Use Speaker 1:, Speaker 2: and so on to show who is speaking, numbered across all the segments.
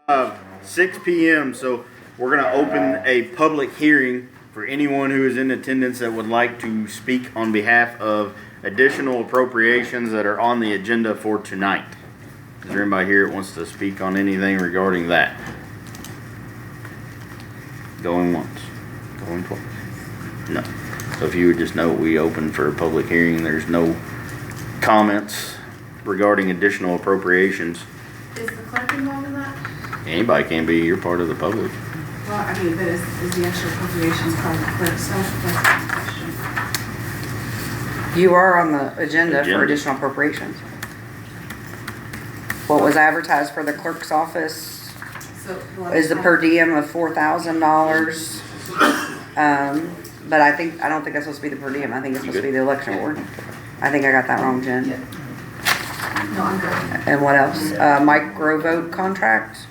Speaker 1: 6 p.m. So we're going to open a public hearing for anyone who is in attendance that would like to speak on behalf of additional appropriations that are on the agenda for tonight. Is there anybody here that wants to speak on anything regarding that? Going once, going twice. No. So if you would just note, we open for a public hearing. There's no comments regarding additional appropriations.
Speaker 2: Is the clerk involved in that?
Speaker 1: Anybody can be. You're part of the public.
Speaker 2: Well, I mean, but is the actual appropriations part of the clerk's stuff? That's the question.
Speaker 3: You are on the agenda for additional appropriations. What was advertised for the clerk's office
Speaker 2: So
Speaker 3: is the per diem of $4,000. But I don't think that's supposed to be the per diem. I think it's supposed to be the election award. I think I got that wrong, Jen.
Speaker 2: No, I'm good.
Speaker 3: And what else? Micro vote contract,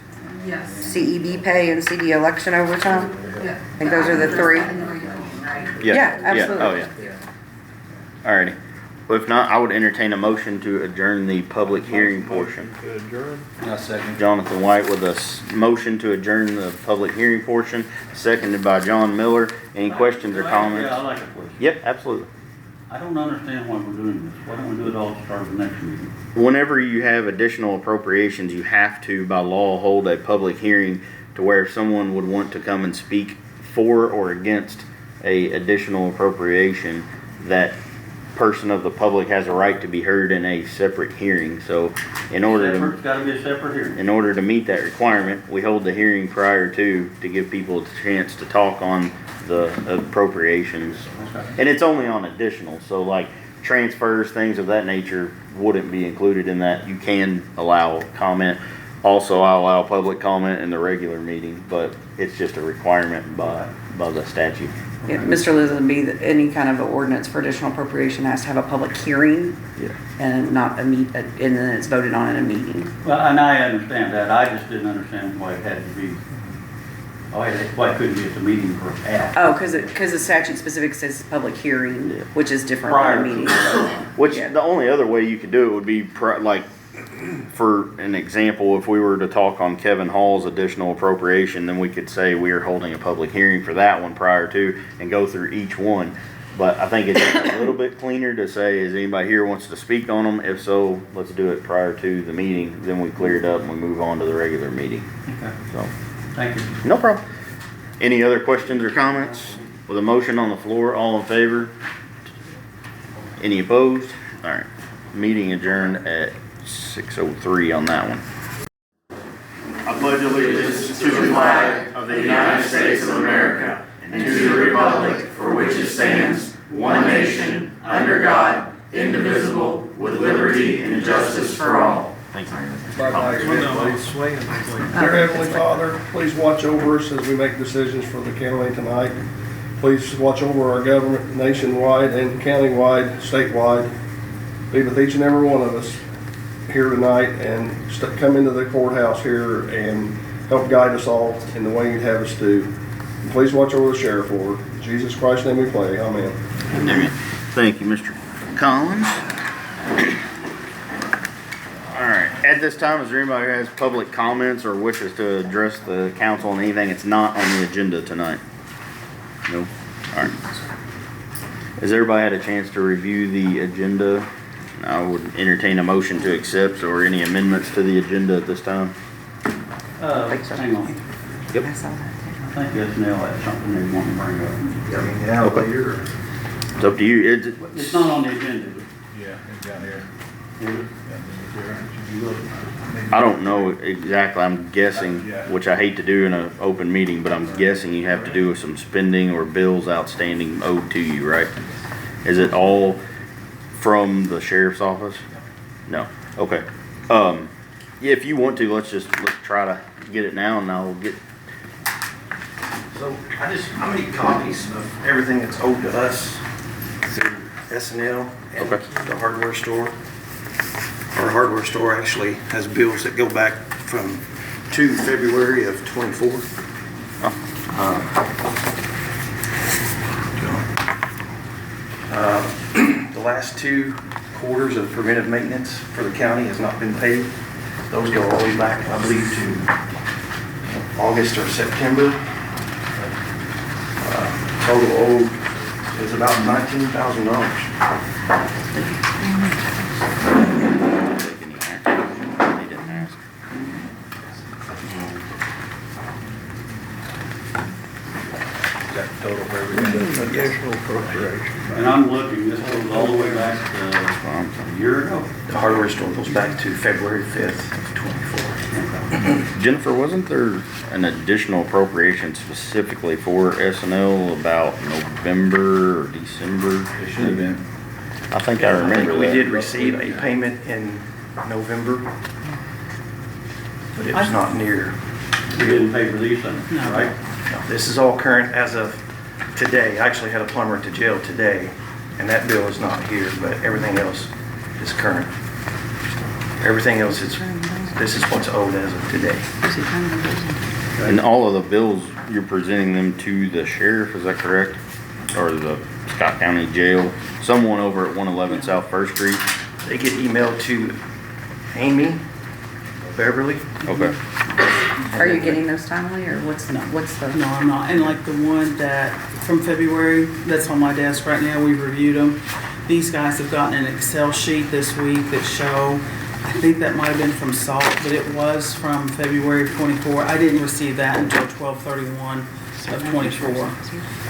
Speaker 2: Yes.
Speaker 3: CEB pay, and CD election overtime.
Speaker 2: Yeah.
Speaker 3: I think those are the three.
Speaker 2: In the regular meeting, right?
Speaker 3: Yeah, absolutely.
Speaker 1: Oh, yeah. Alrighty. Well, if not, I would entertain a motion to adjourn the public hearing portion.
Speaker 4: To adjourn.
Speaker 5: I second.
Speaker 1: Jonathan White with a motion to adjourn the public hearing portion, seconded by John Miller. Any questions or comments?
Speaker 5: Yeah, I like a question.
Speaker 1: Yep, absolutely.
Speaker 5: I don't understand why we're doing this. Why don't we do it all at the start of the next meeting?
Speaker 1: Whenever you have additional appropriations, you have to, by law, hold a public hearing to where if someone would want to come and speak for or against a additional appropriation, that person of the public has a right to be heard in a separate hearing. So in order
Speaker 5: It's gotta be a separate hearing.
Speaker 1: to meet that requirement, we hold the hearing prior to give people a chance to talk on the appropriations.
Speaker 5: Okay.
Speaker 1: And it's only on additional, so like transfers, things of that nature wouldn't be included in that. You can allow comment. Also, I allow public comment in the regular meeting, but it's just a requirement by the statute.
Speaker 3: Yeah, Mr. Lisenby, any kind of ordinance for additional appropriation has to have a public hearing
Speaker 1: Yeah.
Speaker 3: and not and then it's voted on in a meeting.
Speaker 5: Well, and I understand that. I just didn't understand why it had to be, why it couldn't be at the meeting for half.
Speaker 3: Oh, because the statute specific says public hearing,
Speaker 1: Yeah.
Speaker 3: which is different
Speaker 5: Prior
Speaker 3: than a
Speaker 5: to-
Speaker 3: meeting.
Speaker 1: Which
Speaker 3: Yeah.
Speaker 1: the only other way you could do it would be like, for an example, if we were to talk on Kevin Hall's additional appropriation, then we could say we are holding a public hearing for that one prior to and go through each one. But I think it's a little bit cleaner to say, is anybody here wants to speak on them? If so, let's do it prior to the meeting. Then we clear it up and we move on to the regular meeting.
Speaker 5: Okay,
Speaker 1: So,
Speaker 5: thank you.
Speaker 1: no problem. Any other questions or comments? With a motion on the floor, all in favor? Any opposed? All right. Meeting adjourned at 6:03 on that one. I pledge allegiance to the flag of the United States of America and to the republic for which it stands, one nation, under God, indivisible, with liberty and justice for all. Thank you.
Speaker 4: Dear Heavenly Father, please watch over us as we make decisions for the county tonight. Please watch over our government nationwide and countywide, statewide. Be with each and every one of us here tonight and come into the courthouse here and help guide us all in the way you'd have us do. And please watch over the sheriff, Lord. In Jesus Christ's name we pray. Amen.
Speaker 1: Amen. Thank you, Mr. Collins. All right. At this time, is there anybody who has public comments or wishes to address the council on anything that's not on the agenda tonight? No? All right. Has everybody had a chance to review the agenda? I would entertain a motion to accept or any amendments to the agenda at this time.
Speaker 3: think so.
Speaker 5: Hang on.
Speaker 1: Yep.
Speaker 3: I saw that.
Speaker 5: I think that's Nell had something they want to bring up.
Speaker 1: Okay. It's up to you.
Speaker 5: It's not on the agenda.
Speaker 4: Yeah, he's down here.
Speaker 1: I don't know exactly. I'm guessing, which I hate to do in an open meeting, but I'm guessing you have to do with some spending or bills outstanding owed to you, right? Is it all from the sheriff's office? No. Okay. Yeah, if you want to, let's try to get it now, and I'll get.
Speaker 6: So I made copies of everything that's owed to us through S&L and
Speaker 1: Okay.
Speaker 6: the hardware store. Our hardware store actually has bills that go back from February of 24. The last 2 quarters of preventive maintenance for the county has not been paid. Those go all the way back, I believe, to August or September. Total owed is about $19,000.
Speaker 1: Take any action. They didn't ask.
Speaker 7: Additional appropriation.
Speaker 5: And I'm looking, this goes all the way back to a year ago.
Speaker 6: The hardware store goes back to February 5th of '24.
Speaker 1: Jennifer, wasn't there an additional appropriation specifically for S&L about November or December?
Speaker 7: It should have been.
Speaker 1: I think I remember that.
Speaker 6: We did receive a payment in November, but it was not near.
Speaker 5: We didn't pay for these things,
Speaker 2: No.
Speaker 5: right?
Speaker 6: No, this is all current as of today. I actually had a plumber at the jail today, and that bill is not here, but everything else is current. Everything else is, this is what's owed as of today.
Speaker 1: And all of the bills, you're presenting them to the sheriff, is that correct? Or the Scott County Jail? Someone over at 111 South First Street?
Speaker 6: They get emailed to Amy Beverly.
Speaker 1: Okay.
Speaker 3: Are you getting those timely, or what's the?
Speaker 2: No, I'm not. And like the one that, from February, that's on my desk right now, we've reviewed them. These guys have gotten an Excel sheet this week that show, I think that might have been from SALT, but it was from February of '24. I didn't receive that until 12/31 of '24.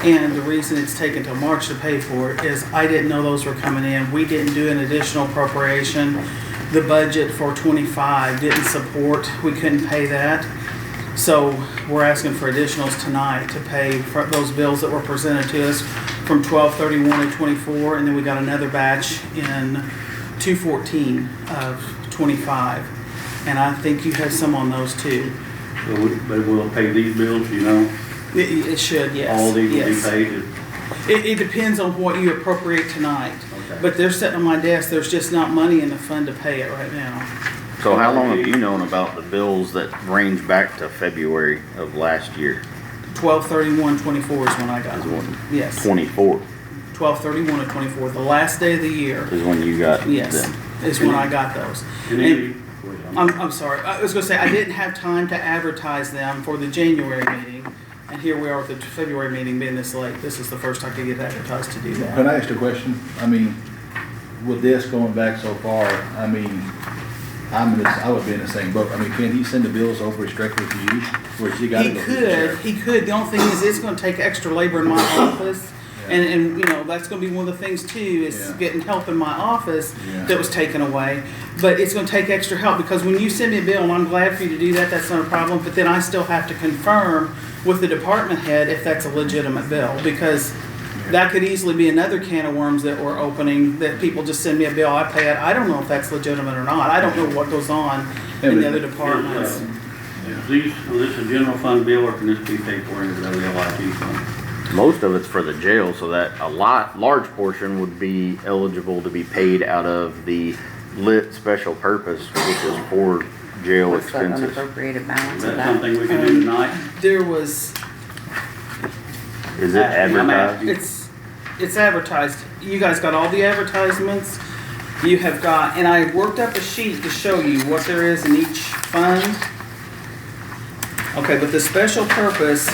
Speaker 2: And the reason it's taken till March to pay for it is I didn't know those were coming in. We didn't do an additional appropriation. The budget for '25 didn't support, we couldn't pay that. So we're asking for additionals tonight to pay for those bills that were presented to us from 12/31 of '24, and then we got another batch in 2/14 of '25. And I think you have some on those too.
Speaker 5: But we'll pay these bills, you know?
Speaker 2: It should, yes.
Speaker 5: All these will be
Speaker 2: yes.
Speaker 5: paid.
Speaker 2: It depends on what you appropriate tonight.
Speaker 5: Okay.
Speaker 2: But they're sitting on my desk, there's just not money in the fund to pay it right now.
Speaker 1: So how long have you known about the bills that range back to February of last year?
Speaker 2: 12/31/24 is when I got
Speaker 1: Is
Speaker 2: them.
Speaker 1: when,
Speaker 2: Yes,
Speaker 1: 24
Speaker 2: 12/31 of '24, the last day of the year,
Speaker 1: is when you got
Speaker 2: yes,
Speaker 1: them.
Speaker 2: is when I got those.
Speaker 5: And
Speaker 2: And
Speaker 5: then-
Speaker 2: I'm sorry, I was gonna say, I didn't have time to advertise them for the January meeting, and here we are with the February meeting being this late. This is the first I could get advertised to do
Speaker 7: Can
Speaker 2: that.
Speaker 7: I ask a question? I mean, with this going back so far, I mean, I would be in the same boat. I mean, can he send the bills over directly to you? Or has he got to go through the sheriff?
Speaker 2: He could. The only thing is, it's gonna take extra labor in my office. And, you know, that's gonna be one of the things too, is
Speaker 7: Yeah.
Speaker 2: getting help in my office
Speaker 7: Yeah.
Speaker 2: that was taken away. But it's gonna take extra help, because when you send me a bill, and I'm glad for you to do that, that's not a problem, but then I still have to confirm with the department head if that's a legitimate bill, because that could easily be another can of worms that we're opening, that people just send me a bill, I pay it, I don't know if that's legitimate or not, I don't know what goes on in the other departments.
Speaker 5: Is this a general fund bill, or can this be paid for into the LIT fund?
Speaker 1: Most of it's for the jail, so that large portion would be eligible to be paid out of the lit special purpose, which is for jail
Speaker 3: What's the
Speaker 1: expenses.
Speaker 3: unappropriated
Speaker 5: Is
Speaker 3: balance of
Speaker 5: that
Speaker 3: that?
Speaker 5: something we can do tonight?
Speaker 2: There was,
Speaker 1: Is it
Speaker 5: I'm
Speaker 1: advertised?
Speaker 5: asking.
Speaker 2: it's advertised, you guys got all the advertisements, you have got, and I worked up a sheet to show you what there is in each fund. Okay, but the special purpose,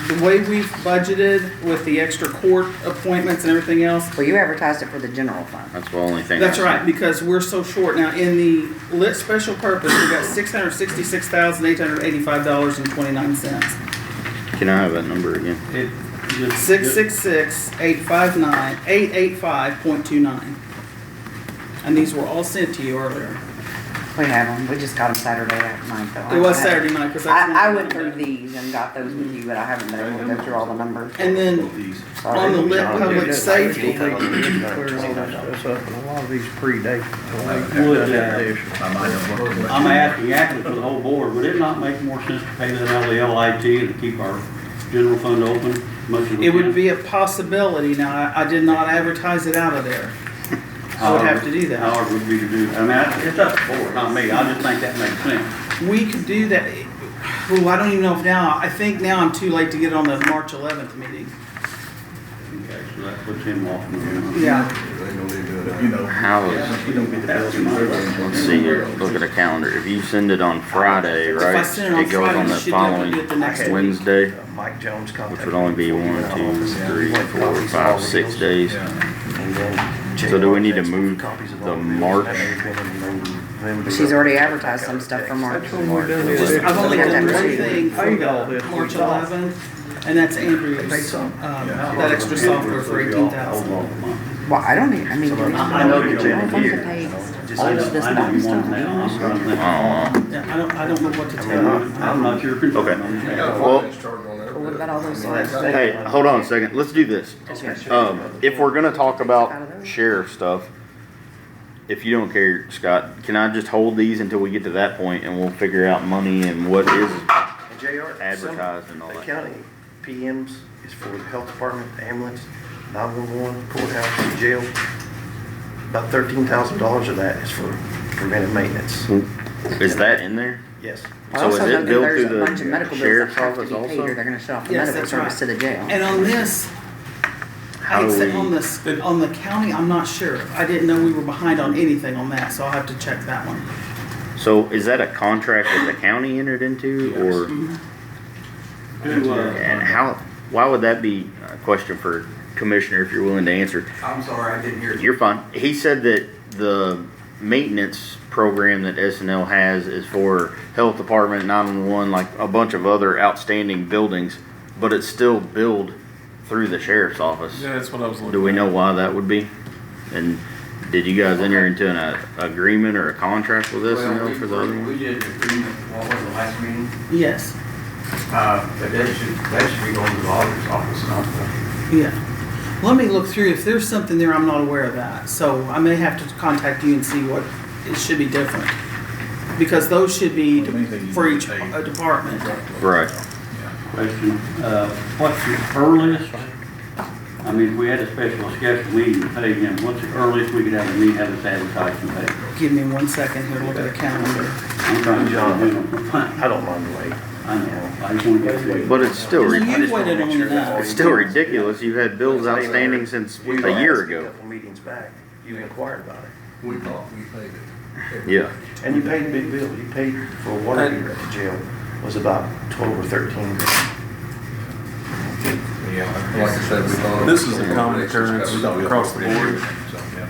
Speaker 2: the way we've budgeted with the extra court appointments and everything else,
Speaker 3: Well, you advertised it for the general fund.
Speaker 1: That's the only thing.
Speaker 2: that's
Speaker 1: I
Speaker 2: right,
Speaker 1: see.
Speaker 2: because we're so short. Now, in the lit special purpose, we got $666,885.29.
Speaker 1: Can I have that number again?
Speaker 2: 666-859-885.29. And these were all sent to you earlier.
Speaker 3: We have them, we just got them Saturday night though.
Speaker 2: It was Saturday night, because that's when
Speaker 3: I went through these and got those with you, but I haven't been able to go through all the numbers.
Speaker 2: And then
Speaker 3: Sorry.
Speaker 2: on the lit public safety,
Speaker 7: That's up, and a lot of these predate.
Speaker 5: I'm asking actually for the whole board, would it not make more sense to pay that out of the LIT and to keep our general fund open as much as we
Speaker 2: it
Speaker 5: can?
Speaker 2: would be a possibility. Now, I did not advertise it out of there. I would have to do that.
Speaker 5: However would be to do, I mean, it's up to the board, not me, I just think that makes sense.
Speaker 2: We could do that. Well, I don't even know if now, I think now I'm too late to get it on the March 11th meeting.
Speaker 5: Okay, so that puts him off.
Speaker 2: Yeah,
Speaker 7: You know,
Speaker 1: How is,
Speaker 7: you don't get the bills from February.
Speaker 1: let's see here, look at the calendar. If you send it on Friday,
Speaker 2: if I
Speaker 1: right?
Speaker 2: send it on
Speaker 1: It goes
Speaker 2: Friday,
Speaker 1: on
Speaker 2: you
Speaker 1: the
Speaker 2: should definitely
Speaker 1: following
Speaker 2: get the next week.
Speaker 1: Wednesday,
Speaker 6: Mike Jones contacted.
Speaker 1: which would only be
Speaker 6: me before he
Speaker 1: 1,
Speaker 6: went
Speaker 1: 2,
Speaker 6: office.
Speaker 1: 3,
Speaker 6: He wanted
Speaker 1: 4,
Speaker 6: copies of all
Speaker 1: 5,
Speaker 6: the
Speaker 1: 6
Speaker 6: bills.
Speaker 1: days.
Speaker 6: And then
Speaker 1: So do we need to
Speaker 6: JR
Speaker 1: move
Speaker 6: copies of all
Speaker 1: the
Speaker 6: the bills,
Speaker 1: March?
Speaker 6: and they've been in the-
Speaker 3: She's already advertised some stuff for March.
Speaker 2: I've only done one thing for the March 11th, and that's Andrew's, that extra software for 18,000.
Speaker 3: Well, I don't even, I mean, do we
Speaker 5: I know you
Speaker 3: have
Speaker 5: did
Speaker 3: to
Speaker 5: here.
Speaker 3: pay
Speaker 6: Just-
Speaker 3: all of this
Speaker 5: I know
Speaker 3: bond
Speaker 5: you want
Speaker 3: stuff?
Speaker 5: it now. I'm trying to think.
Speaker 2: Yeah, I don't know what to tell you.
Speaker 5: I'm not your control.
Speaker 1: Okay.
Speaker 4: Got a
Speaker 1: Well-
Speaker 4: finance charge on there.
Speaker 3: What about all those?
Speaker 1: Hey, hold on a second. Let's do this. If we're gonna talk about sheriff stuff, if you don't care, Scott, can I just hold these until we get to that point and we'll figure out money and what is
Speaker 6: And JR,
Speaker 1: advertised and all
Speaker 6: the
Speaker 1: that?
Speaker 6: county PMs is for the health department, ambulance, 911, courthouse, jail. About $13,000 of that is for preventive maintenance.
Speaker 1: Is that in there?
Speaker 6: Yes.
Speaker 3: I
Speaker 1: So
Speaker 3: also
Speaker 1: is it
Speaker 3: know that
Speaker 1: billed
Speaker 3: there's
Speaker 1: through
Speaker 3: a
Speaker 1: the
Speaker 3: bunch of medical bills
Speaker 1: sheriff's
Speaker 3: that have to
Speaker 1: office
Speaker 3: be paid
Speaker 1: also?
Speaker 3: or they're gonna shut off the
Speaker 2: Yes,
Speaker 3: medical
Speaker 2: that's
Speaker 3: service
Speaker 2: right.
Speaker 3: to the jail.
Speaker 2: And on this,
Speaker 1: How do
Speaker 2: on the county, I'm not sure. I didn't know we were behind on anything on that, so I'll have to check that one.
Speaker 1: So is that a contract that the county entered into or, and how, why would that be a question for Commissioner if you're willing to answer?
Speaker 8: I'm sorry, I didn't hear you.
Speaker 1: You're fine. He said that the maintenance program that SNL has is for health department, 911, like a bunch of other outstanding buildings, but it's still billed through the sheriff's office.
Speaker 9: Yeah, that's what I was looking at.
Speaker 1: Do we know why that would be? And did you guys enter into an agreement or a contract with
Speaker 8: Well,
Speaker 1: SNL for the other
Speaker 8: we
Speaker 1: one?
Speaker 8: did an agreement, what was the last meeting?
Speaker 2: Yes,
Speaker 8: But that should be going to the auditor's office, not the.
Speaker 2: yeah. Let me look through. If there's something there, I'm not aware of that. So I may have to contact you and see what, it should be different. Because those should be for each department.
Speaker 1: Right.
Speaker 5: Question, what's the earliest, I mean, if we had a special scheduled meeting to pay him, what's the earliest we could have a meeting, have this advertised and paid?
Speaker 2: Give me 1 second here, look at the calendar.
Speaker 5: I'm trying to
Speaker 6: John,
Speaker 5: John.
Speaker 6: I don't mind the wait.
Speaker 5: I know, I just want to get through.
Speaker 1: But it's still,
Speaker 2: And then
Speaker 1: ri-
Speaker 2: you've waited long enough.
Speaker 1: it's still ridiculous. You've had bills outstanding since
Speaker 6: You
Speaker 1: a year
Speaker 6: asked
Speaker 1: ago.
Speaker 6: A couple meetings back, you inquired about it.
Speaker 4: We thought we paid it.
Speaker 1: Yeah.
Speaker 6: And you paid a big bill. You paid for a water heater at the jail was about 12 or 13 grand.
Speaker 4: Like I said, we thought.
Speaker 9: This is a common occurrence across the board,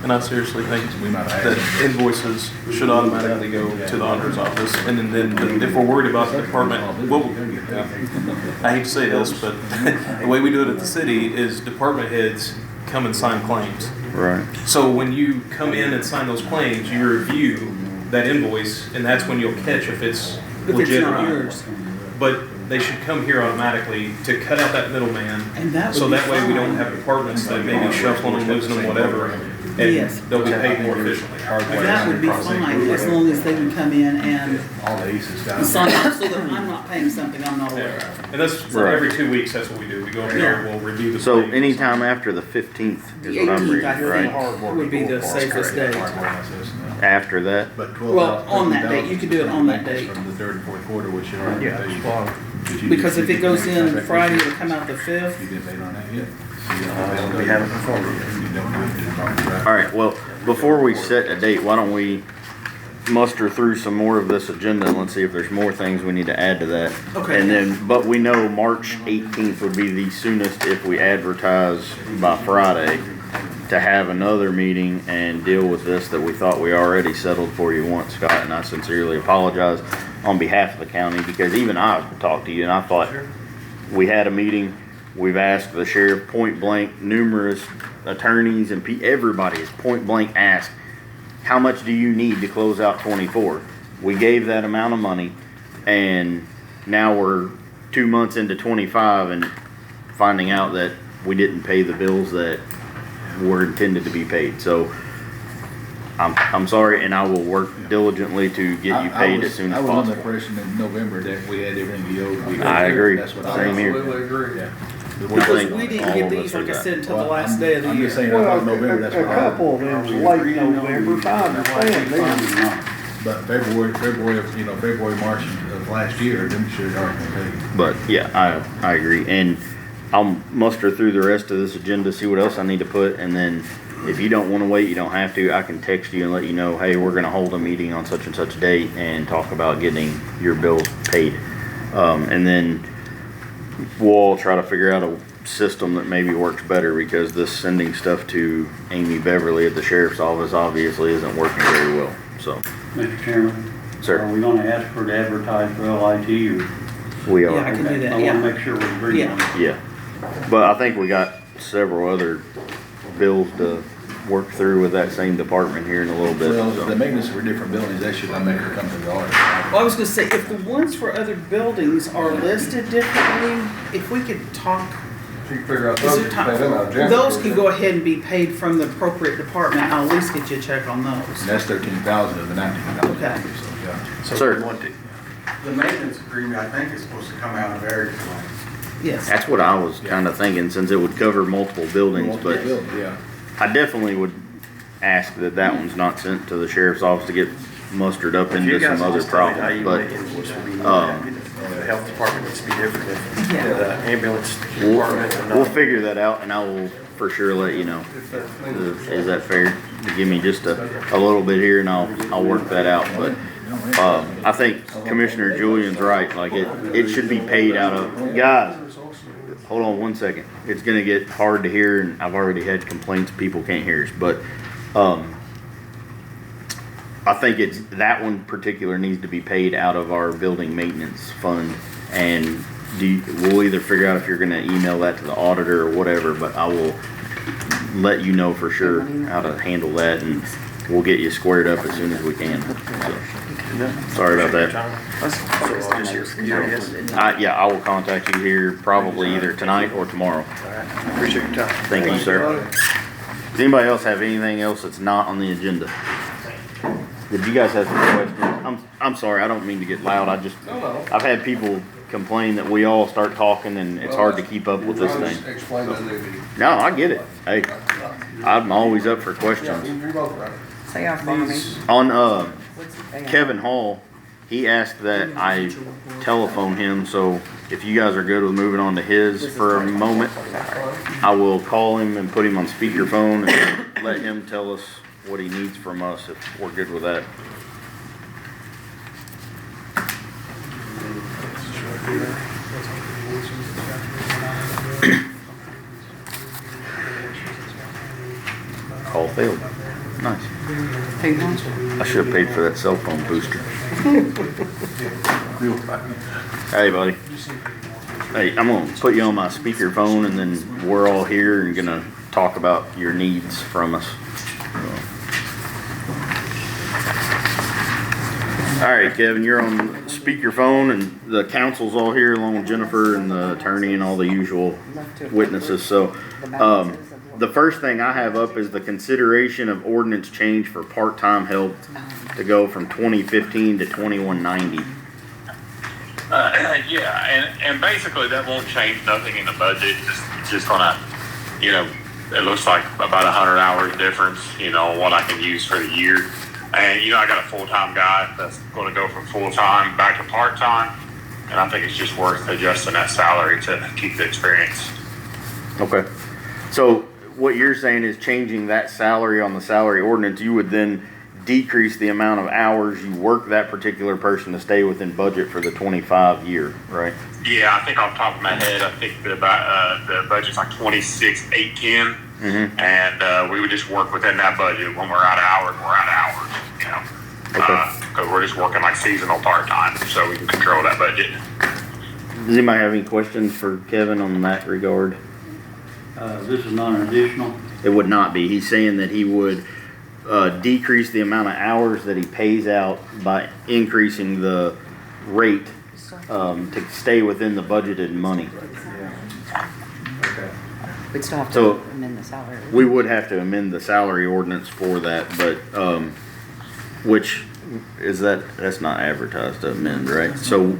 Speaker 9: and I seriously think that invoices should automatically go to the auditor's office. And then if we're worried about the department, well, I hate to say this, but the way we do it at the city is department heads come and sign claims.
Speaker 1: Right.
Speaker 9: So when you come in and sign those claims, you review that invoice, and that's when you'll catch if it's
Speaker 2: If
Speaker 9: legit
Speaker 2: it's
Speaker 9: or
Speaker 2: not
Speaker 9: not.
Speaker 2: yours.
Speaker 9: But they should come here automatically to cut out that middleman.
Speaker 2: And that would
Speaker 9: So
Speaker 2: be
Speaker 9: that way we don't
Speaker 2: fine.
Speaker 9: have departments that may be shuffling them, losing them, whatever,
Speaker 2: Yes.
Speaker 9: and they'll be paid more efficiently.
Speaker 2: That would be fine, as long as they would come in and
Speaker 7: All the aces got.
Speaker 2: sign up so that I'm not paying something I'm not aware of.
Speaker 9: And that's for
Speaker 1: Right.
Speaker 9: every 2 weeks, that's what we do. We go in there, we'll review the.
Speaker 1: So
Speaker 9: claims.
Speaker 1: anytime after the 15th is
Speaker 2: The
Speaker 1: what I'm
Speaker 2: 18th,
Speaker 1: reading,
Speaker 2: I
Speaker 1: right?
Speaker 2: think, would be the safest date.
Speaker 1: After that?
Speaker 7: But
Speaker 2: Well, on that date, you could do it on that date.
Speaker 7: From the third and fourth quarter, which should already
Speaker 6: Yeah,
Speaker 7: be paid.
Speaker 6: well,
Speaker 2: Because if it goes in Friday, it'll come out the 5th.
Speaker 7: You didn't pay on that yet?
Speaker 6: we haven't performed it yet.
Speaker 7: You don't do it, it's already.
Speaker 1: All right, well, before we set a date, why don't we muster through some more of this agenda and let's see if there's more things we need to add to that.
Speaker 2: Okay.
Speaker 1: And then, but we know March 18th would be the soonest if we advertise by Friday to have another meeting and deal with this that we thought we already settled for you once, Scott, and I sincerely apologize on behalf of the county because even I talked to you and I thought we had a meeting, we've asked the sheriff point blank, numerous attorneys and everybody is point blank asked, how much do you need to close out 24? We gave that amount of money and now we're 2 months into 25 and finding out that we didn't pay the bills that were intended to be paid. So I'm sorry and I will work diligently to get you paid as soon as
Speaker 7: I was under the
Speaker 1: possible.
Speaker 7: impression in November that we had everything we owed.
Speaker 1: I agree.
Speaker 7: That's what
Speaker 1: Same here.
Speaker 4: Absolutely agree.
Speaker 7: Yeah.
Speaker 2: Because we didn't
Speaker 1: all
Speaker 2: get
Speaker 1: of
Speaker 2: these,
Speaker 1: us are
Speaker 2: like I
Speaker 1: that.
Speaker 2: said, until the
Speaker 7: Well,
Speaker 2: last day of the
Speaker 7: I'm
Speaker 2: year.
Speaker 7: just saying, I thought November, that's what I.
Speaker 10: couple of them's late November, I understand then.
Speaker 7: But February, March of last year, them should have already been paid.
Speaker 1: But yeah, I agree. And I'll muster through the rest of this agenda, see what else I need to put, and then if you don't wanna wait, you don't have to, I can text you and let you know, hey, we're gonna hold a meeting on such and such date and talk about getting your bills paid. And then we'll all try to figure out a system that maybe works better, because this sending stuff to Amy Beverly at the sheriff's office obviously isn't working very well, so.
Speaker 5: Mr. Chairman?
Speaker 1: Sir.
Speaker 5: Are we gonna ask her to advertise for LIT or?
Speaker 1: We
Speaker 2: Yeah, I
Speaker 1: are,
Speaker 2: can do that,
Speaker 5: I
Speaker 2: yeah.
Speaker 5: wanna make sure we agree on it.
Speaker 1: yeah. But I think we got several other bills to work through with that same department here in a little bit.
Speaker 7: Well,
Speaker 1: so.
Speaker 7: the maintenance for different buildings, they should not make her come to the audit.
Speaker 2: Well, I was gonna say, if the ones for other buildings are listed differently, if we could talk,
Speaker 4: If you can figure out
Speaker 2: is
Speaker 4: those,
Speaker 2: there
Speaker 4: you can pay them out of
Speaker 2: time?
Speaker 4: general.
Speaker 2: Those can go ahead and be paid from the appropriate department, I'll at least get you a check on
Speaker 7: And
Speaker 2: those.
Speaker 7: that's 13,000 of the 19,000.
Speaker 2: Okay.
Speaker 7: So, yeah.
Speaker 6: So
Speaker 1: Sir.
Speaker 6: we want to,
Speaker 8: The maintenance agreement, I think, is supposed to come out of Eric's line.
Speaker 2: Yes.
Speaker 1: That's what I was kinda thinking, since it would cover multiple buildings, but
Speaker 7: Yeah.
Speaker 1: I definitely would ask that that one's not sent to the sheriff's office to get mustered up
Speaker 6: if you
Speaker 1: into
Speaker 6: guys
Speaker 1: some other
Speaker 6: just tell me how
Speaker 1: problems,
Speaker 6: you
Speaker 1: but
Speaker 6: want the invoice will be, more than happy to- the health department needs to be different if
Speaker 2: Yeah.
Speaker 6: the ambulance department and
Speaker 1: we'll figure that out, and I will for sure let you know. Is that fair? To give me just a little bit here, and I'll work that out, but, I think Commissioner Julian's right, like it should be paid out of, guys, hold on one second. It's gonna get hard to hear, and I've already had complaints, people can't hear us, but, I think that one particular needs to be paid out of our building maintenance fund, and we'll either figure out if you're gonna email that to the auditor or whatever, but I will let you know for sure how to handle that, and we'll get you squared up as soon as we can. So, sorry about that.
Speaker 6: So I'll just hear from you, I guess.
Speaker 1: Yeah, I will contact you here probably either tonight or tomorrow.
Speaker 6: Appreciate your time.
Speaker 1: Thank you, sir. Does anybody else have anything else that's not on the agenda? Did you guys have some questions? I'm sorry, I don't mean to get loud, I've had people complain that we all start talking and it's hard to keep up with this thing.
Speaker 4: Explain the new deal.
Speaker 1: No, I get it. Hey, I'm always up for questions.
Speaker 4: You're both right.
Speaker 3: Say off for me.
Speaker 1: On, Kevin Hall, he asked that I telephone him, so if you guys are good with moving on to his for a moment, I will call him and put him on speakerphone and let him tell us what he needs from us, if we're good with that. Call failed. Nice. I should have paid for that cell phone booster. Hey, buddy. Hey, I'm gonna put you on my speakerphone, and then we're all here and gonna talk about your needs from us. All right, Kevin, you're on speakerphone, and the council's all here along with Jennifer and the attorney and all the usual witnesses. So, the first thing I have up is the consideration of ordinance change for part-time help to go from 2015 to 2190.
Speaker 11: Yeah, and basically that won't change nothing in the budget. It's just gonna, it looks like about 100 hours difference, what I can use for the year. And, I got a full-time guy that's gonna go from full-time back to part-time. And I think it's just worth adjusting that salary to keep the experience.
Speaker 1: Okay. So what you're saying is changing that salary on the salary ordinance, you would then decrease the amount of hours you work that particular person to stay within budget for the 25 year, right?
Speaker 11: Yeah, I think off the top of my head, I think the budget's like 26,810.
Speaker 1: Mm-hmm.
Speaker 11: And we would just work within that budget. When we're out of hours, we're out of hours,
Speaker 1: Okay.
Speaker 11: because we're just working like seasonal part-time, so we can control that budget.
Speaker 1: Does anybody have any questions for Kevin on that regard?
Speaker 5: This is not an additional.
Speaker 1: It would not be. He's saying that he would decrease the amount of hours that he pays out by increasing the rate to stay within the budgeted money.
Speaker 3: We'd still have
Speaker 1: So-
Speaker 3: to amend the salary.
Speaker 1: We would have to amend the salary ordinance for that, but, which is that's not advertised to amend, right? So,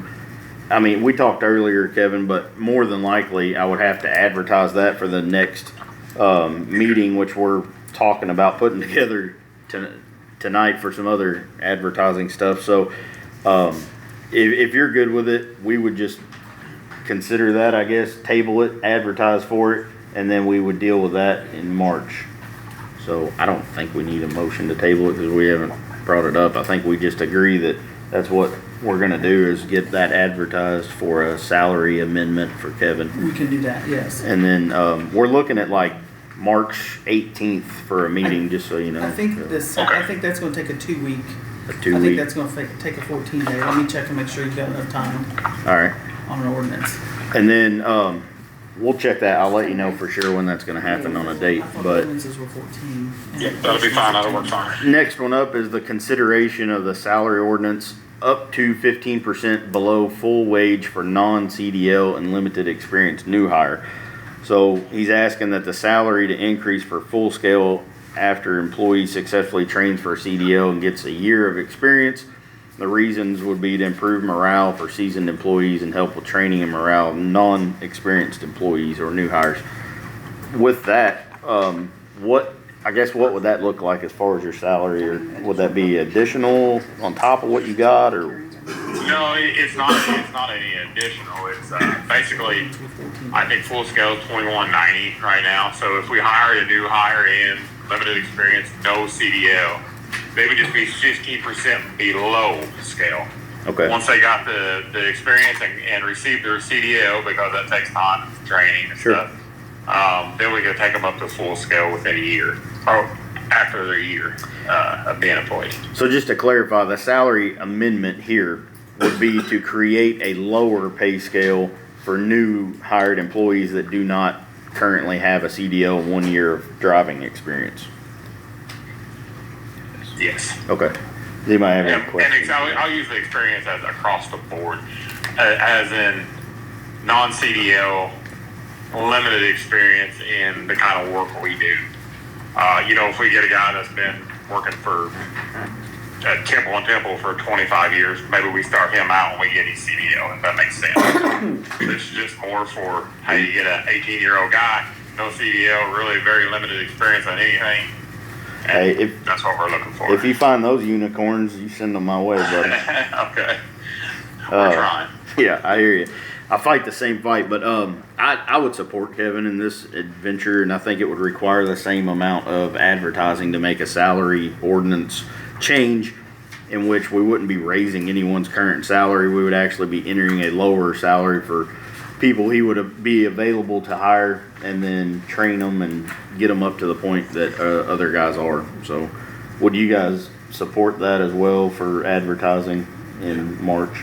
Speaker 1: I mean, we talked earlier, Kevin, but more than likely, I would have to advertise that for the next, meeting, which we're talking about putting together tonight for some other advertising stuff. So, if you're good with it, we would just consider that, I guess, table it, advertise for it, and then we would deal with that in March. So I don't think we need a motion to table it because we haven't brought it up. I think we just agree that that's what we're gonna do is get that advertised for a salary amendment for Kevin.
Speaker 2: We can do that, yes.
Speaker 1: And then, we're looking at like March 18th for a meeting, just so you know.
Speaker 2: I think that's gonna take a 2 week.
Speaker 1: A
Speaker 2: I think
Speaker 1: 2 week,
Speaker 2: that's gonna take a 14 day. Let me check and make sure you've got enough time
Speaker 1: alright.
Speaker 2: on an ordinance.
Speaker 1: And then, we'll check that. I'll let you know for sure when that's gonna happen on a date,
Speaker 2: I thought the
Speaker 1: but.
Speaker 2: ordinances were 14.
Speaker 11: Yeah, that'll be fine, that'll work fine.
Speaker 1: Next one up is the consideration of the salary ordinance up to 15% below full wage for non-CDL and limited experience new hire. So he's asking that the salary to increase for full scale after employee successfully trains for CDL and gets a year of experience. The reasons would be to improve morale for seasoned employees and help with training and morale of non-experienced employees or new hires. With that, what would that look like as far as your salary, or would that be additional on top of what you got, or?
Speaker 11: No, it's not any additional. It's basically, I think full scale is 2190 right now. So if we hired a new hire in limited experience, no CDL, they would just be 15% below scale.
Speaker 1: Okay.
Speaker 11: Once they got the experience and received their CDL, because that takes time, training and
Speaker 1: Sure.
Speaker 11: stuff, then we could take them up to full scale within a year, or after their year of being employed.
Speaker 1: So just to clarify, the salary amendment here would be to create a lower pay scale for new hired employees that do not currently have a CDL 1 year of driving experience.
Speaker 11: Yes.
Speaker 1: Okay. Does anybody have any
Speaker 11: And
Speaker 1: questions?
Speaker 11: I'll use the experience as across the board, as in non-CDL, limited experience in the kind of work we do. If we get a guy that's been working at Temple for 25 years, maybe we start him out when we get his CDL, if that makes sense. This is just more for how you get an 18-year-old guy, no CDL, really very limited experience on anything. And
Speaker 1: Hey,
Speaker 11: that's what we're looking for.
Speaker 1: If you find those unicorns, you send them my way, buddy.
Speaker 11: Okay. We're trying.
Speaker 1: Yeah, I hear you. I fight the same fight, but I would support Kevin in this adventure, and I think it would require the same amount of advertising to make a salary ordinance change, in which we wouldn't be raising anyone's current salary. We would actually be entering a lower salary for people he would be available to hire, and then train them and get them up to the point that other guys are. So, would you guys support that as well for advertising in March?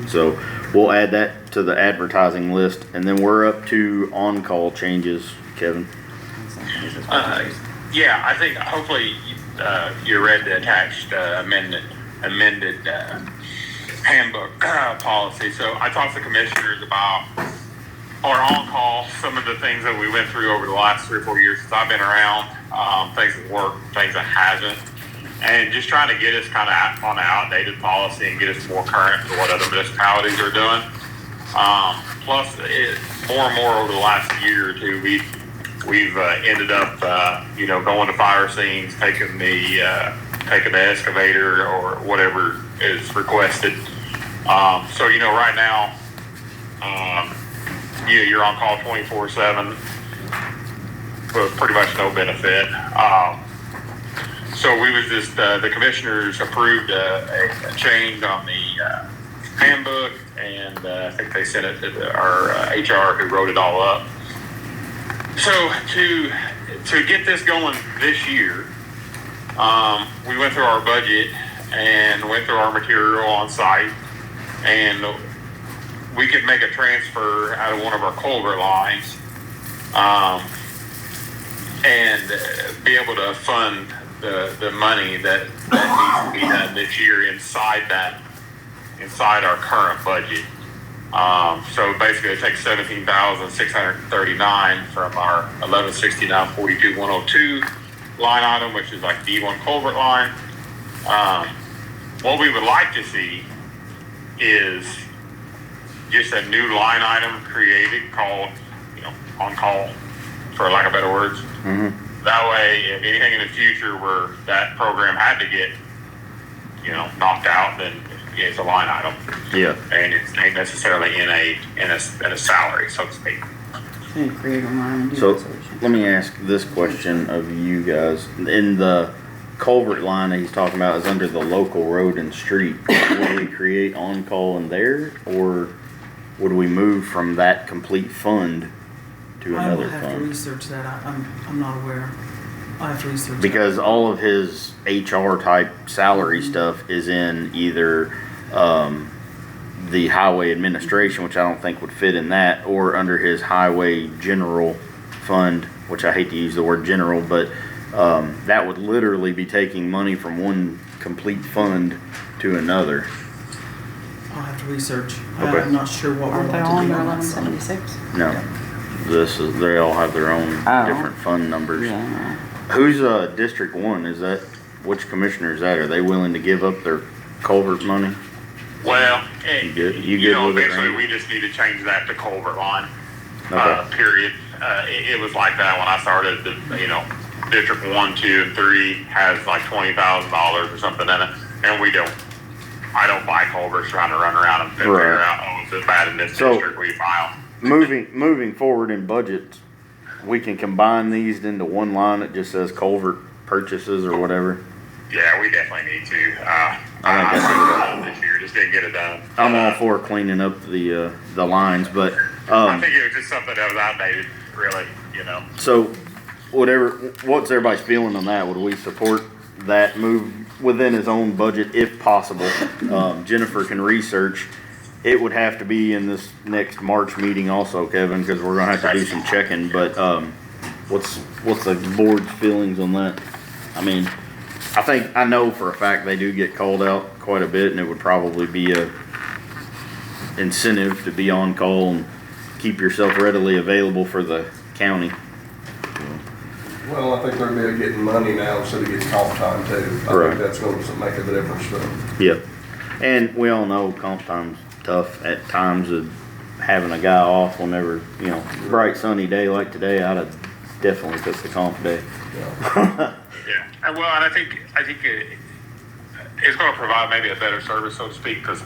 Speaker 1: So we'll add that to the advertising list, and then we're up to on-call changes, Kevin.
Speaker 11: Yeah, I think hopefully you read the attached amended handbook policy. So I talked to commissioners about our on-call, some of the things that we went through over the last 3 or 4 years since I've been around, things that work, things that hasn't, and just trying to get us kind of on an outdated policy and get us more current to what other municipalities are doing. Plus, more and more over the last year or two, we've ended up, going to fire scenes, taking the excavator or whatever is requested. So right now, you're on call 24/7, with pretty much no benefit. So we was just, the commissioners approved a change on the handbook, and I think they sent it to our HR who wrote it all up. So to get this going this year, we went through our budget and went through our material on site, and we could make a transfer out of one of our culvert lines and be able to fund the money that needs to be done this year inside our current budget. So basically it takes $17,639 from our 1169.42.102 line item, which is like D1 culvert line. What we would like to see is just a new line item created called, on call, for lack of better words.
Speaker 1: Mm-hmm.
Speaker 11: That way, if anything in the future where that program had to get, knocked out, then it's a line item.
Speaker 1: Yeah.
Speaker 11: And it ain't necessarily in a salary, so to speak.
Speaker 3: Can you create a line and do
Speaker 1: So,
Speaker 3: resolution?
Speaker 1: let me ask this question of you guys. In the culvert line that he's talking about is under the local road and street. Would we create on-call in there, or would we move from that complete fund to
Speaker 2: I
Speaker 1: another
Speaker 2: will have to
Speaker 1: fund?
Speaker 2: research that. I'm not aware. I have to research.
Speaker 1: Because
Speaker 2: that.
Speaker 1: all of his HR type salary stuff is in either, the highway administration, which I don't think would fit in that, or under his highway general fund, which I hate to use the word general, but that would literally be taking money from one complete fund to another.
Speaker 2: I'll have to research.
Speaker 1: Okay.
Speaker 2: I'm not sure what we're
Speaker 3: Aren't they
Speaker 2: going
Speaker 3: all
Speaker 2: to do
Speaker 3: under
Speaker 2: on that side.
Speaker 3: 1176?
Speaker 1: No, this is, they all have their own
Speaker 3: Oh.
Speaker 1: different fund numbers.
Speaker 3: Yeah.
Speaker 1: Who's District 1? Is that, which commissioner is that? Are they willing to give up their culvert money?
Speaker 11: Well,
Speaker 1: You good? You good with it,
Speaker 11: eventually
Speaker 1: Randy?
Speaker 11: we just need to change that to culvert line,
Speaker 1: Okay.
Speaker 11: period. It was like that when I started, District 1, 2, and 3 has like $20,000 or something in it, and I don't buy culverts trying to run around and figure
Speaker 1: Right.
Speaker 11: out, oh, it's this bad in this
Speaker 1: So-
Speaker 11: district, we buy them.
Speaker 1: Moving forward in budget, we can combine these into one line that just says culvert purchases or whatever.
Speaker 11: Yeah, we definitely need to.
Speaker 1: I think that's a good
Speaker 11: this year, just didn't get it done.
Speaker 1: I'm all for cleaning up the lines, but,
Speaker 11: I think it was just something that was outdated, really,
Speaker 1: so what's everybody's feeling on that? Would we support that move within his own budget if possible? Jennifer can research. It would have to be in this next March meeting also, Kevin, because we're gonna have to do some checking, but, what's the board's feelings on that? I mean, I know for a fact they do get called out quite a bit, and it would probably be a incentive to be on call and keep yourself readily available for the county.
Speaker 4: Well, I think they're gonna be getting money now instead of getting comp time too. I
Speaker 1: Right.
Speaker 4: think that's gonna make a difference to them.
Speaker 1: Yeah, and we all know comp time's tough at times of having a guy off whenever, bright sunny day like today, I'd have definitely took the comp day.
Speaker 11: Yeah, and well, and I think it's going to provide maybe a better service, so to speak, because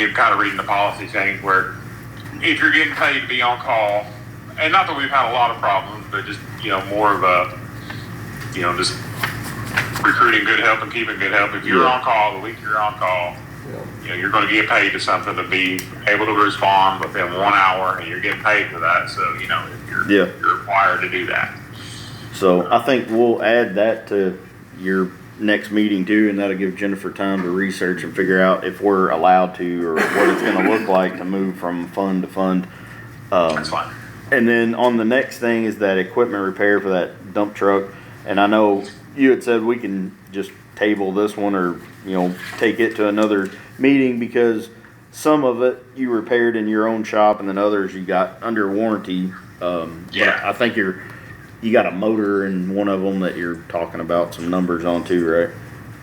Speaker 11: you're kind of reading the policy saying where if you're getting paid to be on call, and not that we've had a lot of problems, but just more of a just recruiting good help and keeping good help. If you're
Speaker 1: Yeah.
Speaker 11: on call, the week you're on call,
Speaker 4: Yeah.
Speaker 11: you're going to get paid to something to be able to respond within 1 hour, and you're getting paid for that. So you're required to do that.
Speaker 1: So I think we'll add that to your next meeting too, and that'll give Jennifer time to research and figure out if we're allowed to, or what it's gonna look like to move from fund to fund.
Speaker 11: That's fine.
Speaker 1: And then on the next thing is that equipment repair for that dump truck. And I know you had said we can just table this one or, take it to another meeting because some of it you repaired in your own shop and then others you got under warranty. But
Speaker 11: Yeah.
Speaker 1: I think you got a motor in one of them that you're talking about some numbers on too, right?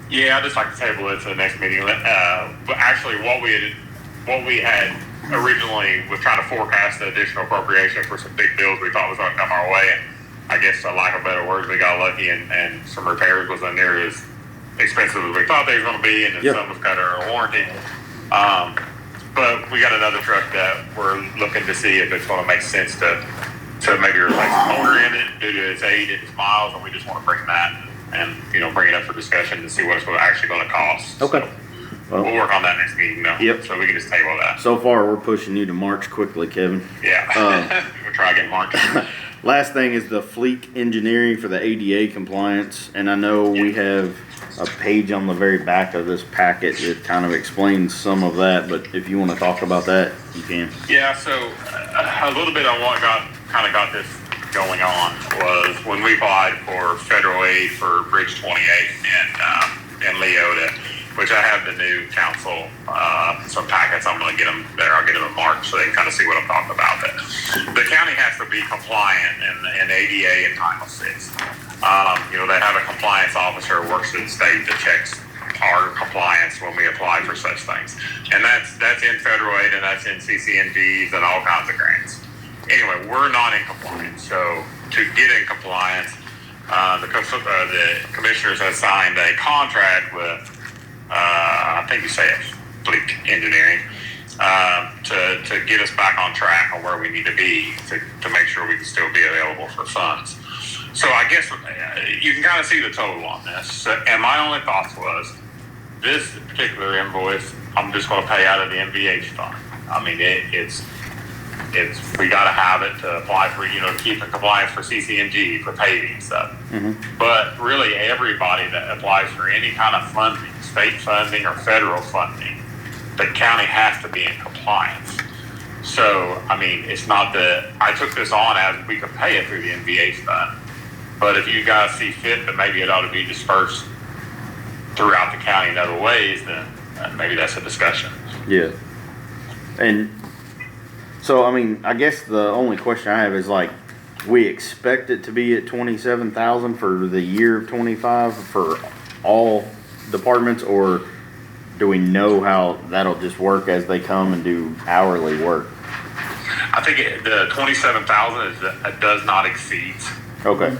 Speaker 11: Yeah, I'd just like to table it to the next meeting. But actually, what we had originally was trying to forecast the additional appropriation for some big bills we thought was going to come our way, and I guess, for lack of better words, we got lucky, and some repairs wasn't near as expensive as we thought they were going to be, and then
Speaker 1: Yep.
Speaker 11: some was cut our warranty. But we got another truck that we're looking to see if it's going to make sense to maybe replace the motor in it due to its age and its miles, and we just want to bring that and bring it up for discussion to see what it's actually going to cost.
Speaker 1: Okay.
Speaker 11: So, we'll work on that next meeting though.
Speaker 1: Yep.
Speaker 11: So we can just table that.
Speaker 1: So far, we're pushing you to March quickly, Kevin.
Speaker 11: Yeah. We'll try again March.
Speaker 1: Last thing is the Fleek engineering for the ADA compliance, and I know we have a page on the very back of this packet that kind of explains some of that, but if you want to talk about that, you can.
Speaker 11: Yeah, so a little bit on what got this going on was when we applied for federal aid for Bridge 28 in Leota, which I have the new council, some packets, I'm gonna get them there, I'll get them in March so they can kind of see what I'm talking about. But the county has to be compliant in ADA and Title VI. They have a compliance officer who works for the state that checks our compliance when we apply for such things. And that's in federal aid and that's in CCNGs and all kinds of grants. Anyway, we're not in compliance. So to get in compliance, the commissioners have signed a contract with, I think you say Fleet Engineering, to get us back on track on where we need to be to make sure we can still be available for funds. So I guess you can kind of see the total on this. And my only thoughts was, this particular invoice, I'm just going to pay out of the MVH fund. I mean, it's we got to have it to apply for, you know, to keep in compliance for CCNG, for paving stuff. But really, everybody that applies for any kind of funding, state funding or federal funding, the county has to be in compliance. So, I mean, it's not that I took this on as we could pay it through the MVH fund. But if you guys see fit that maybe it ought to be dispersed throughout the county in other ways, then maybe that's a discussion.
Speaker 1: Yeah. And so, I mean, I guess the only question I have is like, we expect it to be at 27,000 for the year of 25 for all departments, or do we know how that'll just work as they come and do hourly work?
Speaker 11: I think the 27,000 does not exceed.
Speaker 1: Okay.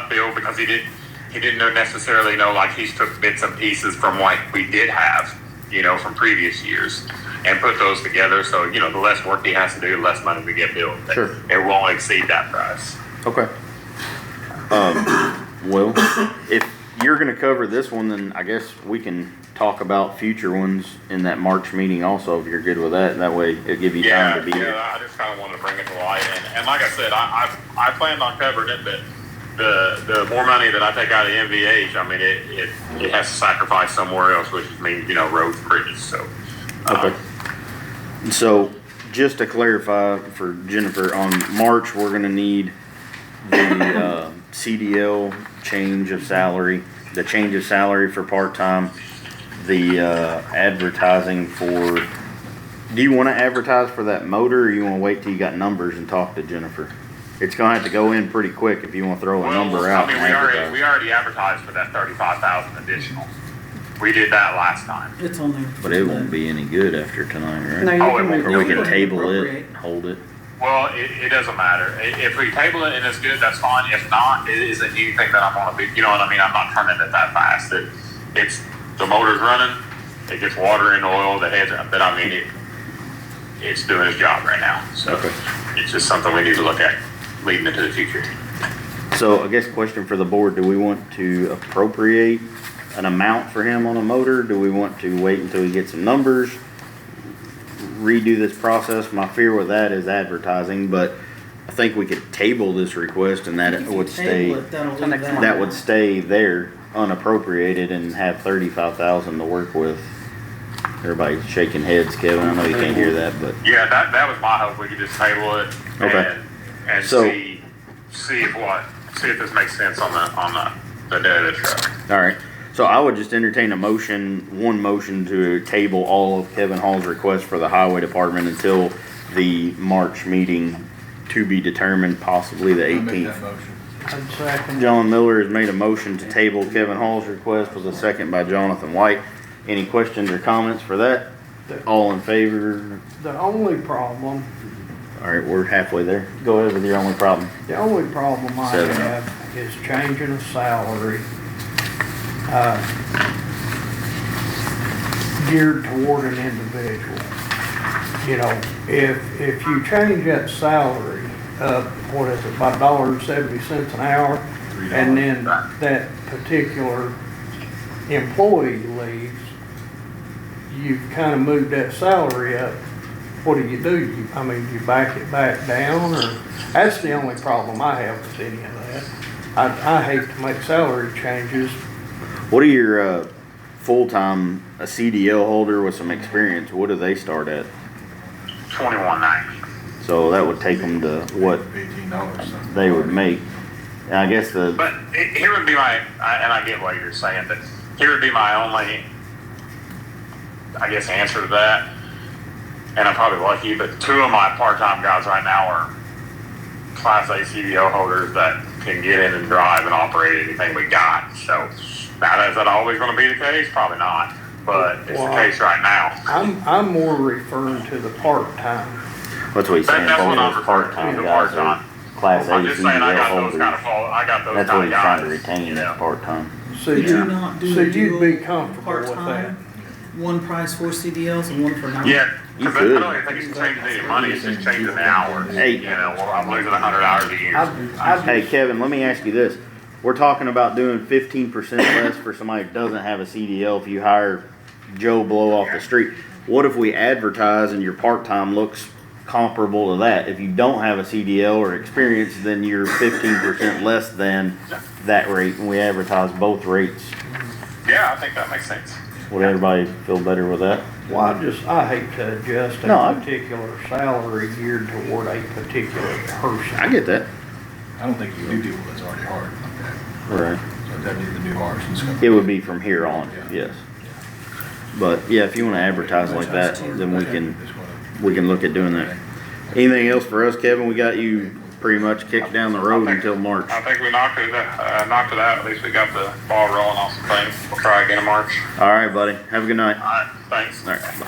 Speaker 11: Bill, because he didn't necessarily know, like, he's took bits and pieces from what we did have, you know, from previous years and put those together. So, you know, the less work he has to do, the less money we get billed.
Speaker 1: Sure.
Speaker 11: It won't exceed that price.
Speaker 1: Okay. Well, if you're gonna cover this one, then I guess we can talk about future ones in that March meeting also, if you're good with that. That way it'll give you time to be here.
Speaker 11: Yeah, I just kind of wanted to bring it to light. And like I said, I planned on covering it, but the more money that I take out of the MVH, I mean, it has to sacrifice somewhere else, which means, you know, roads and bridges. So,
Speaker 1: Okay. So, just to clarify for Jennifer, on March, we're gonna need the CDL change of salary, the change of salary for part-time, the advertising for, do you wanna advertise for that motor, or you wanna wait till you got numbers and talk to Jennifer? It's gonna have to go in pretty quick if you wanna throw a number out.
Speaker 11: I mean, we already advertised for that 35,000 additional. We did that last time.
Speaker 2: It's on there.
Speaker 1: But it won't be any good after tonight, right?
Speaker 3: No, you
Speaker 11: Oh,
Speaker 3: can
Speaker 11: it
Speaker 3: move.
Speaker 1: Or we can
Speaker 2: No,
Speaker 1: table it
Speaker 2: appropriate.
Speaker 1: and hold it.
Speaker 11: Well, it doesn't matter. If we table it and it's good, that's fine. If not, it isn't anything that I'm gonna be, you know what I mean? I'm not turning it that fast. It's, the motor's running, it gets water and oil, the heads, but I mean, it's doing its job right now. So
Speaker 1: Okay.
Speaker 11: it's just something we need to look at leading into the future.
Speaker 1: So I guess question for the board, do we want to appropriate an amount for him on a motor? Do we want to wait until we get some numbers? Redo this process? My fear with that is advertising, but I think we could table this request and that
Speaker 2: If
Speaker 1: it
Speaker 2: you
Speaker 1: would
Speaker 2: table
Speaker 1: stay,
Speaker 2: it, that'll
Speaker 3: Till
Speaker 2: leave
Speaker 3: next
Speaker 2: that.
Speaker 3: month.
Speaker 1: that would stay there unappropriated and have 35,000 to work with. Everybody's shaking heads, Kevin. I know you can't hear that, but
Speaker 11: Yeah, that was my hope. We could just table it
Speaker 1: Okay.
Speaker 11: and
Speaker 1: So-
Speaker 11: see if this makes sense on the day of the truck.
Speaker 1: all right. So I would just entertain one motion to table all of Kevin Hall's requests for the highway department until the March meeting to be determined, possibly the
Speaker 7: I'll make
Speaker 1: 18th.
Speaker 7: that motion.
Speaker 10: I'd second.
Speaker 1: John Miller has made a motion to table Kevin Hall's request with a second by Jonathan White. Any questions or comments for that? All in favor?
Speaker 10: The only problem,
Speaker 1: All right, we're halfway there. Go ahead with your only problem.
Speaker 10: the only problem I
Speaker 1: Seven.
Speaker 10: have is changing a salary, geared toward an individual. You know, if you change that salary up, what is it, about $1.70 an hour, and then that particular employee leaves, you've kind of moved that salary up. What do? You back it back down, or, that's the only problem I have with any of that. I hate to make salary changes.
Speaker 1: What are your full-time, a CDL holder with some experience, what do they start at?
Speaker 11: $21.90.
Speaker 1: So that would take them to what
Speaker 7: $18.
Speaker 1: they would make. And I guess
Speaker 11: But here would be my, and I get what you're saying, but here would be my only, I guess, answer to that. And I'm probably lucky, but two of my part-time guys right now are Class A CDL holders that can get in and drive and operate anything we got. So now, is that always going to be the case? Probably not, but it's the case right now.
Speaker 10: I'm more referring to the part-time.
Speaker 1: that's what he's saying.
Speaker 11: That's what
Speaker 1: both
Speaker 11: I'm
Speaker 1: those
Speaker 11: referring to,
Speaker 1: part-time
Speaker 11: the
Speaker 1: guys are
Speaker 11: part-time.
Speaker 1: Class A
Speaker 11: I'm just saying, I
Speaker 1: CDL
Speaker 11: got those
Speaker 1: holders.
Speaker 11: kind of, I got those
Speaker 1: That's
Speaker 11: kind
Speaker 1: what
Speaker 11: of
Speaker 1: he's trying
Speaker 11: guys.
Speaker 1: to retain
Speaker 11: Yeah.
Speaker 1: as part-time.
Speaker 10: So
Speaker 2: Could you not do
Speaker 10: so
Speaker 2: a
Speaker 10: you'd
Speaker 2: dual
Speaker 10: be comfortable with that?
Speaker 2: part-time? one price for CDLs and one for non?
Speaker 11: Yeah,
Speaker 1: You
Speaker 11: because I
Speaker 1: could.
Speaker 11: don't even think it's changing any money, it's just changing the hours.
Speaker 1: Hey.
Speaker 11: You know, well, I'm losing 100 hours a year.
Speaker 1: Hey, Kevin, let me ask you this. We're talking about doing 15% less for somebody who doesn't have a CDL if you hire Joe Blow off the street. What if we advertise and your part-time looks comparable to that? If you don't have a CDL or experience, then you're 15% less than that rate, and we advertise both rates.
Speaker 11: Yeah, I think that makes sense.
Speaker 1: Would everybody feel better with that?
Speaker 10: Well, I hate to adjust
Speaker 1: No, I-
Speaker 10: a particular salary geared toward a particular person.
Speaker 1: I get that.
Speaker 7: I don't think you do people that's already hard like that.
Speaker 1: Right.
Speaker 7: So that'd be the new hires and stuff.
Speaker 1: It would be from here on, yes. But yeah, if you wanna advertise like that, then we can look at doing that. Anything else for us, Kevin? We got you pretty much kicked down the road until March.
Speaker 11: I think we knocked it out. At least we got the ball rolling on some things. We'll try again in March.
Speaker 1: All right, buddy. Have a good night.
Speaker 11: All right, thanks.
Speaker 1: All right, bye.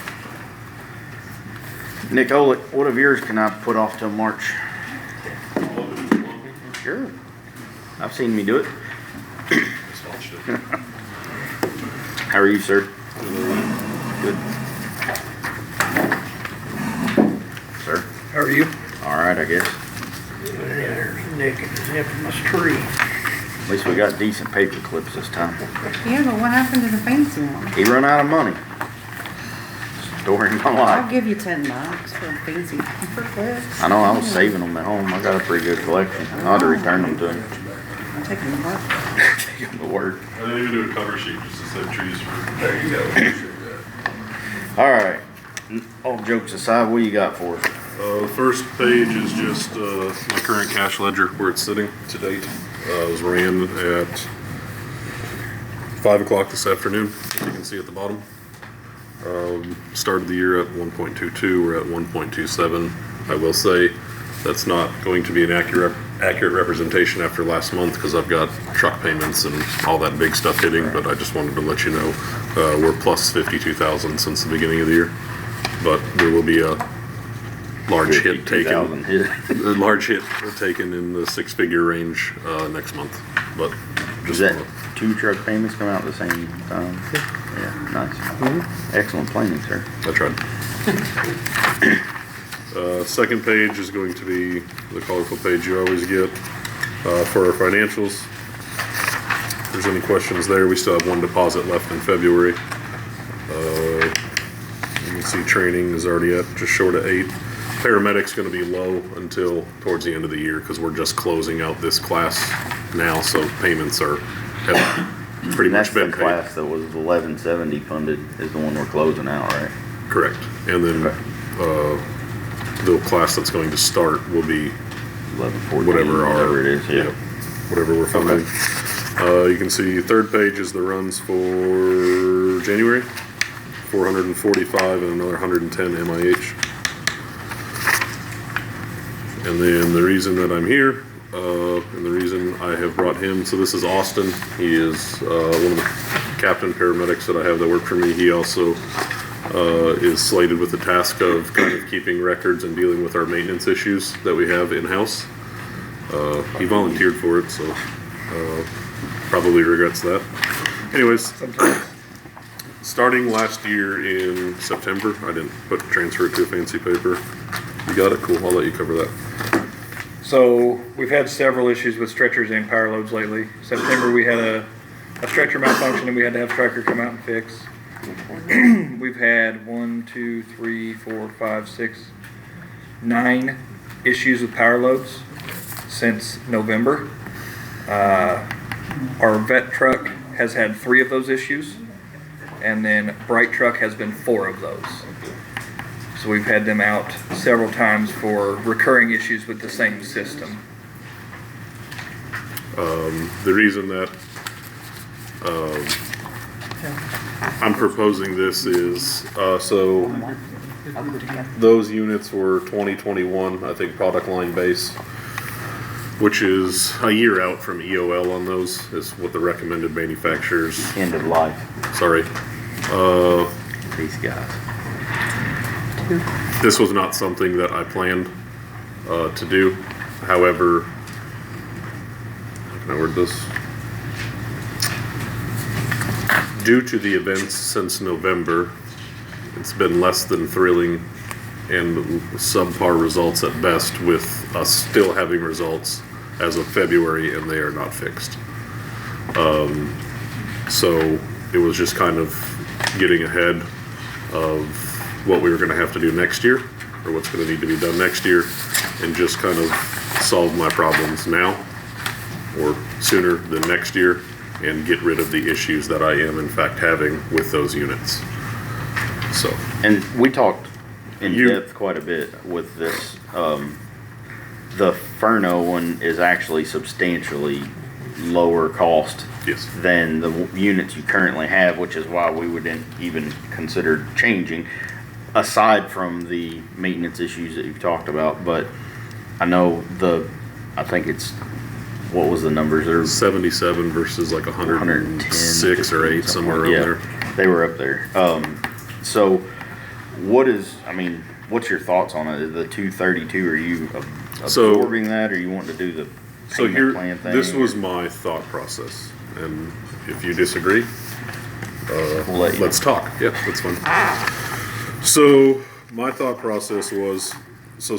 Speaker 1: Nick Olick, what of yours can I put off till March? Sure. I've seen me do it. How are you, sir? Good. Sir?
Speaker 10: How are you?
Speaker 1: All right, I guess.
Speaker 10: There's Nick and his infamous tree.
Speaker 1: At least we got decent paper clips this time.
Speaker 3: Yeah, but what happened to the fancy one?
Speaker 1: He run out of money. Story of my
Speaker 3: I'll
Speaker 1: life.
Speaker 3: give you $10 for a fancy for clips.
Speaker 1: I know, I was saving them at home. I got a pretty good collection. I ought to return them to him.
Speaker 3: I'm taking the buck.
Speaker 1: Take him to work.
Speaker 9: I didn't even do a cover sheet just to say trees for.
Speaker 8: There you go.
Speaker 1: All right. All jokes aside, what you got for us?
Speaker 9: The first page is just my current cash ledger, where it's sitting to date. It was ran at 5 o'clock this afternoon, as you can see at the bottom. Started the year at 1.22, we're at 1.27. I will say that's not going to be an accurate representation after last month, because I've got truck payments and all that big stuff hitting, but I just wanted to let you know we're plus 52,000 since the beginning of the year. But there will be a large hit taken.
Speaker 1: 52,000 hit.
Speaker 9: A large hit taken in the six-figure range next month. But
Speaker 1: Is
Speaker 9: just
Speaker 1: that
Speaker 9: wanna-
Speaker 1: two truck payments come out at the same time? Yeah, nice. Excellent planning, sir.
Speaker 9: I tried. Second page is going to be the colorful page you always get for our financials. If there's any questions there, we still have one deposit left in February. You can see training is already at just short of 8. Paramedic's gonna be low until towards the end of the year, because we're just closing out this class now, so payments have pretty
Speaker 1: And that's
Speaker 9: much been
Speaker 1: the
Speaker 9: paid.
Speaker 1: class that was 1170 funded is the one we're closing out, right?
Speaker 9: Correct. And then, the class that's going to start will be
Speaker 1: 1114,
Speaker 9: whatever
Speaker 1: it is, yeah.
Speaker 9: whatever we're funding. You can see third page is the runs for January, 445 and another 110 MIH. And then the reason that I'm here, and the reason I have brought him, so this is Austin. He is one of the captain paramedics that I have that work for me. He also is slated with the task of kind of keeping records and dealing with our maintenance issues that we have in-house. He volunteered for it, so probably regrets that. Anyways, starting last year in September, I didn't transfer it to a fancy paper. You got it? Cool, I'll let you cover that.
Speaker 12: So we've had several issues with stretchers and power loads lately. September we had a stretcher malfunction and we had to have Stryker come out and fix. We've had 9 issues with power loads since November. Our vet truck has had 3 of those issues, and then Bright Truck has been 4 of those. So we've had them out several times for recurring issues with the same system.
Speaker 9: The reason that I'm proposing this is, so those units were 2021, I think, product line base, which is a year out from EOL on those, is what the recommended manufacturers.
Speaker 1: End of life.
Speaker 9: Sorry.
Speaker 1: These guys.
Speaker 9: This was not something that I planned to do. However, how can I word this?
Speaker 13: due to the events since November, it's been less than thrilling and subpar results at best, with us still having results as of February and they are not fixed. So it was just kind of getting ahead of what we were gonna have to do next year, or what's gonna need to be done next year, and just kind of solve my problems now or sooner than next year, and get rid of the issues that I am in fact having with those units. So,
Speaker 1: And we talked in
Speaker 13: You-
Speaker 1: depth quite a bit with this. The Furno one is actually substantially lower cost
Speaker 13: yes,
Speaker 1: than the units you currently have, which is why we wouldn't even consider changing, aside from the maintenance issues that you've talked about. But I know I think it's, what was the numbers? There's
Speaker 13: 77 versus like 106 or 8, somewhere around there.
Speaker 1: They were up there. So what's your thoughts on it? The 232, are you
Speaker 13: So-
Speaker 1: absorbing that, or you want to do the
Speaker 13: So
Speaker 1: payment
Speaker 13: here,
Speaker 1: plan thing?
Speaker 13: this was my thought process, and if you disagree,
Speaker 1: We'll let you.
Speaker 13: let's talk. Yeah, that's fine. So my thought process was, so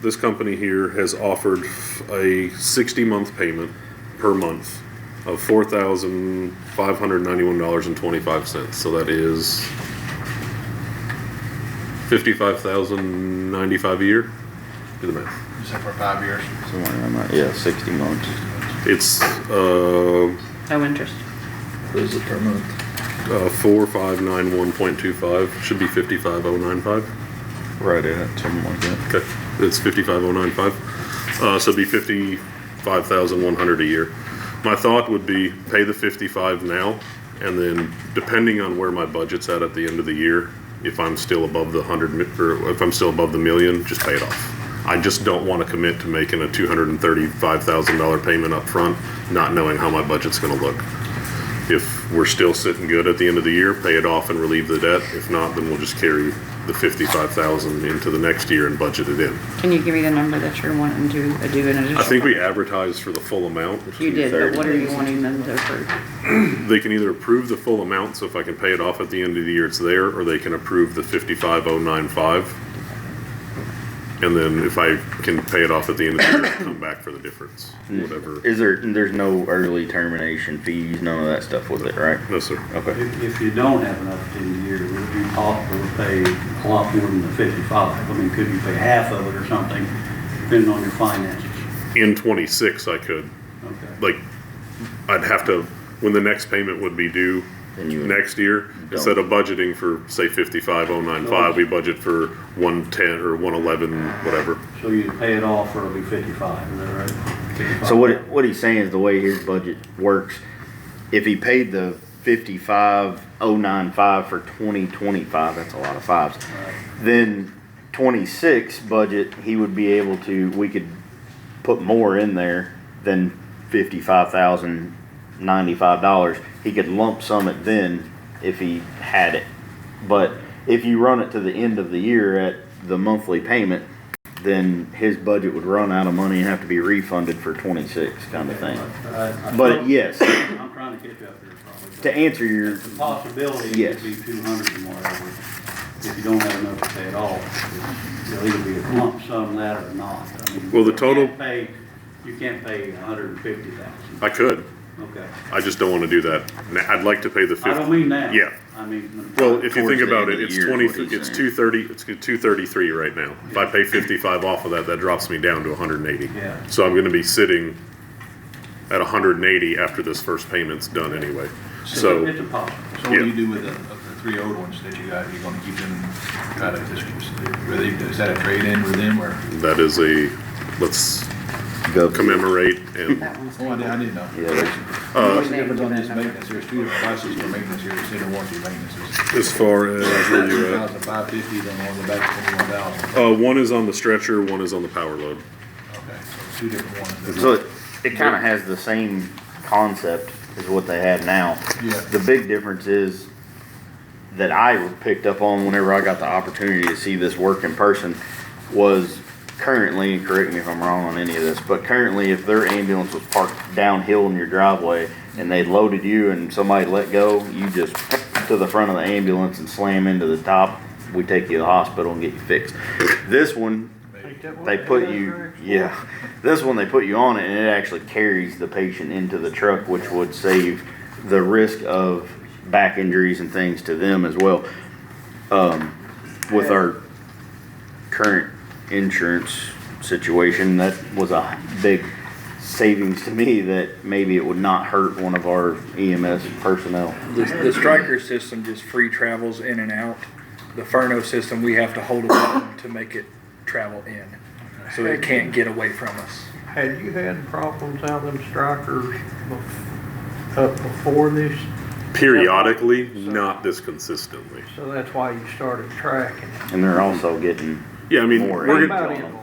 Speaker 13: this company here has offered a 60-month payment per month of $4,591.25. So that is $55,095 a year. Do the math.
Speaker 7: You said for 5 years?
Speaker 1: Somewhere around that, yeah, 60 months.
Speaker 13: It's
Speaker 2: No interest.
Speaker 7: What is it per month?
Speaker 13: 4591.25, should be 55095.
Speaker 1: Right at it, something like that.
Speaker 13: Okay, it's 55095. So it'd be 55,100 a year. My thought would be pay the 55 now, and then depending on where my budget's at the end of the year, if I'm still above the or if I'm still above the million, just pay it off. I just don't want to commit to making a $235,000 payment up front, not knowing how my budget's going to look. If we're still sitting good at the end of the year, pay it off and relieve the debt. If not, then we'll just carry the 55,000 into the next year and budget it in.
Speaker 3: Can you give me the number that you're wanting to do an additional?
Speaker 13: I think we advertised for the full amount.
Speaker 3: You did, but what are you wanting them to approve?
Speaker 13: They can either approve the full amount, so if I can pay it off at the end of the year, it's there, or they can approve the 55,095. And then if I can pay it off at the end of the year, I'll come back for the difference, whatever.
Speaker 1: There's no early termination fees, none of that stuff with it, right?
Speaker 13: No, sir.
Speaker 1: Okay.
Speaker 5: If you don't have enough at the end of the year, would it be possible to pay a lot more than the 55? I mean, could you pay half of it or something, depending on your finances?
Speaker 13: In 26, I could.
Speaker 5: Okay.
Speaker 13: Like, I'd have to, when the next payment would be due
Speaker 1: Then you would-
Speaker 13: next year, instead of budgeting for, say, 55,095, we budget for 110 or 111, whatever.
Speaker 5: So you pay it off or it'll be 55, is that right? 55.
Speaker 1: So what he's saying is the way his budget works, if he paid the 55,095 for 2025, that's a lot of fives.
Speaker 5: Right.
Speaker 1: Then 26 budget, he would be able to, we could put more in there than $55,095. He could lump sum it then if he had it. But if you run it to the end of the year at the monthly payment, then his budget would run out of money and have to be refunded for 26 kind of thing. But yes,
Speaker 5: I'm trying to get you up there probably.
Speaker 1: to answer your,
Speaker 5: The possibility
Speaker 1: Yes.
Speaker 5: would be 200 and whatever. If you don't have enough to pay it off, it'll either be a lump sum that or not. I mean,
Speaker 13: Well, the total-
Speaker 5: You can't pay 150,000.
Speaker 13: I could.
Speaker 5: Okay.
Speaker 13: I just don't want to do that. I'd like to pay the 50.
Speaker 5: I don't mean that.
Speaker 13: Yeah.
Speaker 5: I mean.
Speaker 13: Well, if you
Speaker 1: Towards
Speaker 13: think
Speaker 1: the
Speaker 13: about
Speaker 1: end
Speaker 13: it,
Speaker 1: of the
Speaker 13: it's
Speaker 1: year is
Speaker 13: 20,
Speaker 1: what he's
Speaker 13: it's
Speaker 1: saying.
Speaker 13: 230, it's 233 right now. If I pay 55 off of that, that drops me down to 180.
Speaker 5: Yeah.
Speaker 13: So I'm gonna be sitting at 180 after this first payment's done anyway. So,
Speaker 5: It's a possible.
Speaker 7: So what do
Speaker 13: Yeah.
Speaker 7: you do with the 3 old ones that you got? You gonna keep them, try to just, is that a trade-in with them, or?
Speaker 13: that is let's
Speaker 1: go
Speaker 13: commemorate and,
Speaker 3: That one's.
Speaker 7: Oh, I didn't know.
Speaker 1: yeah,
Speaker 7: What's the difference on this maintenance? There's 2 different prices for maintenance here, extended warranty maintenance.
Speaker 13: as far as where you're at.
Speaker 7: 2,550, then on the back, 21,000.
Speaker 13: One is on the stretcher, one is on the power load.
Speaker 7: Okay, so 2 different ones.
Speaker 1: so it kind of has the same concept as what they have now.
Speaker 7: Yeah.
Speaker 1: The big difference is that I picked up on whenever I got the opportunity to see this work in person was currently, and correct me if I'm wrong on any of this, but currently if their ambulance was parked downhill in your driveway and they loaded you and somebody let go, you just to the front of the ambulance and slam into the top, we take you to the hospital and get you fixed. This one, they put you, yeah, this one they put you on it and it actually carries the patient into the truck, which would save the risk of back injuries and things to them as well. With our current insurance situation, that was a big savings to me, that maybe it would not hurt one of our EMS personnel.
Speaker 12: The Stryker system just free travels in and out. The Furno system, we have to hold a button to make it travel in, so it can't get away from us.
Speaker 10: Had you had problems out in Strikers up before this?
Speaker 13: Periodically, not this consistently.
Speaker 10: So that's why you started tracking it.
Speaker 1: And they're also getting
Speaker 13: Yeah, I mean,
Speaker 1: more
Speaker 13: we're
Speaker 1: age
Speaker 10: About
Speaker 1: on
Speaker 10: in
Speaker 1: them.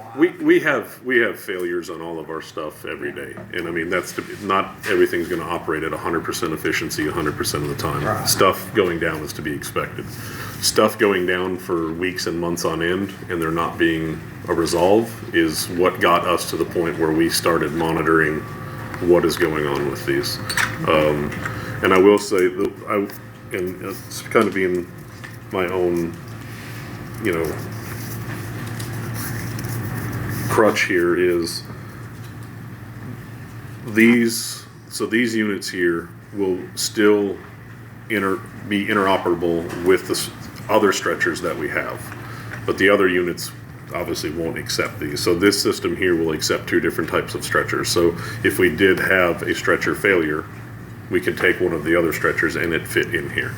Speaker 13: we have failures on all of our stuff every day, and I mean not everything's going to operate at 100% efficiency 100% of the time.
Speaker 10: Right.
Speaker 13: Stuff going down is to be expected. Stuff going down for weeks and months on end, and there not being a resolve, is what got us to the point where we started monitoring what is going on with these. And I will say that and it's kind of being my own, crutch here is these units here will still be interoperable with the other stretchers that we have, but the other units obviously won't accept these. So this system here will accept two different types of stretchers. So if we did have a stretcher failure, we can take one of the other stretchers and it fit in here.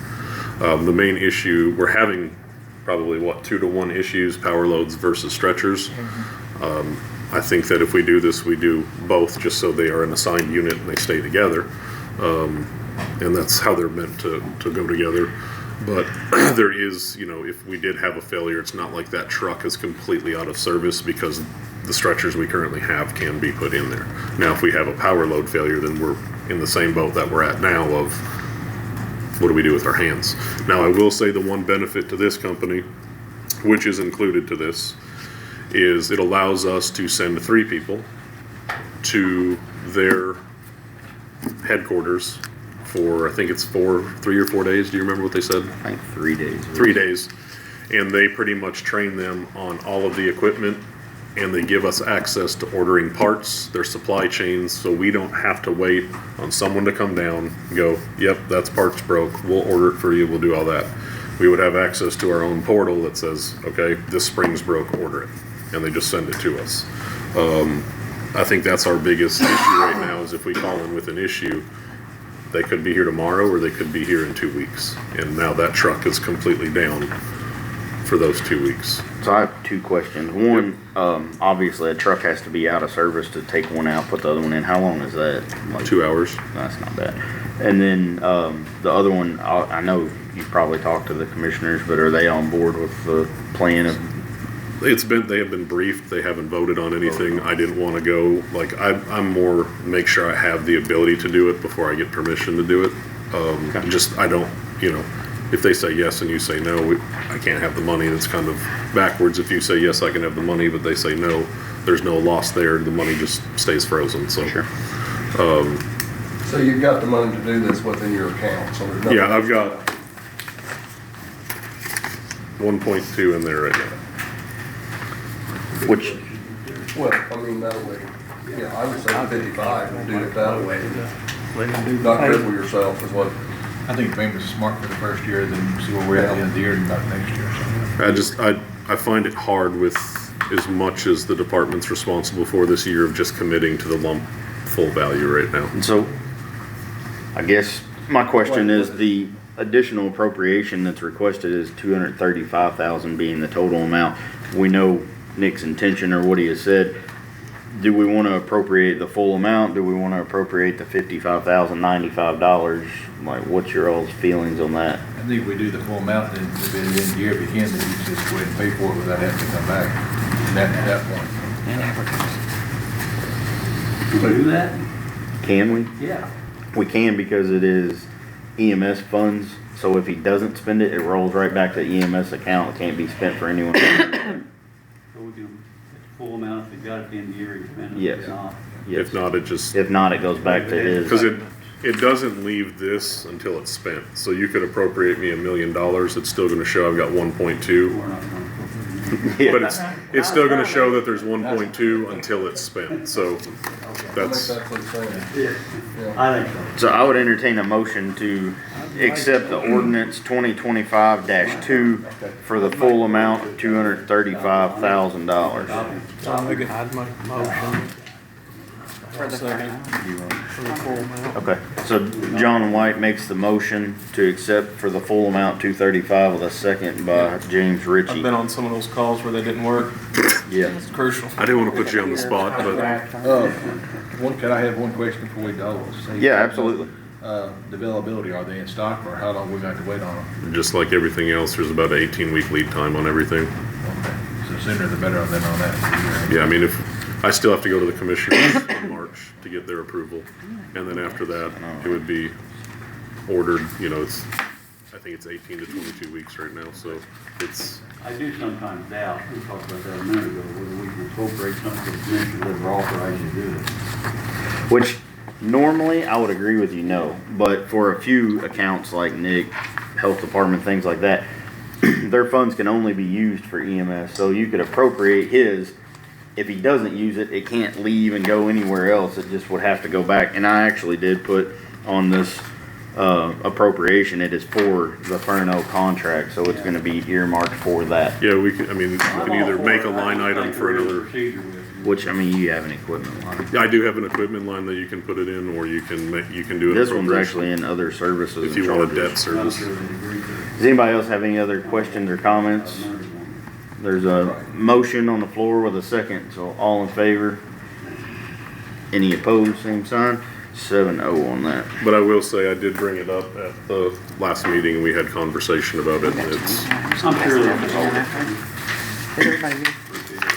Speaker 13: The main issue, we're having probably 2-to-1 issues, power loads versus stretchers. I think that if we do this, we do both, just so they are an assigned unit and they stay together. And that's how they're meant to go together. But there is, if we did have a failure, it's not like that truck is completely out of service, because the stretchers we currently have can be put in there. Now, if we have a power load failure, then we're in the same boat that we're at now of what do we do with our hands. Now, I will say the one benefit to this company, which is included to this, is it allows us to send 3 people to their headquarters for, I think it's 3 or 4 days. Do you remember what they said?
Speaker 1: I think 3 days.
Speaker 13: 3 days. And they pretty much train them on all of the equipment, and they give us access to ordering parts, their supply chains, so we don't have to wait on someone to come down, go, yep, that's parts broke, we'll order it for you, we'll do all that. We would have access to our own portal that says, okay, this spring's broke, order it. And they just send it to us. I think that's our biggest issue right now, is if we call in with an issue, they could be here tomorrow or they could be here in 2 weeks. And now that truck is completely down for those 2 weeks.
Speaker 1: So I have 2 questions. One, obviously a truck has to be out of service to take one out, put the other one in. How long is that? Like
Speaker 13: 2 hours.
Speaker 1: That's not bad. And then the other one, I know you probably talked to the commissioners, but are they on board with the plan of?
Speaker 13: They have been briefed. They haven't voted on anything. I didn't want to go, I'm more make sure I have the ability to do it before I get permission to do it. I don't, if they say yes and you say no, I can't have the money. It's kind of backwards. If you say yes, I can have the money, but they say no, there's no loss there. The money just stays frozen. So,
Speaker 1: sure.
Speaker 4: So you've got the money to do this within your account, so there's nothing.
Speaker 13: Yeah, I've got 1.2 in there right now.
Speaker 1: Which,
Speaker 4: Well, I mean, that way, yeah, I would say 55 and do it that way. Not cripple yourself is what.
Speaker 7: I think maybe it's smart for the first year, then see where we're at the end of the year and about next year.
Speaker 13: I find it hard with as much as the department's responsible for this year of just committing to the lump full value right now.
Speaker 1: and so, I guess my question is, the additional appropriation that's requested is $235,000 being the total amount. We know Nick's intention or what he has said. Do we want to appropriate the full amount? Do we want to appropriate the $55,095? Like, what's your all's feelings on that?
Speaker 7: I think if we do the full amount, then if it is in the year, if you can, then you just go ahead and pay for it without having to come back at that point.
Speaker 5: Can we do that?
Speaker 1: Can we?
Speaker 5: Yeah.
Speaker 1: We can, because it is EMS funds. So if he doesn't spend it, it rolls right back to the EMS account. It can't be spent for anyone else.
Speaker 5: So we can full amount, if he got it at the end of the year, he spent it.
Speaker 1: Yes.
Speaker 5: If not,
Speaker 1: Yes.
Speaker 13: If not, it just,
Speaker 1: If not, it goes back to his.
Speaker 13: cause it doesn't leave this until it's spent. So you could appropriate me $1 million, it's still gonna show I've got 1.2.
Speaker 5: we're not gonna.
Speaker 1: Yeah.
Speaker 13: But it's still gonna show that there's 1.2 until it's spent, so that's,
Speaker 4: That's what it's saying.
Speaker 5: I think so.
Speaker 1: So I would entertain a motion to accept the ordinance 2025-2 for the full amount of $235,000.
Speaker 10: I'd make a motion
Speaker 3: For the
Speaker 10: for the full amount.
Speaker 1: Okay, so John White makes the motion to accept for the full amount 235 with a second by James
Speaker 9: I've
Speaker 1: Ritchie.
Speaker 9: been on some of those calls where they didn't work.
Speaker 1: Yeah.
Speaker 9: It's crucial.
Speaker 13: I didn't wanna put you on the spot, but
Speaker 7: Can I have one question before we go?
Speaker 1: Yeah, absolutely.
Speaker 7: The availability, are they in stock or how long we got to wait on them?
Speaker 13: just like everything else, there's about an 18-week lead time on everything.
Speaker 7: Okay, so sooner the better than on that.
Speaker 13: Yeah, I mean, I still have to go to the commissioners in March to get their approval. And then after that, it would be ordered, I think it's 18 to 22 weeks right now, so it's,
Speaker 5: I do sometimes doubt, we talked about that a minute ago, whether we can appropriate something for the commissioners that are authorized to do it.
Speaker 1: Which normally I would agree with you, no, but for a few accounts like Nick, Health Department, things like that, their funds can only be used for EMS, so you could appropriate his. If he doesn't use it, it can't leave and go anywhere else, it just would have to go back. And I actually did put on this appropriation, it is for the Furno contract, so it's gonna be earmarked for that.
Speaker 13: yeah, we can either make a line item for another.
Speaker 5: Procedure with it.
Speaker 1: Which, I mean, you have an equipment line.
Speaker 13: Yeah, I do have an equipment line that you can put it in, or you can do it.
Speaker 1: This one's actually in other services
Speaker 13: If
Speaker 1: and
Speaker 13: you want a
Speaker 1: charges.
Speaker 13: debt service.
Speaker 5: I'm sure they agree to it.
Speaker 1: Does anybody else have any other questions or comments? There's a motion on the floor with a second, so all in favor? Any opposed, same sign? 7-0 on that.
Speaker 13: But I will say, I did bring it up at the last meeting, and we had conversation about it, and it's,
Speaker 5: I'm sure they'll
Speaker 3: Did everybody get-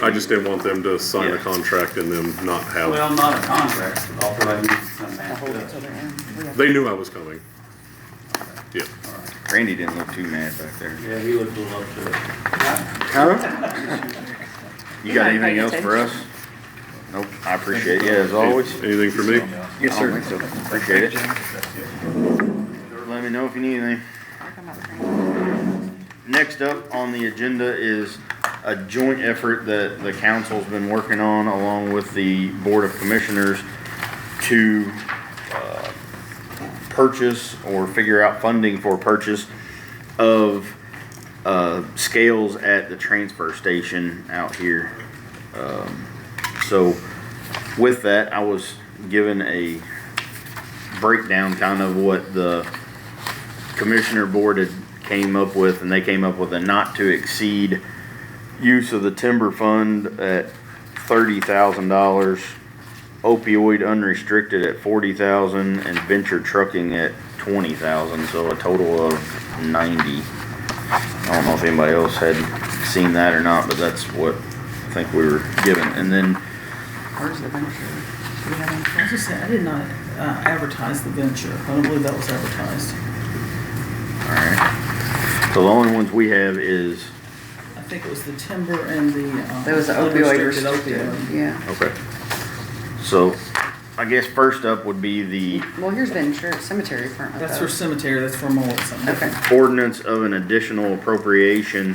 Speaker 13: I just didn't want them to sign a contract and them not have,
Speaker 5: Well, not a contract, but authorizing you to come back
Speaker 3: hold
Speaker 5: to
Speaker 3: it
Speaker 5: us.
Speaker 3: till the end? We have-
Speaker 13: they knew I was coming. Yeah,
Speaker 1: Randy didn't look too mad back there.
Speaker 5: Yeah, he looked a little upset.
Speaker 1: Huh? You got
Speaker 3: You're not
Speaker 1: anything
Speaker 3: paying
Speaker 1: else for us? Nope, I appreciate you as always.
Speaker 13: anything for me?
Speaker 1: Yes, sir. Appreciate it. Let me know if you need anything.
Speaker 3: I'll come out with green.
Speaker 1: Next up on the agenda is a joint effort that the council's been working on along with the Board of Commissioners to purchase or figure out funding for purchase of scales at the transfer station out here. So with that, I was given a breakdown kind of what the Commissioner Board had came up with, and they came up with a not to exceed use of the timber fund at $30,000, opioid unrestricted at $40,000, and venture trucking at $20,000, so a total of $90,000. I don't know if anybody else had seen that or not, but that's what I think we were given. And then
Speaker 3: Where's the venture? Do we have
Speaker 2: I
Speaker 3: venture?
Speaker 2: was just saying, I did not advertise the venture. I don't believe that was advertised.
Speaker 1: Alright. So the only ones we have is,
Speaker 2: I think it was the timber and the,
Speaker 3: There was the opioid
Speaker 2: unrestricted
Speaker 3: restricted,
Speaker 2: opioid.
Speaker 3: yeah.
Speaker 1: okay. So, I guess first up would be the
Speaker 3: Well, here's venture, cemetery front.
Speaker 2: That's for cemetery, that's for mowing something.
Speaker 3: Okay.
Speaker 1: ordinance of an additional appropriation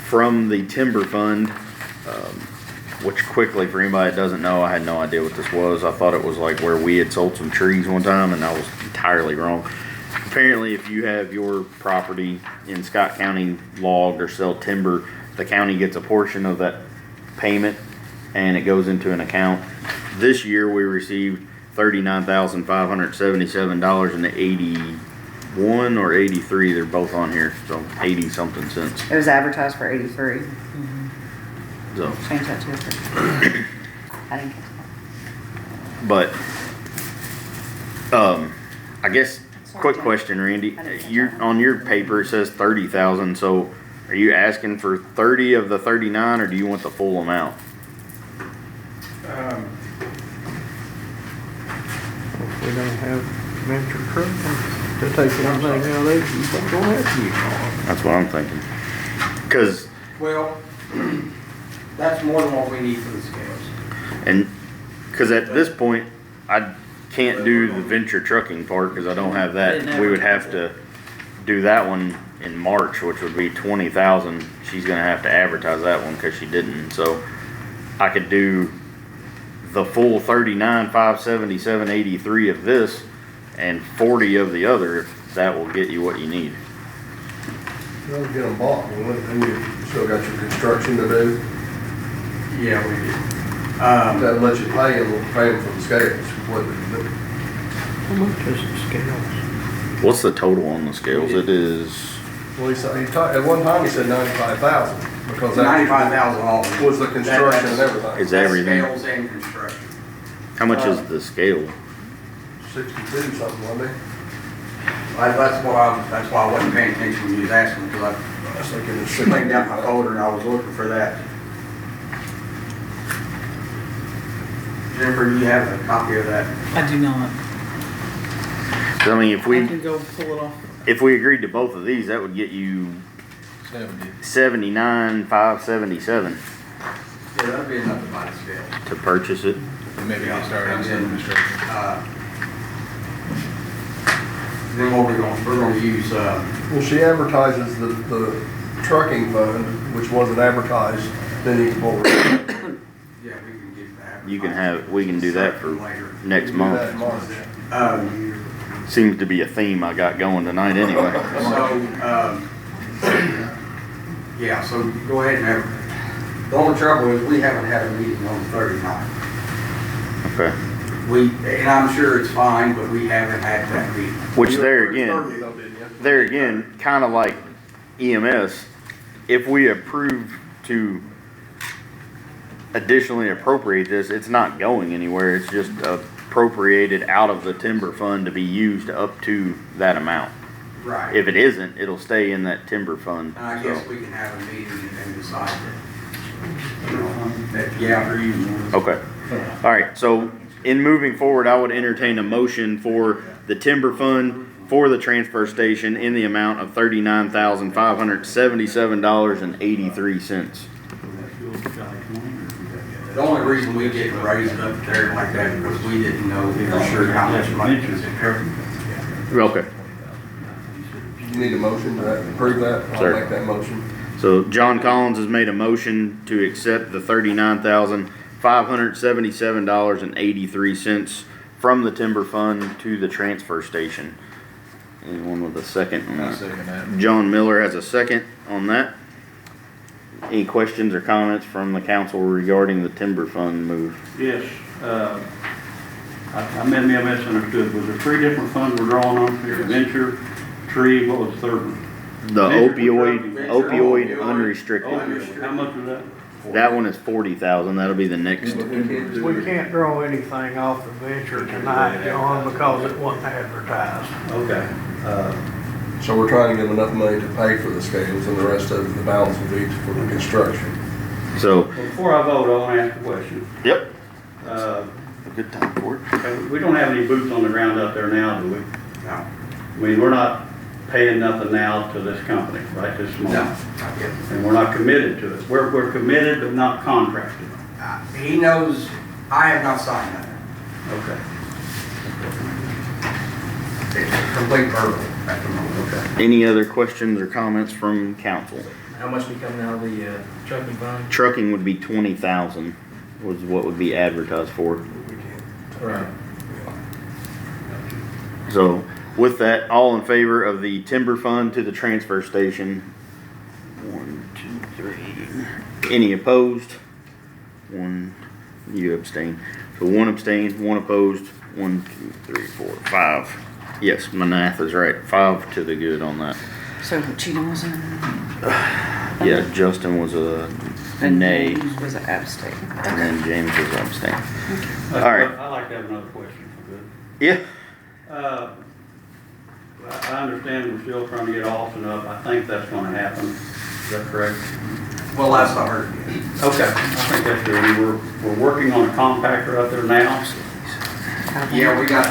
Speaker 1: from the timber fund, which quickly, for anybody that doesn't know, I had no idea what this was. I thought it was like where we had sold some trees one time, and I was entirely wrong. Apparently, if you have your property in Scott County logged or sell timber, the county gets a portion of that payment, and it goes into an account. This year, we received $39,577.81 or 83. They're both on here, so 80 something cents.
Speaker 3: It was advertised for 83.
Speaker 1: So,
Speaker 3: Change that to a 50. I didn't catch
Speaker 1: but I guess quick question, Randy. On your paper it says 30,000. So, are you asking for 30 of the 39, or do you want the full amount?
Speaker 10: If we don't have venture trucking to take anything out of these, you don't have to use all of
Speaker 1: That's what I'm thinking. Cause
Speaker 4: Well,
Speaker 8: That's more than what we need for the scales.
Speaker 1: And, cause at this point, I can't do the venture trucking part, cause I don't have that. We would have to do that one in March, which would be 20,000. She's gonna have to advertise that one, cause she didn't, so I could do the full 39,577.83 of this and 40 of the other, if that will get you what you need.
Speaker 4: You'll get them bought, and you still got your construction to do.
Speaker 8: Yeah, we did.
Speaker 4: That'll let you pay them for the scales completely.
Speaker 10: How much is the scales?
Speaker 1: What's the total on the scales? It is,
Speaker 4: Well, at one time he said 95,000, because that
Speaker 8: 95,000 all.
Speaker 4: was the construction and everything.
Speaker 1: it's everything.
Speaker 8: Scales and construction.
Speaker 1: How much is the scale?
Speaker 4: 62 something, wasn't it?
Speaker 8: That's why I wasn't paying attention when you was asking, because
Speaker 4: I was thinking it's
Speaker 8: I cleaned out my folder and I was looking for that. Jennifer, do you have a copy of that?
Speaker 2: I do not.
Speaker 1: I mean, if
Speaker 2: I
Speaker 1: we,
Speaker 2: can go pull it off.
Speaker 1: if we agreed to both of these, that would get you 79,577
Speaker 8: Yeah, that'd be enough to buy the scale.
Speaker 1: to purchase it.
Speaker 7: And maybe get started on
Speaker 8: And
Speaker 7: some
Speaker 8: then,
Speaker 7: administration.
Speaker 8: Then what we're gonna use,
Speaker 4: Well, she advertises the trucking fund, which wasn't advertised, then you can pull it.
Speaker 8: yeah, we can get that.
Speaker 1: You can have, we can do that for
Speaker 8: Later.
Speaker 1: next
Speaker 4: Do that in
Speaker 1: month.
Speaker 4: March.
Speaker 1: Seems to be a theme I got going tonight anyway.
Speaker 8: Yeah, so go ahead and have, the only trouble is we haven't had a meeting on the 39th.
Speaker 1: Okay.
Speaker 8: And I'm sure it's fine, but we haven't had that meeting.
Speaker 1: Which there
Speaker 4: Early
Speaker 1: again,
Speaker 4: though, didn't you?
Speaker 1: there again, kind of like EMS, if we approve to additionally appropriate this, it's not going anywhere. It's just appropriated out of the timber fund to be used up to that amount.
Speaker 8: Right.
Speaker 1: If it isn't, it'll stay in that timber fund.
Speaker 8: And I
Speaker 1: so.
Speaker 8: guess we can have a meeting and decide that, you know, that, yeah, for you.
Speaker 1: Okay. All right. So in moving forward, I would entertain a motion for the timber fund for the transfer station in the amount of $39,577.83.
Speaker 8: The only reason we didn't raise it up there like that is because we didn't know for sure how much money was in there.
Speaker 1: Okay.
Speaker 4: You need a motion to approve that?
Speaker 1: Sir.
Speaker 4: I'll make that motion.
Speaker 1: So John Collins has made a motion to accept the $39,577.83 from the timber fund to the transfer station. Anyone with a second on
Speaker 7: I
Speaker 1: that?
Speaker 7: second that.
Speaker 1: John Miller has a second on that. Any questions or comments from the council regarding the timber fund move?
Speaker 5: Yes, I may have misunderstood. Was there 3 different funds we're drawing on here? Venture, tree, what was the third one?
Speaker 1: The
Speaker 5: Venture
Speaker 1: opioid unrestricted.
Speaker 5: How much was that?
Speaker 1: That one is 40,000. That'll be the next.
Speaker 10: We can't draw anything off the venture tonight, John, because it wasn't advertised.
Speaker 5: Okay.
Speaker 4: So we're trying to get enough money to pay for the scales, and the rest of the balance will be for the construction.
Speaker 1: So,
Speaker 5: Well, before I vote, I want to ask a question.
Speaker 1: yep.
Speaker 5: Uh,
Speaker 1: A good time for it.
Speaker 5: We don't have any boots on the ground out there now, do we?
Speaker 8: No.
Speaker 5: I mean, we're not paying nothing now to this company, right, this
Speaker 8: No,
Speaker 5: moment?
Speaker 8: not yet.
Speaker 5: And we're not committed to it. We're committed but not contracted.
Speaker 8: He knows, I have not signed that.
Speaker 5: Okay.
Speaker 8: It's complete verbal at the moment.
Speaker 5: Okay.
Speaker 1: Any other questions or comments from council?
Speaker 14: How much be coming out of the trucking fund?
Speaker 1: Trucking would be 20,000 was what would be advertised for.
Speaker 14: Right.
Speaker 1: So with that, all in favor of the timber fund to the transfer station? 1, 2, 3. Any opposed? 1, you abstain. So 1 abstain, 1 opposed, 1, 2, 3, 4, 5. Yes, my math is right. 5 to the good on that.
Speaker 3: So Cheatham was a
Speaker 1: Yeah, Justin was a nay,
Speaker 3: James was an abstain.
Speaker 1: and then James was abstain.
Speaker 5: All
Speaker 1: right.
Speaker 5: I'd like to have another question, if I could.
Speaker 1: Yeah.
Speaker 5: I understand we're still trying to get Austin up. I think that's gonna happen. Is that correct?
Speaker 8: Well, last I heard.
Speaker 5: Okay, I think that's good. We're working on a compactor out there now.
Speaker 8: Yeah, we got,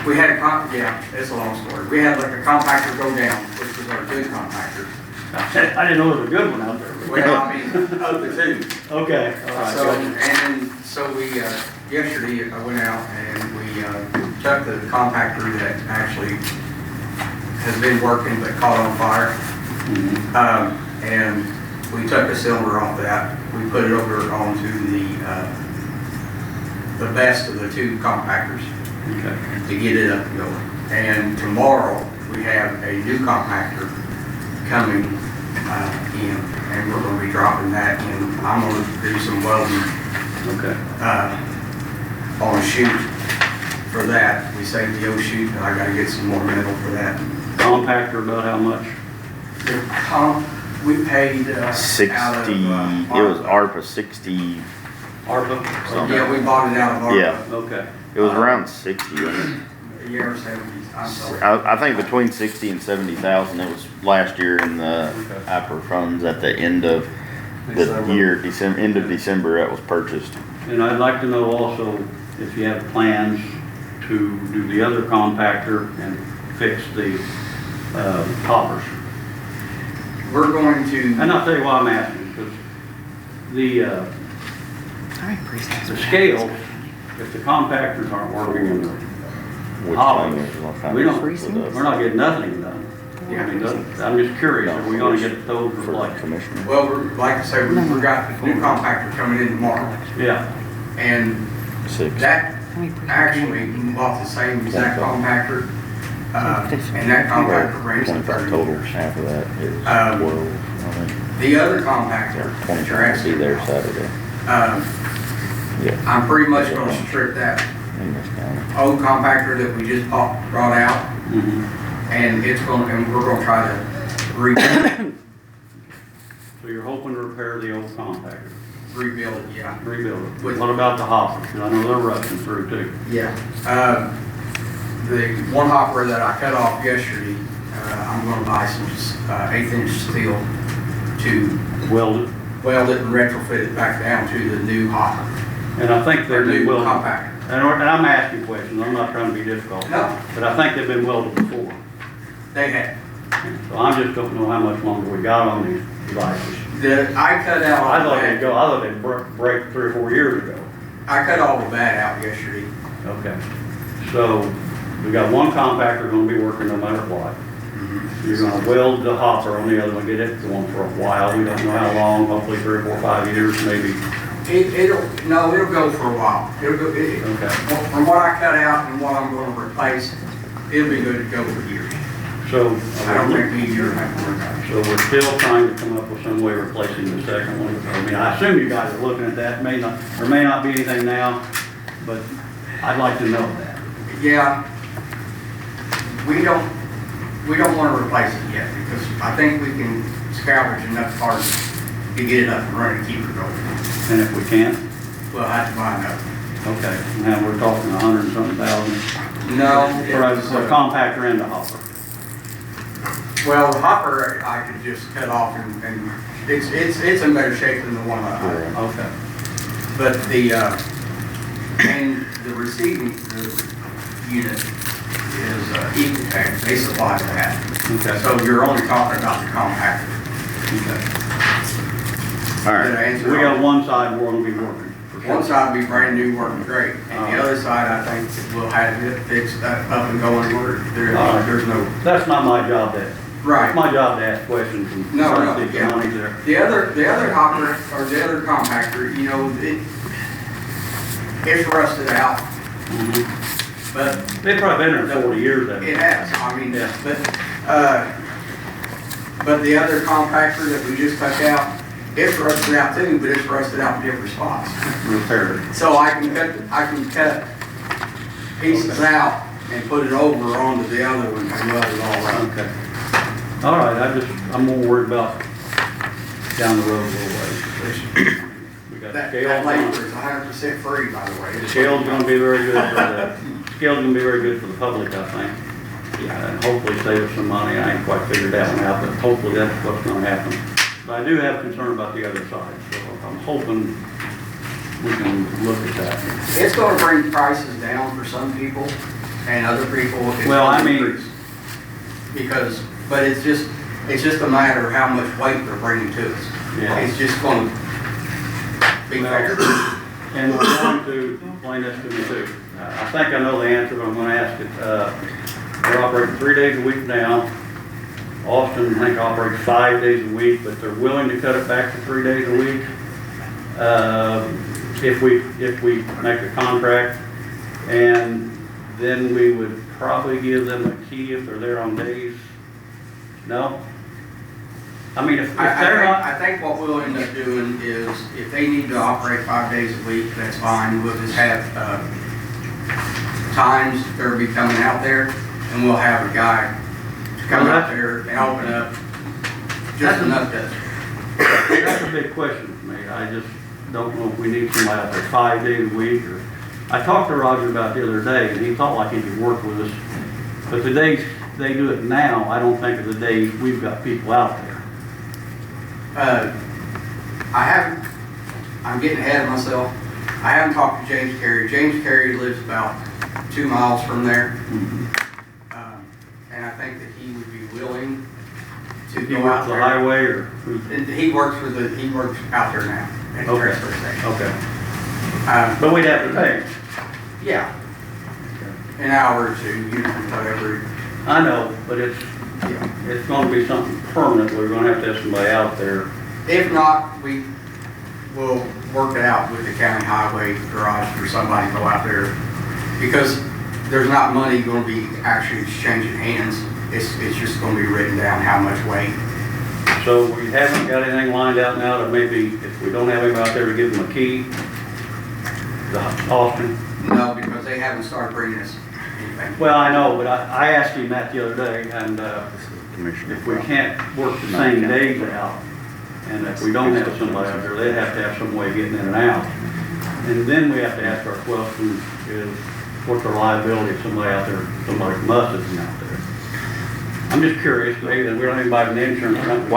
Speaker 8: we had yeah, it's a long story. We had like a compactor go down, which was our good compactor.
Speaker 5: I didn't know there was a good one out there.
Speaker 8: Well, I mean, of the two.
Speaker 5: Okay, all right.
Speaker 8: So,
Speaker 5: good.
Speaker 8: and then, so we, yesterday, I went out and we, took the compactor that actually has been working but caught on fire. And we took a cylinder off that. We put it over onto the best of the two compactors to get it up and going. And tomorrow, we have a new compactor coming in, and we're gonna be dropping that in. I'm gonna do some welding on a chute for that. We saved the old chute, but I gotta get some more metal for that.
Speaker 5: Compactor about how much?
Speaker 8: We paid,
Speaker 1: 60,
Speaker 8: out of,
Speaker 1: it was ARPA 60,
Speaker 5: ARPA?
Speaker 1: something.
Speaker 8: Yeah, we bought it out of ARPA.
Speaker 1: Yeah.
Speaker 5: Okay.
Speaker 1: It was around 60, wasn't
Speaker 8: A year or 70, I'm sorry.
Speaker 1: it? I think between 60 and 70,000, it was last year in the ARPA funds at the end of the year, end of December, that was purchased.
Speaker 5: And I'd like to know also if you have plans to do the other compactor and fix the hoppers.
Speaker 8: We're going to.
Speaker 5: And I'll tell you why I'm asking, because the scales, if the compactors aren't working in the
Speaker 1: Which
Speaker 5: hoppers,
Speaker 1: thing is-
Speaker 5: we don't, we're not getting nothing done. I mean, I'm just curious, are we gonna get those replaced?
Speaker 1: Commissioner.
Speaker 8: Well, we're, like I say, we got the new compactor coming in tomorrow.
Speaker 5: Yeah,
Speaker 8: And
Speaker 1: Six.
Speaker 8: that, actually, we bought the same exact compactor. And that compactor runs in
Speaker 1: 25
Speaker 8: 30
Speaker 1: total,
Speaker 8: years.
Speaker 1: half of that is 12, I think.
Speaker 8: The other compactor, that
Speaker 1: 25
Speaker 8: you're
Speaker 1: will be
Speaker 8: asking
Speaker 1: there
Speaker 8: about,
Speaker 1: Saturday. Yeah,
Speaker 8: I'm pretty much gonna strip that
Speaker 1: in this county.
Speaker 8: old compactor that we just brought out, and we're gonna try to rebuild
Speaker 5: so you're hoping to repair the old compactor,
Speaker 8: it, yeah.
Speaker 5: rebuild it. What about the hoppers? 'Cause I know they're rusting through too.
Speaker 8: Yeah. The one hopper that I cut off yesterday, I'm gonna buy some 1/8" steel to
Speaker 5: Welded.
Speaker 8: weld it and retrofit it back down to the new hopper.
Speaker 5: And I think they've
Speaker 8: Or
Speaker 5: been
Speaker 8: new
Speaker 5: welded.
Speaker 8: compactor.
Speaker 5: And I'm asking questions, I'm not trying to be difficult.
Speaker 8: No.
Speaker 5: But I think they've been welded before.
Speaker 8: They had.
Speaker 5: So I just don't know how much longer we got on these devices.
Speaker 8: I cut out all
Speaker 5: I
Speaker 8: the
Speaker 5: thought they'd
Speaker 8: bad.
Speaker 5: go, I thought they'd break 3 or 4 years ago.
Speaker 8: I cut all the bad out yesterday.
Speaker 5: Okay. So we got one compactor gonna be working no matter what. You're gonna weld the hopper on the other one, get it going for a while. We don't know how long, hopefully 3 or 4 or 5 years, maybe.
Speaker 8: It'll go for a while.
Speaker 5: Okay.
Speaker 8: From what I cut out and what I'm gonna replace, it'll be good to go for years.
Speaker 5: So,
Speaker 8: I don't think we have to worry about it.
Speaker 5: so we're still trying to come up with some way of replacing the second one. I mean, I assume you guys are looking at that, may not, there may not be anything now, but I'd like to know that.
Speaker 8: Yeah, we don't want to replace it yet, because I think we can salvage enough parts to get it up and running, keep it going.
Speaker 5: And if we can't,
Speaker 8: We'll have to buy another.
Speaker 5: okay, now we're talking 100 and something thousand.
Speaker 8: No.
Speaker 5: For a compactor and a hopper.
Speaker 8: Well, the hopper, I could just cut off and it's in better shape than the one I had.
Speaker 5: Okay.
Speaker 8: But and the receiving unit is Ecotech, they supply that.
Speaker 5: Okay.
Speaker 8: So you're only talking about the compactor.
Speaker 1: All
Speaker 8: Did I
Speaker 1: right.
Speaker 8: answer
Speaker 5: We
Speaker 8: all?
Speaker 5: got one side we're gonna be working. for sure.
Speaker 8: One side will be brand new, working great, and the other side, I think, we'll have it fixed up and going, there's no.
Speaker 5: That's not my job to,
Speaker 8: Right.
Speaker 5: it's my job to ask questions and
Speaker 8: No,
Speaker 5: try
Speaker 8: no,
Speaker 5: to get
Speaker 8: yeah.
Speaker 5: money there.
Speaker 8: The other hopper, or the other compactor, you know, it's rusted out, but
Speaker 5: They've probably been there 40 years, haven't they?
Speaker 8: it has, I mean,
Speaker 5: Yeah.
Speaker 8: but the other compactor that we just took out, it's rusted out too, but it's rusted out in different spots.
Speaker 5: Repaired it.
Speaker 8: So I can cut pieces out and put it over onto the other one and weld it all up.
Speaker 5: Okay. All right, I'm more worried about down the road a little ways. We got
Speaker 8: That
Speaker 5: scales
Speaker 8: labor
Speaker 5: on.
Speaker 8: is 100% free, by the way.
Speaker 5: Scale's gonna be very good for the public, I think. Yeah, and hopefully save us some money. I ain't quite figured that one out, but hopefully that's what's gonna happen. But I do have concern about the other side, so I'm hoping we can look at that.
Speaker 8: It's gonna bring prices down for some people, and other people, it's
Speaker 5: Well, I
Speaker 8: gonna
Speaker 5: mean-
Speaker 8: increase. But it's just a matter of how much weight they're bringing to us.
Speaker 5: Yeah.
Speaker 8: It's just gonna be fair.
Speaker 5: And we're going to explain this to me too. I think I know the answer, but I'm gonna ask it. They're operating 3 days a week now. Austin, I think, operates 5 days a week, but they're willing to cut it back to 3 days a week. If we make a contract, and then we would probably give them a key if they're there on days. No? I mean, if they're not.
Speaker 8: I think what we'll end up doing is, if they need to operate 5 days a week, that's fine. We'll just have, times they'll be coming out there, and we'll have a guy to come out there and open up just enough to.
Speaker 5: That's a big question for me. I just don't know if we need somebody out there 5 days a week, or, I talked to Roger about it the other day, and he thought like he could work with us. But the days they do it now, I don't think of the days we've got people out there.
Speaker 8: I'm getting ahead of myself. I haven't talked to James Carey. James Carey lives about 2 miles from there. And I think that he would be willing to
Speaker 5: He
Speaker 8: go
Speaker 5: works
Speaker 8: out
Speaker 5: the
Speaker 8: there.
Speaker 5: highway, or?
Speaker 8: He works out there now at the
Speaker 5: Okay.
Speaker 8: transfer station.
Speaker 5: Okay. But we'd have to pay.
Speaker 8: Yeah. An hour or two, whatever.
Speaker 5: I know, but it's gonna be something permanent. We're gonna have to have somebody out there.
Speaker 8: If not, we will work it out with the county highway garage for somebody to go out there, because there's not money going to be actually exchanging hands. It's just going to be written down how much weight.
Speaker 5: So we haven't got anything lined out now that maybe if we don't have him out there to give him a key, to Austin.
Speaker 8: No, because they haven't started bringing us anything.
Speaker 5: Well, I know, but I asked him that the other day, and if we can't work the same days out, and if we don't have somebody out there, they have to have some way of getting in and out. And then we have to ask our question is, what's the liability of somebody out there, somebody from us isn't out there? I'm just curious, maybe that we don't even buy an insurance company.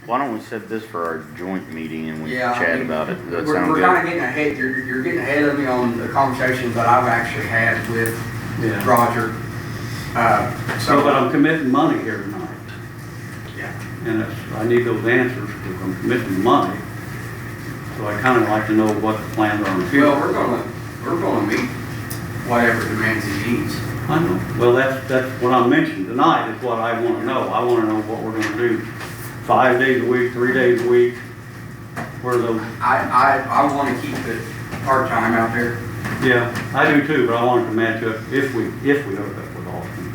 Speaker 1: Why don't we set this for our joint meeting and we
Speaker 8: Yeah,
Speaker 1: chat about it? Does that
Speaker 8: We're
Speaker 1: sound
Speaker 8: kind of
Speaker 1: good?
Speaker 8: getting ahead. You're getting ahead of me on the conversation that I've actually had with Roger.
Speaker 5: So, but I'm committing money here tonight.
Speaker 8: Yeah.
Speaker 5: And I need those answers because I'm committing money. So I kind of like to know what the plans are in the future.
Speaker 8: Well, we're gonna meet whatever demands he needs.
Speaker 5: I know. Well, that's what I'm mentioning tonight is what I want to know. I want to know what we're going to do. 5 days a week, 3 days a week. Where are those?
Speaker 8: I want to keep it part-time out there.
Speaker 5: Yeah, I do too, but I want it to match up if we hook up with Austin.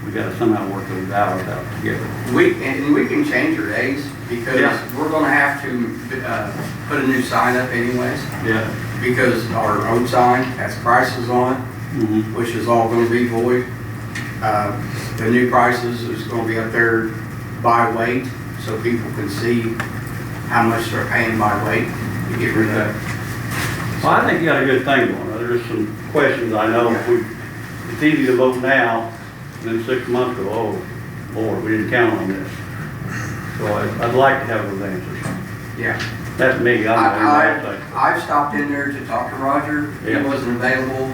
Speaker 5: We got to somehow work those hours out together.
Speaker 8: We can change our days because we're gonna have to put a new sign up anyways.
Speaker 5: Yeah.
Speaker 8: Because our old sign has prices on it, which is all gonna be void. The new prices is gonna be up there by weight, so people can see how much they're paying by weight to get rid of that.
Speaker 5: Well, I think you got a good thing going. There's some questions I know. It's easy to vote now, and then 6 months go, oh, Lord, we didn't count on this. So I'd like to have those answers.
Speaker 8: Yeah.
Speaker 5: That's me.
Speaker 8: I've stopped in there to talk to Roger. He wasn't available.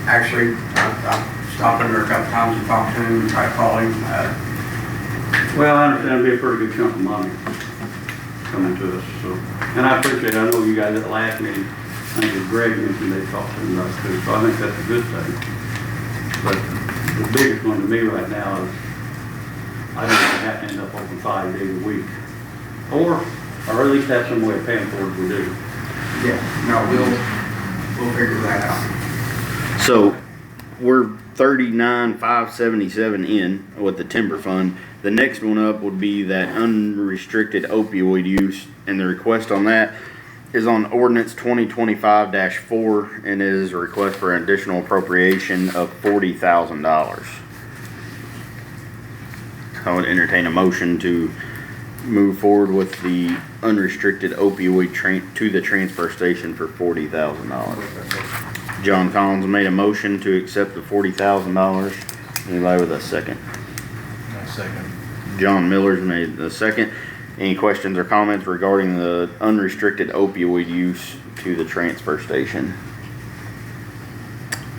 Speaker 8: Actually, I've stopped in there a couple times and talked to him and tried to call him.
Speaker 5: Well, I understand it'd be a pretty good chunk of money coming to us, so. And I appreciate it. I know you guys at the last meeting, I think it was Greg mentioned they talked to him about it too, so I think that's a good thing. But the biggest one to me right now is, I don't think we have to end up open 5 days a week. Or at least have some way of paying for it if we do.
Speaker 8: Yeah, no, we'll figure that out.
Speaker 1: So we're 39,577 in with the timber fund. The next one up would be that unrestricted opioid use, and the request on that is on ordinance 2025-4 and is a request for an additional appropriation of $40,000. I would entertain a motion to move forward with the unrestricted opioid to the transfer station for $40,000. John Collins made a motion to accept the $40,000. Anybody with a second?
Speaker 7: Second.
Speaker 1: John Miller's made the second. Any questions or comments regarding the unrestricted opioid use to the transfer station?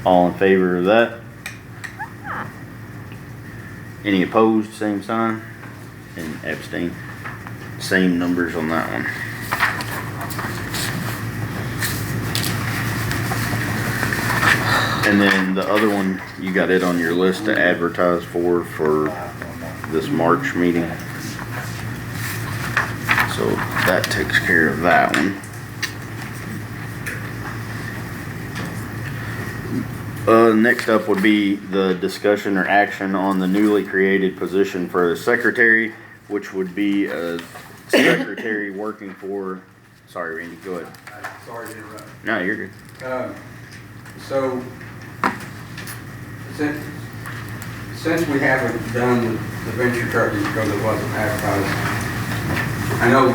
Speaker 1: All in favor of that? Any opposed, same sign? And abstain. same numbers on that one. And then the other one, you got it on your list to advertise for this March meeting. So that takes care of that one. Next up would be the discussion or action on the newly created position for the secretary, which would be a secretary working for, sorry Randy, go ahead.
Speaker 8: Sorry to interrupt.
Speaker 1: No, you're good.
Speaker 8: So, since we haven't done the venture trucking because it wasn't advertised, I know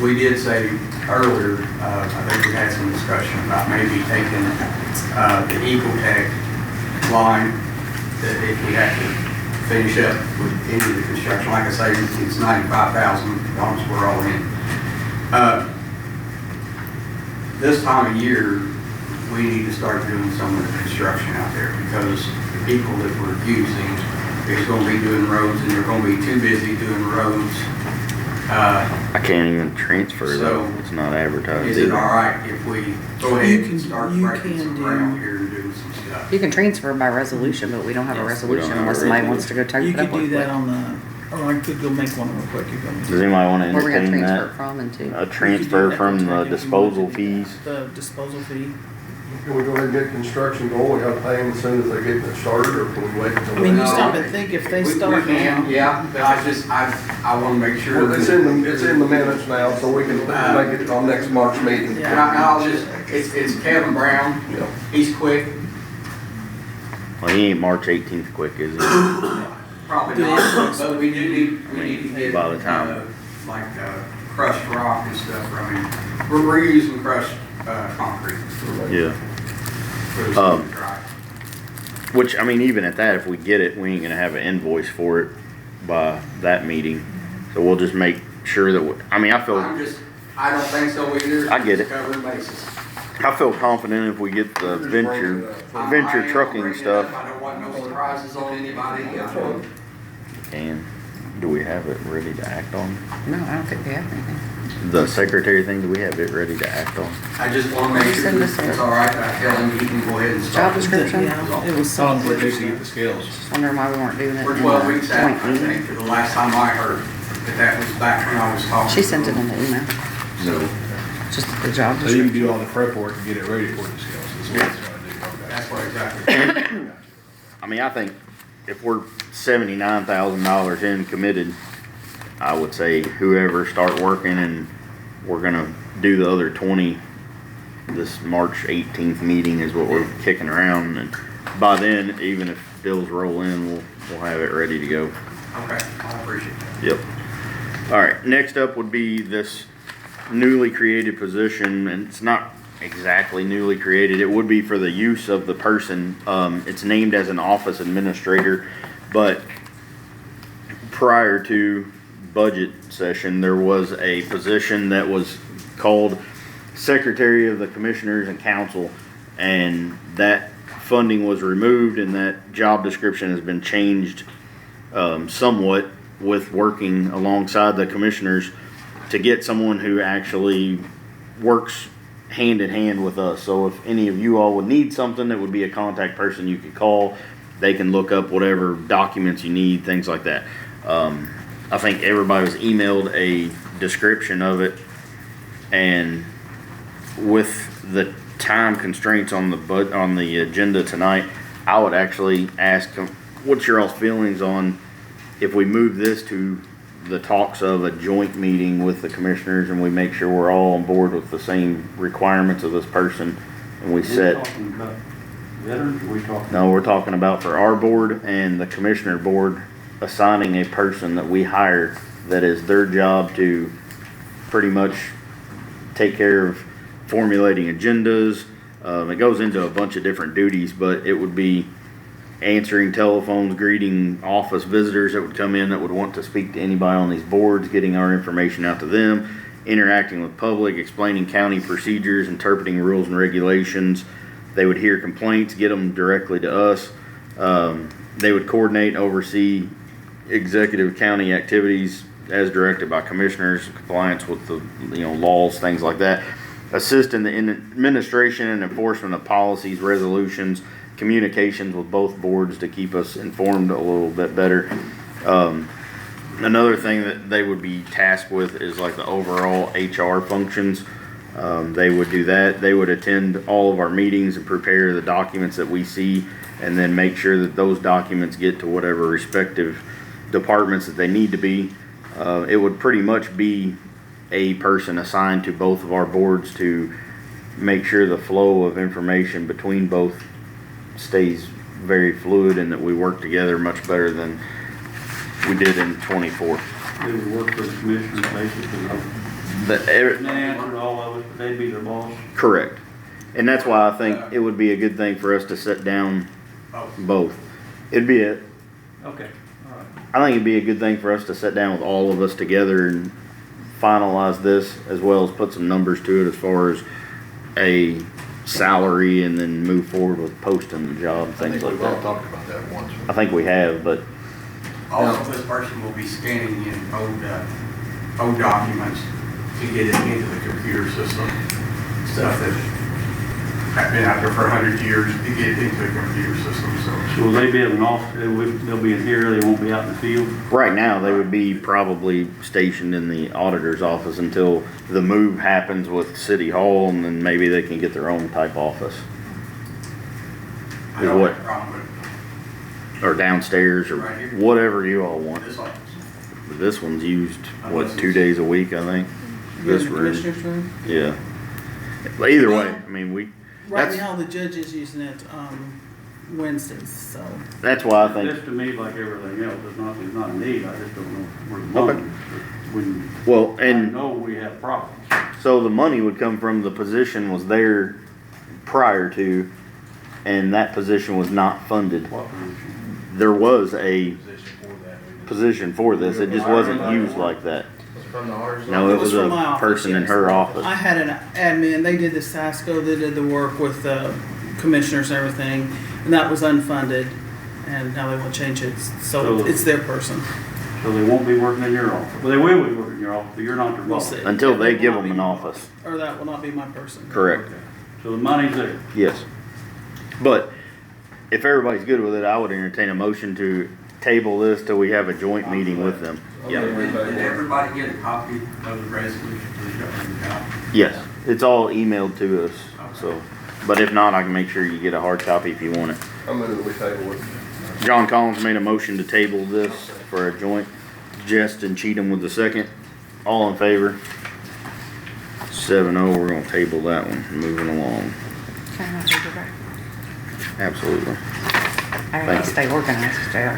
Speaker 8: we did say earlier, I think we had some discussion about maybe taking the Ecotech line, that if we have to finish up with any of the construction, like I say, it's $95,000 we're all in. This time of year, we need to start doing some of the construction out there because the people that we're using is going to be doing roads and they're going to be too busy doing roads.
Speaker 1: I can't even transfer
Speaker 8: So,
Speaker 1: though. It's not advertised.
Speaker 8: Is it
Speaker 1: either.
Speaker 8: all right if we go ahead and start breaking some ground here and doing some stuff?
Speaker 3: You can transfer by resolution, but we don't have a
Speaker 1: Yes, we don't
Speaker 3: resolution
Speaker 1: have a
Speaker 3: unless somebody wants to go type
Speaker 2: You
Speaker 3: it up
Speaker 2: could do
Speaker 3: real
Speaker 2: that
Speaker 3: quick.
Speaker 2: on the, or I could go make one real quick. You go.
Speaker 1: Does anybody want to
Speaker 3: Where we gonna
Speaker 1: entertain
Speaker 3: transfer it
Speaker 1: that?
Speaker 3: from and to?
Speaker 1: A transfer from the disposal fees?
Speaker 2: The disposal fee.
Speaker 4: Can we go ahead and get construction going? We gotta pay them as soon as they get it started, or can we wait until?
Speaker 2: I mean, you
Speaker 8: No,
Speaker 2: stop and think if they
Speaker 8: We
Speaker 2: start
Speaker 8: can,
Speaker 2: now.
Speaker 8: yeah, but I want to make sure.
Speaker 4: Well, it's in the minutes now, so we can make it on next March meeting.
Speaker 8: And I'll just, it's Kevin Brown,
Speaker 4: Yeah.
Speaker 8: he's quick,
Speaker 1: Well, he ain't March 18th quick, is he?
Speaker 8: probably not, but we need to get,
Speaker 1: By the time.
Speaker 8: like, crushed rock and stuff, I mean, we're using crushed, concrete.
Speaker 1: Yeah.
Speaker 8: For the
Speaker 1: Um,
Speaker 8: dry.
Speaker 1: Which, I mean, even at that, if we get it, we ain't gonna have an invoice for it by that meeting. So we'll just make sure that, I mean, I
Speaker 8: I don't think so either.
Speaker 1: I get it.
Speaker 8: It's covering bases.
Speaker 1: feel confident if we get the venture trucking stuff.
Speaker 8: I don't want no surprises on anybody.
Speaker 1: And do we have it ready to act on?
Speaker 3: No, I don't think we have anything.
Speaker 1: The secretary thing, do we have it ready to act on?
Speaker 8: I just want to make sure
Speaker 3: Send
Speaker 8: that
Speaker 3: us a-
Speaker 8: it's all right, that I tell him he can go ahead and start.
Speaker 3: Job description?
Speaker 2: Yeah, it was
Speaker 7: Tell them
Speaker 2: something.
Speaker 7: where they can get the scales.
Speaker 3: Just wondering why we weren't doing it.
Speaker 8: We're
Speaker 3: in
Speaker 8: 12
Speaker 3: the
Speaker 8: weeks out, I
Speaker 3: joint meeting.
Speaker 8: think, for the last time I heard, but that was back when I was talking.
Speaker 3: She sent it in the email,
Speaker 1: No.
Speaker 3: just the job
Speaker 7: So you can
Speaker 3: description.
Speaker 7: do all the prep work and get it ready for the scales. Is what it's gonna do. Okay.
Speaker 8: That's what exactly.
Speaker 1: I mean, I think if we're $79,000 in committed, I would say whoever start working, and we're gonna do the other 20. This March 18th meeting is what we're kicking around, and by then, even if bills roll in, we'll have it ready to go.
Speaker 8: Okay, I appreciate that.
Speaker 1: Yep. All right, next up would be this newly created position, and it's not exactly newly created. It would be for the use of the person. It's named as an office administrator, but prior to budget session, there was a position that was called Secretary of the Commissioners and Council, and that funding was removed, and that job description has been changed somewhat with working alongside the commissioners to get someone who actually works hand in hand with us. So if any of you all would need something, that would be a contact person you could call. They can look up whatever documents you need, things like that. I think everybody was emailed a description of it, and with the time constraints on the agenda tonight, I would actually ask, what's your all's feelings on if we move this to the talks of a joint meeting with the commissioners, and we make sure we're all on board with the same requirements of this person, and we set.
Speaker 5: Talking about veterans, or we talking?
Speaker 1: No, we're talking about for our board and the commissioner board, assigning a person that we hire that is their job to pretty much take care of formulating agendas. It goes into a bunch of different duties, but it would be answering telephones, greeting office visitors that would come in that would want to speak to anybody on these boards, getting our information out to them, interacting with public, explaining county procedures, interpreting rules and regulations. They would hear complaints, get them directly to us. They would coordinate, oversee executive county activities as directed by commissioners, compliance with the, laws, things like that. Assist in the administration and enforcement of policies, resolutions, communications with both boards to keep us informed a little bit better. Another thing that they would be tasked with is like the overall HR functions. They would do that. They would attend all of our meetings and prepare the documents that we see, and then make sure that those documents get to whatever respective departments that they need to be. It would pretty much be a person assigned to both of our boards to make sure the flow of information between both stays very fluid and that we work together much better than we did in 24.
Speaker 5: They would work for the commissioners basically.
Speaker 1: But
Speaker 5: They answered all of it, but they'd be their boss.
Speaker 1: correct. And that's why I think it would be a good thing for us to sit down both. I
Speaker 5: Okay, all right.
Speaker 1: think it'd be a good thing for us to sit down with all of us together and finalize this, as well as put some numbers to it as far as a salary, and then move forward with posting the job, things like that.
Speaker 4: talked about that once.
Speaker 1: I think we have, but
Speaker 8: Also, this person will be scanning in old documents to get it into the computer system. Stuff that have been out there for 100 years to get it into the computer system,
Speaker 5: So will they be in an office, they'll be in here, they won't be out in the field?
Speaker 1: right now they would be probably stationed in the auditor's office until the move happens with City Hall, and then maybe they can get their own type office.
Speaker 8: I
Speaker 1: Is
Speaker 8: don't
Speaker 1: what,
Speaker 8: have a problem with
Speaker 1: or downstairs, or
Speaker 8: Right here.
Speaker 1: whatever you all want.
Speaker 8: this office.
Speaker 1: This one's used, what, 2 days a week, I think? This
Speaker 2: In the
Speaker 1: room,
Speaker 2: commissioner's room.
Speaker 1: yeah. But either way, I mean,
Speaker 2: Right
Speaker 1: That's-
Speaker 2: now, the judge is using it, Wednesdays, so.
Speaker 1: that's why I think,
Speaker 5: This to me, like everything else, it's not a need, I just don't know where the money is. When
Speaker 1: well,
Speaker 5: I
Speaker 1: and
Speaker 5: know we have problems.
Speaker 1: so the money would come from the position was there prior to, and that position was not funded.
Speaker 5: What position?
Speaker 1: There was a position for this, it just wasn't used like that.
Speaker 14: Was it from the auditor's
Speaker 1: No, it
Speaker 2: It was
Speaker 1: was
Speaker 2: from my
Speaker 1: a
Speaker 2: office,
Speaker 1: person in
Speaker 2: yes.
Speaker 1: her office.
Speaker 2: I had an admin, they did the SASCO, they did the work with the commissioners and everything, and that was unfunded, and now they want to change it, so
Speaker 5: So-
Speaker 2: it's their person.
Speaker 5: So they won't be working in your office. Well, they will be working in your office, but you're not their
Speaker 2: We'll
Speaker 5: boss.
Speaker 2: see.
Speaker 1: Until they
Speaker 2: will
Speaker 1: give
Speaker 2: not
Speaker 1: them
Speaker 2: be
Speaker 1: an
Speaker 2: my
Speaker 1: office.
Speaker 2: boss, or that will not be my person.
Speaker 1: Correct,
Speaker 5: Okay. So the money's there.
Speaker 1: yes. But if everybody's good with it, I would entertain a motion to table this till we have a joint meeting with them. Yeah,
Speaker 8: Did everybody get a copy of the resolution for the shutting down?
Speaker 1: yes, it's all emailed to us, so, but if not, I can make sure you get a hard copy if you want it.
Speaker 4: I'm gonna we table it.
Speaker 1: John Collins made a motion to table this for a joint. Justin Cheatham with the second. All in favor? 7-0, we're gonna table that one, moving along.
Speaker 3: Can I take it back?
Speaker 1: Absolutely.
Speaker 3: I
Speaker 1: Thank you.
Speaker 3: stay organized, JR.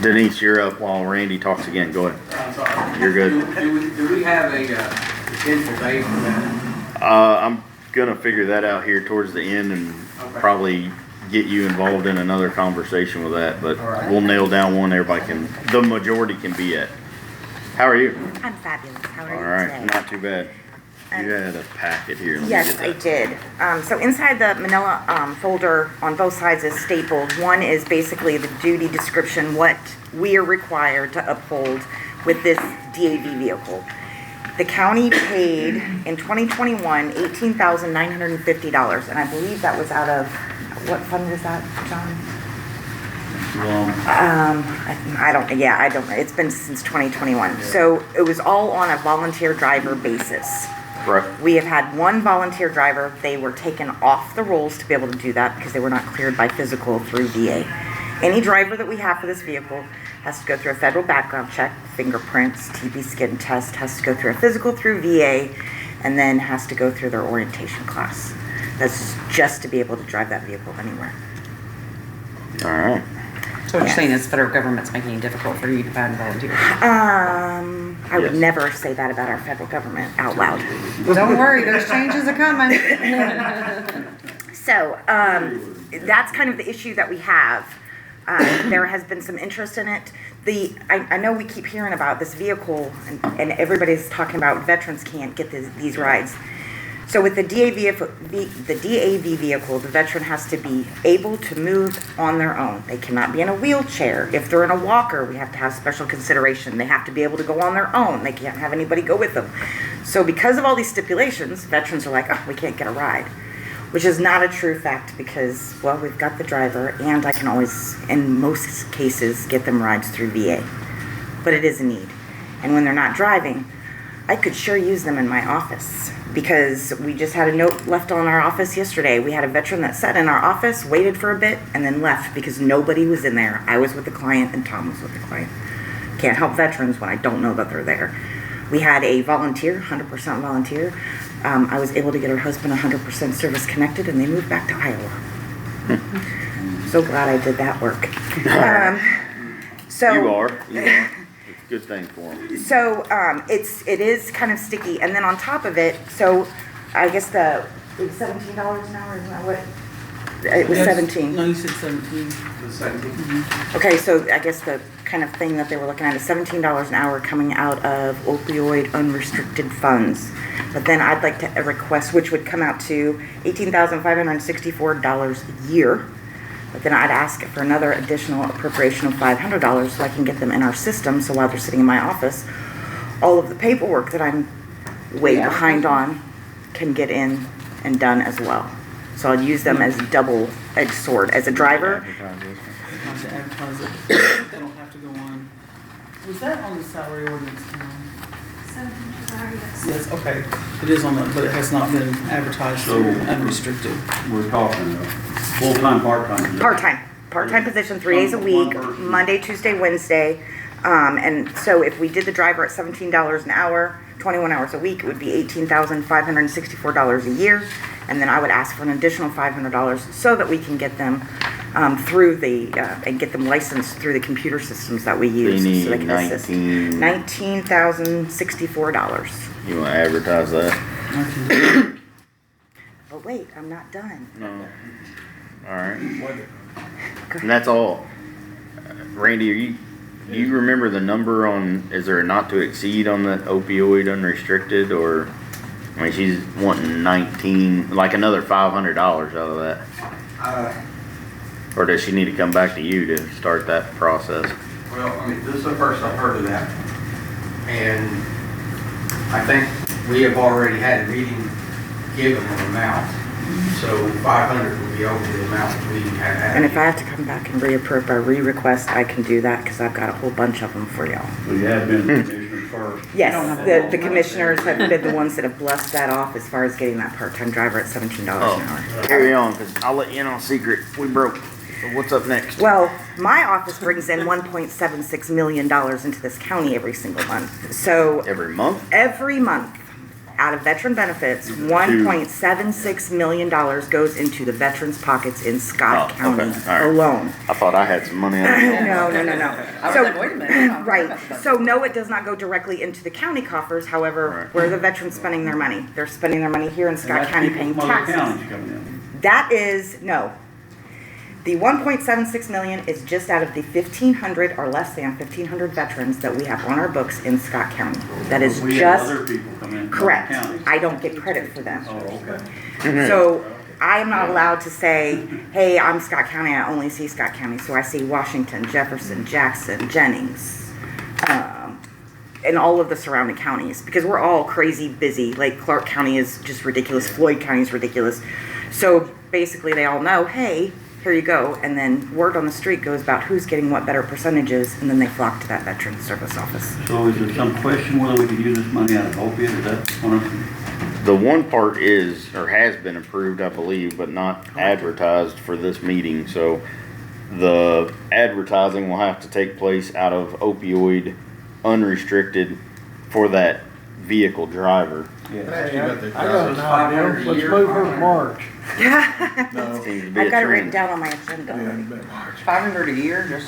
Speaker 1: Denise, you're up while Randy talks again, go ahead.
Speaker 8: I'm sorry.
Speaker 1: You're good.
Speaker 8: Do we have a potential date for that?
Speaker 1: I'm gonna figure that out here towards the end and
Speaker 8: Okay.
Speaker 1: probably get you involved in another conversation with that, but
Speaker 8: All right.
Speaker 1: we'll nail down one everybody can, the majority can be at. How are you?
Speaker 15: I'm fabulous. How are
Speaker 1: All
Speaker 15: you
Speaker 1: right,
Speaker 15: today?
Speaker 1: not too bad. You had a packet here. Let me
Speaker 15: Yes,
Speaker 1: get
Speaker 15: I
Speaker 1: that.
Speaker 15: did. So inside the manila folder on both sides is stapled. One is basically the duty description, what we are required to uphold with this DAV vehicle. The county paid in 2021 $18,950, and I believe that was out of, what fund was that, John? I don't know. It's been since 2021. So it was all on a volunteer driver basis.
Speaker 1: Right.
Speaker 15: We have had one volunteer driver. They were taken off the rolls to be able to do that because they were not cleared by physical through VA. Any driver that we have for this vehicle has to go through a federal background check, fingerprints, TB skin test, has to go through a physical through VA, and then has to go through their orientation class. That's just to be able to drive that vehicle anywhere.
Speaker 1: All right.
Speaker 3: So what you're saying is federal government's making it difficult for you to find volunteers?
Speaker 15: I would
Speaker 1: Yes.
Speaker 15: never say that about our federal government out loud.
Speaker 3: Don't worry, those changes are coming.
Speaker 15: So, that's kind of the issue that we have. There has been some interest in it. I know we keep hearing about this vehicle and everybody's talking about veterans can't get these rides. So with the DAV vehicle, the veteran has to be able to move on their own. They cannot be in a wheelchair. If they're in a walker, we have to have special consideration. They have to be able to go on their own. They can't have anybody go with them. So because of all these stipulations, veterans are like, oh, we can't get a ride. Which is not a true fact because, well, we've got the driver and I can always, in most cases, get them rides through VA. But it is a need. And when they're not driving, I could sure use them in my office because we just had a note left on our office yesterday. We had a veteran that sat in our office, waited for a bit, and then left because nobody was in there. I was with the client and Tom was with the client. Can't help veterans when I don't know that they're there. We had a volunteer, 100% volunteer. I was able to get her husband 100% service connected and they moved back to Iowa. So glad I did that work. So
Speaker 1: You are. It's a good thing for them.
Speaker 15: So it is kind of sticky, and then on top of it, so I guess it was $17 an hour. Isn't that what? It was
Speaker 2: Yes.
Speaker 15: 17.
Speaker 2: No, you said 17.
Speaker 15: Okay, so I guess the kind of thing that they were looking at is $17 an hour coming out of opioid unrestricted funds. But then I'd like to request, which would come out to $18,564 a year. But then I'd ask for another additional appropriation of $500 so I can get them in our system. So while they're sitting in my office, all of the paperwork that I'm way behind on can get in and done as well. So I'll use them as double-edged sword. As a driver,
Speaker 2: Have to advertise it. They don't have to go on. Was that on the salary ordinance? Yes, okay. It is on the, but it has not been advertised
Speaker 5: So-
Speaker 2: through unrestricted.
Speaker 5: We're talking full-time, part-time.
Speaker 15: part-time position, 3 days a week, Monday, Tuesday, Wednesday. And so if we did the driver at $17 an hour, 21 hours a week, it would be $18,564 a year. And then I would ask for an additional $500 so that we can get them through and get them licensed through the computer systems that we use.
Speaker 1: They
Speaker 15: So they
Speaker 1: need
Speaker 15: can assist. $19,064.
Speaker 1: You wanna advertise that?
Speaker 15: But wait, I'm not done.
Speaker 1: No. Alright. And that's all. Randy, do you remember the number on, is there a not to exceed on the opioid unrestricted, or, I mean, she's wanting 19, like another $500 out of that? Or does she need to come back to you to start that process?
Speaker 8: Well, I mean, this is the first I've heard of that. And I think we have already had a meeting given an amount. So 500 will be over the amount that we had had.
Speaker 15: And if I have to come back and re-request, I can do that because I've got a whole bunch of them for y'all.
Speaker 5: So you have been the commissioner first.
Speaker 15: Yes, the commissioners have been the ones that have blessed that off as far as getting that part-time driver at $17 an hour.
Speaker 1: Carry on, cause I'll let you in on a secret. We broke. So what's up next?
Speaker 15: Well, my office brings in $1.76 million into this county every single month. So
Speaker 1: Every month?
Speaker 15: every month, out of veteran benefits, $1.76 million goes into the veterans' pockets in Scott
Speaker 1: Oh,
Speaker 15: County
Speaker 1: okay. All right.
Speaker 15: alone.
Speaker 1: I thought I had some money on it.
Speaker 15: No.
Speaker 3: I was like, wait a minute.
Speaker 15: Right, so no, it does not go directly into the county coffers, however,
Speaker 1: Right.
Speaker 15: where are the veterans spending their money? They're spending their money here in Scott County paying
Speaker 5: From other
Speaker 15: taxes.
Speaker 5: counties coming in.
Speaker 15: That is, no. The 1.76 million is just out of the 1,500 or less than 1,500 veterans that we have on our books in Scott County. That is
Speaker 5: We have other
Speaker 15: just,
Speaker 5: people come in from other
Speaker 15: correct.
Speaker 5: counties.
Speaker 15: I don't get credit for them.
Speaker 5: Oh, okay.
Speaker 15: So I am not allowed to say, hey, I'm Scott County, I only see Scott County. So I see Washington, Jefferson, Jackson, Jennings, and all of the surrounding counties, because we're all crazy busy. Like Clark County is just ridiculous, Floyd County is ridiculous. So basically they all know, hey, here you go. And then word on the street goes about who's getting what better percentages, and then they flock to that veteran service office.
Speaker 5: So is there some question whether we could use this money out of opiate? Is that one of them?
Speaker 1: The one part is, or has been approved, I believe, but not advertised for this meeting, so the advertising will have to take place out of opioid unrestricted for that vehicle driver.
Speaker 10: Hey, I got an idea. Let's move her to March.
Speaker 1: Seems to be a
Speaker 15: I've got it written
Speaker 1: trend.
Speaker 15: down on my agenda already.
Speaker 3: 500 a year, just.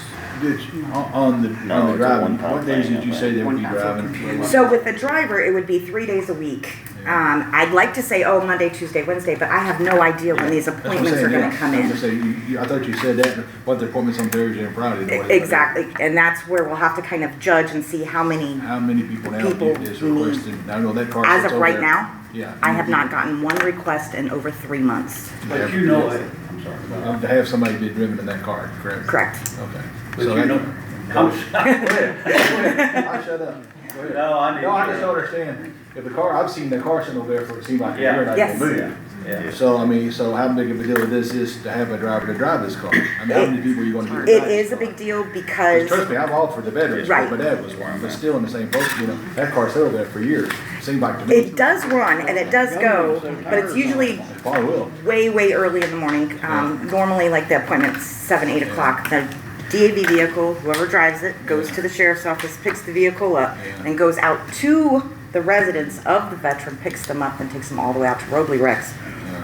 Speaker 7: On the
Speaker 1: No, it's a
Speaker 7: driving,
Speaker 1: one-time
Speaker 7: what days
Speaker 1: thing,
Speaker 7: did you
Speaker 1: I
Speaker 7: say they would be
Speaker 3: One-time
Speaker 7: driving?
Speaker 15: So with the driver, it would be 3 days a week. I'd like to say, oh, Monday, Tuesday, Wednesday, but I have no idea when these
Speaker 7: That's what I'm
Speaker 15: appointments are
Speaker 7: saying,
Speaker 15: gonna
Speaker 7: yeah.
Speaker 15: come
Speaker 7: I was
Speaker 15: in.
Speaker 7: gonna say, I thought you said that, what the appointments on Thursday and Friday. no,
Speaker 15: Exactly, and that's where we'll have to kind of judge and see how many,
Speaker 7: How many people now
Speaker 15: People
Speaker 7: get this
Speaker 15: we need.
Speaker 7: requested? I know that car
Speaker 15: as
Speaker 7: sits
Speaker 15: of
Speaker 7: over
Speaker 15: right
Speaker 7: there.
Speaker 15: now,
Speaker 7: Yeah.
Speaker 15: I have not gotten one request in over 3 months.
Speaker 5: But you know it, I'm sorry.
Speaker 7: To have somebody be driven in that car, correct?
Speaker 15: Correct.
Speaker 7: Okay.
Speaker 5: But
Speaker 7: So
Speaker 5: you
Speaker 7: that-
Speaker 5: know, Coach, go ahead.
Speaker 7: I'll shut up. Go ahead.
Speaker 5: No, I need.
Speaker 7: No, I just don't understand. If the car, I've seen the car sitting over there for, it seemed like a
Speaker 5: Yeah.
Speaker 7: year and I
Speaker 15: Yes.
Speaker 7: didn't move.
Speaker 5: Yeah.
Speaker 7: So, I mean, so how big of a deal it is to have a driver to drive this car? I mean, how many people are you gonna get to
Speaker 15: It
Speaker 7: drive this
Speaker 15: is a
Speaker 7: car?
Speaker 15: big deal
Speaker 7: 'Cause
Speaker 15: because,
Speaker 7: trust me, I've offered the veterans,
Speaker 15: Right.
Speaker 7: my dad was one, but still in the same boat, you know, that car sat over there for years, seemed like to me.
Speaker 15: it does run and it does go, but it's usually
Speaker 7: It probably will.
Speaker 15: way early in the morning. Normally, like the appointment's 7, 8 o'clock. The DAV vehicle, whoever drives it, goes to the sheriff's office, picks the vehicle up, and goes out to the residence of the veteran, picks them up, and takes them all the way out to Robley Rex,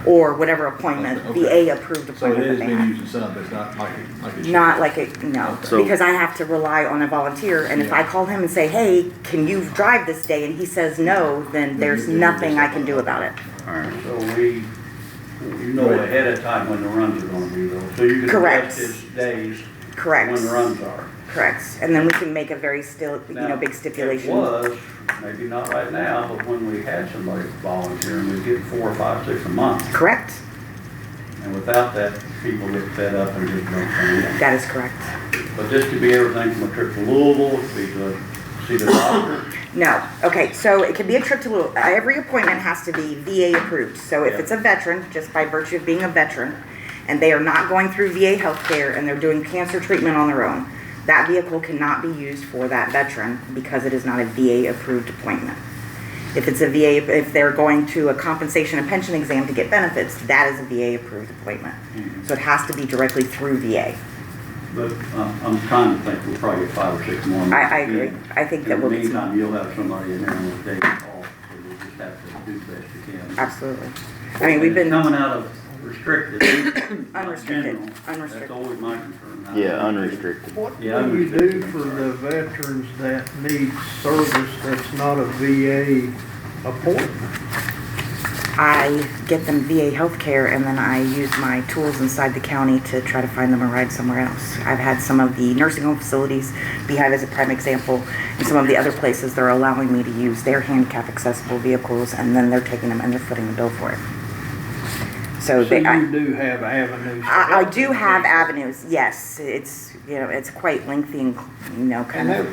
Speaker 15: or whatever appointment,
Speaker 7: Okay.
Speaker 15: VA-approved
Speaker 7: So it
Speaker 15: appointment
Speaker 7: is
Speaker 15: that they
Speaker 7: being
Speaker 15: have.
Speaker 7: used in some, but it's not like it should.
Speaker 15: Not like it, no,
Speaker 1: So-
Speaker 15: because I have to rely on a volunteer, and if I call him and say, hey, can you drive this day, and he says no, then there's nothing I can do about it.
Speaker 1: Alright,
Speaker 5: So we know ahead of time when the runs are gonna be though, so you can
Speaker 15: Correct.
Speaker 5: adjust his days
Speaker 15: Correct,
Speaker 5: when the runs are.
Speaker 15: correct. And then we can make a very
Speaker 5: Now,
Speaker 15: big
Speaker 5: It
Speaker 15: stipulation.
Speaker 5: was, maybe not right now, but when we had somebody volunteering, we get 4, 5, 6 a month.
Speaker 15: Correct,
Speaker 5: And without that, people get fed up and just don't come in.
Speaker 15: that is correct.
Speaker 5: But this could be everything from a trip to Louisville, it could be to see the doctor.
Speaker 15: No, okay, so it can be a trip to Louisville. Every appointment has to be VA approved. So if
Speaker 5: Yeah.
Speaker 15: it's a veteran, just by virtue of being a veteran, and they are not going through VA healthcare and they're doing cancer treatment on their own, that vehicle cannot be used for that veteran because it is not a VA approved appointment. If it's a VA, if they're going to a compensation and pension exam to get benefits, that is a VA approved appointment. So it has to be directly through VA.
Speaker 5: But I'm trying to think, we'll probably get 5 or 6 more.
Speaker 15: I agree. I think that will
Speaker 5: In
Speaker 15: be.
Speaker 5: the meantime, you'll have somebody in there on the day call, so we'll just have to do the best you can.
Speaker 15: Absolutely. I mean, we've been
Speaker 5: Coming out of restricted. not
Speaker 15: unrestricted,
Speaker 5: general. That's
Speaker 15: unrestricted.
Speaker 5: always my concern.
Speaker 1: yeah, unrestricted.
Speaker 10: What
Speaker 5: Yeah,
Speaker 10: do you do for the veterans that need service that's not a VA appointment?
Speaker 15: I get them VA healthcare and then I use my tools inside the county to try to find them a ride somewhere else. I've had some of the nursing home facilities, Beehive as a prime example, and some of the other places they're allowing me to use their handicap accessible vehicles and then they're taking them and they're footing the bill for it. So
Speaker 10: So
Speaker 15: they,
Speaker 10: you do have avenues. to
Speaker 15: I
Speaker 10: help
Speaker 15: do
Speaker 10: them.
Speaker 15: have avenues, yes. It's, it's quite lengthy and, kind
Speaker 10: And
Speaker 15: of.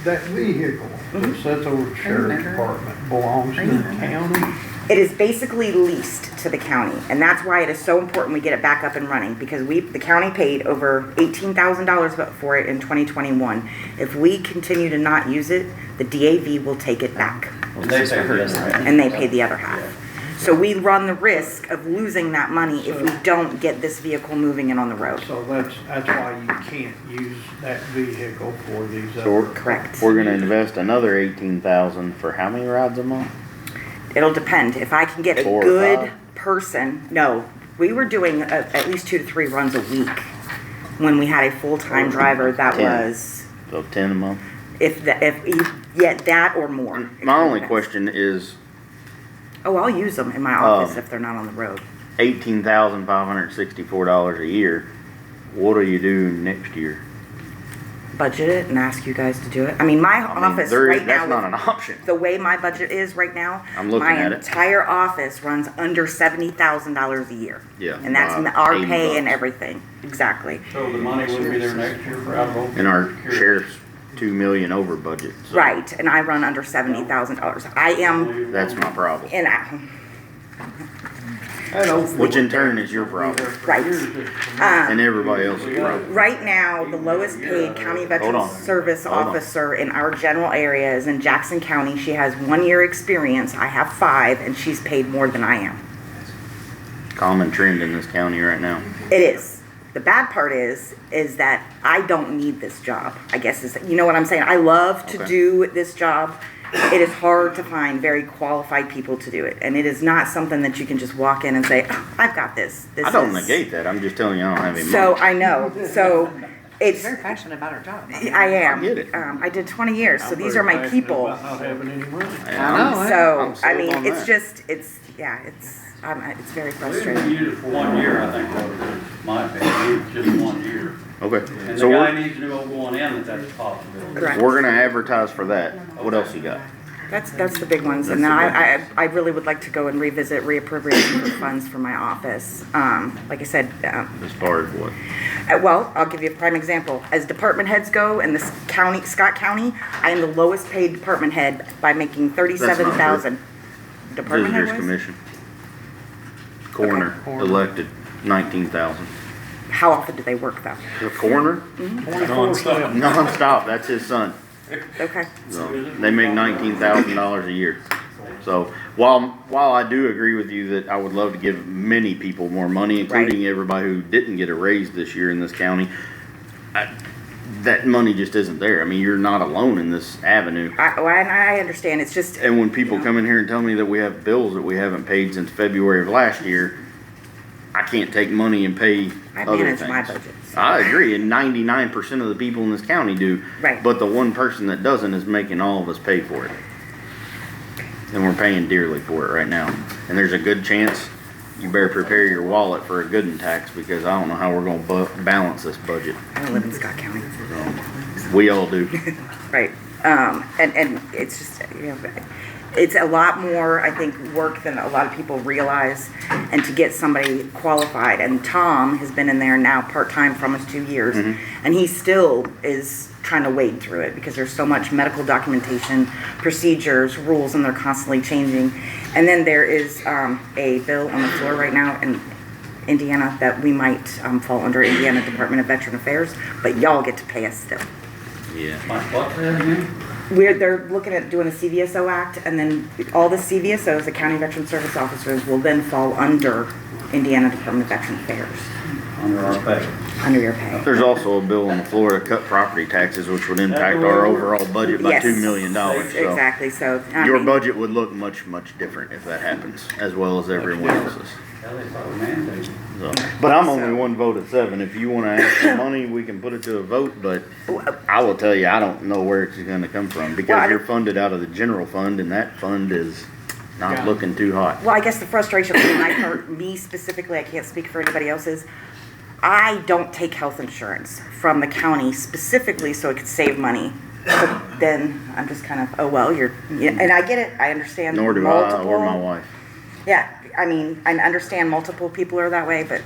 Speaker 10: that vehicle that sits over the sheriff's department belongs to the county?
Speaker 15: It is basically leased to the county, and that's why it is so important we get it back up and running, because the county paid over $18,000 for it in 2021. If we continue to not use it, the DAV will take it back,
Speaker 5: And they pay for it, right?
Speaker 15: and they pay the other half. So we run the risk of losing that money if we don't get this vehicle moving and on the road.
Speaker 10: So that's why you can't use that vehicle for these
Speaker 1: So we're,
Speaker 10: other.
Speaker 15: Correct.
Speaker 1: we're gonna invest another 18,000 for how many rides a month?
Speaker 15: It'll depend. If I can get a
Speaker 1: 4 or
Speaker 15: good
Speaker 1: 5?
Speaker 15: person, no, we were doing at least 2 to 3 runs a week when we had a full-time driver that
Speaker 1: 10.
Speaker 15: was,
Speaker 1: So 10 a month?
Speaker 15: if you get that or more.
Speaker 1: My only question is
Speaker 15: Oh, I'll use them in my office if they're not on the road.
Speaker 1: $18,564 a year. What do you do next year?
Speaker 15: Budget it and ask you guys to do it. I mean, my office right now,
Speaker 1: That's not an option.
Speaker 15: the way my budget is right now,
Speaker 1: I'm looking
Speaker 15: my
Speaker 1: at it.
Speaker 15: entire office runs under $70,000 a year.
Speaker 1: Yeah,
Speaker 15: And that's
Speaker 1: about
Speaker 15: our
Speaker 1: 80
Speaker 15: pay and
Speaker 1: bucks.
Speaker 15: everything. Exactly.
Speaker 5: So the money would be there next year for outlaw?
Speaker 1: And our sheriff's 2 million over budget. So
Speaker 15: Right, and I run under $70,000. I am,
Speaker 1: That's my problem.
Speaker 15: and
Speaker 1: Which in turn is your problem.
Speaker 15: right.
Speaker 1: And everybody else's problem.
Speaker 15: Right now, the lowest paid county
Speaker 1: Hold
Speaker 15: veteran
Speaker 1: on.
Speaker 15: service
Speaker 1: Hold on.
Speaker 15: officer in our general area is in Jackson County. She has 1 year experience. I have 5, and she's paid more than I am.
Speaker 1: Common trend in this county right now.
Speaker 15: It is. The bad part is that I don't need this job. I guess is, you know what I'm saying? I love to
Speaker 1: Okay.
Speaker 15: do this job. It is hard to find very qualified people to do it, and it is not something that you can just walk in and say, oh, "I've got this."
Speaker 1: I don't
Speaker 15: is-
Speaker 1: negate that. I'm just telling you I don't have any
Speaker 15: So
Speaker 1: money.
Speaker 15: I know. So it's.
Speaker 3: Very passionate about our job.
Speaker 15: I am.
Speaker 1: I get it.
Speaker 15: I did 20 years, so these are my people.
Speaker 10: About not having any money.
Speaker 1: I'm
Speaker 15: So
Speaker 1: sold
Speaker 15: I mean,
Speaker 1: on
Speaker 15: it's
Speaker 1: that.
Speaker 15: just, it's very
Speaker 5: We
Speaker 15: frustrating.
Speaker 5: use it for 1 year, I think, was my opinion, it's just 1 year.
Speaker 1: Okay.
Speaker 5: And
Speaker 1: So
Speaker 5: the guy
Speaker 1: we're,
Speaker 5: needs to know going in that that's a possibility.
Speaker 15: Correct.
Speaker 1: we're gonna advertise for that. What else you got?
Speaker 15: That's the big ones. And then I really would like to go and revisit reappropriation of funds for my office. Like I said,
Speaker 1: As far as what?
Speaker 15: well, I'll give you a prime example. As department heads go in this county, Scott County, I am the lowest paid department head by making $37,000. Department head
Speaker 1: Visitors
Speaker 15: wise?
Speaker 1: Commission. Coroner, elected, 19,000.
Speaker 15: How often do they work though?
Speaker 1: The coroner? Non-stop, that's his son.
Speaker 15: Okay.
Speaker 1: So, they make $19,000 a year. So, while I do agree with you that I would love to give many people more money, including everybody who didn't get a raise this year in this county, that money just isn't there. I mean, you're not alone in this avenue.
Speaker 15: I understand, it's just.
Speaker 1: And when people come in here and tell me that we have bills that we haven't paid since February of last year, I can't take money and pay
Speaker 15: I
Speaker 1: other
Speaker 15: manage
Speaker 1: things.
Speaker 15: my budget.
Speaker 1: I agree, and 99% of the people in this county do.
Speaker 15: Right.
Speaker 1: But the one person that doesn't is making all of us pay for it. And we're paying dearly for it right now. And there's a good chance you better prepare your wallet for a gooden tax, because I don't know how we're gonna balance this budget.
Speaker 15: I live in Scott County.
Speaker 1: We all do.
Speaker 15: Right. And it's just, it's a lot more, I think, work than a lot of people realize, and to get somebody qualified. And Tom has been in there now part-time for almost 2 years, and he still is trying to wade through it because there's so much medical documentation, procedures, rules, and they're constantly changing. And then there is a bill on the floor right now in Indiana that we might fall under Indiana Department of Veteran Affairs, but y'all get to pay us still.
Speaker 1: Yeah.
Speaker 5: What's that again?
Speaker 15: They're looking at doing a CVSO Act, and then all the CVSOs, the County Veteran Service Officers, will then fall under Indiana Department of Veteran Affairs.
Speaker 5: Under our pay.
Speaker 15: Under your pay.
Speaker 1: There's also a bill on the floor to cut property taxes, which would impact our overall budget by
Speaker 15: Yes.
Speaker 1: $2 million. So
Speaker 15: Exactly, so. I
Speaker 1: your
Speaker 15: mean,
Speaker 1: budget would look much, much different if that happens, as well as everyone else's.
Speaker 5: Hell, they thought we mandated.
Speaker 1: So, but I'm only one vote of 7. If you wanna ask for money, we can put it to a vote, but I will tell you, I don't know where it's gonna come from, because you're funded out of the general fund, and that fund is not looking too hot.
Speaker 15: Well, I guess the frustration for me specifically, I can't speak for anybody else's, I don't take health insurance from the county specifically so it could save money. But then I'm just kind of, oh, well, and I get it, I understand.
Speaker 1: Nor do I, or my wife.
Speaker 15: Yeah, I mean, I understand multiple people are that way, but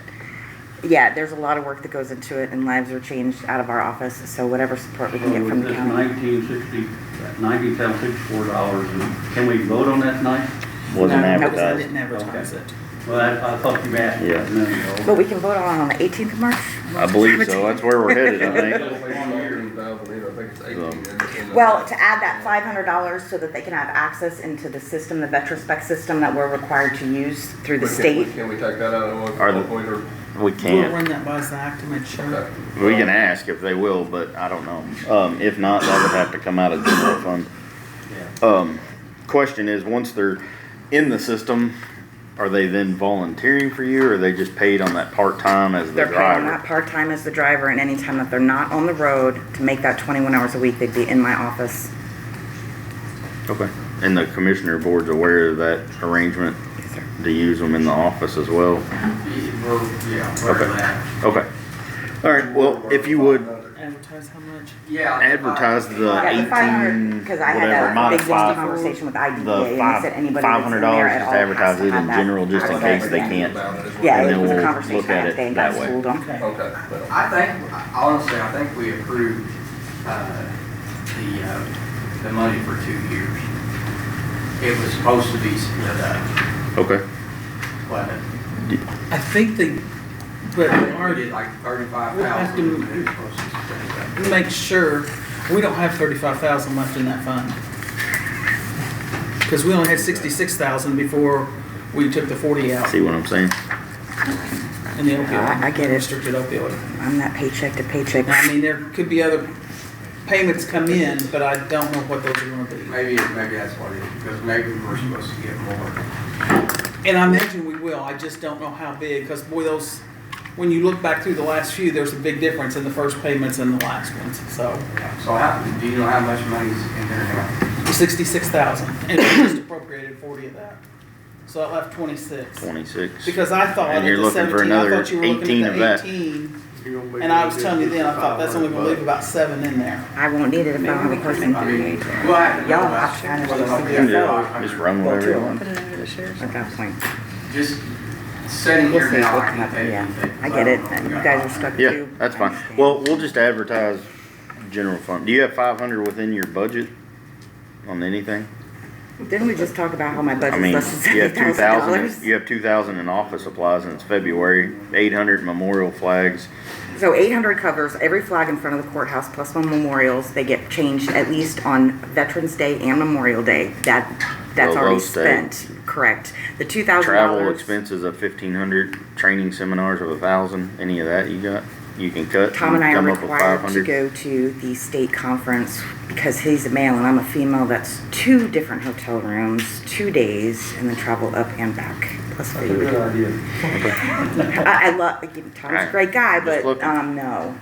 Speaker 15: yeah, there's a lot of work that goes into it, and lives are changed out of our office, so whatever support we can get from the county.
Speaker 5: $19,64, and can we vote on that tonight?
Speaker 1: Wasn't
Speaker 2: I
Speaker 1: advertised.
Speaker 2: didn't advertise it.
Speaker 5: Well, I thought you asked.
Speaker 1: Yeah.
Speaker 5: a minute ago.
Speaker 15: But we can vote on the 18th of March?
Speaker 1: I believe so, that's where we're headed, I think.
Speaker 15: Well, to add that $500 so that they can have access into the system, the VetraSpec system that we're required to use through the state.
Speaker 4: Can we take that out of one point, or?
Speaker 1: We
Speaker 2: We'll
Speaker 1: can't.
Speaker 2: run that by Zach to make sure.
Speaker 1: We can ask if they will, but I don't know. If not, that would have to come out of general fund. Question is, once they're in the system, are they then volunteering for you, or are they just paid on that part-time as the
Speaker 15: They're paying
Speaker 1: driver?
Speaker 15: that part-time as the driver, and any time that they're not on the road, to make that 21 hours a week, they'd be in my office.
Speaker 1: Okay. And the commissioner board's aware of that arrangement
Speaker 15: Yes, sir.
Speaker 1: to use them in the office as well?
Speaker 8: Okay.
Speaker 1: Okay. All right, well, if you would
Speaker 2: Advertise how much?
Speaker 8: Yeah.
Speaker 1: advertise the
Speaker 15: Yeah, the 500,
Speaker 1: 18,
Speaker 15: because I had
Speaker 1: whatever,
Speaker 15: a
Speaker 1: minus
Speaker 15: big long
Speaker 1: 5,
Speaker 15: conversation with IDEA,
Speaker 1: the
Speaker 15: and they said anybody that's in
Speaker 1: $500
Speaker 15: there at
Speaker 1: just
Speaker 15: all
Speaker 1: advertise
Speaker 15: has to
Speaker 1: it
Speaker 15: have
Speaker 1: in
Speaker 15: that.
Speaker 1: general, just in case they can't.
Speaker 15: Yeah,
Speaker 1: and
Speaker 15: it
Speaker 1: then
Speaker 15: was a
Speaker 1: we'll
Speaker 15: conversation
Speaker 1: look
Speaker 15: I
Speaker 1: at
Speaker 15: had
Speaker 1: it
Speaker 15: today, and
Speaker 1: that
Speaker 15: I
Speaker 1: way.
Speaker 15: schooled them.
Speaker 4: Okay.
Speaker 8: I think, honestly, I think we approved, the money for 2 years. It was supposed to be split up,
Speaker 1: Okay.
Speaker 8: but
Speaker 2: I think but
Speaker 8: we did like 35,000.
Speaker 2: We'll have to-
Speaker 8: It was supposed to split it up.
Speaker 2: make sure, we don't have 35,000 left in that fund. Cause we only had 66,000 before we took the 40 out
Speaker 1: See what I'm saying?
Speaker 2: in the opioid.
Speaker 15: I get it.
Speaker 2: Restricted opioid.
Speaker 15: I'm that paycheck to paycheck.
Speaker 2: I mean, there could be other payments come in, but I don't know what those are gonna be.
Speaker 8: Maybe that's what it is, because maybe we're supposed to get more.
Speaker 2: And I imagine we will, I just don't know how big, because boy, when you look back through the last few, there's a big difference in the first payments and the last ones, so.
Speaker 8: So do you know how much money's in there now?
Speaker 2: 66,000, and we just appropriated 40 of that. So that left 26.
Speaker 1: 26.
Speaker 2: Because I thought
Speaker 1: And
Speaker 2: at
Speaker 1: you're
Speaker 2: the
Speaker 1: looking for
Speaker 2: 17, I
Speaker 1: another
Speaker 2: thought you were
Speaker 1: 18
Speaker 2: looking
Speaker 1: of
Speaker 2: at
Speaker 1: that.
Speaker 2: the 18. And I was telling you then, I thought that's only gonna leave about 7 in there.
Speaker 15: I won't need it if I don't have a person.
Speaker 8: Well,
Speaker 15: Y'all have to kind of
Speaker 1: Just run whatever you want.
Speaker 15: at that point.
Speaker 8: just sitting
Speaker 15: We'll
Speaker 8: here
Speaker 15: see
Speaker 8: now,
Speaker 15: what
Speaker 8: I can
Speaker 15: happens,
Speaker 8: tell you
Speaker 15: yeah.
Speaker 8: anything.
Speaker 15: I get it, and you guys are stuck
Speaker 1: Yeah,
Speaker 15: too.
Speaker 1: that's fine. Well, we'll just advertise general fund. Do you have 500 within your budget on anything?
Speaker 15: Didn't we just talk about how my
Speaker 1: I
Speaker 15: budget's
Speaker 1: mean,
Speaker 15: less than
Speaker 1: you have 2,000,
Speaker 15: $70,000?
Speaker 1: you have 2,000 in office supplies and it's February, 800 memorial flags.
Speaker 15: So 800 covers every flag in front of the courthouse plus one memorials. They get changed at least on Veterans Day and Memorial Day. That's
Speaker 1: Well,
Speaker 15: already
Speaker 1: those stay.
Speaker 15: spent, correct. The $2,000.
Speaker 1: Travel expenses of 1,500, training seminars of 1,000, any of that you got? You can cut,
Speaker 15: Tom and I are
Speaker 1: come up with
Speaker 15: required to
Speaker 1: 500.
Speaker 15: go to the state conference because he's a male and I'm a female. That's 2 different hotel rooms, 2 days, and then travel up and back. Plus food. I love, Tom's a great guy, but, no.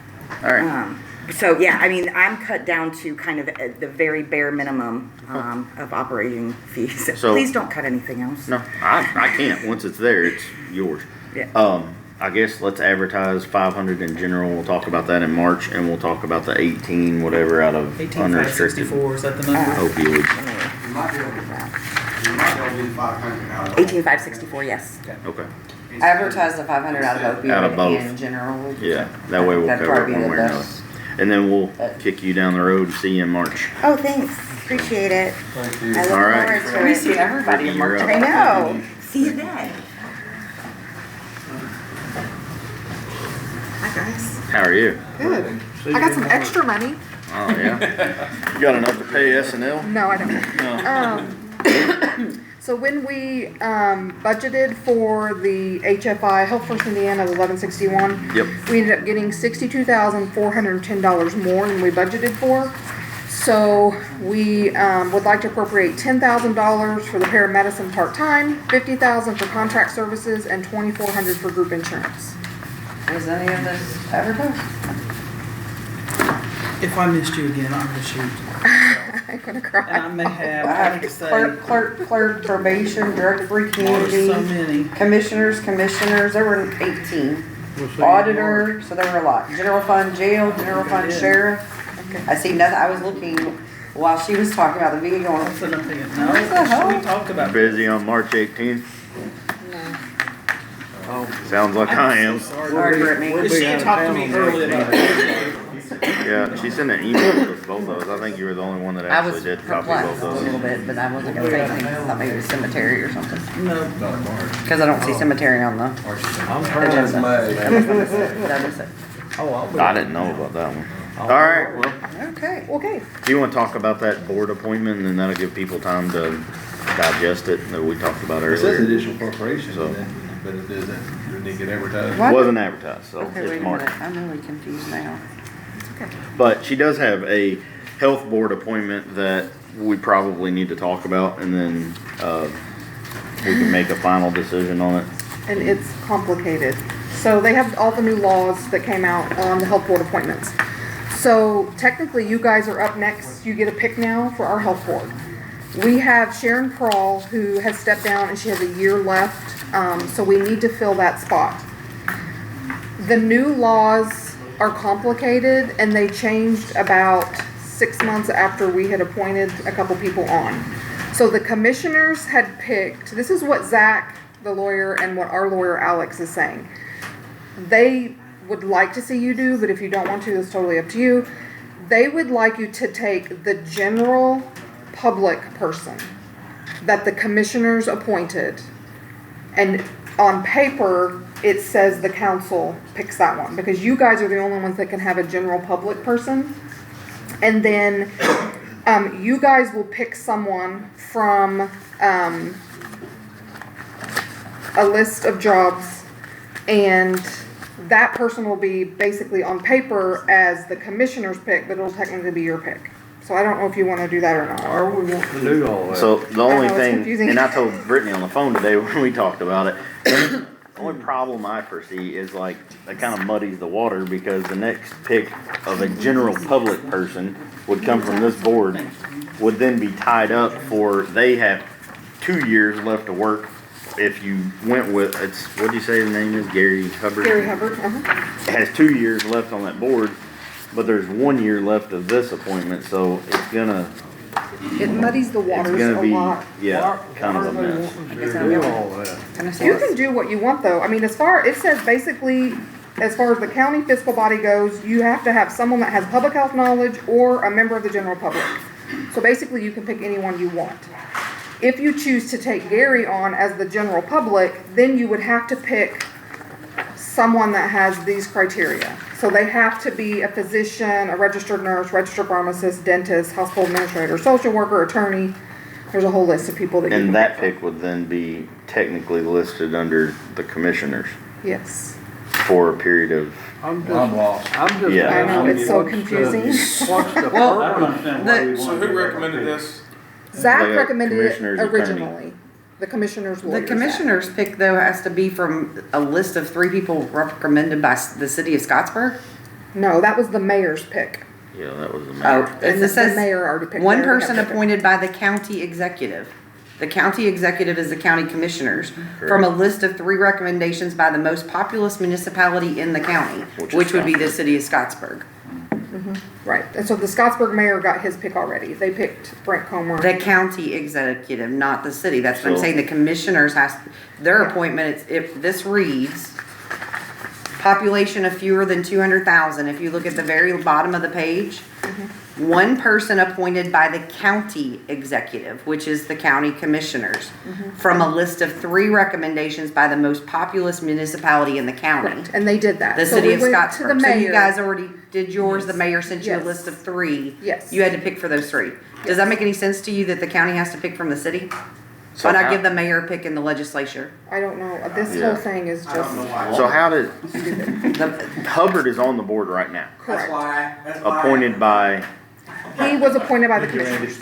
Speaker 1: All right.
Speaker 15: So, yeah, I mean, I'm cut down to kind of at the very bare minimum, of operating fees.
Speaker 1: So-
Speaker 15: Please don't cut anything else.
Speaker 1: No, I can't. Once it's there, it's yours.
Speaker 15: Yeah.
Speaker 1: I guess let's advertise 500 in general. We'll talk about that in March, and we'll talk about the 18 whatever out of unrestricted
Speaker 2: 18,564, is that the number?
Speaker 1: opioids.
Speaker 8: You might be able to, you might be able to do 500 out of.
Speaker 15: 18,564, yes.
Speaker 1: Okay.
Speaker 3: Advertise the 500 out of
Speaker 1: Out of
Speaker 3: opioid
Speaker 1: both.
Speaker 3: and general.
Speaker 1: Yeah, that way we'll
Speaker 3: That'd
Speaker 1: cover it
Speaker 3: probably be
Speaker 1: one
Speaker 3: the
Speaker 1: way or another.
Speaker 3: best.
Speaker 1: And then we'll kick you down the road and see you in March.
Speaker 15: Oh, thanks. Appreciate it.
Speaker 4: Thank you.
Speaker 15: I look
Speaker 1: All right.
Speaker 15: forward to
Speaker 3: We
Speaker 15: it.
Speaker 3: see everybody in March.
Speaker 1: You're
Speaker 15: I
Speaker 1: up.
Speaker 15: know. See you then.
Speaker 16: Hi guys.
Speaker 1: How are you?
Speaker 16: Good. I got some extra money.
Speaker 1: Oh, yeah? You got enough to pay SNL?
Speaker 16: No, I don't.
Speaker 1: No.
Speaker 16: So when we budgeted for the HFI, Health First Indiana, the 1161,
Speaker 1: Yep.
Speaker 16: we ended up getting $62,410 more than we budgeted for. So we would like to appropriate $10,000 for the paramedicine part-time, $50,000 for contract services, and $2,400 for group insurance.
Speaker 3: Was any of this advertised?
Speaker 2: If I missed you again, I'm gonna shoot.
Speaker 16: I'm gonna cry.
Speaker 2: And I may have,
Speaker 3: I
Speaker 2: I
Speaker 3: have
Speaker 2: have to say,
Speaker 3: clerk, probation, drug-free
Speaker 2: there's so
Speaker 3: community,
Speaker 2: many.
Speaker 3: commissioners, there were 18. Auditor, so there were a lot. General fund jail, general fund sheriff. I see nothing, I was looking while she was talking about the meeting going,
Speaker 2: I'm sitting up thinking,
Speaker 3: What the hell?
Speaker 2: no, we talked about.
Speaker 1: Busy on March 18th? Sounds like I am.
Speaker 3: sorry, Brittany.
Speaker 2: She had talked to me early about it.
Speaker 1: Yeah, she sent an email to both of us. I think you were the only one that
Speaker 3: I was
Speaker 1: actually did copy
Speaker 3: perplexed
Speaker 1: both
Speaker 3: a
Speaker 1: of
Speaker 3: little
Speaker 1: them.
Speaker 3: bit, but I wasn't gonna say anything, I thought maybe it was cemetery or something.
Speaker 2: No,
Speaker 3: Cause I don't see cemetery on the
Speaker 4: I'm trying
Speaker 3: agenda. Did I miss it?
Speaker 1: I didn't know about that one. All right, well,
Speaker 3: Okay.
Speaker 16: Okay.
Speaker 1: do you want to talk about that board appointment, and then that'll give people time to digest it that we talked about
Speaker 7: It says
Speaker 1: earlier?
Speaker 7: additional corporation,
Speaker 1: So-
Speaker 7: but it doesn't, it didn't get advertised.
Speaker 3: What?
Speaker 1: Wasn't advertised, so
Speaker 3: Okay, wait
Speaker 1: it's
Speaker 3: a
Speaker 1: marked.
Speaker 3: minute, I'm really confused now.
Speaker 1: But she does have a health board appointment that we probably need to talk about, and then, we can make a final decision on it.
Speaker 16: And it's complicated. So they have all the new laws that came out on the health board appointments. So technically, you guys are up next. You get a pick now for our health board. We have Sharon Crawl, who has stepped down and she has a year left. So we need to fill that spot. The new laws are complicated and they changed about 6 months after we had appointed a couple people on. So the commissioners had picked, this is what Zach, the lawyer, and what our lawyer Alex is saying. They would like to see you do, but if you don't want to, it's totally up to you. They would like you to take the general public person that the commissioners appointed, and on paper, it says the council picks that one, because you guys are the only ones that can have a general public person. And then, you guys will pick someone from, a list of jobs, and that person will be basically on paper as the commissioner's pick, but it'll technically be your pick. So I don't know if you wanna do that or not.
Speaker 4: Are we wanting to do all that?
Speaker 1: So the only
Speaker 16: know, it's
Speaker 1: thing,
Speaker 16: confusing.
Speaker 1: and I told Brittany on the phone today when we talked about it, the only problem I foresee is like, that kind of muddies the water, because the next pick of a general public person would come from this board, would then be tied up for, they have 2 years left to work if you went with, it's, what'd you say the name is, Gary Hubbard?
Speaker 16: Gary Hubbard,
Speaker 1: Has 2 years left on that board, but there's 1 year left of this appointment, so it's gonna,
Speaker 16: It muddies the
Speaker 1: it's
Speaker 16: waters
Speaker 1: gonna
Speaker 16: a
Speaker 1: be,
Speaker 16: lot.
Speaker 1: yeah, kind of a mess.
Speaker 16: You can do what you want though. I mean, it says basically, as far as the county fiscal body goes, you have to have someone that has public health knowledge or a member of the general public. So basically, you can pick anyone you want. If you choose to take Gary on as the general public, then you would have to pick someone that has these criteria. So they have to be a physician, a registered nurse, registered pharmacist, dentist, hospital administrator, social worker, attorney. There's a whole list of people that you can
Speaker 1: And that pick would then be technically listed under the commissioners
Speaker 16: Yes.
Speaker 1: for a period of,
Speaker 10: I'm
Speaker 7: lost.
Speaker 10: just.
Speaker 1: Yeah.
Speaker 16: I know, it's so
Speaker 10: what's the-
Speaker 16: confusing.
Speaker 10: What's the
Speaker 3: Well,
Speaker 5: I don't understand why we want.
Speaker 9: So who recommended this?
Speaker 16: Zach
Speaker 1: The
Speaker 16: recommended it
Speaker 1: commissioner's attorney.
Speaker 16: originally. The commissioner's lawyer.
Speaker 3: The commissioner's pick though has to be from a list of 3 people recommended by the city of Scottsburg?
Speaker 16: No, that was the mayor's pick.
Speaker 1: yeah, that was the
Speaker 3: Oh,
Speaker 1: mayor.
Speaker 3: and it
Speaker 16: The
Speaker 3: says
Speaker 16: mayor already picked.
Speaker 3: one
Speaker 16: they already
Speaker 3: person
Speaker 16: have their pick.
Speaker 3: appointed by the county executive. The county executive is the county commissioners from a list of 3 recommendations by the most populous municipality in the county,
Speaker 1: Which is
Speaker 3: which would be the
Speaker 1: Scottsburg.
Speaker 3: city of Scottsburg.
Speaker 16: Right, and so the Scottsburg mayor got his pick already. They picked Brent Comer.
Speaker 3: The county executive, not the city. That's what I'm
Speaker 1: So-
Speaker 3: saying. The commissioners their appointment, if this reads, population of fewer than 200,000, if you look at the very bottom of the page, one person appointed by the county executive, which is the county commissioners, from a list of 3 recommendations by the most populous municipality in the county.
Speaker 16: Correct, and they did that.
Speaker 3: The
Speaker 16: So
Speaker 3: city
Speaker 16: we
Speaker 3: of
Speaker 16: went to the
Speaker 3: Scottsburg. So you
Speaker 16: mayor.
Speaker 3: guys already did yours, the mayor sent you a
Speaker 16: Yes.
Speaker 3: list of 3.
Speaker 16: Yes.
Speaker 3: You had to pick for those 3. Does that make any sense to you that the county has to pick from the city?
Speaker 1: So
Speaker 3: Why not
Speaker 1: how-
Speaker 3: give the mayor a pick in the legislature?
Speaker 16: I don't know, this
Speaker 1: Yeah.
Speaker 16: whole thing is
Speaker 8: I don't
Speaker 16: just
Speaker 8: know why.
Speaker 1: So how did,
Speaker 3: The-
Speaker 1: Hubbard is on the board right now,
Speaker 16: correct.
Speaker 8: That's why.
Speaker 1: appointed by,
Speaker 16: He was appointed by the commissioners.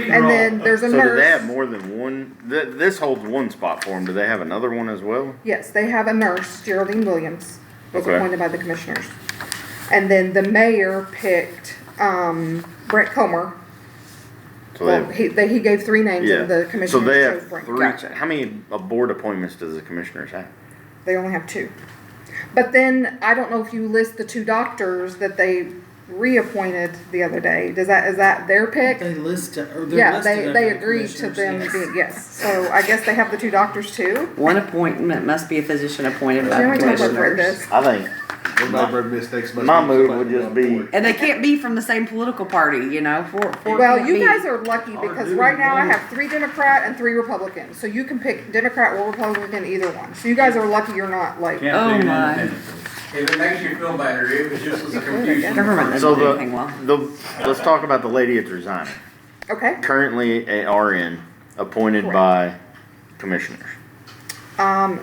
Speaker 16: And then there's a
Speaker 1: so do they have
Speaker 16: nurse.
Speaker 1: more than one, this holds one spot for them, do they have another one as well?
Speaker 16: Yes, they have a nurse, Geraldine Williams, was
Speaker 1: Okay.
Speaker 16: appointed by the commissioners. And then the mayor picked, Brent Comer.
Speaker 1: So they
Speaker 16: Well,
Speaker 1: have,
Speaker 16: he gave 3 names
Speaker 1: yeah,
Speaker 16: and the
Speaker 1: so
Speaker 16: commissioners
Speaker 1: they
Speaker 16: chose
Speaker 1: have
Speaker 16: Brent.
Speaker 1: 3,
Speaker 3: Gotcha.
Speaker 1: how many board appointments does the commissioners have?
Speaker 16: They only have 2. But then, I don't know if you list the 2 doctors that they reappointed the other day. Is that their pick?
Speaker 2: They listed, or they're
Speaker 16: Yeah,
Speaker 2: listed
Speaker 16: they
Speaker 2: under the
Speaker 16: agreed to
Speaker 2: commissioners,
Speaker 16: them
Speaker 2: yes.
Speaker 16: being, yes. So I guess they have the 2 doctors too.
Speaker 3: One appointment must be a physician appointed by
Speaker 16: Jeremy
Speaker 3: the
Speaker 16: Tupper read
Speaker 3: commissioners.
Speaker 16: this.
Speaker 1: I think
Speaker 7: Everybody mistakes. must
Speaker 1: my
Speaker 7: be
Speaker 1: move
Speaker 7: somebody
Speaker 1: would just
Speaker 7: on
Speaker 1: be,
Speaker 7: board.
Speaker 3: And they can't be from the same political party, you know? Four
Speaker 16: Well,
Speaker 3: can't
Speaker 16: you
Speaker 3: be.
Speaker 16: guys are lucky because right now I have 3 Democrat and 3 Republicans. So you can pick Democrat or Republican, either one. So you guys are lucky you're not like,
Speaker 5: Can't
Speaker 3: Oh,
Speaker 5: be an
Speaker 3: my.
Speaker 5: independent.
Speaker 8: If it makes you feel better, it was just as a confusion.
Speaker 3: Government
Speaker 1: so
Speaker 3: doesn't do anything well.
Speaker 1: let's talk about the lady that's resigning.
Speaker 16: okay.
Speaker 1: Currently a RN, appointed
Speaker 16: Correct.
Speaker 1: by commissioners.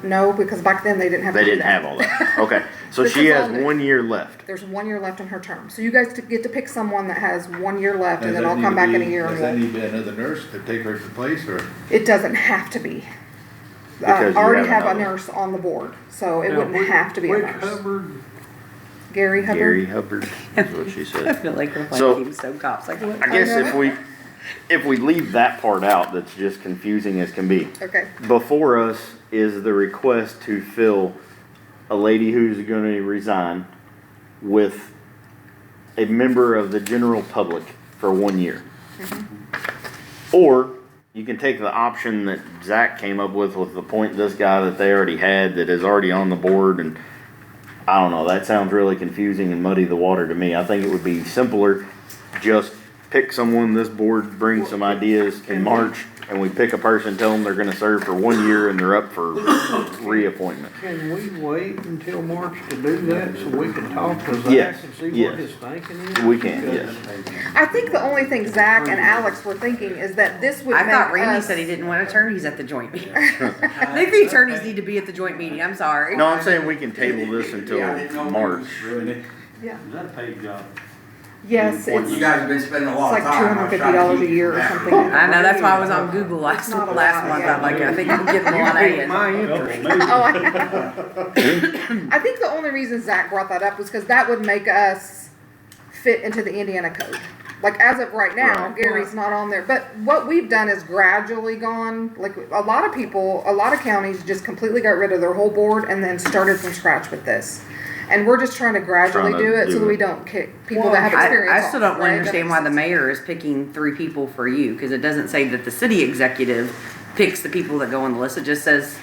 Speaker 16: No, because back then they didn't have.
Speaker 1: They
Speaker 16: to do
Speaker 1: didn't
Speaker 16: that.
Speaker 1: have all that, okay, so
Speaker 16: This
Speaker 1: she
Speaker 16: is
Speaker 1: has
Speaker 16: all new.
Speaker 1: 1 year left.
Speaker 16: There's 1 year left in her term. So you guys get to pick someone that has 1 year left and
Speaker 7: Does
Speaker 16: then
Speaker 7: that
Speaker 16: I'll
Speaker 7: need
Speaker 16: come
Speaker 7: to
Speaker 16: back in a
Speaker 7: be-
Speaker 16: year
Speaker 7: Does that
Speaker 16: and
Speaker 7: need to be another nurse to take her place, or?
Speaker 16: it doesn't have to be.
Speaker 1: Because
Speaker 16: I
Speaker 1: you
Speaker 16: already
Speaker 1: have
Speaker 16: have a
Speaker 1: another.
Speaker 16: nurse on the board, so it
Speaker 10: Now,
Speaker 16: wouldn't
Speaker 10: which-
Speaker 16: have to be a
Speaker 10: which
Speaker 16: nurse.
Speaker 10: Hubbard?
Speaker 16: Gary Hubbard.
Speaker 1: Gary Hubbard, is what she
Speaker 3: I
Speaker 1: said.
Speaker 3: feel like we're
Speaker 1: So-
Speaker 3: playing Keystone Cops. Like, what?
Speaker 1: I guess if we leave that part out, that's just confusing as can be.
Speaker 16: Okay.
Speaker 1: Before us is the request to fill a lady who's gonna resign with a member of the general public for 1 year. Or you can take the option that Zach came up with appoint this guy that they already had that is already on the board, and I don't know, that sounds really confusing and muddy the water to me. I think it would be simpler, just pick someone, this board brings some ideas in March, and we pick a person, tell them they're gonna serve for 1 year and they're up for reappointment.
Speaker 10: Can we wait until March to do that so we can talk to Zach
Speaker 1: Yes,
Speaker 10: and see
Speaker 1: yes.
Speaker 10: what his thinking is?
Speaker 1: We can, yes.
Speaker 16: I think the only thing Zach and Alex were thinking is that this would
Speaker 3: I
Speaker 16: make
Speaker 3: thought Randy
Speaker 16: us-
Speaker 3: said he didn't want attorneys at the joint meeting. I think the attorneys need to be at the joint meeting. I'm sorry.
Speaker 1: No, I'm saying we can table this until March.
Speaker 16: Yeah.
Speaker 5: Is that a paid job?
Speaker 16: Yes,
Speaker 8: You
Speaker 16: it's
Speaker 8: guys have been spending a lot
Speaker 16: like
Speaker 8: of time.
Speaker 16: $250 a year or something.
Speaker 3: I know, that's why I was on Google last
Speaker 16: It's not a
Speaker 3: month.
Speaker 16: lot, yeah.
Speaker 3: I'm like, I think I'm getting a lot of
Speaker 10: My
Speaker 3: it.
Speaker 10: interest.
Speaker 16: Oh, I think the only reason Zach brought that up was because that would make us fit into the Indiana code. Like as of right now,
Speaker 1: Right.
Speaker 16: Gary's not on there. But what we've done is gradually gone, like a lot of people, a lot of counties just completely got rid of their whole board and then started from scratch with this. And we're just trying to gradually
Speaker 1: Trying to
Speaker 16: do it so
Speaker 1: do
Speaker 16: that we
Speaker 1: it.
Speaker 16: don't kick people that have experience.
Speaker 3: I still
Speaker 16: off,
Speaker 3: don't
Speaker 16: right?
Speaker 3: understand why the mayor is picking 3 people for you, because it doesn't say that the city executive picks the people that go on the list. It just says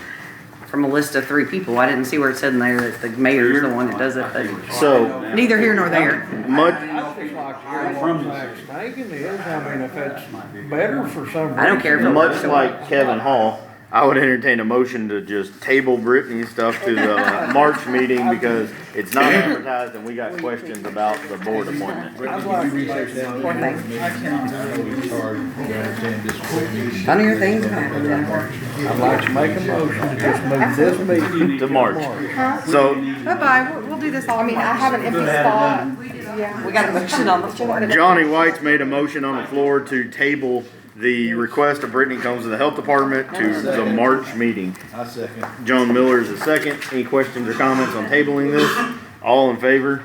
Speaker 3: from a list of 3 people. I didn't see where it said in there that the mayor's the one that does it, but
Speaker 1: So,
Speaker 3: neither here nor there.
Speaker 1: much,
Speaker 10: I just like to hear what Zach's thinking is, I mean, if it's better for some reason.
Speaker 3: I don't care if it
Speaker 1: much
Speaker 3: works or
Speaker 1: like Kevin Hall, I would entertain a motion to just table Brittany's stuff to the March meeting because it's not advertised and we got questions about the board appointment.
Speaker 10: I'd like to make
Speaker 7: that?
Speaker 10: a
Speaker 3: Poor thing.
Speaker 7: I know we charge, we understand this quick meeting.
Speaker 3: Funnier things have happened, Jennifer.
Speaker 10: I'd like to make a motion to just move this meeting
Speaker 1: To March.
Speaker 16: Huh?
Speaker 1: So,
Speaker 3: Bye-bye, we'll do this all
Speaker 16: I mean, I have an empty spot. Yeah.
Speaker 3: We got a motion on the floor.
Speaker 1: Johnny White's made a motion on the floor to table the request of Brittany Combs of the Health Department to the March meeting.
Speaker 7: I second.
Speaker 1: John Miller is the second. Any questions or comments on tabling this? All in favor?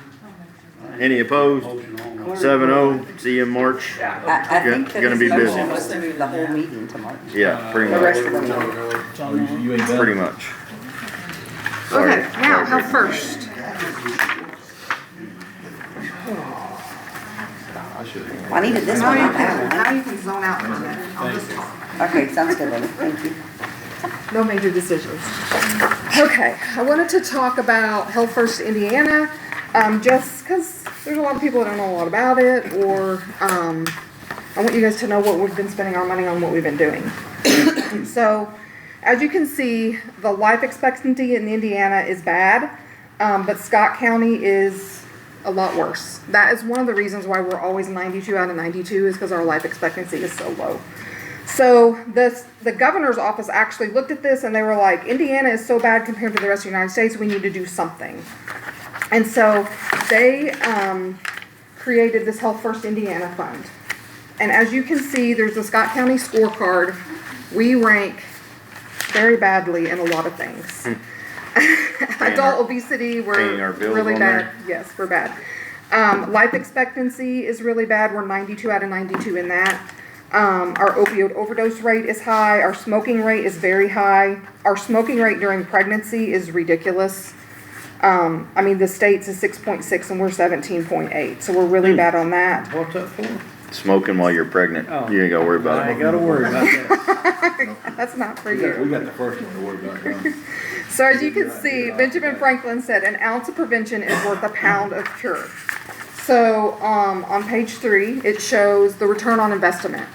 Speaker 1: Any opposed? 7-0. See you in March.
Speaker 3: I think that
Speaker 1: Gonna be
Speaker 3: his
Speaker 1: busy.
Speaker 3: motion was to move the whole meeting to March.
Speaker 1: Yeah, pretty
Speaker 3: The rest
Speaker 1: much.
Speaker 3: of the meeting.
Speaker 7: You ain't done.
Speaker 1: Pretty much. Sorry.
Speaker 16: Okay, now,
Speaker 1: Sorry,
Speaker 16: health first.
Speaker 3: I needed this one, not that
Speaker 16: Now you can zone out for a minute. I'll just talk.
Speaker 3: one. Okay, sounds good, Lily, thank you.
Speaker 16: No major decisions. Okay, I wanted to talk about Health First Indiana, just because there's a lot of people that don't know a lot about it, or I want you guys to know what we've been spending our money on, what we've been doing. So, as you can see, the life expectancy in Indiana is bad, but Scott County is a lot worse. That is one of the reasons why we're always 92 out of 92 is because our life expectancy is so low. So the governor's office actually looked at this and they were like, Indiana is so bad compared to the rest of the United States, we need to do something. And so they created this Health First Indiana Fund. And as you can see, there's a Scott County scorecard. We rank very badly in a lot of things. Adult obesity,
Speaker 1: paying
Speaker 16: we're
Speaker 1: our bills
Speaker 16: really
Speaker 1: on
Speaker 16: bad.
Speaker 1: there?
Speaker 16: Yes, we're bad. Life expectancy is really bad. We're 92 out of 92 in that. Our opioid overdose rate is high. Our smoking rate is very high. Our smoking rate during pregnancy is ridiculous. I mean, the state's is 6.6 and we're 17.8, so we're really bad on that.
Speaker 10: What's that for?
Speaker 1: Smoking while you're pregnant.
Speaker 10: Oh.
Speaker 1: You ain't gotta worry
Speaker 10: I
Speaker 1: about
Speaker 10: ain't
Speaker 1: it.
Speaker 10: gotta worry about that.
Speaker 16: That's not for
Speaker 7: We
Speaker 16: you.
Speaker 7: got the first one to worry about now.
Speaker 16: So as you can see, Benjamin Franklin said, an ounce of prevention is worth a pound of cure. So on page 3, it shows the return on investment.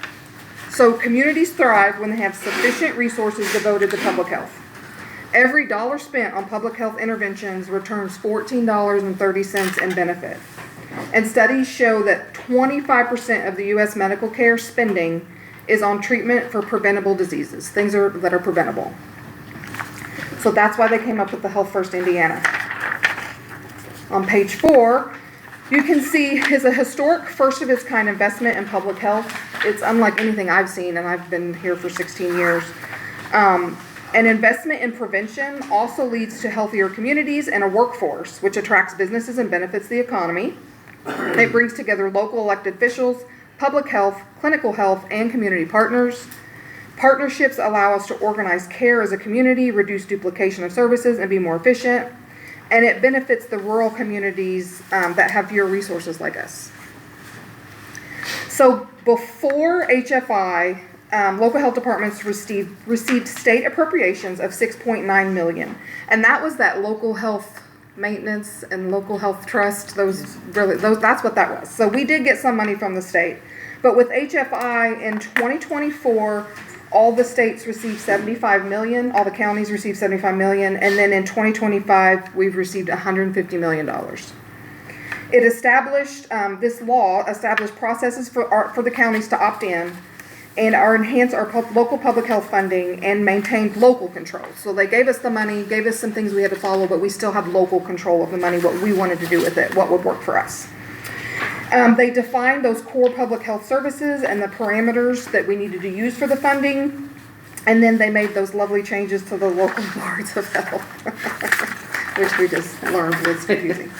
Speaker 16: So communities thrive when they have sufficient resources devoted to public health. Every dollar spent on public health interventions returns $14.30 in benefit. And studies show that 25% of the U.S. medical care spending is on treatment for preventable diseases, things that are preventable. So that's why they came up with the Health First Indiana. On page 4, you can see is a historic first of its kind investment in public health. It's unlike anything I've seen, and I've been here for 16 years. An investment in prevention also leads to healthier communities and a workforce, which attracts businesses and benefits the economy. It brings together local elected officials, public health, clinical health, and community partners. Partnerships allow us to organize care as a community, reduce duplication of services, and be more efficient. And it benefits the rural communities that have fewer resources like us. So before HFI, local health departments received state appropriations of $6.9 million. And that was that local health maintenance and local health trust. That's what that was. So we did get some money from the state. But with HFI in 2024, all the states received $75 million, all the counties received $75 million, and then in 2025, we've received $150 million. It established, this law established processes for the counties to opt in and enhance our local public health funding and maintain local control. So they gave us the money, gave us some things we had to follow, but we still have local control of the money, what we wanted to do with it, what would work for us. They defined those core public health services and the parameters that we needed to use for the funding, and then they made those lovely changes to the local boards of health, which we just learned was confusing.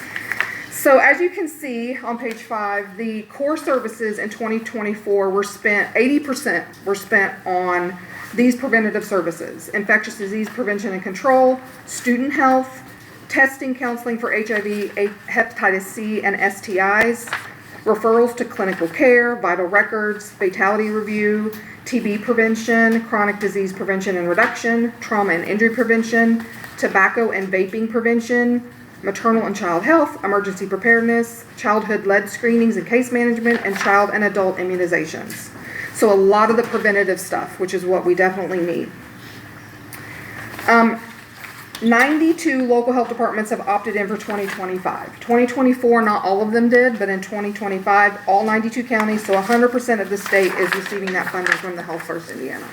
Speaker 16: So as you can see on page 5, the core services in 2024 were spent, 80% were spent on these preventative services: infectious disease prevention and control, student health, testing, counseling for HIV, hepatitis C, and STIs, referrals to clinical care, vital records, fatality review, TB prevention, chronic disease prevention and reduction, trauma and injury prevention, tobacco and vaping prevention, maternal and child health, emergency preparedness, childhood lead screenings and case management, and child and adult immunizations. So a lot of the preventative stuff, which is what we definitely need. 92 local health departments have opted in for 2025. 2024, not all of them did, but in 2025, all 92 counties, so 100% of the state is receiving that funding from the Health First Indiana.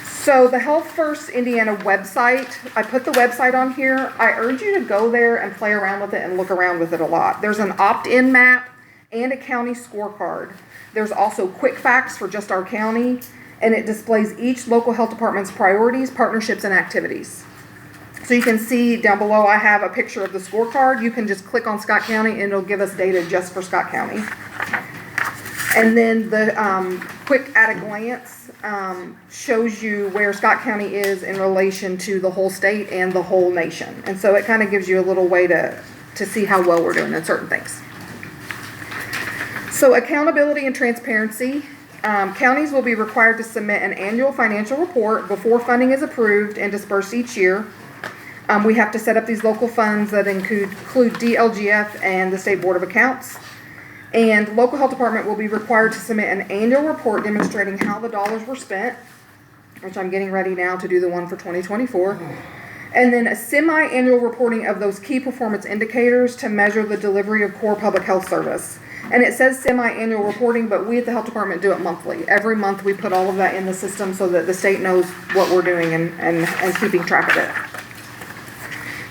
Speaker 16: So the Health First Indiana website, I put the website on here. I urge you to go there and play around with it and look around with it a lot. There's an opt-in map and a county scorecard. There's also quick facts for just our county, and it displays each local health department's priorities, partnerships, and activities. So you can see down below, I have a picture of the scorecard. You can just click on Scott County and it'll give us data just for Scott County. And then the quick at a glance shows you where Scott County is in relation to the whole state and the whole nation. And so it kind of gives you a little way to see how well we're doing in certain things. So accountability and transparency. Counties will be required to submit an annual financial report before funding is approved and dispersed each year. We have to set up these local funds that include DLGF and the State Board of Accounts. And local health department will be required to submit an annual report demonstrating how the dollars were spent, which I'm getting ready now to do the one for 2024. And then a semi-annual reporting of those key performance indicators to measure the delivery of core public health service. And it says semi-annual reporting, but we at the health department do it monthly. Every month we put all of that in the system so that the state knows what we're doing and keeping track of it.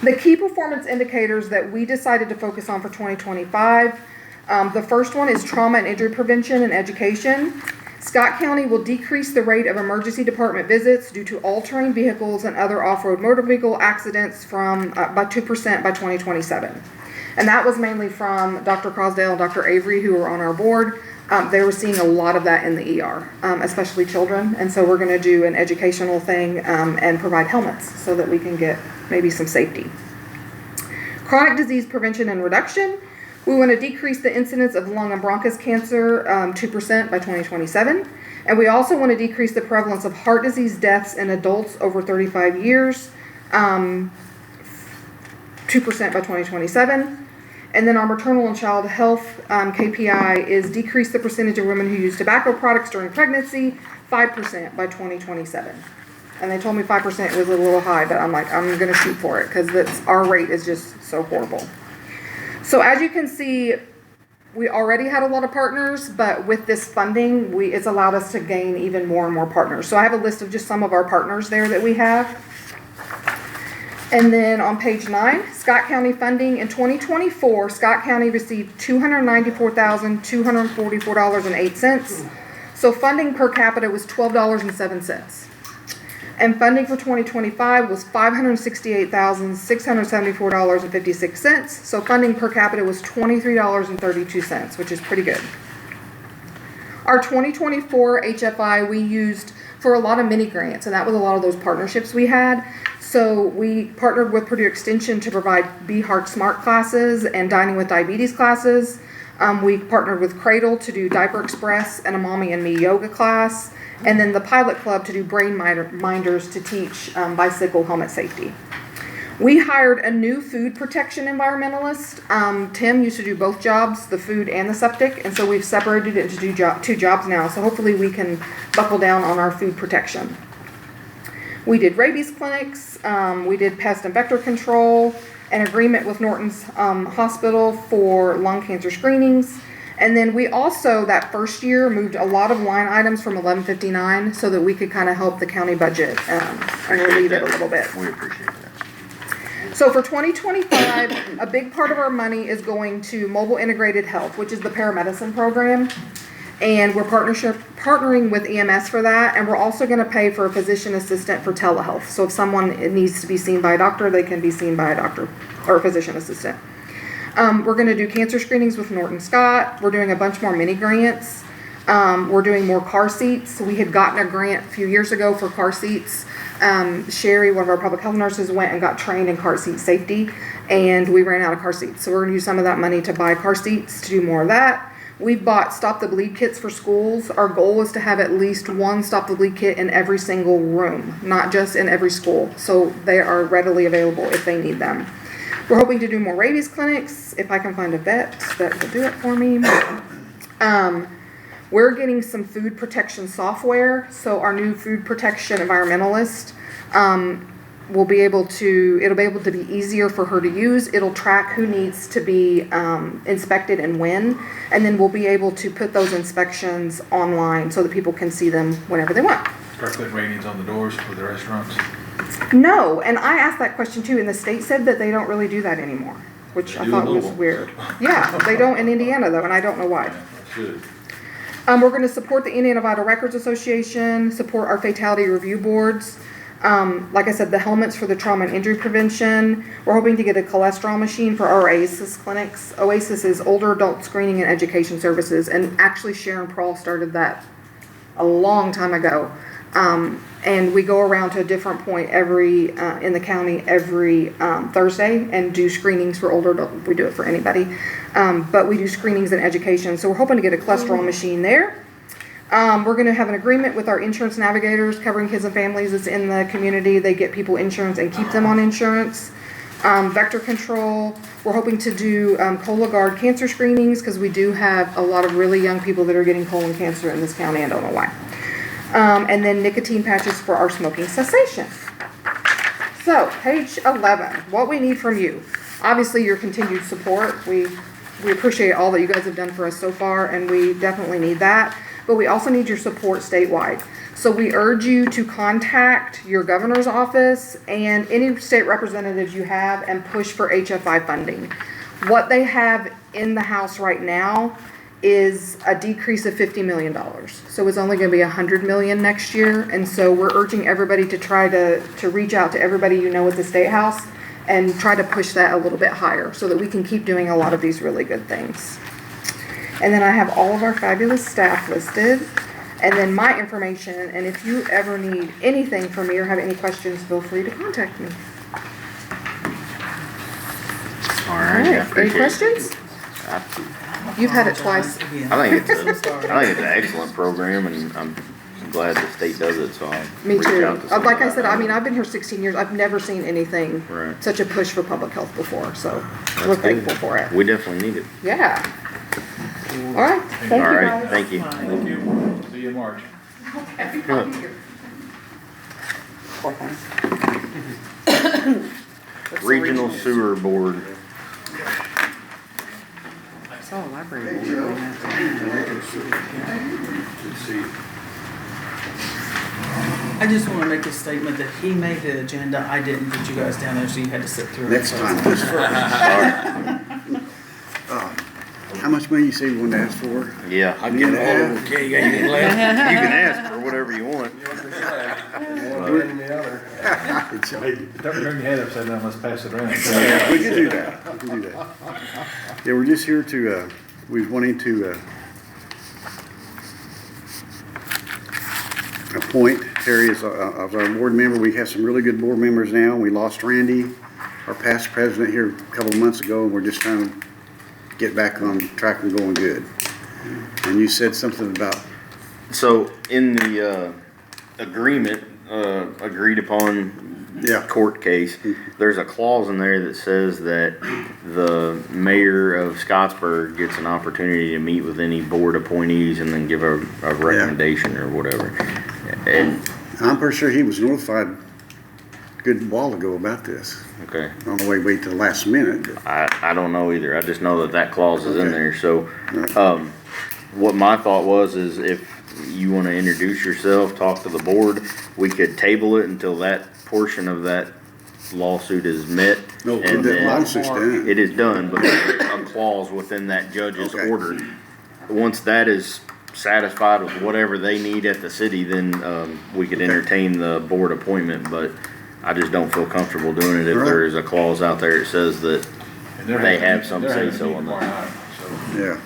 Speaker 16: The key performance indicators that we decided to focus on for 2025, the first one is trauma and injury prevention and education. Scott County will decrease the rate of emergency department visits due to all-terrain vehicles and other off-road motor vehicle accidents by 2% by 2027. And that was mainly from Dr. Crosdale and Dr. Avery, who are on our board. They were seeing a lot of that in the ER, especially children. And so we're going to do an educational thing and provide helmets so that we can get maybe some safety. Chronic disease prevention and reduction. We want to decrease the incidence of lung and bronchus cancer 2% by 2027. And we also want to decrease the prevalence of heart disease deaths in adults over 35 years 2% by 2027. And then our maternal and child health KPI is decrease the percentage of women who use tobacco products during pregnancy 5% by 2027. And they told me 5% was a little high, but I'm like, I'm going to shoot for it because our rate is just so horrible. So as you can see, we already had a lot of partners, but with this funding, it's allowed us to gain even more and more partners. So I have a list of just some of our partners there that we have. And then on page 9, Scott County funding. In 2024, Scott County received $294,244.08. So funding per capita was $12.07. And funding for 2025 was $568,674.56. So funding per capita was $23.32, which is pretty good. Our 2024 HFI we used for a lot of mini grants, and that was a lot of those partnerships we had. So we partnered with Purdue Extension to provide Be Heart Smart classes and Dining with Diabetes classes. We partnered with Cradle to do Diaper Express and a Mommy and Me yoga class. And then the Pilot Club to do brain minders to teach bicycle helmet safety. We hired a new food protection environmentalist. Tim used to do both jobs, the food and the septic, and so we've separated it into two jobs now. So hopefully we can buckle down on our food protection. We did rabies clinics. We did pest and vector control, an agreement with Norton's Hospital for lung cancer screenings. And then we also, that first year, moved a lot of line items from 1159 so that we could kind of help the county budget and relieve it a little bit.
Speaker 1: We appreciate that.
Speaker 16: So for 2025, a big part of our money is going to Mobile Integrated Health, which is the paramedicine program. And we're partnering with EMS for that. And we're also going to pay for a physician assistant for telehealth. So if someone needs to be seen by a doctor, they can be seen by a doctor or a physician assistant. We're gonna do cancer screenings with Norton Scott. We're doing a bunch more mini grants. We're doing more car seats. We had gotten a grant a few years ago for car seats. Sherry, one of our public health nurses, went and got trained in car seat safety, and we ran out of car seats. So we're gonna use some of that money to buy car seats to do more of that. We've bought Stop the Bleed kits for schools. Our goal is to have at least one Stop the Bleed kit in every single room, not just in every school. So they are readily available if they need them. We're hoping to do more rabies clinics, if I can find a vet that will do it for me. We're getting some food protection software, so our new food protection environmentalist will be able to, it'll be able to be easier for her to use. It'll track who needs to be inspected and when, and then we'll be able to put those inspections online so that people can see them whenever they want.
Speaker 7: Start putting ratings on the doors for the restaurants.
Speaker 16: No, and I asked that question too, and the state said that they don't really do that anymore, which I thought was weird. Yeah, they don't in Indiana though, and I don't know why.
Speaker 7: Should.
Speaker 16: We're going to support the Indiana Vital Records Association, support our fatality review boards. Like I said, the helmets for the trauma and injury prevention. We're hoping to get a cholesterol machine for our OASIS clinics. OASIS is Older Adult Screening and Education Services, and actually Sharon Prawl started that a long time ago. And we go around to a different point every in the county every Thursday and do screenings for older adults. We do it for anybody, but we do screenings in education. So we're hoping to get a cholesterol machine there. We're going to have an agreement with our insurance navigators covering kids and families that's in the community. They get people insurance and keep them on insurance. Vector control. We're hoping to do Cologuard cancer screenings because we do have a lot of really young people that are getting colon cancer in this county. I don't know why. And then nicotine patches for our smoking cessation. So, page 11, what we need from you. Obviously, your continued support. We appreciate all that you guys have done for us so far, and we definitely need that. But we also need your support statewide. So we urge you to contact your governor's office and any state representatives you have and push for HFI funding. What they have in the House right now is a decrease of $50 million. So it's only going to be $100 million next year. And so we're urging everybody to try to reach out to everybody you know at the State House and try to push that a little bit higher so that we can keep doing a lot of these really good things. And then I have all of our fabulous staff listed, and then my information, and if you ever need anything from me or have any questions, feel free to contact me.
Speaker 1: All right.
Speaker 16: Any questions? You've had it twice.
Speaker 1: I think it's an excellent program, and I'm glad the state does it, so I'll
Speaker 16: Me
Speaker 1: reach
Speaker 16: too.
Speaker 1: out to
Speaker 16: Like I
Speaker 1: somebody.
Speaker 16: said, I mean, I've been here 16 years. I've never seen anything
Speaker 1: Right.
Speaker 16: such a push for public health before, so
Speaker 1: That's
Speaker 16: we're
Speaker 1: good.
Speaker 16: thankful for it.
Speaker 1: We definitely need it.
Speaker 16: Yeah. All right. Thank
Speaker 1: All
Speaker 16: you,
Speaker 1: right,
Speaker 16: guys.
Speaker 1: thank you.
Speaker 7: Thank you. See you in March.
Speaker 1: Regional Sewer Board.
Speaker 3: So library.
Speaker 2: I just want to make a statement that he made the agenda. I didn't put you guys down there, so you had to sit through it.
Speaker 17: Next time. How much money you say you want to ask for?
Speaker 1: Yeah.
Speaker 17: I get half.
Speaker 1: Okay, you can ask for whatever you want.
Speaker 7: Don't turn your head upside down, let's pass it around.
Speaker 17: Yeah, we can do that. We can do that. Yeah, we're just here to, we're wanting to appoint Terry as our board member. We have some really good board members now. We lost Randy, our past president, here a couple of months ago, and we're just trying to get back on track and going good. And you said something about...
Speaker 1: So in the agreement, agreed upon court case, there's a clause in there that says that the mayor of Scottsburg gets an opportunity to meet with any board appointees and then give a recommendation or whatever. And
Speaker 17: I'm pretty sure he was notified a good while ago about this.
Speaker 1: okay,
Speaker 17: I don't know why he waited till the last minute. But
Speaker 1: I don't know either. I just know that clause is in there. So, what my thought was is if you want to introduce yourself, talk to the board, we could table it until that portion of that lawsuit is met.
Speaker 17: No,
Speaker 1: and
Speaker 17: that
Speaker 1: then
Speaker 17: lawsuit's done.
Speaker 1: it is done, but there's a clause within that judge's order. Once that is satisfied with whatever they need at the city, then we could entertain the board appointment, but I just don't feel comfortable doing it if
Speaker 17: Right.
Speaker 1: there is a clause out there that says that they have some say so on that.
Speaker 17: Yeah.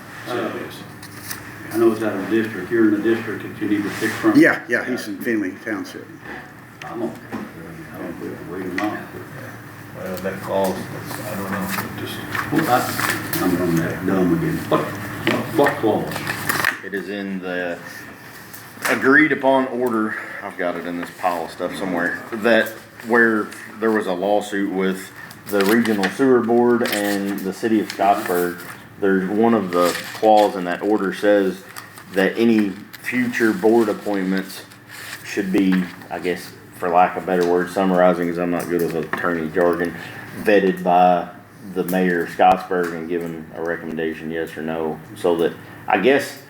Speaker 5: I know it's out of the district, you're in the district that you need to pick from.
Speaker 17: Yeah, he's in Finley Township.
Speaker 5: I'm okay. I don't know if we read them off.
Speaker 7: Well, that clause, I don't know, just.
Speaker 5: I'm on that dumb again. What clause?
Speaker 1: It is in the agreed upon order, I've got it in this pile of stuff somewhere, that where there was a lawsuit with the regional sewer board and the city of Scottsburg, there's one of the clause in that order says that any future board appointments should be, I guess, for lack of a better word, summarizing, because I'm not good with attorney jargon, vetted by the mayor of Scottsburg and given a recommendation, yes or no, so that, I guess,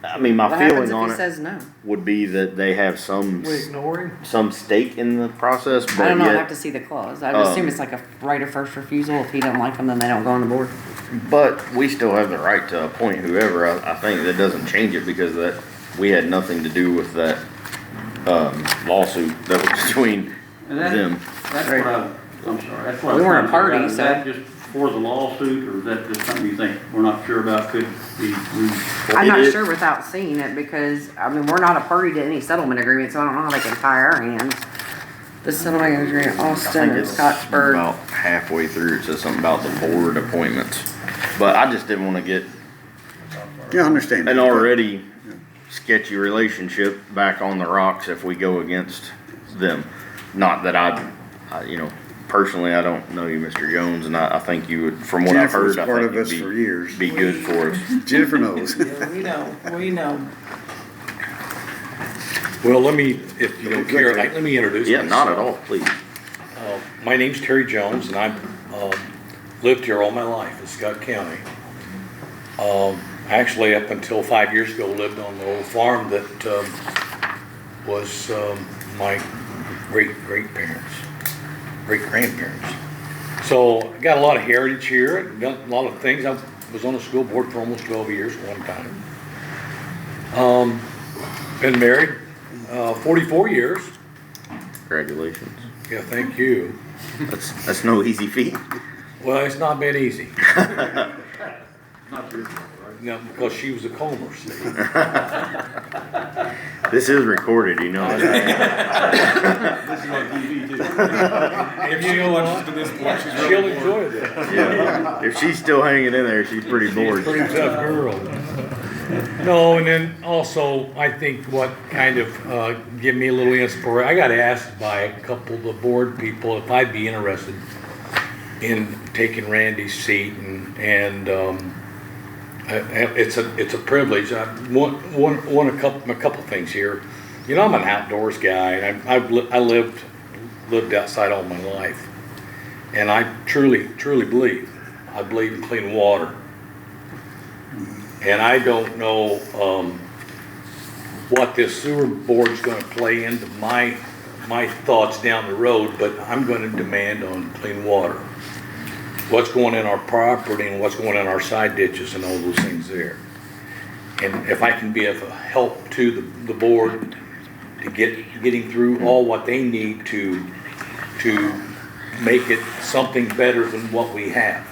Speaker 1: I mean, my
Speaker 3: What happens
Speaker 1: feeling
Speaker 3: if
Speaker 1: on
Speaker 3: he
Speaker 1: it
Speaker 3: says no?
Speaker 1: would be that they have some,
Speaker 10: We ignore him?
Speaker 1: some stake in the process,
Speaker 3: I
Speaker 1: but
Speaker 3: don't know, I'd have
Speaker 1: yet,
Speaker 3: to see the clause. I would assume
Speaker 1: um,
Speaker 3: it's like a right of first refusal. If he don't like them, then they don't go on the board.
Speaker 1: but we still have the right to appoint whoever. I think that doesn't change it because that, we had nothing to do with that, lawsuit that was between
Speaker 5: And that-
Speaker 1: them.
Speaker 5: That's what I'm sorry, that's what.
Speaker 3: We
Speaker 5: I'm
Speaker 3: weren't a
Speaker 5: trying to figure
Speaker 3: party,
Speaker 5: out. Is
Speaker 3: so-
Speaker 5: that just for the lawsuit, or is that just something you think we're not sure about, could be?
Speaker 3: I'm not
Speaker 1: It is-
Speaker 3: sure without seeing it because, I mean, we're not a party to any settlement agreement, so I don't know how they can tie our hands. The settlement agreement,
Speaker 1: I
Speaker 3: Austin
Speaker 1: think
Speaker 3: and
Speaker 1: it's
Speaker 3: Scottsburg.
Speaker 1: about halfway through, it says something about the board appointments. But I just didn't wanna get
Speaker 17: Yeah, I understand.
Speaker 1: an already sketchy relationship back on the rocks if we go against them. Not that I you know, personally, I don't know you, Mr. Jones, and I think you would, from what I've
Speaker 17: Jennifer was
Speaker 1: heard, I
Speaker 17: part
Speaker 1: think
Speaker 17: of us
Speaker 1: you'd
Speaker 17: for years.
Speaker 1: be good for us.
Speaker 17: Jennifer knows.
Speaker 2: We know.
Speaker 18: Well, let me, if you don't care, let me introduce
Speaker 1: Yeah,
Speaker 18: myself.
Speaker 1: not at all, please.
Speaker 18: My name's Terry Jones, and I've lived here all my life in Scott County. Actually, up until 5 years ago, lived on the old farm that was my great-grandparents. So I got a lot of heritage here, done a lot of things. I was on the school board for almost 12 years at one time. Been married 44 years.
Speaker 1: Congratulations.
Speaker 18: Yeah, thank you.
Speaker 1: That's no easy feat.
Speaker 18: Well, it's not been easy.
Speaker 5: Not your fault, right?
Speaker 18: No, because she was a Comer, see.
Speaker 1: This is recorded, you know.
Speaker 9: This is on TV too. If she watches to this point, she's
Speaker 18: She'll
Speaker 9: really
Speaker 18: enjoy
Speaker 9: bored.
Speaker 18: this.
Speaker 1: Yeah. If she's still hanging in there, she's pretty bored.
Speaker 18: Pretty tough girl. No, and then also, I think what kind of give me a little inspiration, I got asked by a couple of the board people if I'd be interested in taking Randy's seat, and it's a privilege. I want a couple things here. You know, I'm an outdoors guy, and I lived outside all my life, and I truly believe in clean water. And I don't know what this sewer board's gonna play into my thoughts down the road, but I'm gonna demand on clean water. What's going in our property and what's going in our side ditches and all those things there. And if I can be of help to the board to getting through all what they need to make it something better than what we have.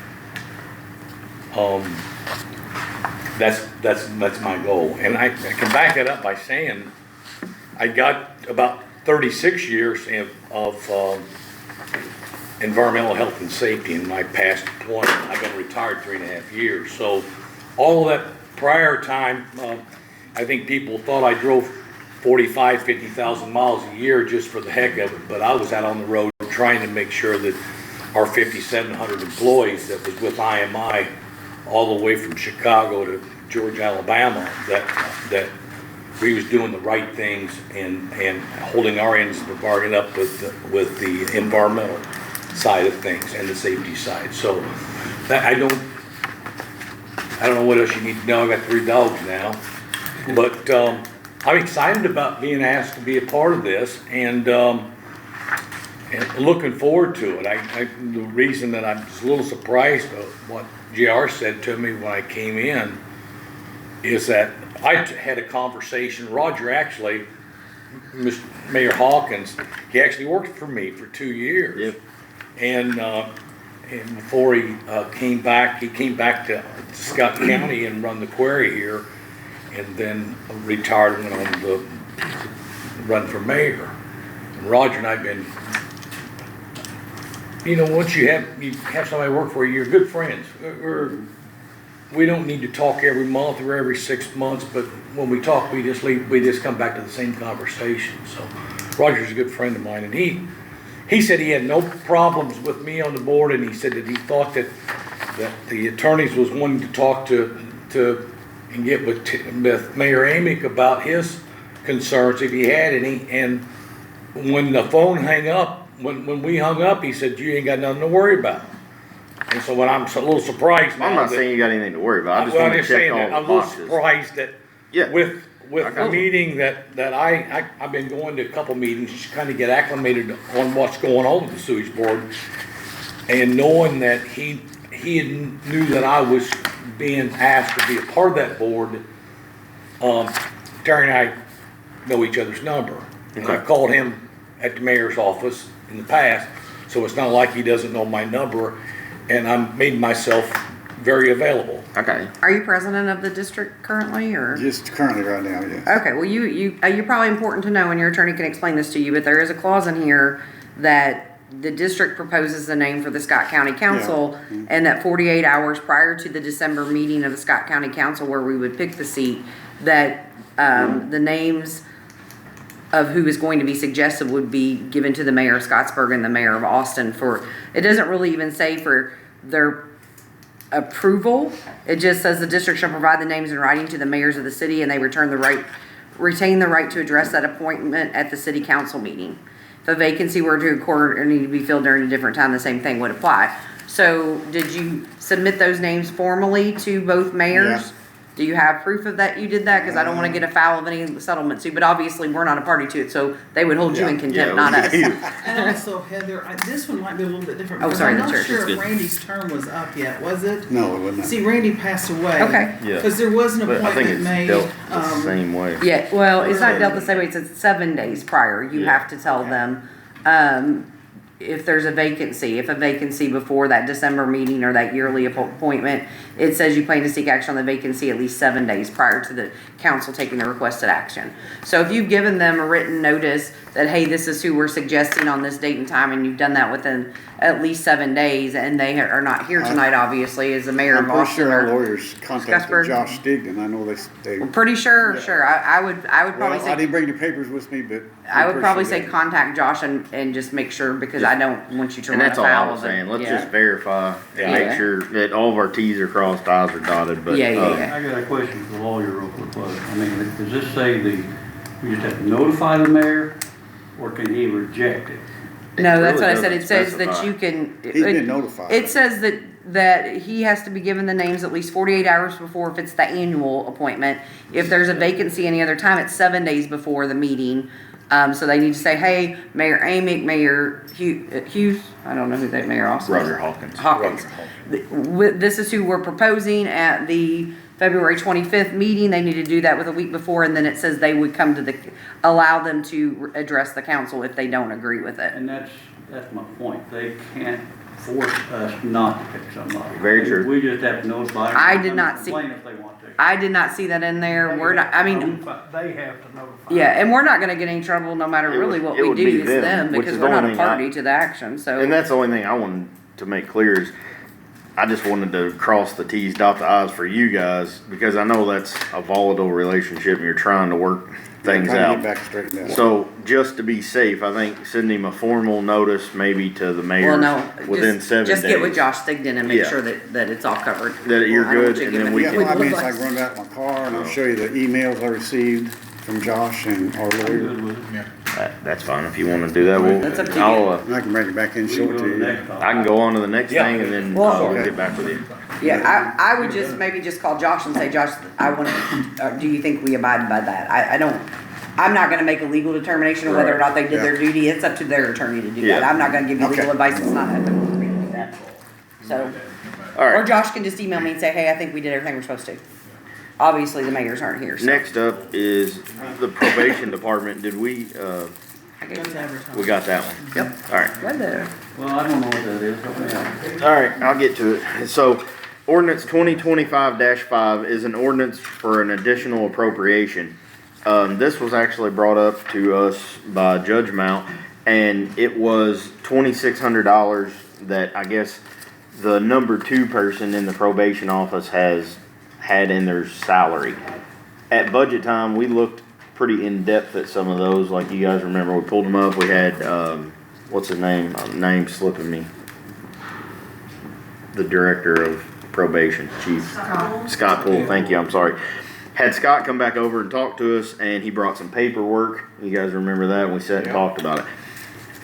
Speaker 18: That's my goal. And I can back it up by saying I got about 36 years of environmental health and safety in my past 20. I've been retired 3.5 years. So all of that prior time, I think people thought I drove 50,000 miles a year just for the heck of it, but I was out on the road trying to make sure that our 5,700 employees that was with IMI all the way from Chicago to Georgia, Alabama, that we was doing the right things and holding our ends of the bargain up with the environmental side of things and the safety side. So that I don't know what else you need to know. I got 3 dogs now, but I'm excited about being asked to be a part of this and looking forward to it. The reason that I was a little surprised at what JR said to me when I came in is that I had a conversation. Roger actually, Mr. Mayor Hawkins, he actually worked for me for 2 years.
Speaker 1: Yep.
Speaker 18: And and before he came back to Scott County and run the quarry here, and then retired and went on to run for mayor. And Roger and I've been, once you have somebody work for you, you're good friends. We don't need to talk every month or every 6 months, but when we talk, we just come back to the same conversation. So Roger's a good friend of mine, and he said he had no problems with me on the board, and he said that he thought that the attorneys was wanting to talk to and get with Mayor Amick about his concerns if he had any. And when the phone when we hung up, he said, "You ain't got nothing to worry about." And so when I'm a little surprised now.
Speaker 1: I'm not saying you got anything to worry about. I just want to check all the
Speaker 18: I'm a little
Speaker 1: boxes.
Speaker 18: surprised that with the meeting that I've been going to a couple meetings to kind of get acclimated on what's going on with the sewage board, and knowing that he knew that I was being asked to be a part of that board. Terry and I know each other's number, and I've called him at the mayor's office in the past, so it's not like he doesn't know my number, and I'm made myself very available.
Speaker 1: Okay.
Speaker 3: Are you president of the district currently, or?
Speaker 17: Just currently right now, yeah.
Speaker 3: Okay, well, you're probably important to know, and your attorney can explain this to you, but there is a clause in here that the district proposes the name for the Scott County Council, and that 48 hours prior to the December meeting of the Scott County Council where we would pick the seat, that the names of who is going to be suggested would be given to the mayor of Scottsburg and the mayor of Austin it doesn't really even say for their approval. It just says the district shall provide the names in writing to the mayors of the city, and they retain the right to address that appointment at the city council meeting. If a vacancy were to occur or need to be filled during a different time, the same thing would apply. So did you submit those names formally to both mayors?
Speaker 17: Yeah.
Speaker 3: Do you have proof of that you did that? Because I don't want to get a foul of any settlement suit, but obviously we're not a party to it, so they would hold you in contempt, not us.
Speaker 2: And also, Heather, this one might be a little bit different.
Speaker 3: Oh,
Speaker 2: because
Speaker 3: sorry,
Speaker 2: I'm
Speaker 3: the
Speaker 2: not
Speaker 3: church
Speaker 2: sure
Speaker 3: is
Speaker 2: if
Speaker 3: good.
Speaker 2: Randy's term was up yet, was it?
Speaker 17: No, it wasn't.
Speaker 2: See, Randy passed away.
Speaker 3: Okay.
Speaker 1: Yeah.
Speaker 2: Because there was an
Speaker 1: But I think
Speaker 2: appointment
Speaker 1: it's
Speaker 2: made.
Speaker 1: dealt the same way.
Speaker 3: Yeah, well, it's not dealt the same way, it's 7 days prior, you
Speaker 1: Yeah.
Speaker 3: have to tell them, if there's a vacancy, before that December meeting or that yearly appointment, it says you plan to seek action on the vacancy at least 7 days prior to the council taking the requested action. So if you've given them a written notice that, hey, this is who we're suggesting on this date and time, and you've done that within at least 7 days, and they are not here tonight, obviously, as the mayor
Speaker 17: I'm
Speaker 3: of
Speaker 17: pretty
Speaker 3: Austin
Speaker 17: sure our
Speaker 3: or
Speaker 17: lawyers contacted
Speaker 3: Scottsburg.
Speaker 17: Josh Stigdon. I know they.
Speaker 3: Pretty sure, I would probably
Speaker 17: Well,
Speaker 3: say.
Speaker 17: I didn't bring the papers with me, but.
Speaker 3: I would
Speaker 17: I'm
Speaker 3: probably
Speaker 17: pretty
Speaker 3: say
Speaker 17: sure
Speaker 3: contact Josh and just make sure, because I don't want you to
Speaker 1: And
Speaker 3: run
Speaker 1: that's all I
Speaker 3: afoul
Speaker 1: was
Speaker 3: of it.
Speaker 1: saying. Let's
Speaker 3: Yeah.
Speaker 1: just verify and
Speaker 3: Yeah.
Speaker 1: make sure that all of our T's are crossed, I's are dotted, but.
Speaker 3: Yeah, yeah.
Speaker 5: I got a question for the lawyer real quick. I mean, does this say we just have to notify the mayor, or can he reject it?
Speaker 3: No, that's
Speaker 1: really
Speaker 3: what I said. It
Speaker 1: doesn't
Speaker 3: says that
Speaker 1: specify.
Speaker 3: you can.
Speaker 17: He's been notified.
Speaker 3: It says that he has to be given the names at least 48 hours before if it's the annual appointment. If there's a vacancy any other time, it's 7 days before the meeting. So they need to say, hey, Mayor Amick, Mayor Hughes, I don't know who that Mayor also is.
Speaker 1: Roger Hawkins.
Speaker 3: This is who we're proposing at the February 25th meeting. They need to do that with a week before, and then it says they would come to allow them to address the council if they don't agree with it.
Speaker 5: And that's my point. They can't force us not to pick somebody.
Speaker 1: Very true.
Speaker 5: We just have to notify them.
Speaker 3: I did not see-
Speaker 5: Complain if they want to.
Speaker 3: I did not see that in there. We're not, I mean,
Speaker 10: They have to notify.
Speaker 3: yeah, and we're not gonna get any trouble no matter really what
Speaker 1: it
Speaker 3: we
Speaker 1: would
Speaker 3: do,
Speaker 1: be
Speaker 3: it's
Speaker 1: them,
Speaker 3: them,
Speaker 1: which
Speaker 3: because
Speaker 1: is
Speaker 3: we're
Speaker 1: the
Speaker 3: not
Speaker 1: only
Speaker 3: a
Speaker 1: thing
Speaker 3: party to the action, so.
Speaker 1: And that's the only thing I wanted to make clear is, I just wanted to cross the T's, dot the I's for you guys, because I know that's a volatile relationship and you're trying to work things
Speaker 17: Trying to
Speaker 1: out.
Speaker 17: get back straightened out.
Speaker 1: So, just to be safe, I think send him a formal notice maybe to the mayor
Speaker 3: Well, no,
Speaker 1: within 7 days.
Speaker 3: just get with Josh Stigdon and make
Speaker 1: Yeah.
Speaker 3: sure that it's all covered.
Speaker 1: That you're
Speaker 3: I don't want
Speaker 1: good,
Speaker 3: you
Speaker 1: and
Speaker 3: giving
Speaker 1: then we
Speaker 3: it-
Speaker 1: can-
Speaker 17: Yeah, 5
Speaker 3: Look
Speaker 17: minutes, I
Speaker 3: like-
Speaker 17: can run back to my car and I'll show you the emails I received from Josh and our lawyer.
Speaker 1: That's fine, if you wanna do that, we'll,
Speaker 3: That's up to you.
Speaker 1: I'll,
Speaker 17: And I can bring it back in and show it to you.
Speaker 1: I can go on to the next
Speaker 18: Yeah.
Speaker 1: thing and then
Speaker 3: Well-
Speaker 1: I'll
Speaker 17: Okay.
Speaker 1: get back with you.
Speaker 3: Yeah, I would just, maybe just call Josh and say, Josh, I want to, do you think we abide by that? I'm not gonna make a legal determination of whether or not they did
Speaker 17: Yeah.
Speaker 3: their duty, it's up to their attorney to do that.
Speaker 1: Yeah.
Speaker 3: I'm not gonna give you legal
Speaker 17: Okay.
Speaker 3: advice, it's not happening for me to do that. So, or
Speaker 1: Alright,
Speaker 3: Josh can just email me and say, hey, I think we did everything we're supposed to. Obviously, the mayors aren't here, so.
Speaker 1: next up is the probation department. Did we,
Speaker 3: I gave
Speaker 2: That's
Speaker 3: you that.
Speaker 2: advertised.
Speaker 1: We got that one.
Speaker 3: Yep.
Speaker 1: All right.
Speaker 3: Right there.
Speaker 5: Well, I don't know what that is. Help me out.
Speaker 1: All right, I'll get to it. So, ordinance 2025-5 is an ordinance for an additional appropriation. This was actually brought up to us by Judge Mount, and it was $2,600 that I guess the number 2 person in the probation office has had in their salary. At budget time, we looked pretty in-depth at some of those, like you guys remember, we pulled them up. We had, what's his name? Name slipping me. The director of probation, Chief Scott Poole, thank you, I'm sorry. Had Scott come back over and talk to us, and he brought some paperwork. You guys remember that? And we sat and talked about it.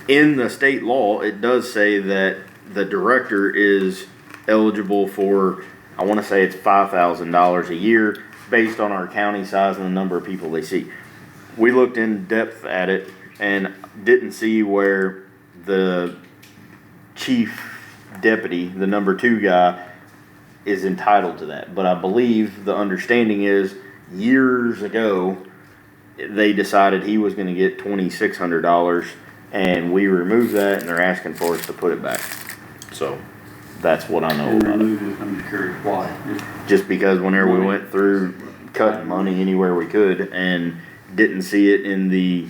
Speaker 1: In the state law, it does say that the director is eligible for, I want to say it's $5,000 a year based on our county size and the number of people they see. We looked in depth at it and didn't see where the chief deputy, the number 2 guy, is entitled to that. But I believe the understanding is years ago they decided he was going to get $2,600, and we removed that, and they're asking for us to put it back. So that's what I know about it.
Speaker 5: I'm just curious why.
Speaker 1: Just because whenever we went through cutting money anywhere we could and didn't see it in the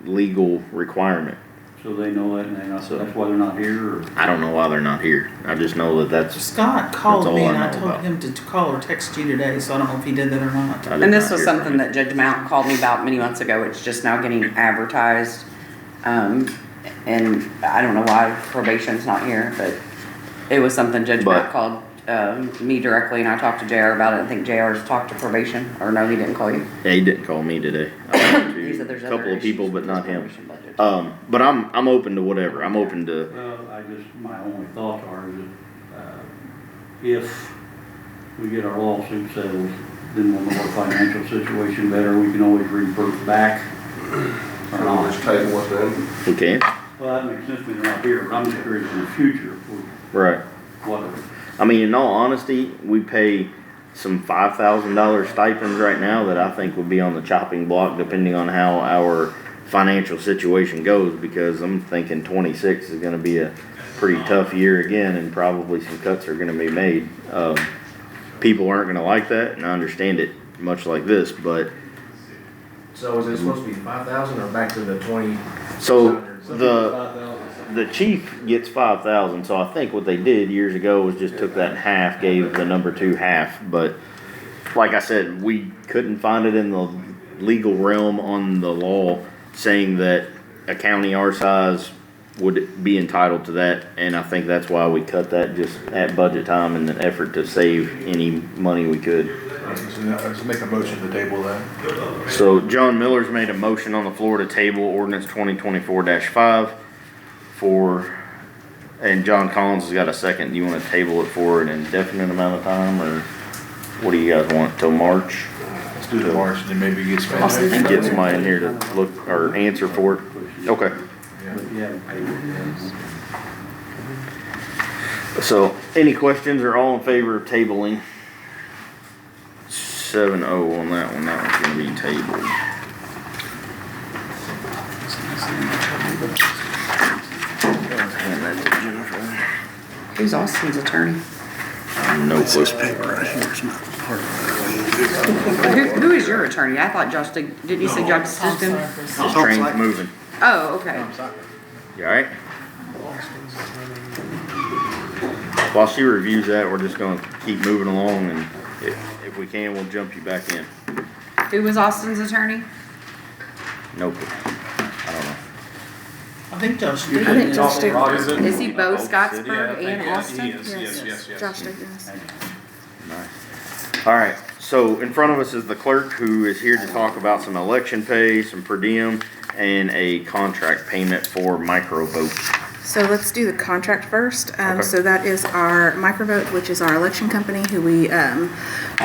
Speaker 1: legal requirement.
Speaker 5: So they know that, and that's why they're not here, or?
Speaker 1: I don't know why they're not here. I just know that that's.
Speaker 2: Scott called
Speaker 1: all
Speaker 2: me
Speaker 1: I
Speaker 2: and I
Speaker 1: know
Speaker 2: told
Speaker 1: about.
Speaker 2: him to call or text you today, so I don't know if he did that or not.
Speaker 3: And this was something that Judge Mount called me about many months ago. It's just now getting advertised. And I don't know why probation's not here, but it was something Judge Mount called me directly, and I talked to JR about it. I think JR's talked to probation, or no, he didn't call you.
Speaker 1: Yeah, he didn't call me today. I talked to
Speaker 3: He said there's
Speaker 1: a
Speaker 3: other
Speaker 1: couple of people,
Speaker 3: issues
Speaker 1: but
Speaker 3: with
Speaker 1: not
Speaker 3: this
Speaker 1: him.
Speaker 3: probation budget.
Speaker 1: But I'm open to whatever. I'm open to.
Speaker 5: Well, my only thoughts are that, if we get our lawsuit settled, then we'll know our financial situation better, we can always revert back. Or not.
Speaker 4: Just table it then.
Speaker 1: We can.
Speaker 5: Well, that makes sense when they're not here, but I'm just curious in the future,
Speaker 1: Right.
Speaker 5: whatever.
Speaker 1: I mean, in all honesty, we pay some $5,000 stipends right now that I think would be on the chopping block depending on how our financial situation goes, because I'm thinking 26 is gonna be a pretty tough year again, and probably some cuts are gonna be made. People aren't gonna like that, and I understand it, much like this, but.
Speaker 14: So is it supposed to be 5,000 or back to the 20?
Speaker 1: So the chief gets 5,000, so I think what they did years ago was just took that in half, gave the number 2 half, but like I said, we couldn't find it in the legal realm on the law saying that a county our size would be entitled to that, and I think that's why we cut that just at budget time in an effort to save any money we could.
Speaker 7: Let's make a motion to table that.
Speaker 1: So John Miller's made a motion on the floor to table ordinance 2024-5 and John Collins has got a second. Do you want to table it for an indefinite amount of time, or what do you guys want, till March?
Speaker 7: Let's do the March, and then maybe get
Speaker 1: And get somebody in here to look, or answer for it? Okay. So, any questions, or all in favor of tabling? 7-0 on that one, that one's gonna be tabled. Hand that to Jennifer.
Speaker 3: Who's Austin's attorney?
Speaker 1: No clue.
Speaker 17: Paper right here is not part of
Speaker 3: Who is your attorney? I thought Josh did, didn't you say Josh Siskin?
Speaker 1: This train's moving.
Speaker 3: Oh, okay.
Speaker 1: You alright? While she reviews that, we're just gonna keep moving along, and if we can, we'll jump you back in.
Speaker 3: Who was Austin's attorney?
Speaker 1: No clue. I don't know.
Speaker 2: I think Josh did.
Speaker 16: I think Josh did.
Speaker 3: Is he both Scottsburg and Austin?
Speaker 7: Yes.
Speaker 16: Josh did, yes.
Speaker 1: Nice. Alright, so in front of us is the clerk, who is here to talk about some election pay, some per diem, and a contract payment for Microvote.
Speaker 19: So let's do the contract first.
Speaker 1: Okay.
Speaker 19: So that is our Microvote, which is our election company who we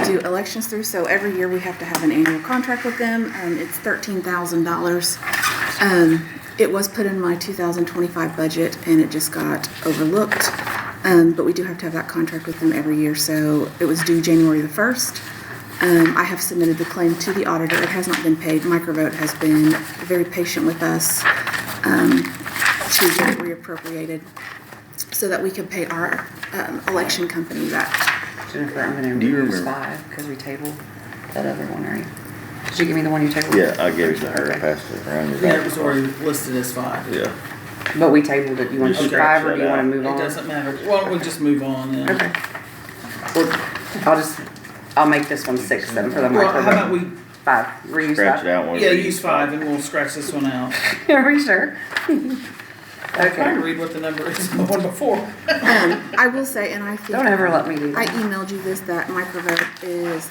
Speaker 19: do elections through. So every year we have to have an annual contract with them. It's $13,000. It was put in my 2025 budget and it just got overlooked. But we do have to have that contract with them every year. So it was due January the 1st. I have submitted the claim to the auditor. It has not been paid. Microvote has been very patient with us to get it reappropriated so that we can pay our election company that.
Speaker 3: Jennifer, I'm gonna
Speaker 1: Do you
Speaker 3: use
Speaker 1: remember?
Speaker 3: 5 because we tabled that other one, right? Did you give me the one you tabled?
Speaker 1: Yeah, I gave it to her,
Speaker 3: Okay.
Speaker 1: passed it around.
Speaker 2: Yeah, it was already listed as 5.
Speaker 1: Yeah.
Speaker 3: But we tabled it. You want to
Speaker 1: Just
Speaker 3: keep 5 or
Speaker 1: scratch
Speaker 3: do you
Speaker 1: that
Speaker 3: want to
Speaker 1: out.
Speaker 3: move on?
Speaker 2: It doesn't matter. Why don't we just move on then?
Speaker 3: Okay. Well, I'll make this one 6 then for the
Speaker 2: Well, how about
Speaker 3: microvote.
Speaker 2: we,
Speaker 3: 5, reuse
Speaker 1: Scratch
Speaker 3: 5.
Speaker 1: it out. when
Speaker 2: yeah,
Speaker 1: we
Speaker 2: use 5 and we'll scratch this one out.
Speaker 3: Are we sure?
Speaker 2: I'm trying
Speaker 3: Okay.
Speaker 2: to read what the number is on the one before.
Speaker 19: I will say, and I think.
Speaker 3: Don't ever let me do
Speaker 19: I
Speaker 3: that.
Speaker 19: emailed you this, that Microvote is,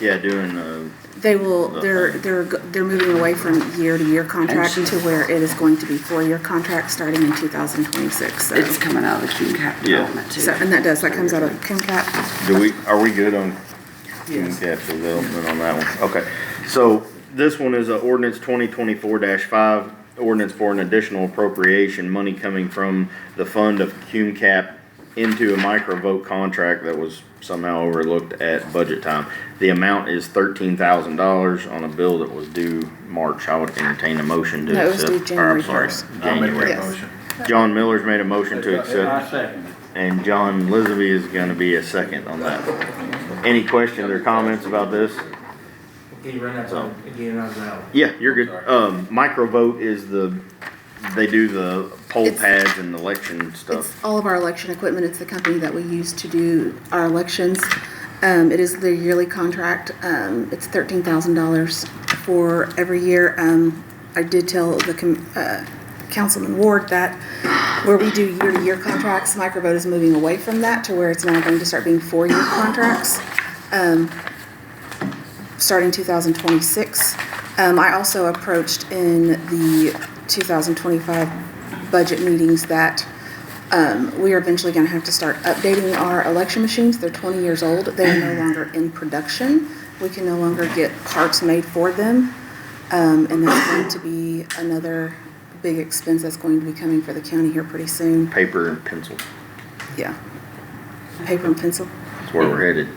Speaker 1: Yeah, doing,
Speaker 19: they will, they're moving away from year-to-year contract
Speaker 3: And
Speaker 19: to where it is going to be 4-year contract starting in 2026, so.
Speaker 3: It's coming out of the QCAP
Speaker 1: Yeah.
Speaker 3: development too.
Speaker 19: So, and that comes out of CUMCAP.
Speaker 1: are we good on
Speaker 2: Yes.
Speaker 1: CAP's development on that one? Okay, so this one is ordinance 2024-5, ordinance for an additional appropriation, money coming from the fund of CUMCAP into a microvote contract that was somehow overlooked at budget time. The amount is $13,000 on a bill that was due March. I would entertain a motion to
Speaker 19: No, it was
Speaker 1: accept.
Speaker 19: due
Speaker 1: or, I'm
Speaker 19: January
Speaker 1: sorry,
Speaker 19: 1st.
Speaker 7: I'll make
Speaker 1: January.
Speaker 7: that motion.
Speaker 1: John Miller's made a motion to
Speaker 5: I
Speaker 1: accept,
Speaker 5: second it.
Speaker 1: and John Lisby is gonna be a second on that. Any questions or comments about this?
Speaker 14: Can you run that song again? I was out.
Speaker 1: Yeah, you're good. Microvote is they do the poll
Speaker 19: It's-
Speaker 1: pads and election
Speaker 19: It's
Speaker 1: stuff.
Speaker 19: all of our election equipment. It's the company that we use to do our elections. It is their yearly contract. It's $13,000 for every year. I did tell the Councilman Ward that where we do year-to-year contracts, Microvote is moving away from that to where it's now going to start being 4-year contracts, starting 2026. I also approached in the 2025 budget meetings that we are eventually going to have to start updating our election machines. They're 20 years old. They are no longer in production. We can no longer get parts made for them. And that's going to be another big expense that's going to be coming for the county here pretty soon.
Speaker 1: Paper and pencil.
Speaker 19: Yeah. Paper and pencil.
Speaker 1: That's where we're headed.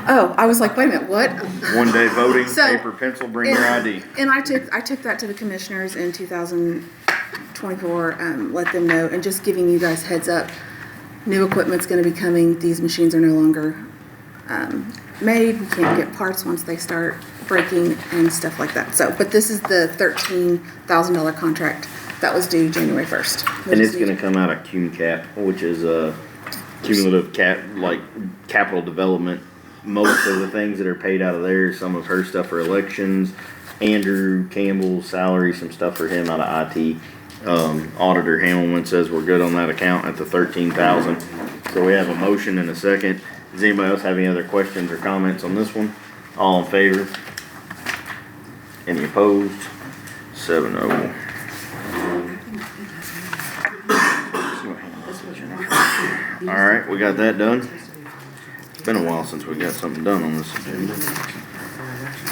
Speaker 19: Oh, I was like, wait a minute, what?
Speaker 1: One day voting,
Speaker 19: So-
Speaker 1: paper, pencil, bring your ID.
Speaker 19: And I took that to the commissioners in 2024, let them know, and just giving you guys heads up. New equipment's gonna be coming. These machines are no longer, made. We can't get parts once they start breaking and stuff like that. So, but this is the $13,000 contract that was due January 1st.
Speaker 1: And it's gonna come out of CUMCAP, which is cumulative capital development. Most of the things that are paid out of there, some of her stuff for elections, Andrew Campbell's salary, some stuff for him out of IT. Auditor Hamilman says we're good on that account at the 13,000. So we have a motion and a second. Does anybody else have any other questions or comments on this one? All in favor? Any opposed? 7-0. Alright, we got that done. It's been a while since we got something done on this agenda.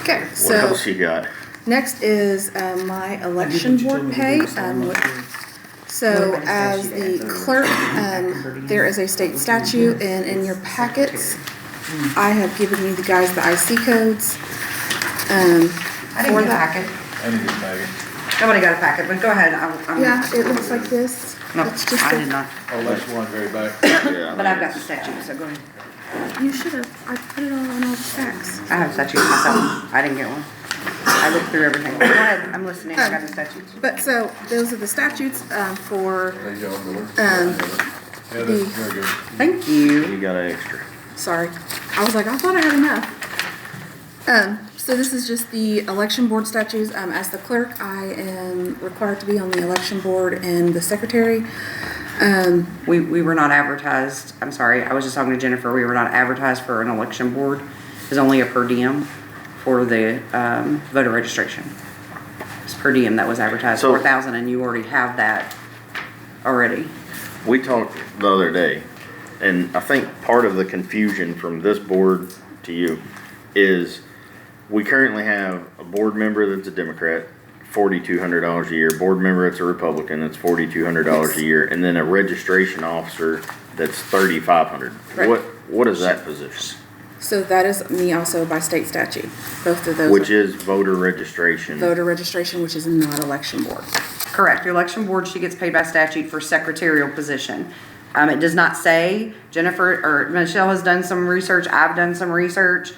Speaker 19: Okay,
Speaker 1: What
Speaker 19: so
Speaker 1: else you got?
Speaker 19: next is my election board pay. So as the clerk, there is a state statute, and in your packets, I have given you the guys the IC codes.
Speaker 3: I didn't get a packet.
Speaker 7: I need this packet.
Speaker 3: Nobody got a packet, but go ahead.
Speaker 19: Yeah, it looks like this.
Speaker 3: No,
Speaker 19: It's just
Speaker 3: I
Speaker 19: a-
Speaker 3: did not.
Speaker 7: Oh, that's one very back.
Speaker 1: Yeah.
Speaker 3: But I've got the statute, so go ahead.
Speaker 19: You should have, I put it all on all the stacks.
Speaker 3: I have statutes myself. I didn't get one. I looked through everything. Go ahead, I'm listening. I got the statutes.
Speaker 19: But so, those are the statutes, for,
Speaker 7: There you go, Miller.
Speaker 19: um,
Speaker 7: Yeah, that's very good.
Speaker 3: Thank you.
Speaker 1: You got an extra.
Speaker 19: sorry. I was like, I thought I had enough. So this is just the election board statutes. As the clerk, I am required to be on the election board and the secretary.
Speaker 3: We were not advertised, I'm sorry, I was just talking to Jennifer, we were not advertised for an election board. It's only a per diem for the, voter registration. It's per diem that was advertised,
Speaker 1: So-
Speaker 3: 4,000, and you already have that already.
Speaker 1: We talked the other day, and I think part of the confusion from this board to you is we currently have a board member that's a Democrat, $4,200 a year, board member that's a Republican, that's $4,200 a year, and then a registration officer that's $3,500.
Speaker 19: Right.
Speaker 1: What is that position?
Speaker 19: So that is me also by state statute. Both of those.
Speaker 1: Which
Speaker 19: are
Speaker 1: is voter registration.
Speaker 19: voter registration, which is not election board.
Speaker 3: Correct. Your election board, she gets paid by statute for secretarial position. It does not say, Jennifer, or Michelle has done some research, I've done some research.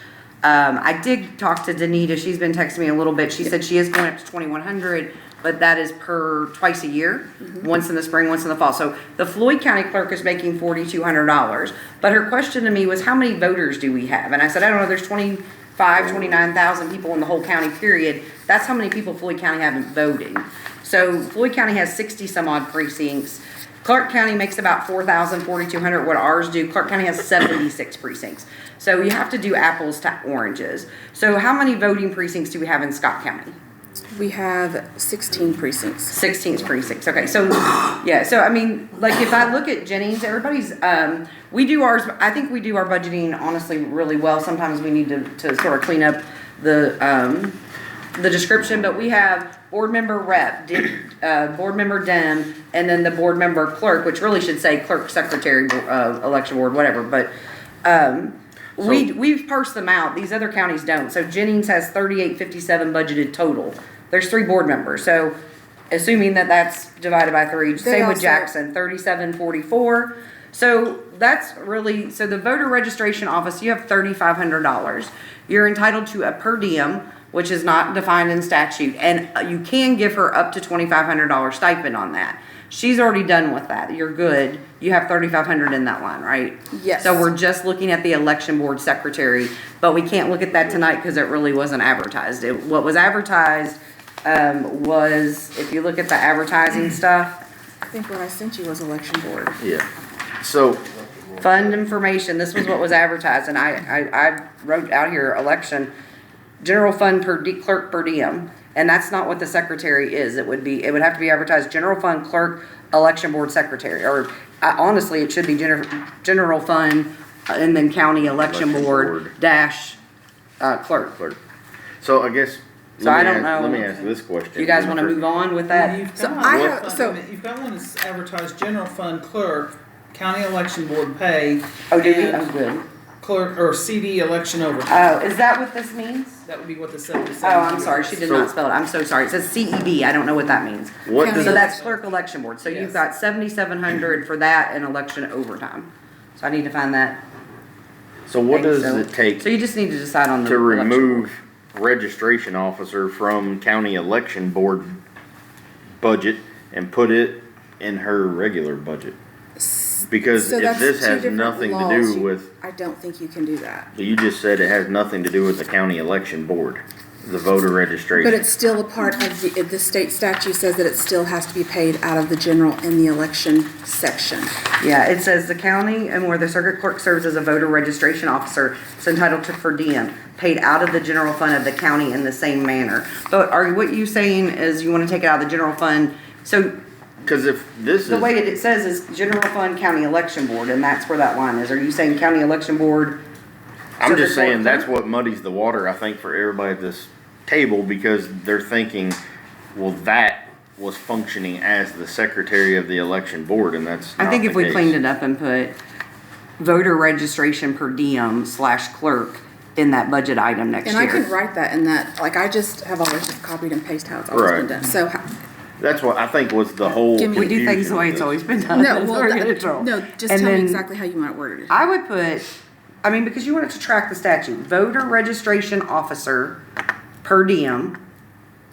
Speaker 3: I did talk to Danita, she's been texting me a little bit, she said she is going up to 2,100, but that is per twice a year, once in the spring, once in the fall. So the Floyd County clerk is making $4,200, but her question to me was, how many voters do we have? And I said, I don't know, there's 29,000 people in the whole county, period. That's how many people Floyd County have voting. So Floyd County has 60 some odd precincts. Clark County makes about 4,000, 4,200, what ours do. Clark County has 76 precincts. So you have to do apples to oranges. So how many voting precincts do we have in Scott County?
Speaker 19: We have 16 precincts.
Speaker 3: 16 precincts, okay, so, yeah, so I mean, like, if I look at Jennings, everybody's, we do ours, I think we do our budgeting honestly really well. Sometimes we need to sort of clean up the description, but we have board member rep, board member dem, and then the board member clerk, which really should say clerk, secretary, election board, whatever, but, we've parsed them out. These other counties don't. So Jennings has 3857 budgeted total. There's 3 board members. So assuming that that's divided by 3, same with Jackson, 3744. So that's really, so the voter registration office, you have $3,500. You're entitled to a per diem, which is not defined in statute, and you can give her up to $2,500 stipend on that. She's already done with that. You're good. You have $3,500 in that line, right?
Speaker 19: Yes.
Speaker 3: So we're just looking at the election board secretary, but we can't look at that tonight because it really wasn't advertised. What was advertised was, if you look at the advertising stuff.
Speaker 19: I think what I sent you was election board.
Speaker 1: Yeah. So
Speaker 3: Fund information, this was what was advertised, and I wrote out here, election, general fund clerk per diem. And that's not what the secretary is. It would have to be advertised general fund clerk, election board secretary, or honestly, it should be general fund and then county election board dash clerk.
Speaker 1: So I guess,
Speaker 3: So I don't know.
Speaker 1: let me ask this question.
Speaker 3: You guys want to move on with that?
Speaker 2: You've
Speaker 3: So
Speaker 2: got
Speaker 3: I
Speaker 2: one-
Speaker 3: have, so,
Speaker 2: You've got one that's advertised general fund clerk, county election board pay.
Speaker 3: oh, did we?
Speaker 2: and
Speaker 3: Oh, good.
Speaker 2: Clerk, or CD election overtime.
Speaker 3: Oh, is that what this means?
Speaker 2: That would be what the 77.
Speaker 3: Oh, I'm sorry, she did not spell it. I'm so sorry. It says CEB. I don't know what that means.
Speaker 1: What does
Speaker 3: So
Speaker 1: it,
Speaker 3: that's clerk election board. So you've
Speaker 2: Yes.
Speaker 3: got 7,700 for that and election overtime. So I need to find that.
Speaker 1: so what does
Speaker 3: So-
Speaker 1: it take
Speaker 3: So you just need to decide on the.
Speaker 1: to
Speaker 3: election
Speaker 1: remove registration officer from county election board budget and put it in her regular budget? Because
Speaker 19: So
Speaker 1: if
Speaker 19: that's
Speaker 1: this
Speaker 19: two
Speaker 1: has
Speaker 19: different
Speaker 1: nothing to
Speaker 19: laws.
Speaker 1: do with,
Speaker 19: I don't think you can do that.
Speaker 1: you just said it has nothing to do with the county election board, the voter registration.
Speaker 19: But it's still a part of the state statute says that it still has to be paid out of the general in the election section.
Speaker 3: Yeah, it says the county and where the circuit clerk serves as a voter registration officer is entitled to per diem, paid out of the general fund of the county in the same manner. But what you saying is you want to take it out of the general fund, so
Speaker 1: Because if this is.
Speaker 3: the way it says is general fund county election board, and that's where that line is. Are you saying county election board?
Speaker 1: I'm just
Speaker 3: circuit
Speaker 1: saying
Speaker 3: court
Speaker 1: that's
Speaker 3: clerk?
Speaker 1: what muddies the water, I think, for everybody at this table, because they're thinking, well, that was functioning as the secretary of the election board, and that's
Speaker 3: I
Speaker 1: not
Speaker 3: think
Speaker 1: the
Speaker 3: if we
Speaker 1: case.
Speaker 3: cleaned it up and put voter registration per diem / clerk in that budget item next
Speaker 19: And
Speaker 3: year.
Speaker 19: I could write that in that, like, I just have always just copied and pasted how it's always been
Speaker 1: Right.
Speaker 19: done. So,
Speaker 1: That's what I think was the whole
Speaker 19: Give me-
Speaker 3: We do things
Speaker 1: confusion
Speaker 3: the way
Speaker 1: of
Speaker 3: it's
Speaker 1: this.
Speaker 3: always been done.
Speaker 19: no,
Speaker 3: That's
Speaker 19: well,
Speaker 3: where we're gonna troll.
Speaker 19: no, just
Speaker 3: And
Speaker 19: tell me
Speaker 3: then
Speaker 19: exactly how you might word it.
Speaker 3: I would put, I mean, because you want it to track the statute, voter registration officer per diem,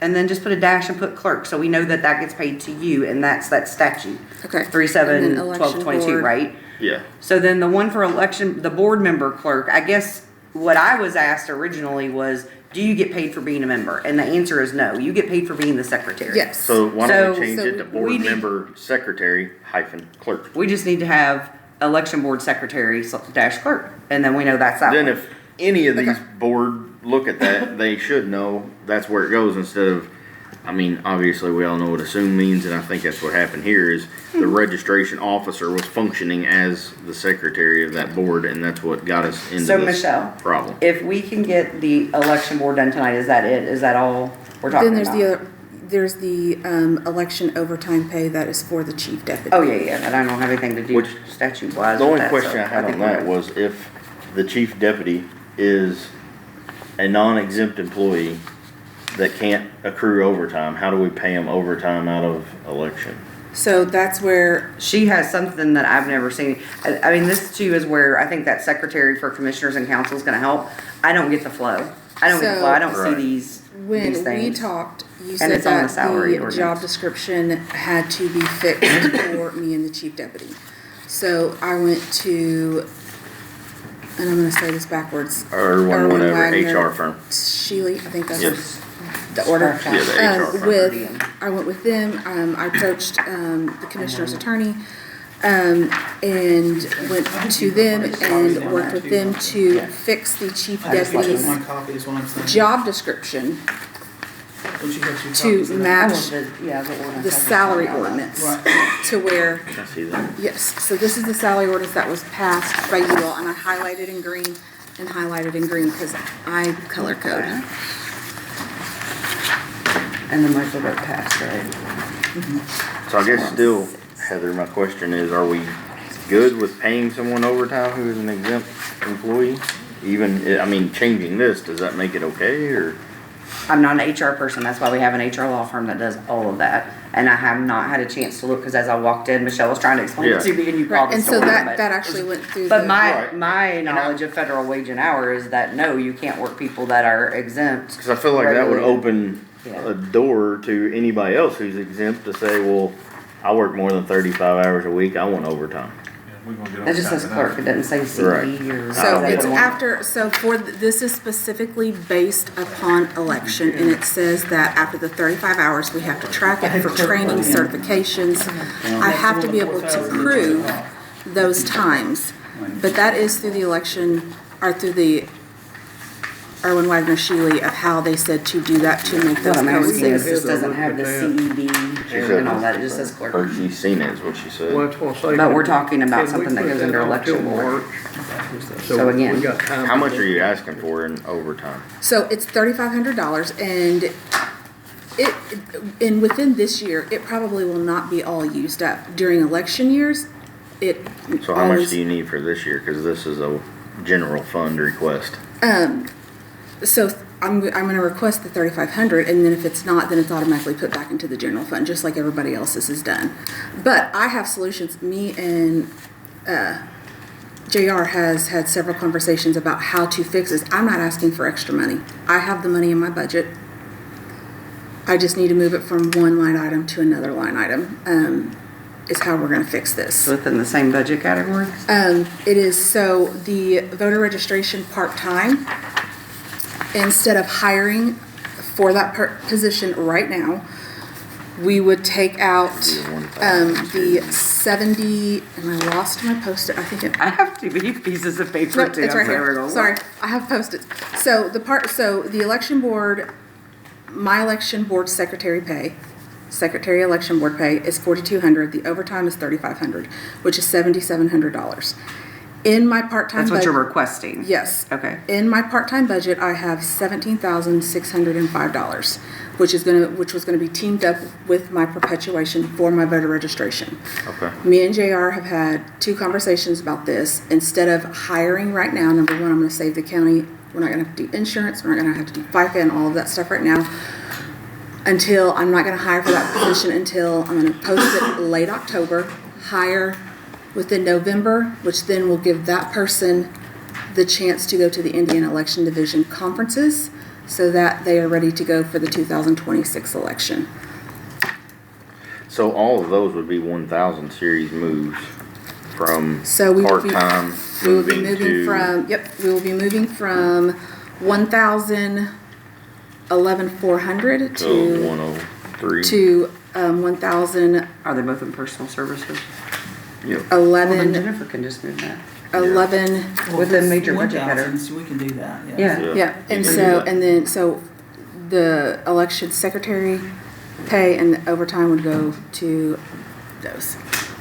Speaker 3: and then just put a dash and put clerk, so we know that that gets paid to you, and that's that statute.
Speaker 19: Okay.
Speaker 3: 37-12-22,
Speaker 19: board.
Speaker 3: right?
Speaker 1: Yeah.
Speaker 3: So then the one for election, the board member clerk, I guess what I was asked originally was, do you get paid for being a member? And the answer is no, you get paid for being the secretary.
Speaker 19: Yes.
Speaker 1: So why don't we
Speaker 3: So-
Speaker 1: change it to
Speaker 3: we
Speaker 1: board
Speaker 3: need-
Speaker 1: member secretary - clerk?
Speaker 3: We just need to have election board secretary / clerk, and then we know that's that
Speaker 1: Then
Speaker 3: one.
Speaker 1: if any of these board look at that, they should know that's where it goes instead of, I mean, obviously we all know what assume means, and I think that's what happened here is the registration officer was functioning as the secretary of that board, and that's what got us into
Speaker 3: So
Speaker 1: this
Speaker 3: Michelle,
Speaker 1: problem.
Speaker 3: if we can get the election board done tonight, is that it? Is that all we're talking
Speaker 19: Then
Speaker 3: about?
Speaker 19: there's the election overtime pay that is for the chief deputy.
Speaker 3: Oh, yeah, and I don't have anything to do
Speaker 1: Which-
Speaker 3: statute wise.
Speaker 1: The only question I had on that was the chief deputy is a non-exempt employee that can't accrue overtime, how do we pay him overtime out of election?
Speaker 3: So that's where she has something that I've never seen. I mean, this too is where I think that secretary for commissioners and council is gonna help. I don't get the flow. I don't get the flow. I don't see
Speaker 1: Right.
Speaker 3: these
Speaker 19: When we
Speaker 3: things.
Speaker 19: talked, you
Speaker 3: And
Speaker 19: said
Speaker 3: it's on the
Speaker 19: that
Speaker 3: salary
Speaker 19: the
Speaker 3: ordinance.
Speaker 19: job description had to be fixed for me and the chief deputy. So I went to, and I'm gonna say this backwards.
Speaker 1: Irwin, whatever,
Speaker 19: Wagner,
Speaker 1: HR firm.
Speaker 19: Shealy, I think that's
Speaker 1: Yes.
Speaker 19: the order.
Speaker 1: Yeah, the HR firm.
Speaker 19: I went with them, I approached, the commissioner's attorney, and went to them and worked with them to fix the chief
Speaker 2: I just like
Speaker 19: deputy's
Speaker 2: one copy is what I'm saying.
Speaker 19: job description
Speaker 2: Don't you have two
Speaker 19: to
Speaker 2: copies of that?
Speaker 19: match
Speaker 3: Yeah, the ordinance.
Speaker 19: the salary ordinance. To where,
Speaker 1: I see that.
Speaker 19: yes, so this is the salary ordinance that was passed by you all, and I highlighted in green and highlighted in green because I color code.
Speaker 3: And the Michael vote passed, right?
Speaker 1: So I guess still, Heather, my question is, are we good with paying someone overtime who is an exempt employee? Even, I mean, changing this, does that make it okay, or?
Speaker 3: I'm not an HR person, that's why we have an HR law firm that does all of that. And I have not had a chance to look, because as I walked in, Michelle was trying to explain it to me, and you
Speaker 19: Right,
Speaker 3: called the
Speaker 19: and so
Speaker 3: store.
Speaker 19: that actually went through
Speaker 3: But
Speaker 19: the.
Speaker 3: my knowledge of federal wage and hour is that, no, you can't work people that are exempt.
Speaker 1: Cause I feel like that would
Speaker 3: regularly.
Speaker 1: open
Speaker 3: Yeah.
Speaker 1: a door to anybody else who's exempt to say, well, I work more than 35 hours a week, I want overtime.
Speaker 3: It just says clerk, it doesn't say CD or.
Speaker 19: So
Speaker 1: I
Speaker 19: it's
Speaker 1: don't know.
Speaker 19: after, so for, this is specifically based upon election, and it says that after the 35 hours, we have to track it for training, certifications. I have to be able to prove those times, but that is through the election, or through the Irwin Wagner Shealy of how they said to do that to make those
Speaker 3: What I'm asking is,
Speaker 19: codes.
Speaker 3: this doesn't have the CED
Speaker 1: She said,
Speaker 3: and all that, it just says clerk.
Speaker 1: or she's seen it, is what she said.
Speaker 10: Well, that's what I say.
Speaker 3: But we're talking about
Speaker 10: Can we
Speaker 3: something that
Speaker 10: put
Speaker 3: goes under
Speaker 10: on
Speaker 3: election
Speaker 10: till
Speaker 3: board.
Speaker 10: March?
Speaker 3: So again,
Speaker 10: we got time
Speaker 1: How
Speaker 10: to
Speaker 1: much
Speaker 10: do
Speaker 1: are you asking for in overtime?
Speaker 19: So it's $3,500, and and within this year, it probably will not be all used up. During election years, it.
Speaker 1: So how much
Speaker 19: always-
Speaker 1: do you need for this year? Cause this is a general fund request.
Speaker 19: So I'm gonna request the 3,500, and then if it's not, then it's automatically put back into the general fund, just like everybody else's is done. But I have solutions. Me and JR has had several conversations about how to fix this. I'm not asking for extra money. I have the money in my budget. I just need to move it from one line item to another line item, is how we're gonna fix this.
Speaker 3: within the same budget category?
Speaker 19: It is, so the voter registration part-time, instead of hiring for that position right now, we would take out, the 70, and I lost my Post-it, I think it.
Speaker 3: I have too many pieces of paper
Speaker 19: No,
Speaker 3: too.
Speaker 19: it's right
Speaker 3: I'm never
Speaker 19: here.
Speaker 3: gonna
Speaker 19: Sorry,
Speaker 3: look.
Speaker 19: I have Post-its. So the election board, my election board secretary election board pay is $4,200. The overtime is $3,500, which is $7,700. In my part-time
Speaker 3: That's what
Speaker 19: budget.
Speaker 3: you're requesting?
Speaker 19: Yes.
Speaker 3: Okay.
Speaker 19: In my part-time budget, I have $17,605, which was gonna be teamed up with my perpetuation for my voter registration.
Speaker 1: Okay.
Speaker 19: Me and JR have had 2 conversations about this. Instead of hiring right now, number one, I'm gonna save the county. We're not gonna have to do insurance, we're not gonna have to do FICA and all of that stuff right now. I'm not gonna hire for that position until I'm gonna post it late October, hire within November, which then will give that person the chance to go to the Indian Election Division conferences so that they are ready to go for the 2026 election.
Speaker 1: So all of those would be 1,000 series moves from
Speaker 19: So we will be,
Speaker 1: part-time
Speaker 19: we will be
Speaker 1: moving
Speaker 19: moving
Speaker 1: to.
Speaker 19: from, we will be moving from 1,400
Speaker 1: To
Speaker 19: to
Speaker 1: 103.
Speaker 19: 1,000.
Speaker 3: Are they both in personal services?
Speaker 1: Yep.
Speaker 19: 11.
Speaker 3: Well, then Jennifer can just move that.
Speaker 19: 11.
Speaker 3: Within major
Speaker 2: One
Speaker 3: budget header.
Speaker 2: thousand, we can do that, yeah.
Speaker 19: Yeah, and so, the election secretary pay and the overtime would go to those.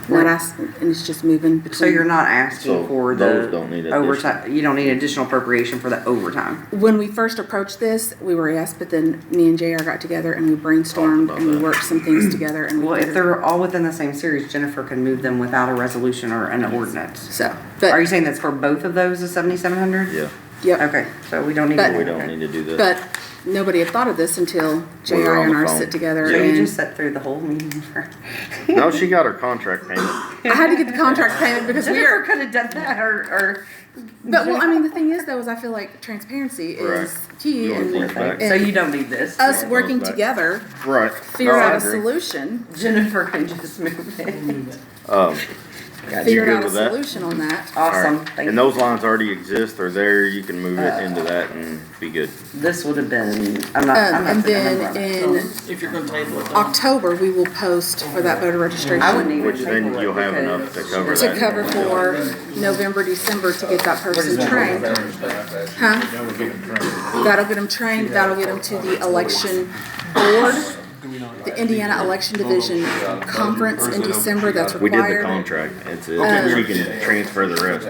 Speaker 19: not ask, and it's just moving between.
Speaker 3: So you're not asking
Speaker 1: So
Speaker 3: for
Speaker 1: those
Speaker 3: the
Speaker 1: don't need
Speaker 3: overtime, you don't need additional appropriation for the overtime?
Speaker 19: When we first approached this, we were asked, but then me and JR got together and we brainstormed and we worked some things together and we.
Speaker 3: Well, if they're all within the same series, Jennifer can move them without a resolution or an ordinance.
Speaker 19: So,
Speaker 3: Are you saying that's for both of those, the 7,700?
Speaker 1: Yeah.
Speaker 19: Yep.
Speaker 3: Okay, so we don't need
Speaker 19: But-
Speaker 3: to.
Speaker 1: We don't need to do this.
Speaker 19: But nobody had thought of this until
Speaker 1: We were
Speaker 19: JR
Speaker 1: on
Speaker 19: and
Speaker 1: the
Speaker 19: I
Speaker 1: phone.
Speaker 19: sit together
Speaker 3: So you
Speaker 19: and
Speaker 3: just sat through the whole meeting for.
Speaker 1: No, she got her contract payment.
Speaker 19: I had to get the contract payment because we
Speaker 3: Jennifer
Speaker 19: are.
Speaker 3: could have done that or.
Speaker 19: But well, I mean, the thing is though, is I feel like transparency is
Speaker 1: Right.
Speaker 19: key
Speaker 1: You want
Speaker 19: and,
Speaker 1: things back.
Speaker 3: So you don't need this.
Speaker 19: us
Speaker 1: Yeah,
Speaker 19: working
Speaker 1: back.
Speaker 19: together,
Speaker 1: Right.
Speaker 19: figure
Speaker 1: No, I
Speaker 19: out a
Speaker 1: agree.
Speaker 19: solution,
Speaker 3: Jennifer can just move it. You
Speaker 19: figure
Speaker 1: good
Speaker 19: out a
Speaker 1: with that?
Speaker 19: solution on that.
Speaker 3: Awesome,
Speaker 1: Alright.
Speaker 3: thank
Speaker 1: And
Speaker 3: you.
Speaker 1: those lines already exist, they're there, you can move it into that and be good.
Speaker 3: This would have been, I'm not
Speaker 19: And
Speaker 3: sitting
Speaker 19: then
Speaker 3: on it.
Speaker 19: in
Speaker 2: If you're gonna table it.
Speaker 19: October, we will post for that voter registration.
Speaker 3: I wouldn't even
Speaker 1: Which then
Speaker 3: table it
Speaker 1: you'll have
Speaker 3: because-
Speaker 1: enough to cover
Speaker 19: To
Speaker 1: that.
Speaker 19: cover for November, December to get that person trained. Huh? That'll get them trained, that'll get them to the election board, the Indiana Election Division Conference in December, that's
Speaker 1: We did the
Speaker 19: required.
Speaker 1: contract, it's, she can transfer the rest.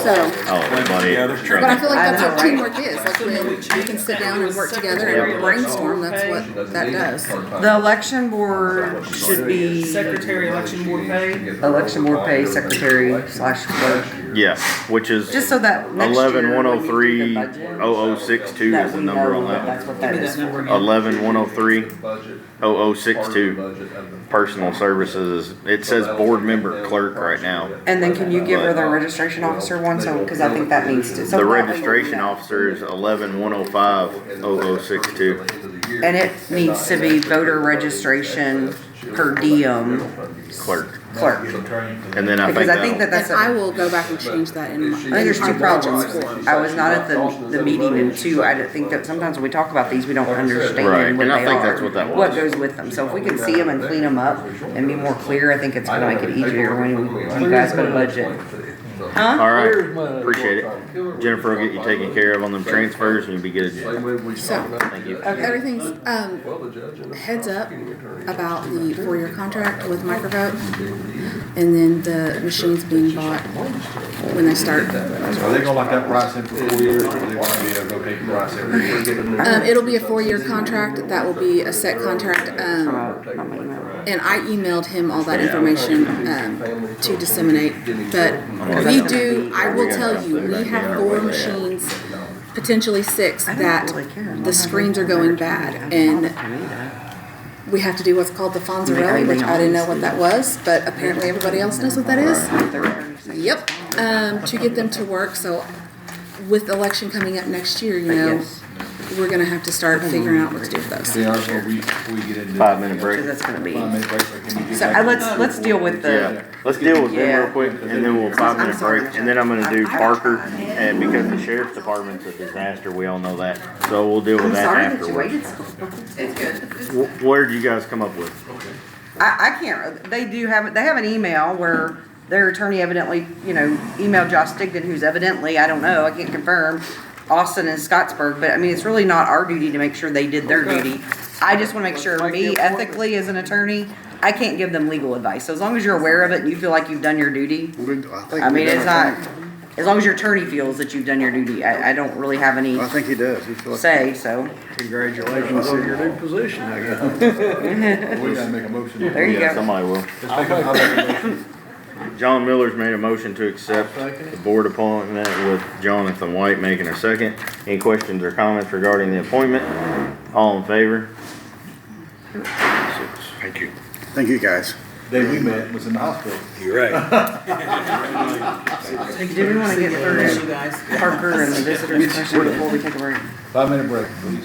Speaker 19: So,
Speaker 1: Oh, buddy.
Speaker 19: but I feel like that's what teamwork is, like when we can sit down and work together and brainstorm, that's what that does.
Speaker 3: The election board should be
Speaker 2: Secretary, election board pay.
Speaker 3: election board pay secretary / clerk.
Speaker 1: Yeah, which is
Speaker 3: Just so that next year.
Speaker 1: 11-103-0062 is the number on that
Speaker 3: That's
Speaker 1: one.
Speaker 3: what that is for.
Speaker 1: 11-103-0062. Personal services, it says board member clerk right now.
Speaker 3: And then can you give her the registration officer one, so, cause I think that needs to. so
Speaker 1: The
Speaker 3: that way we
Speaker 1: registration
Speaker 3: know.
Speaker 1: officer is 11-105-0062.
Speaker 3: And it needs to be voter registration per diem
Speaker 1: Clerk.
Speaker 3: clerk.
Speaker 1: And then I
Speaker 3: Because
Speaker 1: think
Speaker 3: I think that
Speaker 1: that'll,
Speaker 3: that's.
Speaker 19: And I will go back and change that in my.
Speaker 3: I think there's two problems. I was not at the meeting, and two, I think that sometimes when we talk about these, we don't
Speaker 1: Right,
Speaker 3: understand what
Speaker 1: and I
Speaker 3: they
Speaker 1: think
Speaker 3: are.
Speaker 1: that's what that was.
Speaker 3: What goes with them. So if we can see them and clean them up and be more clear, I think it's gonna make it easier when you guys go to budget. Huh?
Speaker 1: alright, appreciate it. Jennifer will get you taken care of on them transfers and you'll be good.
Speaker 19: So,
Speaker 1: Thank you.
Speaker 19: everything's, heads up about the 4-year contract with Microvote, and then the machines being bought when they start.
Speaker 7: Are they gonna lock that price in for 4 years, or are they gonna be a rotating price every year?
Speaker 19: It'll be a 4-year contract, that will be a set contract, and I emailed him all that information, to disseminate, but we do, I will tell you, we have 4 machines, potentially 6, that the screens are going bad, and we have to do what's called the Fonzarelli, which I didn't know what that was, but apparently everybody else knows what that is. Yep, to get them to work, so with the election coming up next year, you know, we're gonna have to start figuring out what to do with those.
Speaker 7: JR, so we get into.
Speaker 1: 5-minute break.
Speaker 3: That's gonna be.
Speaker 7: 5-minute break, or can you get
Speaker 3: So
Speaker 7: back?
Speaker 3: let's deal with
Speaker 1: Yeah,
Speaker 3: the,
Speaker 1: let's deal with them
Speaker 3: Yeah.
Speaker 1: real quick and then we'll 5-minute break and then I'm gonna do Parker and because the sheriff's department's a disaster, we all know that. So we'll deal with
Speaker 3: I'm
Speaker 1: that
Speaker 3: sorry that you
Speaker 1: afterwards.
Speaker 3: waited so long. It's good.
Speaker 1: Where did you guys come up with?
Speaker 3: I can't, they have an email where their attorney evidently, you know, emailed Josh Stigdon, who's evidently, I don't know, I can't confirm, Austin and Scottsburg, but I mean, it's really not our duty to make sure they did their duty. I just wanna make sure, me ethically as an attorney, I can't give them legal advice. So as long as you're aware of it and you feel like you've done your duty, I mean, it's not, as long as your attorney feels that you've done your duty, I don't really have any
Speaker 17: I think he does. He feels like.
Speaker 3: say, so.
Speaker 10: Congratulations on your new position, I guess.
Speaker 7: We gotta make a motion.
Speaker 3: There you
Speaker 1: Yeah,
Speaker 3: go.
Speaker 1: somebody will.
Speaker 7: I'll make a motion.
Speaker 1: John Miller's made a motion to accept the board appointment with Jonathan White making a second. Any questions or comments regarding the appointment? All in favor?
Speaker 17: Thank you. Thank you, guys.
Speaker 7: Day we met was in the hospital.
Speaker 18: You're right.
Speaker 3: Do we wanna get through Parker and the visitor's question before we take a break?
Speaker 7: 5-minute break, please.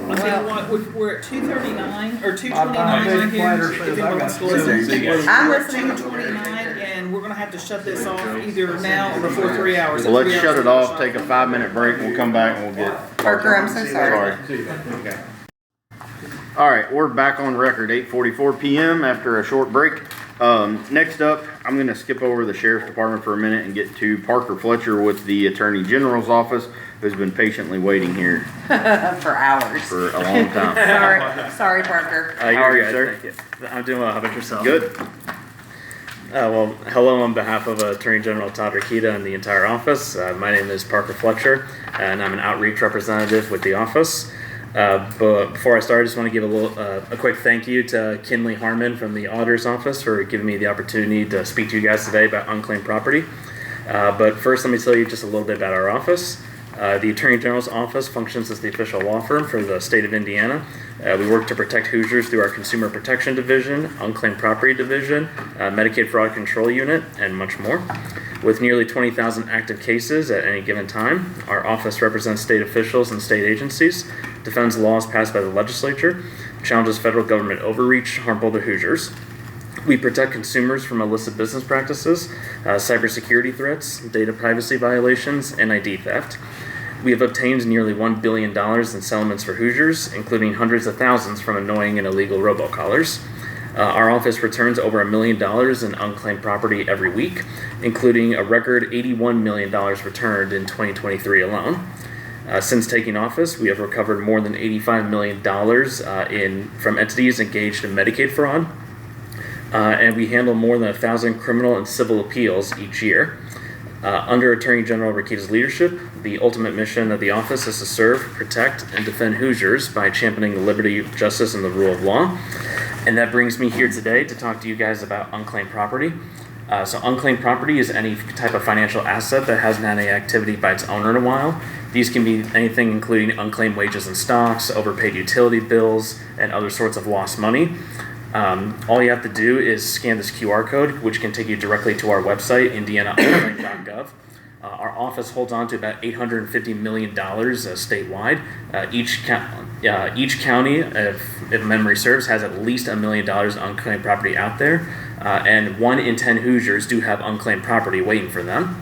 Speaker 2: We're at 2:39 or 2:29 right here. If anyone wants to listen.
Speaker 3: I'm
Speaker 2: We're at
Speaker 3: listening.
Speaker 2: 2:29 and we're gonna have to shut this off either now or before 3 hours.
Speaker 1: So let's shut it off, take a 5-minute break, we'll come back and we'll get.
Speaker 3: Parker, I'm so sorry.
Speaker 1: All right, we're back on record, 8:44 PM after a short break. Next up, I'm gonna skip over the sheriff's department for a minute and get to Parker Fletcher with the Attorney General's office, who's been patiently waiting here
Speaker 3: For hours.
Speaker 1: for a long time.
Speaker 3: Sorry, Parker.
Speaker 1: How are you, sir?
Speaker 20: I'm doing well. How about yourself?
Speaker 1: Good.
Speaker 20: Well, hello on behalf of Attorney General Todd Rokita and the entire office. My name is Parker Fletcher, and I'm an outreach representative with the office. But before I start, I just want to give a quick thank you to Kinley Harmon from the Auditor's Office for giving me the opportunity to speak to you guys today about unclaimed property. But first, let me tell you just a little bit about our office. The Attorney General's office functions as the official law firm for the state of Indiana. We work to protect Hoosiers through our Consumer Protection Division, Unclaimed Property Division, Medicaid Fraud Control Unit, and much more. With nearly 20,000 active cases at any given time, our office represents state officials and state agencies, defends laws passed by the legislature, challenges federal government overreach harmful to Hoosiers. We protect consumers from illicit business practices, cybersecurity threats, data privacy violations, and ID theft. We have obtained nearly $1 billion in settlements for Hoosiers, including hundreds of thousands from annoying and illegal robocallers. Our office returns over $1 million in unclaimed property every week, including a record $81 million returned in 2023 alone. Since taking office, we have recovered more than $85 million from entities engaged in Medicaid fraud, and we handle more than 1,000 criminal and civil appeals each year. Under Attorney General Rokita's leadership, the ultimate mission of the office is to serve, protect, and defend Hoosiers by championing the liberty, justice, and the rule of law. And that brings me here today to talk to you guys about unclaimed property. So unclaimed property is any type of financial asset that hasn't had any activity by its owner in a while. These can be anything including unclaimed wages and stocks, overpaid utility bills, and other sorts of lost money. All you have to do is scan this QR code, which can take you directly to our website, indianaunclaimed.gov. Our office holds on to about $850 million statewide. Each county, if memory serves, has at least $1 million in unclaimed property out there, and 1 in 10 Hoosiers do have unclaimed property waiting for them.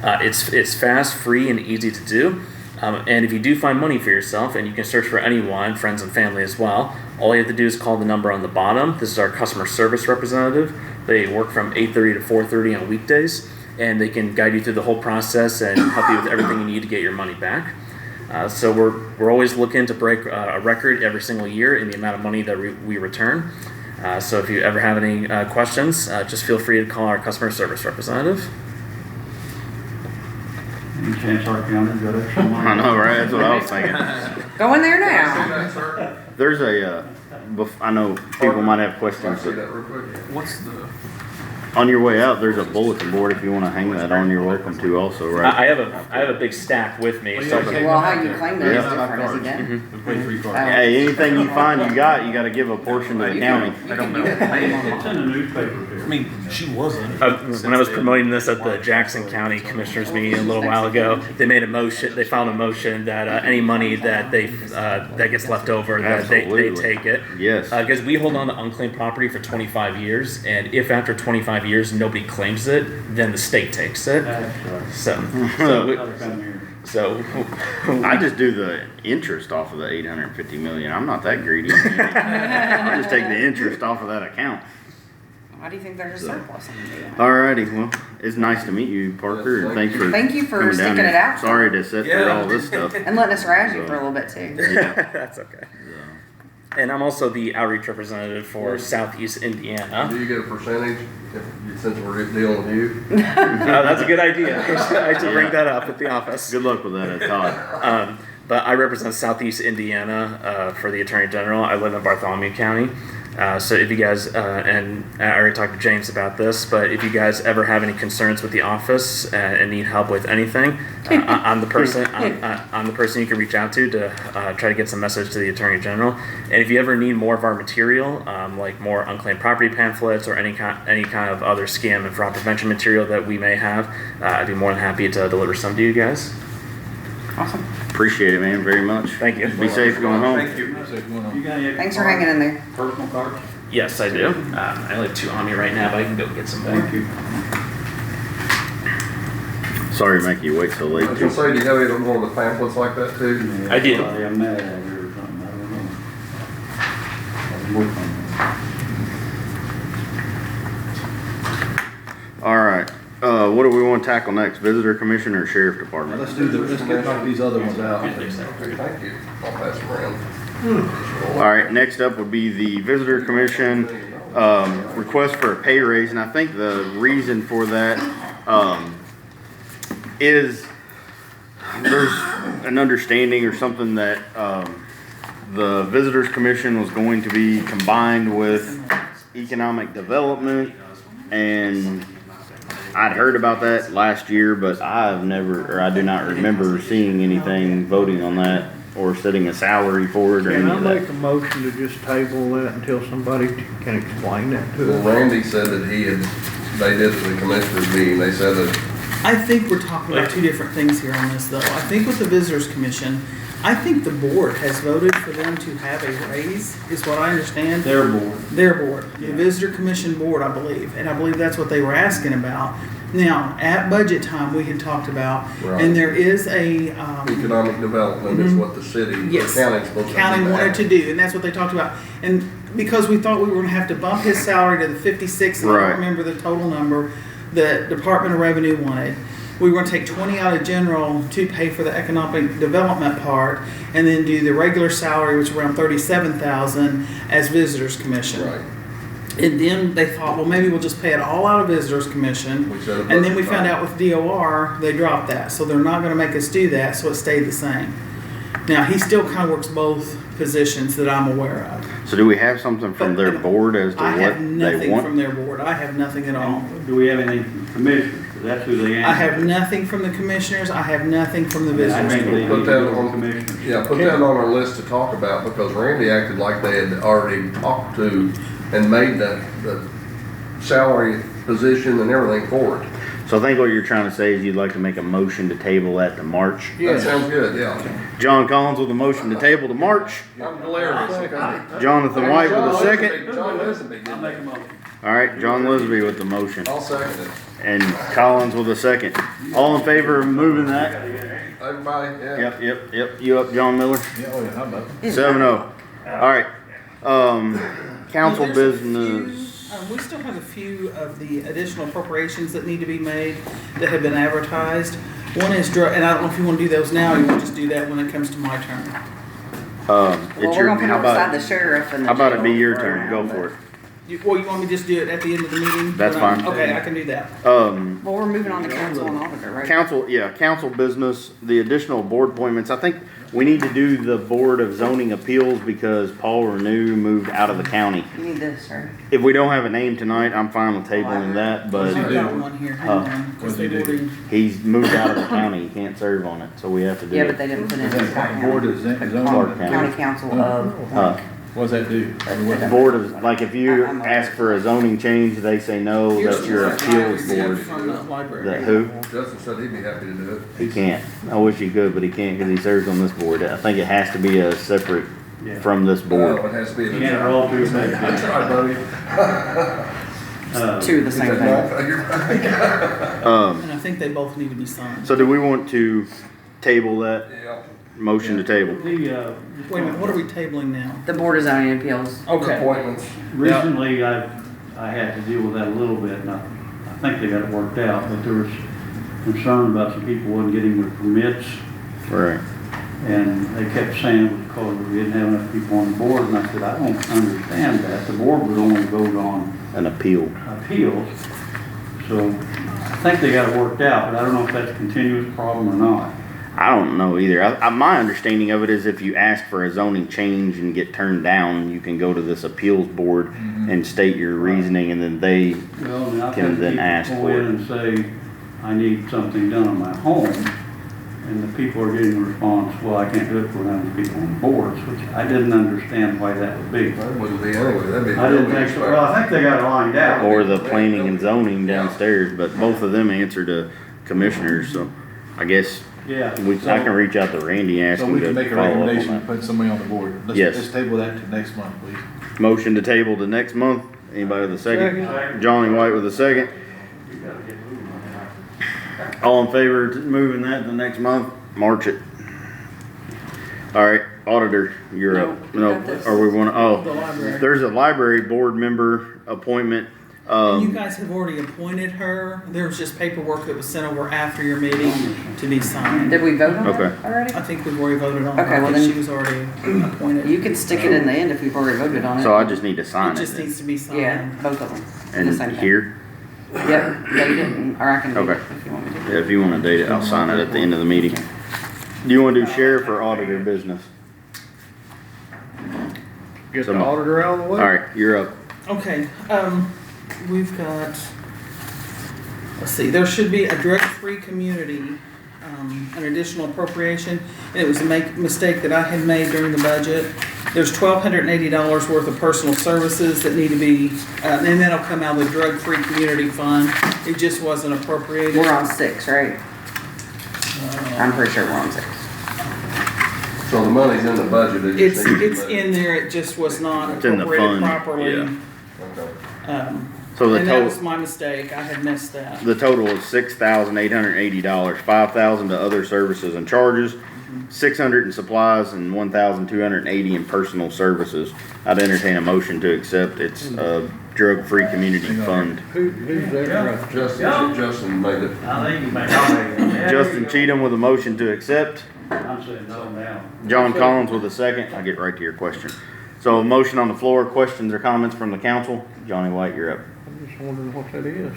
Speaker 20: It's fast, free, and easy to do. And if you do find money for yourself, and you can search for anyone, friends and family as well, all you have to do is call the number on the bottom. This is our customer service representative. They work from 8:30 to 4:30 on weekdays, and they can guide you through the whole process and help you with everything you need to get your money back. So we're always looking to break a record every single year in the amount of money that we return. So if you ever have any questions, just feel free to call our customer service representative.
Speaker 5: Any chance our county got extra money?
Speaker 1: I know, right? That's what I was thinking.
Speaker 3: Go in there now.
Speaker 1: There's I know people might have questions.
Speaker 9: What's the?
Speaker 1: On your way out, there's a bulletin board if you want to hang that on. You're welcome to also, right?
Speaker 20: I have a big stack with me. So
Speaker 3: Well, how you claim that is different, is it then?
Speaker 1: Hey, anything you find you got to give a portion to the county.
Speaker 5: It's in the newspaper here.
Speaker 9: I mean, she wasn't.
Speaker 20: When I was promoting this at the Jackson County Commissioners meeting a little while ago, they filed a motion that any money that that gets left over, that they take it.
Speaker 1: Yes.
Speaker 20: Because we hold on to unclaimed property for 25 years, and if after 25 years nobody claims it, then the state takes it. So
Speaker 1: I just do the interest off of the $850 million. I'm not that greedy. I just take the interest off of that account.
Speaker 3: Why do you think there's a surplus?
Speaker 1: Alrighty, well, it's nice to meet you, Parker, and thank you for
Speaker 3: sticking
Speaker 1: down here.
Speaker 3: it out.
Speaker 1: Sorry to sit through all this stuff.
Speaker 3: And letting us razz you for a little bit too.
Speaker 1: Yeah.
Speaker 20: That's okay. And I'm also the outreach representative for Southeast Indiana.
Speaker 4: Do you get a percentage since we're dealing with you?
Speaker 20: That's a good idea. I should bring that up at the office.
Speaker 1: Good luck with that, Todd.
Speaker 20: But I represent Southeast Indiana for the Attorney General. I live in Bartholomew County. So if you guys, and I already talked to James about this, but if you guys ever have any concerns with the office and need help with anything, I'm the person. I'm the person you can reach out to try to get some message to the Attorney General. And if you ever need more of our material, like more unclaimed property pamphlets or any kind of other scam and fraud prevention material that we may have, I'd be more than happy to deliver some to you guys.
Speaker 3: Awesome.
Speaker 1: Appreciate it, man, very much.
Speaker 20: Thank you.
Speaker 1: Be safe going home.
Speaker 4: Thank you.
Speaker 3: Thanks for hanging in there.
Speaker 5: Personal cards?
Speaker 20: Yes, I do. I only have 2 on me right now, but I can go get some more.
Speaker 5: Thank you.
Speaker 1: Sorry to make you wait so late.
Speaker 4: I was gonna say, do you have any more of the pamphlets like that too?
Speaker 20: I do.
Speaker 5: I'm mad at her or something, I don't know. I'm working on
Speaker 1: All right. What do we want to tackle next? Visitor Commission or Sheriff Department?
Speaker 7: Let's get these other ones out.
Speaker 4: Thank you. I'll pass them around.
Speaker 1: All right, next up would be the Visitor Commission. request for a pay raise, and I think the reason for that, is there's an understanding or something that, the Visitors Commission was going to be combined with Economic Development, and I'd heard about that last year, but I do not remember seeing anything voting on that or setting a salary for it or
Speaker 10: Can
Speaker 1: any
Speaker 10: I
Speaker 1: of
Speaker 10: make
Speaker 1: that.
Speaker 10: a motion to just table that until somebody can explain that to
Speaker 4: Well,
Speaker 10: us?
Speaker 4: Randy said that they did at the commissioners meeting, they said that
Speaker 2: I think we're talking about two different things here on this, though. I think with the Visitors Commission, I think the board has voted for them to have a raise, is what I understand.
Speaker 5: Their board.
Speaker 2: Their board, the Visitor Commission Board, I believe, and I believe that's what they were asking about. Now, at budget time, we had talked about,
Speaker 4: Right.
Speaker 2: and there is a,
Speaker 4: economic development is what the city, the
Speaker 2: yes,
Speaker 4: county's supposed to do.
Speaker 2: county wanted to do, and that's what they talked about. And because we thought we were gonna have to bump his salary to the 56, and I
Speaker 1: Right.
Speaker 2: don't remember the total number, the Department of Revenue wanted. We were gonna take 20 out of general to pay for the economic development part, and then do the regular salary, which is around 37,000, as Visitors Commission.
Speaker 4: Right.
Speaker 2: And then they thought, well, maybe we'll just pay it all out of Visitors Commission.
Speaker 4: We set a
Speaker 2: And then we
Speaker 4: budget
Speaker 2: found
Speaker 4: time.
Speaker 2: out with DOR, they dropped that, so they're not gonna make us do that, so it stayed the same. Now, he still kinda works both positions that I'm aware of.
Speaker 1: So do we have something from their board as to
Speaker 2: I have
Speaker 1: what they
Speaker 2: nothing from
Speaker 1: want?
Speaker 2: their board, I have nothing at all.
Speaker 5: Do we have anything from commissioners? 'Cause that's who they answer.
Speaker 2: I have nothing from the commissioners, I have nothing from the
Speaker 5: I
Speaker 2: visitors.
Speaker 5: think they
Speaker 4: Put
Speaker 5: need to
Speaker 4: that
Speaker 5: go to
Speaker 4: on,
Speaker 5: commissioners.
Speaker 4: yeah, put that on our list to talk about, because Randy acted like they had already talked to and made the salary position and everything for it.
Speaker 1: So I think what you're trying to say is you'd like to make a motion to table that to March.
Speaker 4: That sounds good, yeah.
Speaker 1: John Collins with a motion to table to March.
Speaker 4: I'm delirious.
Speaker 1: Jonathan White with a second.
Speaker 4: John Lisby did
Speaker 5: I'll make a motion.
Speaker 1: All right, John Lisby with the motion.
Speaker 4: I'll second it.
Speaker 1: And Collins with a second. All in favor of moving that?
Speaker 4: Everybody, yeah.
Speaker 1: Yep. You up, John Miller?
Speaker 7: Yeah, oh yeah, how about it?
Speaker 1: 7-0. All right. Council
Speaker 2: There's a
Speaker 1: business.
Speaker 2: We still have a few of the additional appropriations that need to be made that have been advertised. One is and I don't know if you wanna do those now, or you wanna just do that when it comes to my turn.
Speaker 3: Well,
Speaker 1: It's
Speaker 3: we're
Speaker 1: your,
Speaker 3: gonna put
Speaker 1: how
Speaker 3: it beside
Speaker 1: about,
Speaker 3: the sheriff and the
Speaker 1: how about it be
Speaker 3: jail.
Speaker 1: your turn? Go for it.
Speaker 2: You want me to just do it at the end of the meeting?
Speaker 1: That's fine.
Speaker 2: Okay, I can do that.
Speaker 3: Well, we're moving on to council and auditor, right?
Speaker 1: Council business, the additional board appointments. I think we need to do the Board of Zoning Appeals because Paul Renew moved out of the county.
Speaker 3: You need this, right?
Speaker 1: If we don't have a name tonight, I'm fine with tabling that, but
Speaker 2: I've got one here, hang on, 'cause they've already-
Speaker 1: he's moved out of the county. He can't serve on it, so we have to do
Speaker 3: Yeah,
Speaker 1: it.
Speaker 3: but they didn't put it in
Speaker 7: Is
Speaker 3: the
Speaker 7: that Board of
Speaker 3: county.
Speaker 7: Zoning?
Speaker 3: County council of,
Speaker 1: Uh,
Speaker 7: What does that do? I mean, what-
Speaker 1: Board of, like if you ask for a zoning change, they say no,
Speaker 2: Here's
Speaker 1: that's your
Speaker 2: the one I
Speaker 1: appeals
Speaker 2: received
Speaker 1: board.
Speaker 2: from the library.
Speaker 1: That who?
Speaker 4: Justin said he'd be happy to do it.
Speaker 1: He can't. I wish he could, but he can't because he serves on this board. I think it has to be a separate from this
Speaker 4: No,
Speaker 1: board.
Speaker 4: it has to be.
Speaker 5: Can't roll through that.
Speaker 4: That's right, buddy.
Speaker 3: two of the same thing.
Speaker 2: And I think they both need to be signed.
Speaker 1: So do we want to table that
Speaker 4: Yeah.
Speaker 1: motion to table?
Speaker 2: Wait a minute, what are we tabling now?
Speaker 3: The board of zoning appeals.
Speaker 2: Okay.
Speaker 4: Appointments.
Speaker 5: Recently, I had to deal with that a little bit, and I think they got it worked out, but there was concern about some people wasn't getting their permits,
Speaker 1: Right.
Speaker 5: and they kept saying it was because we didn't have enough people on the board, and I said, I don't understand that. The board would only vote on
Speaker 1: An appeal.
Speaker 5: appeals, so I think they got it worked out, but I don't know if that's a continuous problem or not.
Speaker 1: I don't know either. My understanding of it is if you ask for a zoning change and get turned down, you can go to this appeals board and state your reasoning, and then they
Speaker 5: Well, and I've
Speaker 1: can
Speaker 5: had
Speaker 1: then
Speaker 5: people
Speaker 1: ask
Speaker 5: go
Speaker 1: for
Speaker 5: in
Speaker 1: it.
Speaker 5: and say, I need something done on my home, and the people are getting the response, well, I can't do it for none of the people on boards, which I didn't understand why that would be.
Speaker 4: That wouldn't be anyway, that'd be.
Speaker 5: I didn't think so, well, I think they got it lined out.
Speaker 1: Or the planning and zoning downstairs, but both of them answer to commissioners, so I guess
Speaker 5: Yeah.
Speaker 1: I can reach out to Randy and ask
Speaker 7: So
Speaker 1: him
Speaker 7: we
Speaker 1: to
Speaker 7: can make a
Speaker 1: follow up
Speaker 7: recommendation
Speaker 1: on
Speaker 7: and put somebody on the board.
Speaker 1: Yes.
Speaker 7: Let's table that to next month, please.
Speaker 1: that. Motion to table to next month. Anybody with a second? Johnny White with a second. All in favor of moving that to next month? March it. All right, auditor, you're up.
Speaker 3: No,
Speaker 1: No,
Speaker 3: we got this.
Speaker 1: or we want to,
Speaker 2: The library.
Speaker 1: there's a library board member appointment.
Speaker 2: And you guys have already appointed her. There was just paperwork that was sent over after your meeting to be signed.
Speaker 3: Did we vote on
Speaker 1: Okay.
Speaker 3: that already?
Speaker 2: I think we've already voted on
Speaker 3: Okay,
Speaker 2: her.
Speaker 3: well
Speaker 2: She
Speaker 3: then-
Speaker 2: was already appointed.
Speaker 3: You can stick it in the end if we've already voted on it.
Speaker 1: So I just need to
Speaker 2: It
Speaker 1: sign it
Speaker 2: just
Speaker 1: then.
Speaker 2: needs to be signed.
Speaker 3: Yeah, both of them. The
Speaker 1: And
Speaker 3: same thing.
Speaker 1: here?
Speaker 3: Yep, date it, and- or I can date it
Speaker 1: Okay.
Speaker 3: if you want me to.
Speaker 1: Yeah, if you wanna date it, I'll sign it at the end of the meeting. Do you wanna do sheriff or auditor business?
Speaker 4: Get the auditor out of the way.
Speaker 1: Alright, you're up.
Speaker 2: Okay, we've got, let's see, there should be a drug-free community, an additional appropriation. And it was a mistake that I had made during the budget. There's $1,280 worth of personal services that need to be, and that'll come out of the drug-free community fund. It just wasn't appropriated.
Speaker 3: We're on 6, right? I'm pretty sure we're on 6.
Speaker 4: So the money's in the budget. it
Speaker 2: It's,
Speaker 4: just needs to be
Speaker 2: it's
Speaker 4: budgeted.
Speaker 2: in there, it just was not
Speaker 1: It's in the
Speaker 2: appropriated
Speaker 1: fund,
Speaker 2: properly.
Speaker 1: yeah. So the
Speaker 2: And that
Speaker 1: total,
Speaker 2: was my mistake, I had missed that.
Speaker 1: the total is $6,880, $5,000 to other services and charges, $600 in supplies, and $1,280 in personal services. I'd entertain a motion to accept its, drug-free community fund.
Speaker 4: Who's that? Justin made it.
Speaker 5: I think you make, I'll make it.
Speaker 1: Justin Cheatham with a motion to accept.
Speaker 5: I'm saying no now.
Speaker 1: John Collins with a second. I'll get right to your question. So a motion on the floor, questions or comments from the council? Johnny White, you're up.
Speaker 10: I'm just wondering what that is.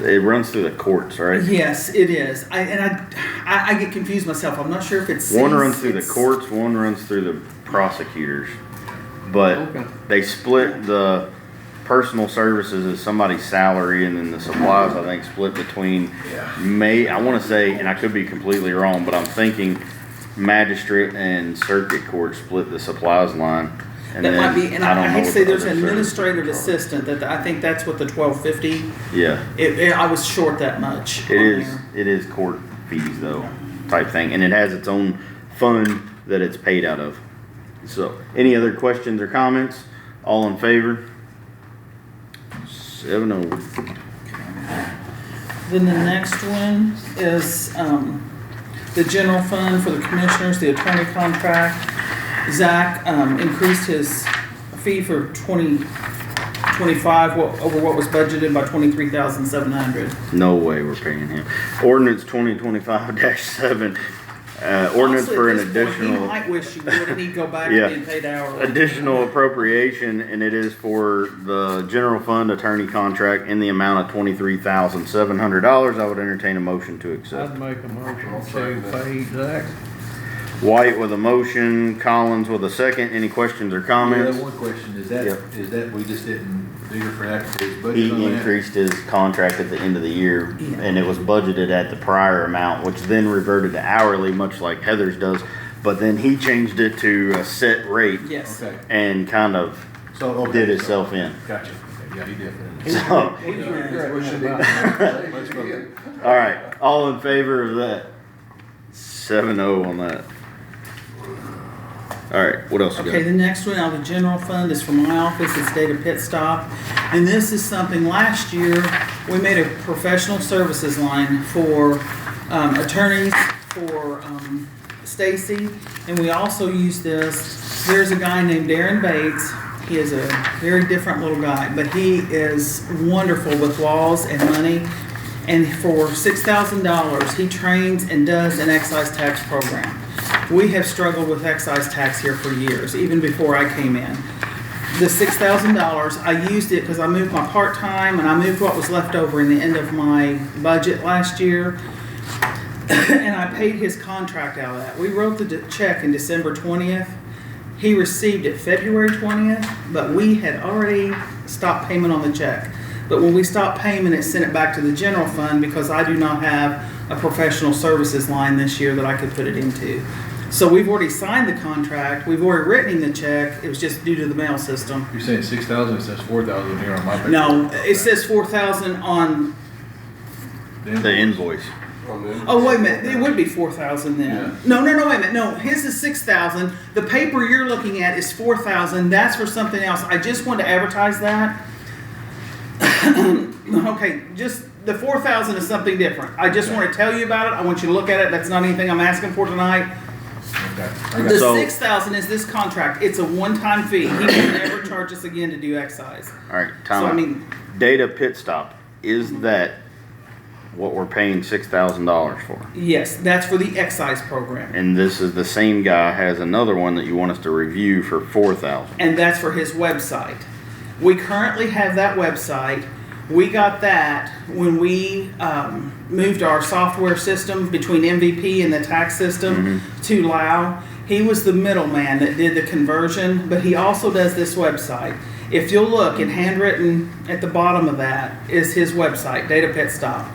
Speaker 1: It runs through the courts, right?
Speaker 2: Yes, it is. I get confused myself. I'm not sure if it's.
Speaker 1: One runs through the courts, one runs through the prosecutors. But
Speaker 10: Okay.
Speaker 1: they split the personal services as somebody's salary, and then the supplies, I think, split between I wanna say, and I could be completely wrong, but I'm thinking magistrate and circuit court split the supplies line. And
Speaker 2: That
Speaker 1: then
Speaker 2: might be, and
Speaker 1: don't
Speaker 2: I
Speaker 1: know
Speaker 2: hate to
Speaker 1: what
Speaker 2: say
Speaker 1: the
Speaker 2: there's
Speaker 1: other
Speaker 2: an
Speaker 1: services
Speaker 2: administrative
Speaker 1: are.
Speaker 2: assistant that, I think that's what the 1250,
Speaker 1: Yeah.
Speaker 2: I was short that much.
Speaker 1: It
Speaker 2: on
Speaker 1: is,
Speaker 2: there.
Speaker 1: it is court fees though, type thing, and it has its own fund that it's paid out of. So, any other questions or comments? All in favor? 7-0.
Speaker 2: Then the next one is, the general fund for the commissioners, the attorney contract. Zach, increased his fee for 2025 over what was budgeted by 23,700.
Speaker 1: No way we're paying him. Ordinance 2025-7, ordinance
Speaker 2: Honestly,
Speaker 1: for
Speaker 2: at
Speaker 1: an
Speaker 2: this point,
Speaker 1: additional.
Speaker 2: He might wish he would, and he'd go back
Speaker 1: Yeah.
Speaker 2: to being paid hourly.
Speaker 1: Additional appropriation, and it is for the general fund attorney contract in the amount of $23,700. I would entertain a motion to accept.
Speaker 10: I'd make a motion to pay Zach.
Speaker 1: White with a motion, Collins with a second. Any questions or comments?
Speaker 7: Yeah, one question, is
Speaker 1: Yep.
Speaker 7: that we just didn't figure for that for his budget
Speaker 1: He
Speaker 7: on that?
Speaker 1: increased his contract at the end of the year,
Speaker 2: Yeah.
Speaker 1: and it was budgeted at the prior amount, which then reverted to hourly, much like Heather's does. But then he changed it to a set rate
Speaker 2: Yes.
Speaker 7: Okay,
Speaker 1: and kind of
Speaker 7: so, okay.
Speaker 1: did himself in.
Speaker 7: Gotcha, okay, yeah, he definitely.
Speaker 1: So,
Speaker 10: He's regretting about that.
Speaker 7: Let's go.
Speaker 1: all right, all in favor of that? 7-0 on that. All right, what else you
Speaker 2: Okay,
Speaker 1: got?
Speaker 2: the next one out of the general fund is from my office, it's Data Pit Stop. And this is something, last year, we made a professional services line for attorneys, for Stacy, and we also use this, there's a guy named Darren Bates. He is a very different little guy, but he is wonderful with laws and money. And for $6,000, he trains and does an excise tax program. We have struggled with excise tax here for years, even before I came in. The $6,000, I used it because I moved my part-time and I moved what was left over in the end of my budget last year. And I paid his contract out of that. We wrote the check in December 20th. He received it February 20th, but we had already stopped payment on the check. But when we stopped payment, it sent it back to the general fund because I do not have a professional services line this year that I could put it into. So we've already signed the contract, we've already written him the check, it was just due to the mail system.
Speaker 7: You're saying 6,000, it says 4,000 here on my paper.
Speaker 2: No, it says 4,000 on,
Speaker 1: The invoice.
Speaker 2: oh, wait a minute, it would be 4,000 then.
Speaker 7: Yeah.
Speaker 2: No, wait a minute, no, his is 6,000, the paper you're looking at is 4,000, that's for something else, I just wanted to advertise that. Okay, just, the 4,000 is something different, I just want to tell you about it, I want you to look at it, that's not anything I'm asking for tonight. The
Speaker 1: So-
Speaker 2: 6,000 is this contract. It's a one-time fee. He will never charge us again to do excise.
Speaker 1: All right,
Speaker 2: So, I
Speaker 1: time
Speaker 2: mean-
Speaker 1: out. Data pit stop, is that what we're paying $6,000 for?
Speaker 2: Yes, that's for the excise program.
Speaker 1: And this is the same guy has another one that you want us to review for 4,000.
Speaker 2: And that's for his website. We currently have that website. We got that when we moved our software system between MVP and the tax system to Lao. He was the middleman that did the conversion, but he also does this website. If you'll look, in handwritten at the bottom of that is his website, Data Pit Stop.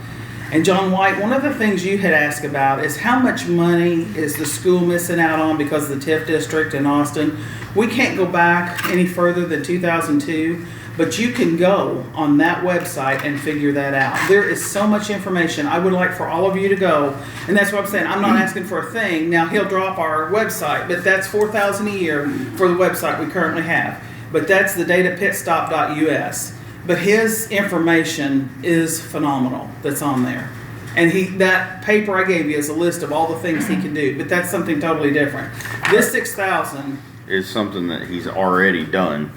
Speaker 2: And John White, one of the things you had asked about is how much money is the school missing out on because of the TIF district in Austin. We can't go back any further than 2002, but you can go on that website and figure that out. There is so much information. I would like for all of you to go, and that's what I'm saying. I'm not asking for a thing. Now, he'll drop our website, but that's $4,000 a year for the website we currently have. But that's the datapitstop.us. But his information is phenomenal that's on there. And that paper I gave you is a list of all the things he can do, but that's something totally different. This 6,000
Speaker 1: Is something that he's already done.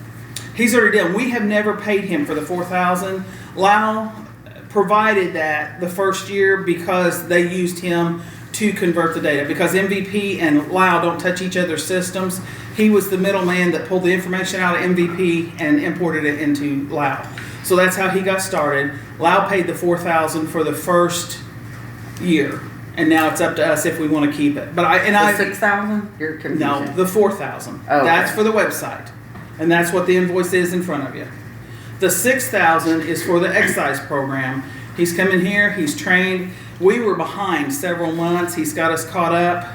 Speaker 2: he's already done. We have never paid him for the 4,000. Lau provided that the first year because they used him to convert the data. Because MVP and Lau don't touch each other's systems, he was the middleman that pulled the information out of MVP and imported it into Lau. So that's how he got started. Lau paid the 4,000 for the first year, and now it's up to us if we want to keep it. But
Speaker 3: The 6,000? You're confusing.
Speaker 2: no, the 4,000.
Speaker 3: Oh, okay.
Speaker 2: That's for the website, and that's what the invoice is in front of you. The 6,000 is for the excise program. He's coming here. He's trained. We were behind several months. He's got us caught up,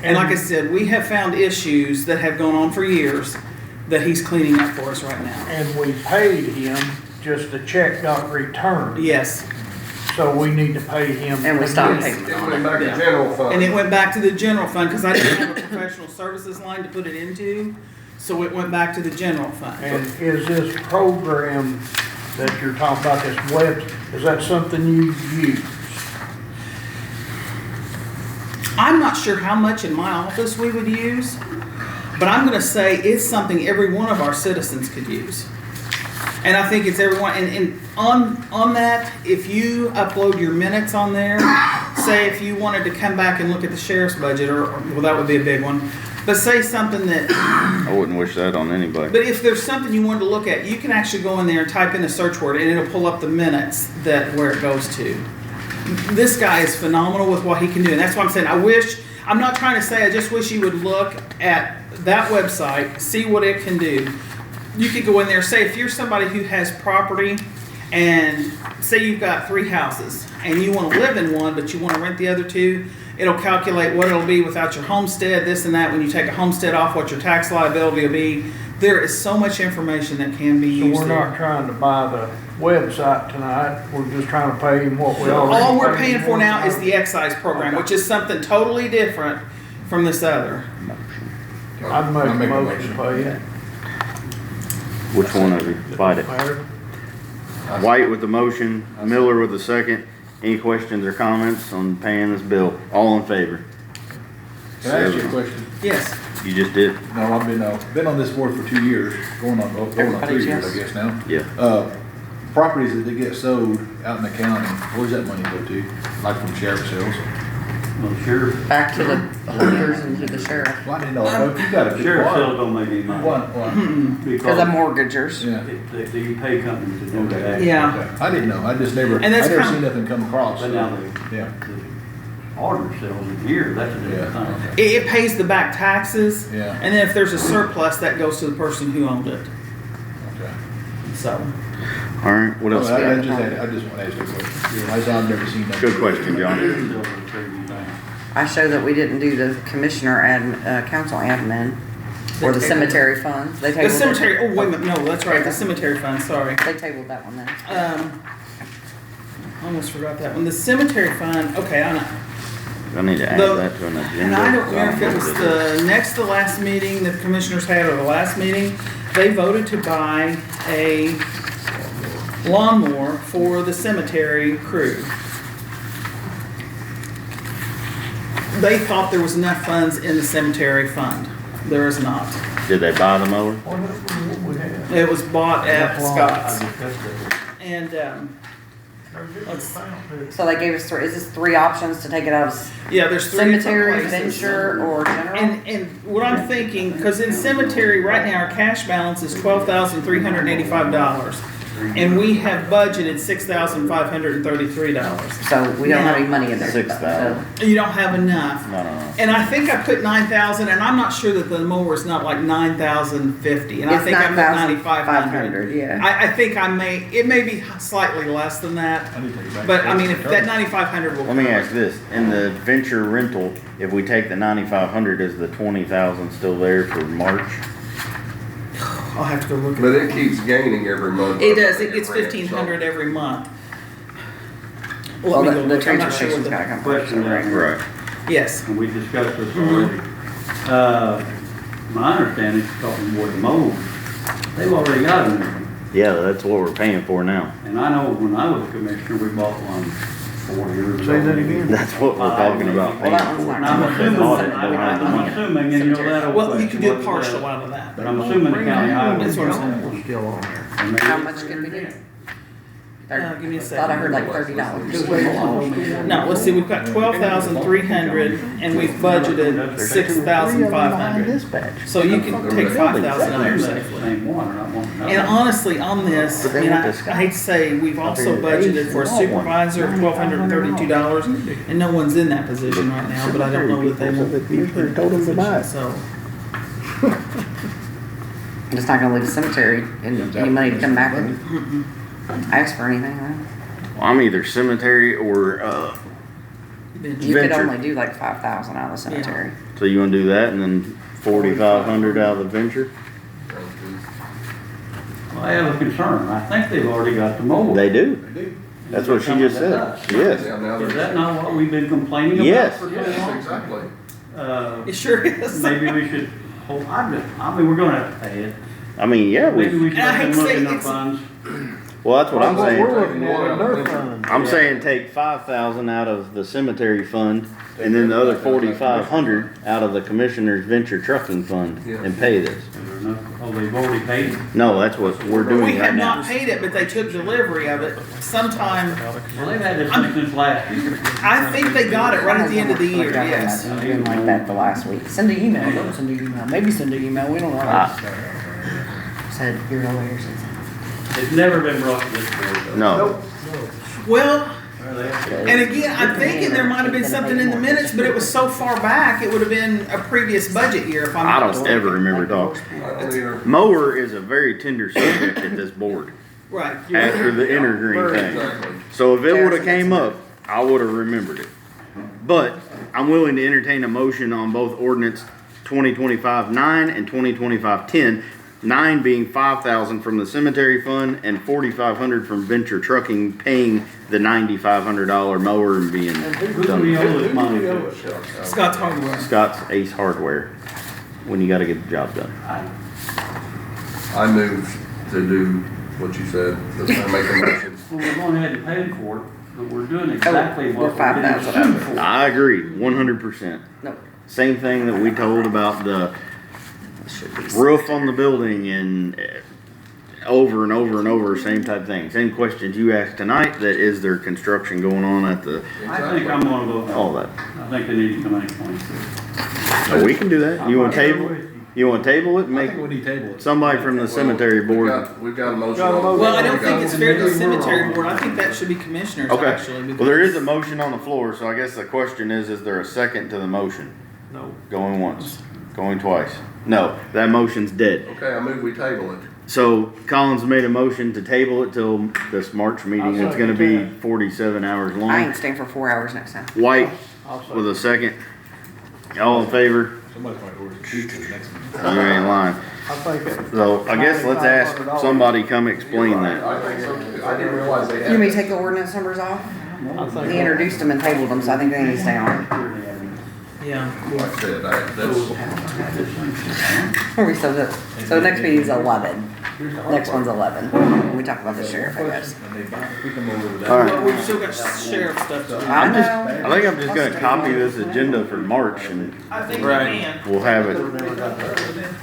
Speaker 2: and like I said, we have found issues that have gone on for years that he's cleaning up for us right now.
Speaker 10: And we paid him, just the check got returned.
Speaker 2: Yes.
Speaker 10: So we need to pay him.
Speaker 3: And we stopped
Speaker 10: again.
Speaker 3: paying.
Speaker 4: It went back to general fund.
Speaker 2: And it went back to the general fund because I didn't have a professional services line to put it into, so it went back to the general fund.
Speaker 10: And is this program that you're talking about, this web, is that something you use?
Speaker 2: I'm not sure how much in my office we would use, but I'm going to say it's something every one of our citizens could use. And I think it's everyone, and on that, if you upload your minutes on there, say if you wanted to come back and look at the sheriff's budget, or well, that would be a big one, but say something that,
Speaker 1: I wouldn't wish that on anybody.
Speaker 2: but if there's something you wanted to look at, you can actually go in there and type in a search word, and it'll pull up the minutes where it goes to. This guy is phenomenal with what he can do, and that's what I'm saying. I'm not trying to say, I just wish you would look at that website, see what it can do. You could go in there, say if you're somebody who has property, and say you've got 3 houses, and you want to live in one, but you want to rent the other 2, it'll calculate what it'll be without your homestead, this and that. When you take a homestead off, what your tax liability will be. There is so much information that can be
Speaker 10: So
Speaker 2: used
Speaker 10: we're
Speaker 2: there.
Speaker 10: not trying to buy the website tonight, we're just trying to pay him what we already.
Speaker 2: All we're
Speaker 10: paid
Speaker 2: paying
Speaker 10: him
Speaker 2: for now is the excise program, which is something totally different from this other.
Speaker 10: I'd make a motion to pay it.
Speaker 1: Which one of you? Fight it. White with the motion, Miller with the second. Any questions or comments on paying this bill? All in favor?
Speaker 7: Can I ask you a question?
Speaker 2: Yes.
Speaker 1: You just did?
Speaker 7: No, I've been on this board for 2 years, going on 3 years, I guess now.
Speaker 1: Yeah.
Speaker 7: Properties that they get sold out in the county, where's that money go to? Like from sheriff sales?
Speaker 5: Well, sure.
Speaker 3: Back to the holders and to the sheriff.
Speaker 7: Well, I didn't know, you got a big
Speaker 5: Sheriff
Speaker 7: part.
Speaker 5: sales don't make any money.
Speaker 3: Because of mortgagers.
Speaker 7: Yeah.
Speaker 5: They pay companies to do that.
Speaker 2: Yeah.
Speaker 7: Okay. I didn't know, I just never, I
Speaker 2: And that's
Speaker 7: never
Speaker 2: kind
Speaker 7: seen
Speaker 2: of-
Speaker 7: nothing come across.
Speaker 5: But now
Speaker 7: Yeah.
Speaker 5: the order sales a year, that's a different thing.
Speaker 2: It pays the back taxes,
Speaker 7: Yeah.
Speaker 2: and then if there's a surplus, that goes to the person who owned it.
Speaker 7: Okay.
Speaker 2: So,
Speaker 1: All right, what else?
Speaker 7: I just want to ask you a question. I've never seen that.
Speaker 1: Good question, John.
Speaker 3: I show that we didn't do the commissioner council admin or the cemetery fund. They
Speaker 2: the
Speaker 3: tabled it.
Speaker 2: cemetery, oh, wait a minute, no, that's right, the cemetery fund, sorry.
Speaker 3: They tabled that one then.
Speaker 2: I almost forgot that one. The cemetery fund, okay, I know.
Speaker 1: I need to add that to an agenda.
Speaker 2: And I don't remember if it was the next to last meeting that the commissioners had or the last meeting, they voted to buy a lawnmower for the cemetery crew. they thought there was enough funds in the cemetery fund. There is not.
Speaker 1: Did they buy the mower?
Speaker 2: It was bought at Scott's. And,
Speaker 3: So they gave us is this 3 options to take it out of
Speaker 2: yeah, there's 3 different
Speaker 3: cemetery,
Speaker 2: places.
Speaker 3: venture, or general?
Speaker 2: And what I'm thinking, because in cemetery right now our cash balance is $12,385, and we have budgeted $6,533.
Speaker 3: So we don't have any money in there.
Speaker 1: 6,000.
Speaker 2: You don't have enough.
Speaker 1: No.
Speaker 2: And I think I put 9,000, and I'm not sure that the mower is not like 9,050, and I
Speaker 3: It's
Speaker 2: think I put
Speaker 3: 9,500,
Speaker 2: 9,500.
Speaker 3: yeah.
Speaker 2: I think it may be slightly less than that, but I mean, if that 9,500 will.
Speaker 1: Let me
Speaker 2: cover
Speaker 1: ask this, in the venture rental, if we take the 9,500, is the 20,000 still there for March?
Speaker 2: I'll have to go look at
Speaker 4: But
Speaker 2: it.
Speaker 4: it keeps gaining every month.
Speaker 2: It does, it gets 1,500 every month.
Speaker 3: Well,
Speaker 2: Let me go
Speaker 3: the
Speaker 2: look. I'm not
Speaker 3: transfer
Speaker 2: sure what
Speaker 3: station's gotta come
Speaker 5: Question,
Speaker 3: first, right?
Speaker 1: Right.
Speaker 2: Yes.
Speaker 5: And we discussed this already. My understanding is talking more to mold. They've already got them.
Speaker 1: Yeah, that's what we're paying for now.
Speaker 5: And I know when I was a commissioner, we bought one 4 years ago.
Speaker 10: Say that again?
Speaker 1: That's what we're talking about
Speaker 3: Well,
Speaker 1: paying
Speaker 3: that one's
Speaker 1: for.
Speaker 3: not
Speaker 5: And I'm
Speaker 3: covered.
Speaker 5: assuming,
Speaker 1: Bought it,
Speaker 5: I'm
Speaker 1: don't have the money.
Speaker 5: assuming, and you know that old
Speaker 2: Well, you
Speaker 5: question,
Speaker 2: can do a
Speaker 5: what's
Speaker 2: partial
Speaker 5: that?
Speaker 2: out of that.
Speaker 5: But I'm assuming the county highway.
Speaker 2: That's what I'm saying.
Speaker 10: We're still on there.
Speaker 5: And maybe-
Speaker 3: How much can we do?
Speaker 2: Give me a
Speaker 3: Thought I heard like
Speaker 2: second.
Speaker 3: $30.
Speaker 2: No, let's see, we've got 12,300 and we've budgeted 6,500. So you can take 5,000 out there safely.
Speaker 5: Same one, or not one.
Speaker 2: And honestly, on this,
Speaker 1: But they
Speaker 2: and
Speaker 1: want
Speaker 2: I
Speaker 1: this guy.
Speaker 2: hate to say, we've also budgeted for a supervisor of $1,232, and no one's in that position right now, but I don't know that they won't be put in that position, so.
Speaker 3: It's not gonna leave the cemetery and any money to come back and ask for anything, right?
Speaker 1: Well, I'm either cemetery or,
Speaker 3: You could
Speaker 1: venture.
Speaker 3: only do like 5,000 out of the cemetery.
Speaker 1: So you wanna do that and then 4,500 out of the venture?
Speaker 5: Well, I have a concern. I think they've already got the mower.
Speaker 1: They do. That's what she just said. Yes.
Speaker 5: Is that not what we've been complaining about
Speaker 1: Yes.
Speaker 5: for so long?
Speaker 4: Exactly.
Speaker 2: It sure is.
Speaker 5: Maybe we should, hold. I mean, we're gonna have to pay it.
Speaker 1: I mean, yeah,
Speaker 5: Maybe we
Speaker 1: we,
Speaker 5: should
Speaker 2: And I
Speaker 5: let
Speaker 2: hate
Speaker 5: them
Speaker 2: to
Speaker 5: look
Speaker 2: say
Speaker 5: in their
Speaker 2: it's-
Speaker 5: funds.
Speaker 1: well, that's what I'm
Speaker 10: What we're
Speaker 1: saying.
Speaker 10: looking at in their fund.
Speaker 1: I'm saying take 5,000 out of the cemetery fund and then the other 4,500 out of the commissioner's venture trucking fund and pay this.
Speaker 5: Oh, they've already paid it?
Speaker 1: No, that's what we're
Speaker 2: We
Speaker 1: doing right
Speaker 2: have
Speaker 1: now.
Speaker 2: not paid it, but they took delivery of it sometime,
Speaker 5: Well, they've had this since last year.
Speaker 2: I think they got it right at the end of the year, yes.
Speaker 3: It's been like that the last week. Send an email, don't send an email, maybe send an email, we don't know. Said, you're no way or something.
Speaker 5: It's never been brought to this board though.
Speaker 1: No.
Speaker 2: Well, and again, I'm thinking there might have been something in the minutes, but it was so far back, it would have been a previous budget year if I'm
Speaker 1: I
Speaker 2: not
Speaker 1: don't
Speaker 2: mistaken.
Speaker 1: ever remember talks.
Speaker 4: I don't either.
Speaker 1: Mower is a very tender subject at this board
Speaker 2: Right.
Speaker 1: after the intergreen thing.
Speaker 4: Exactly.
Speaker 1: So if it would've came up, I would've remembered it. But I'm willing to entertain a motion on both ordinance 2025-9 and 2025-10. 9 being 5,000 from the cemetery fund and 4,500 from venture trucking, paying the $9,500 mower and being
Speaker 5: Who do
Speaker 1: done.
Speaker 5: we owe this money to?
Speaker 2: Scott's Hardware.
Speaker 1: Scott's Ace Hardware, when you gotta get the job done.
Speaker 4: I move to do what you said, let's make a motion.
Speaker 5: Well, we're going ahead and paying for it, but we're doing exactly
Speaker 3: we're
Speaker 5: what we did
Speaker 3: 5,000.
Speaker 5: before.
Speaker 1: I agree, 100%.
Speaker 3: No.
Speaker 1: Same thing that we told about the roof on the building and over and over and over, same type thing. Same questions you asked tonight, that is there construction going on at the,
Speaker 5: I think I'm gonna vote no.
Speaker 1: all that.
Speaker 5: I think they need to come in 26.
Speaker 1: So we can do that. You wanna table it? You wanna table it and make
Speaker 7: we need to table it.
Speaker 1: somebody from the cemetery board?
Speaker 4: We've got a motion.
Speaker 10: Got a
Speaker 4: on the
Speaker 10: motion.
Speaker 2: Well, I
Speaker 4: floor.
Speaker 2: don't
Speaker 4: We got-
Speaker 2: think it's fair to the cemetery board, I think that should be commissioners,
Speaker 1: Okay,
Speaker 2: actually.
Speaker 1: well, there is a motion on the floor, so I guess the question is there a second to the motion?
Speaker 5: No.
Speaker 1: Going once, going twice. No, that motion's dead.
Speaker 4: Okay, I move we table it.
Speaker 1: So Collins made a motion to table it till this March meeting. It's gonna be 47 hours
Speaker 3: I
Speaker 1: long.
Speaker 3: ain't staying for 4 hours next time.
Speaker 1: White with a second. All in favor?
Speaker 7: Somebody's going to order some pizza next week.
Speaker 1: You ain't lying.
Speaker 10: I think it.
Speaker 1: So I guess let's ask somebody come explain that.
Speaker 4: I think so too. I didn't realize they
Speaker 3: You
Speaker 4: had.
Speaker 3: want me to take the ordinance numbers off?
Speaker 10: I think
Speaker 3: He introduced them and tabled them, so I think they need to stay on.
Speaker 2: Yeah.
Speaker 7: Like I said,
Speaker 3: So next meeting's 11. Next one's 11. When we talk about the sheriff, I guess.
Speaker 1: All right.
Speaker 2: But we've still got sheriff stuff to do.
Speaker 3: I know.
Speaker 1: I think I'm just gonna copy this agenda for March and
Speaker 2: I think
Speaker 9: Right.
Speaker 2: we
Speaker 1: we'll have it.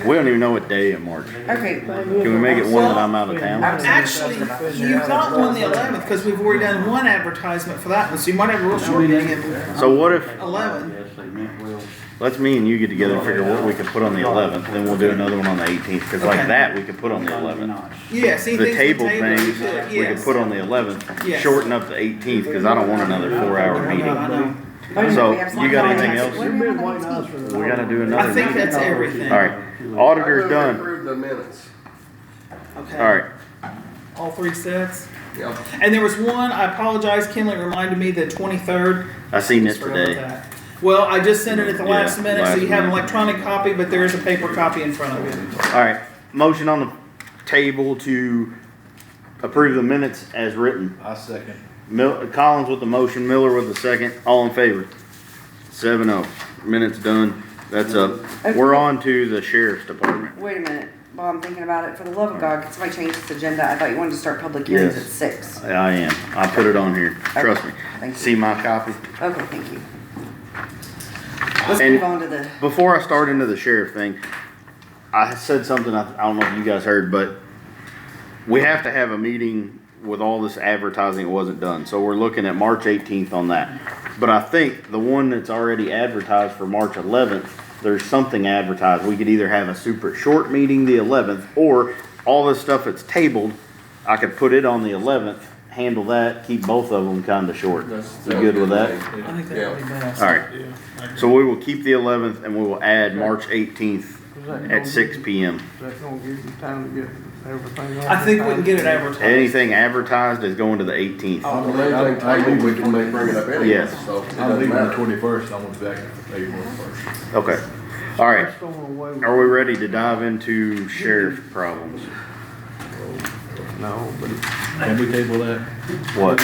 Speaker 1: We don't even know what day in March.
Speaker 3: Okay.
Speaker 1: Can we make it one that I'm out of town?
Speaker 2: Actually, you got one the 11th because we've already done one advertisement for that one, so you might have a real short meeting at
Speaker 1: So what if,
Speaker 2: 11.
Speaker 5: Yes, they meant well.
Speaker 1: let's me and you get together and figure what we can put on the 11th, then we'll do another one on the 18th, cause like
Speaker 2: Okay.
Speaker 1: that, we could put on the 11th.
Speaker 2: Yes,
Speaker 1: The
Speaker 2: anything
Speaker 1: table
Speaker 2: we
Speaker 1: things,
Speaker 2: could,
Speaker 1: we could
Speaker 2: yes.
Speaker 1: put on the 11th,
Speaker 2: Yes.
Speaker 1: shorten up the 18th, cause I don't want another 4-hour
Speaker 2: I
Speaker 1: meeting.
Speaker 2: know.
Speaker 1: So, you got anything else?
Speaker 16: What do you have on the 18th?
Speaker 1: We gotta do another.
Speaker 2: I think that's everything.
Speaker 1: Alright, auditor's done.
Speaker 4: Approve the minutes.
Speaker 2: Okay.
Speaker 1: Alright,
Speaker 2: All 3 sets?
Speaker 4: Yep.
Speaker 2: And there was one, I apologize, Kinley reminded me, the 23rd.
Speaker 1: I seen it
Speaker 2: Just forgot about
Speaker 1: today.
Speaker 2: that. Well, I just sent it at the last
Speaker 1: Yeah,
Speaker 2: minute, so
Speaker 1: last
Speaker 2: you have an
Speaker 1: minute.
Speaker 2: electronic copy, but there is a paper copy in front of you.
Speaker 1: Alright, motion on the table to approve the minutes as written.
Speaker 7: I second.
Speaker 1: Collins with the motion, Miller with the second, all in favor? 7-0. Minutes done, that's up. We're on to the sheriff's department.
Speaker 3: Wait a minute. While I'm thinking about it, for the love of God, can somebody change this agenda? I thought you wanted to start public hearings
Speaker 1: Yes.
Speaker 3: at 6.
Speaker 1: I am, I put it on here, trust me.
Speaker 3: Thank you.
Speaker 1: See my copy?
Speaker 3: Okay, thank you. Let's
Speaker 1: And
Speaker 3: move on to the,
Speaker 1: before I start into the sheriff thing, I said something, I don't know if you guys heard, but we have to have a meeting with all this advertising, it wasn't done, so we're looking at March 18th on that. But I think the one that's already advertised for March 11th, there's something advertised, we could either have a super short meeting the 11th, or all this stuff that's tabled, I could put it on the 11th, handle that, keep both of them kinda short. You good with that?
Speaker 2: I think that would be best.
Speaker 1: Alright, so we will keep the 11th and we will add March 18th at 6 PM.
Speaker 10: Is that gonna give you time to get everything?
Speaker 2: I think we can get it advertised.
Speaker 1: Anything advertised is going to the 18th.
Speaker 4: I believe we can bring it up anyway,
Speaker 1: Yes.
Speaker 4: so it
Speaker 7: I'm
Speaker 4: doesn't
Speaker 7: leaving the
Speaker 4: matter.
Speaker 7: 21st, I'm back April 1st.
Speaker 1: Okay, alright,
Speaker 10: That's going away with-
Speaker 1: are we ready to dive into sheriff problems?
Speaker 10: No, but
Speaker 7: Can we table that?
Speaker 1: What?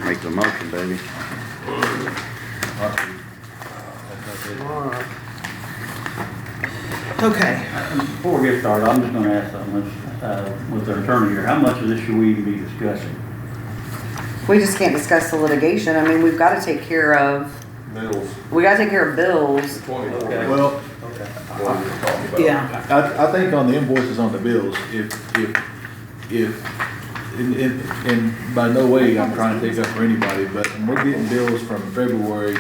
Speaker 1: Make the motion, baby.
Speaker 10: all right.
Speaker 2: Okay,
Speaker 5: Before we get started, I'm just gonna ask something, with the attorney here, how much of this should we even be discussing?
Speaker 3: we just can't discuss the litigation. I mean, we've gotta take care of,
Speaker 4: Bills,
Speaker 3: we gotta take care of bills.
Speaker 4: 24.
Speaker 7: Well,
Speaker 4: What we're talking about.
Speaker 2: yeah.
Speaker 7: I think on the invoices on the bills, and by no way I'm trying to take up for anybody, but when we're getting bills from February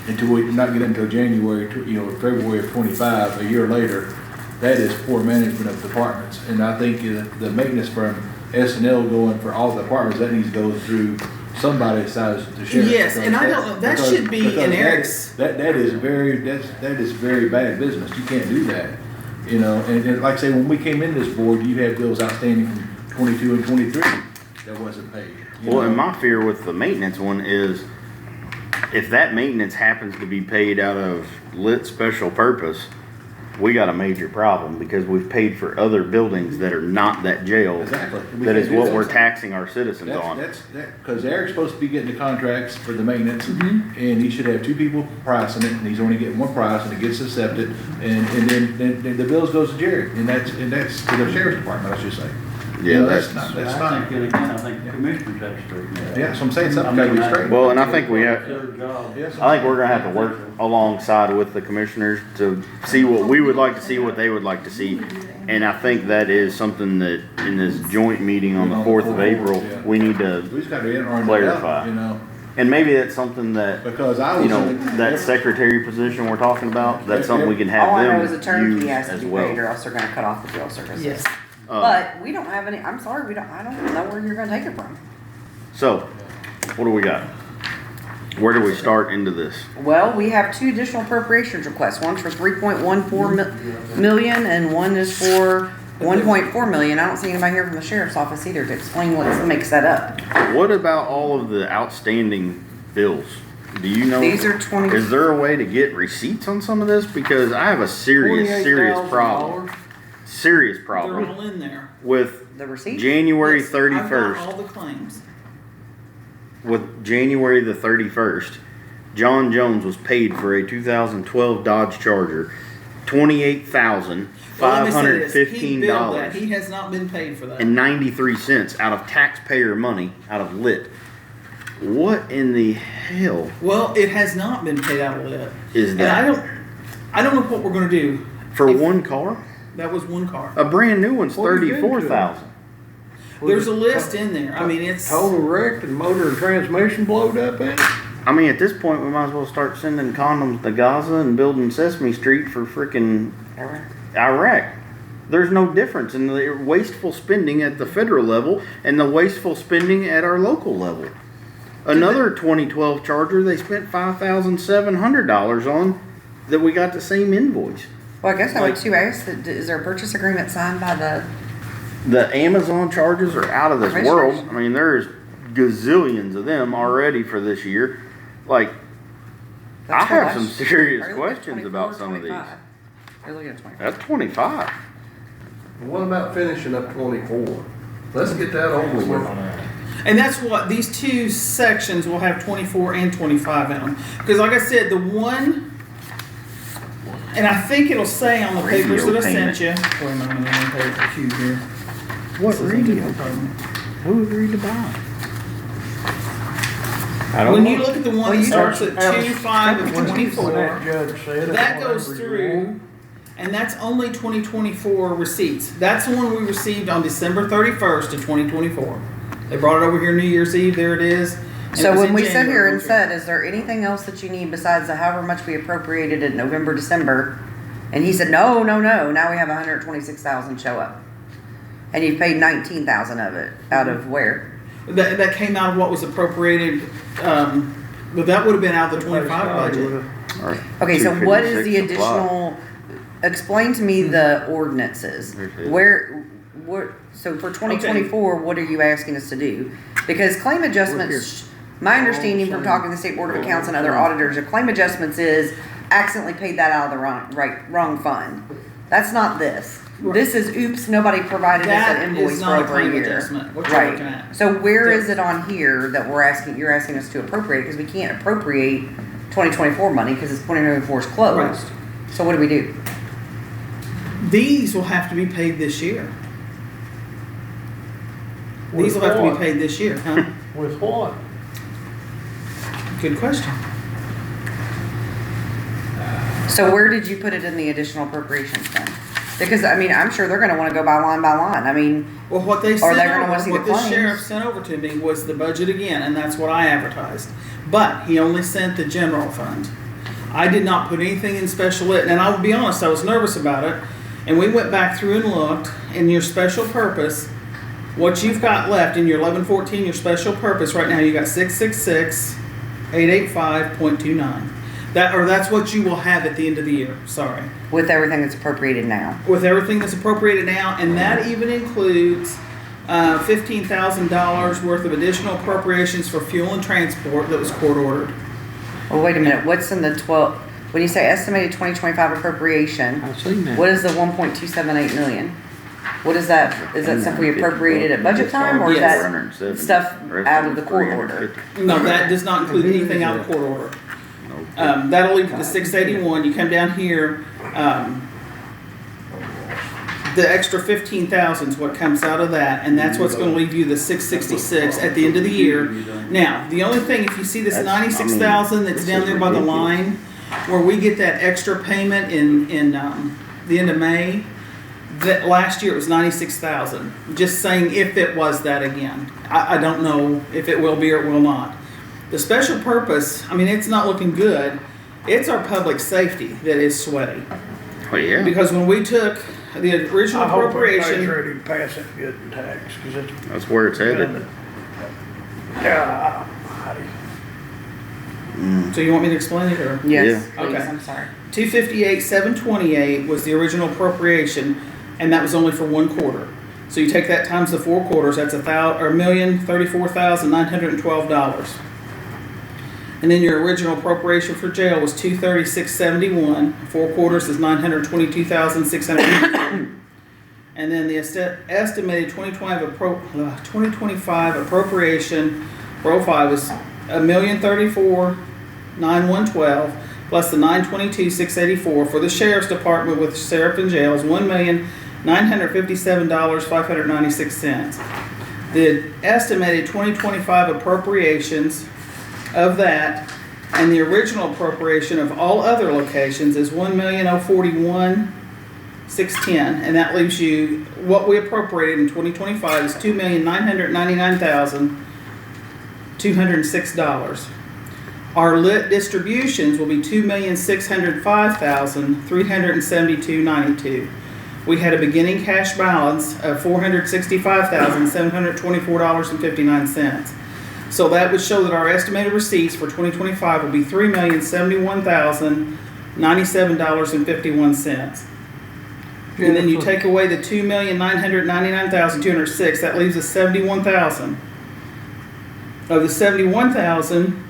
Speaker 7: until we not get until January, February of 25, a year later, that is poor management of departments. And I think the maintenance from S&L going for all the departments, that needs to go through somebody besides the sheriff.
Speaker 2: Yes, and I don't know, that should be in Eric's.
Speaker 7: That is very bad business. You can't do that, and like I say, when we came in this board, you had bills outstanding from 22 and 23 that wasn't paid.
Speaker 1: Well, and my fear with the maintenance one is if that maintenance happens to be paid out of lit special purpose, we got a major problem because we've paid for other buildings that are not that jail.
Speaker 7: Exactly. We
Speaker 1: That
Speaker 7: can't
Speaker 1: is
Speaker 7: do
Speaker 1: what
Speaker 7: that.
Speaker 1: we're taxing our citizens on.
Speaker 7: Because Eric's supposed to be getting the contracts for the maintenance, and he should have 2 people pricing it, and he's only getting 1 price, and it gets accepted, and then the bills goes to Jerry, and that's to the sheriff's department, I should say.
Speaker 1: Yeah,
Speaker 7: that's
Speaker 5: I
Speaker 7: not.
Speaker 5: think, and again, I think the commissioners have to straighten that out.
Speaker 7: Yeah, so I'm saying something gotta be straight.
Speaker 1: Well, and I think we have,
Speaker 5: Their job.
Speaker 1: I think we're gonna have to work alongside with the commissioners to see what we would like to see, what they would like to see. And I think that is something that in this joint meeting on the 4th of April, we need to
Speaker 7: We just gotta iron that
Speaker 1: clarify.
Speaker 7: out,
Speaker 1: And maybe that's something that,
Speaker 7: because I was.
Speaker 1: that secretary position we're talking about, that's something we can have
Speaker 3: All I know is a
Speaker 1: them
Speaker 3: turnkey
Speaker 1: use
Speaker 3: has to
Speaker 1: as
Speaker 3: be paid, or
Speaker 1: well.
Speaker 3: else they're gonna cut off the jail services.
Speaker 2: Yes.
Speaker 3: But we don't have any, I'm sorry, I don't know where you're gonna take it from.
Speaker 1: So, what do we got? Where do we start into this?
Speaker 3: Well, we have 2 additional appropriations requests. One's for 3.14 million and one is for 1.4 million. I don't see anybody here from the sheriff's office either to explain what makes that up.
Speaker 1: What about all of the outstanding bills? Do you know?
Speaker 3: These are 20
Speaker 1: Is there a way to get receipts on some of this? Because I have a serious problem. Serious
Speaker 2: They're
Speaker 1: problem
Speaker 2: all in there.
Speaker 1: with
Speaker 3: The receipt?
Speaker 1: January
Speaker 2: Yes, I've got
Speaker 1: 31st.
Speaker 2: all the claims.
Speaker 1: With January the 31st, John Jones was paid for a 2012 Dodge Charger, $28,515
Speaker 2: Well, let me say this. He billed that. He has not been paid for that.
Speaker 1: and 93 cents out of taxpayer money, out of lit. What in the hell
Speaker 2: Well, it has not been paid out of lit.
Speaker 1: is
Speaker 2: And
Speaker 1: that?
Speaker 2: I don't know what we're gonna do.
Speaker 1: For one car?
Speaker 2: That was one car.
Speaker 1: A brand new one's
Speaker 10: What are you into?
Speaker 1: $34,000.
Speaker 2: There's a list in there. I mean, it's.
Speaker 10: Total wrecked and motor and transmission blowed up in it?
Speaker 1: I mean, at this point, we might as well start sending condoms to Gaza and building Sesame Street for frickin' Iraq. There's no difference in the wasteful spending at the federal level and the wasteful spending at our local level. Another 2012 Charger they spent $5,700 on that we got the same invoice.
Speaker 3: Well, I guess I would too ask, is there a purchase agreement signed by the,
Speaker 1: The Amazon charges are out of this world. I mean, there's gazillions of them already for this year. Like, I have some serious questions about some of these.
Speaker 3: You're looking at 25.
Speaker 1: That's 25.
Speaker 4: What about finishing up 24? Let's get that over with.
Speaker 2: And that's what these two sections will have 24 and 25 in them. Because, like I said, the one, and I think it'll say on the papers that I sent you. Wait a minute, I'm going to pay the queue here.
Speaker 1: What radio? Who agreed to buy?
Speaker 2: When you look at the one that starts at 2/5 of 24,
Speaker 10: That judge said.
Speaker 2: that goes through, and that's only 2024 receipts. That's the one we received on December 31st of 2024. They brought it over here New Year's Eve. There it is. And
Speaker 3: so
Speaker 2: it was
Speaker 3: when
Speaker 2: in
Speaker 3: we sat here
Speaker 2: January.
Speaker 3: and said, is there anything else that you need besides the however much we appropriated in November, December? And he said, no. Now we have 126,000 show up. And you've paid 19,000 of it out of where?
Speaker 2: That came out of what was appropriated, but that would have been out of the 25 budget.
Speaker 3: Okay, so what is the additional, explain to me the ordinances. So for 2024, what are you asking us to do? Because claim adjustments, my understanding from talking to the State Board of Accounts and other auditors, a claim adjustments is accidentally paid that out of the wrong fund. That's not this. This is, oops, nobody provided us
Speaker 2: That
Speaker 3: an
Speaker 2: is
Speaker 3: invoice for
Speaker 2: not a
Speaker 3: over a
Speaker 2: claim
Speaker 3: year.
Speaker 2: adjustment, what you're looking
Speaker 3: Right.
Speaker 2: at.
Speaker 3: So where is it on here that you're asking us to appropriate? Because we can't appropriate 2024 money because it's 2024 is closed.
Speaker 2: Right.
Speaker 3: So what do we do?
Speaker 2: These will have to be paid this year. These will
Speaker 10: With
Speaker 2: have to be
Speaker 10: what?
Speaker 2: paid this year, huh?
Speaker 10: With what?
Speaker 2: Good question.
Speaker 3: So where did you put it in the additional appropriations then? Because, I mean, I'm sure they're gonna wanna go by line. I mean,
Speaker 2: Well, what they
Speaker 3: Or
Speaker 2: sent
Speaker 3: they're gonna
Speaker 2: over,
Speaker 3: wanna see the
Speaker 2: what the
Speaker 3: claims.
Speaker 2: sheriff sent over to me was the budget again, and that's what I advertised. But he only sent the general fund. I did not put anything in special lit, and I will be honest, I was nervous about it. And we went back through and looked, in your special purpose, what you've got left in your 1114, your special purpose, right now, you got 666,885.29. That's what you will have at the end of the year, sorry.
Speaker 3: with everything that's appropriated now.
Speaker 2: With everything that's appropriated now, and that even includes $15,000 worth of additional appropriations for fuel and transport that was court ordered.
Speaker 3: Well, wait a minute, what's in the when you say estimated 2025 appropriation,
Speaker 10: I've seen that.
Speaker 3: what is the 1.278 million? What is that? Is that simply appropriated at budget time, or is
Speaker 2: Yes.
Speaker 3: that stuff out of the court order?
Speaker 2: No, that does not include anything out of court order. That'll leave the 681. You come down here, the extra 15,000 is what comes out of that, and that's what's going to leave you the 666 at the end of the year. Now, the only thing, if you see this 96,000 that's down there by the line, where we get that extra payment in the end of May, that last year it was 96,000. Just saying if it was that again. I don't know if it will be or it will not. The special purpose, I mean, it's not looking good. It's our public safety that is sweaty.
Speaker 1: Oh, yeah.
Speaker 2: Because when we took the original
Speaker 10: I hope everybody's
Speaker 2: appropriation,
Speaker 10: ready to pass that good in tax, cause it's.
Speaker 1: That's where it's headed.
Speaker 10: Yeah.
Speaker 2: so you want me to explain it or?
Speaker 3: Yes,
Speaker 1: Yeah.
Speaker 3: please,
Speaker 2: Okay.
Speaker 3: I'm sorry.
Speaker 2: 258,728 was the original appropriation, and that was only for one quarter. So you take that times the 4 quarters, that's $1,034,912. And then your original appropriation for jail was $236,771. 4 quarters is $922,600. And then the estimated 2025 appropriation for 05 is $1,034,912. 9112 plus the 922 684 for the sheriff's department with sheriff and jails, $1,957,596. The estimated 2025 appropriations of that and the original appropriation of all other locations is $1,041,610, and that leaves you, what we appropriated in 2025 is $2,999,206. Our lit distributions will be $2,605,372.92. We had a beginning cash balance of $465,724.59. So that would show that our estimated receipts for 2025 will be $3,071,097.51. And then you take away the $2,999,206, that leaves us $71,000. Of the $71,000,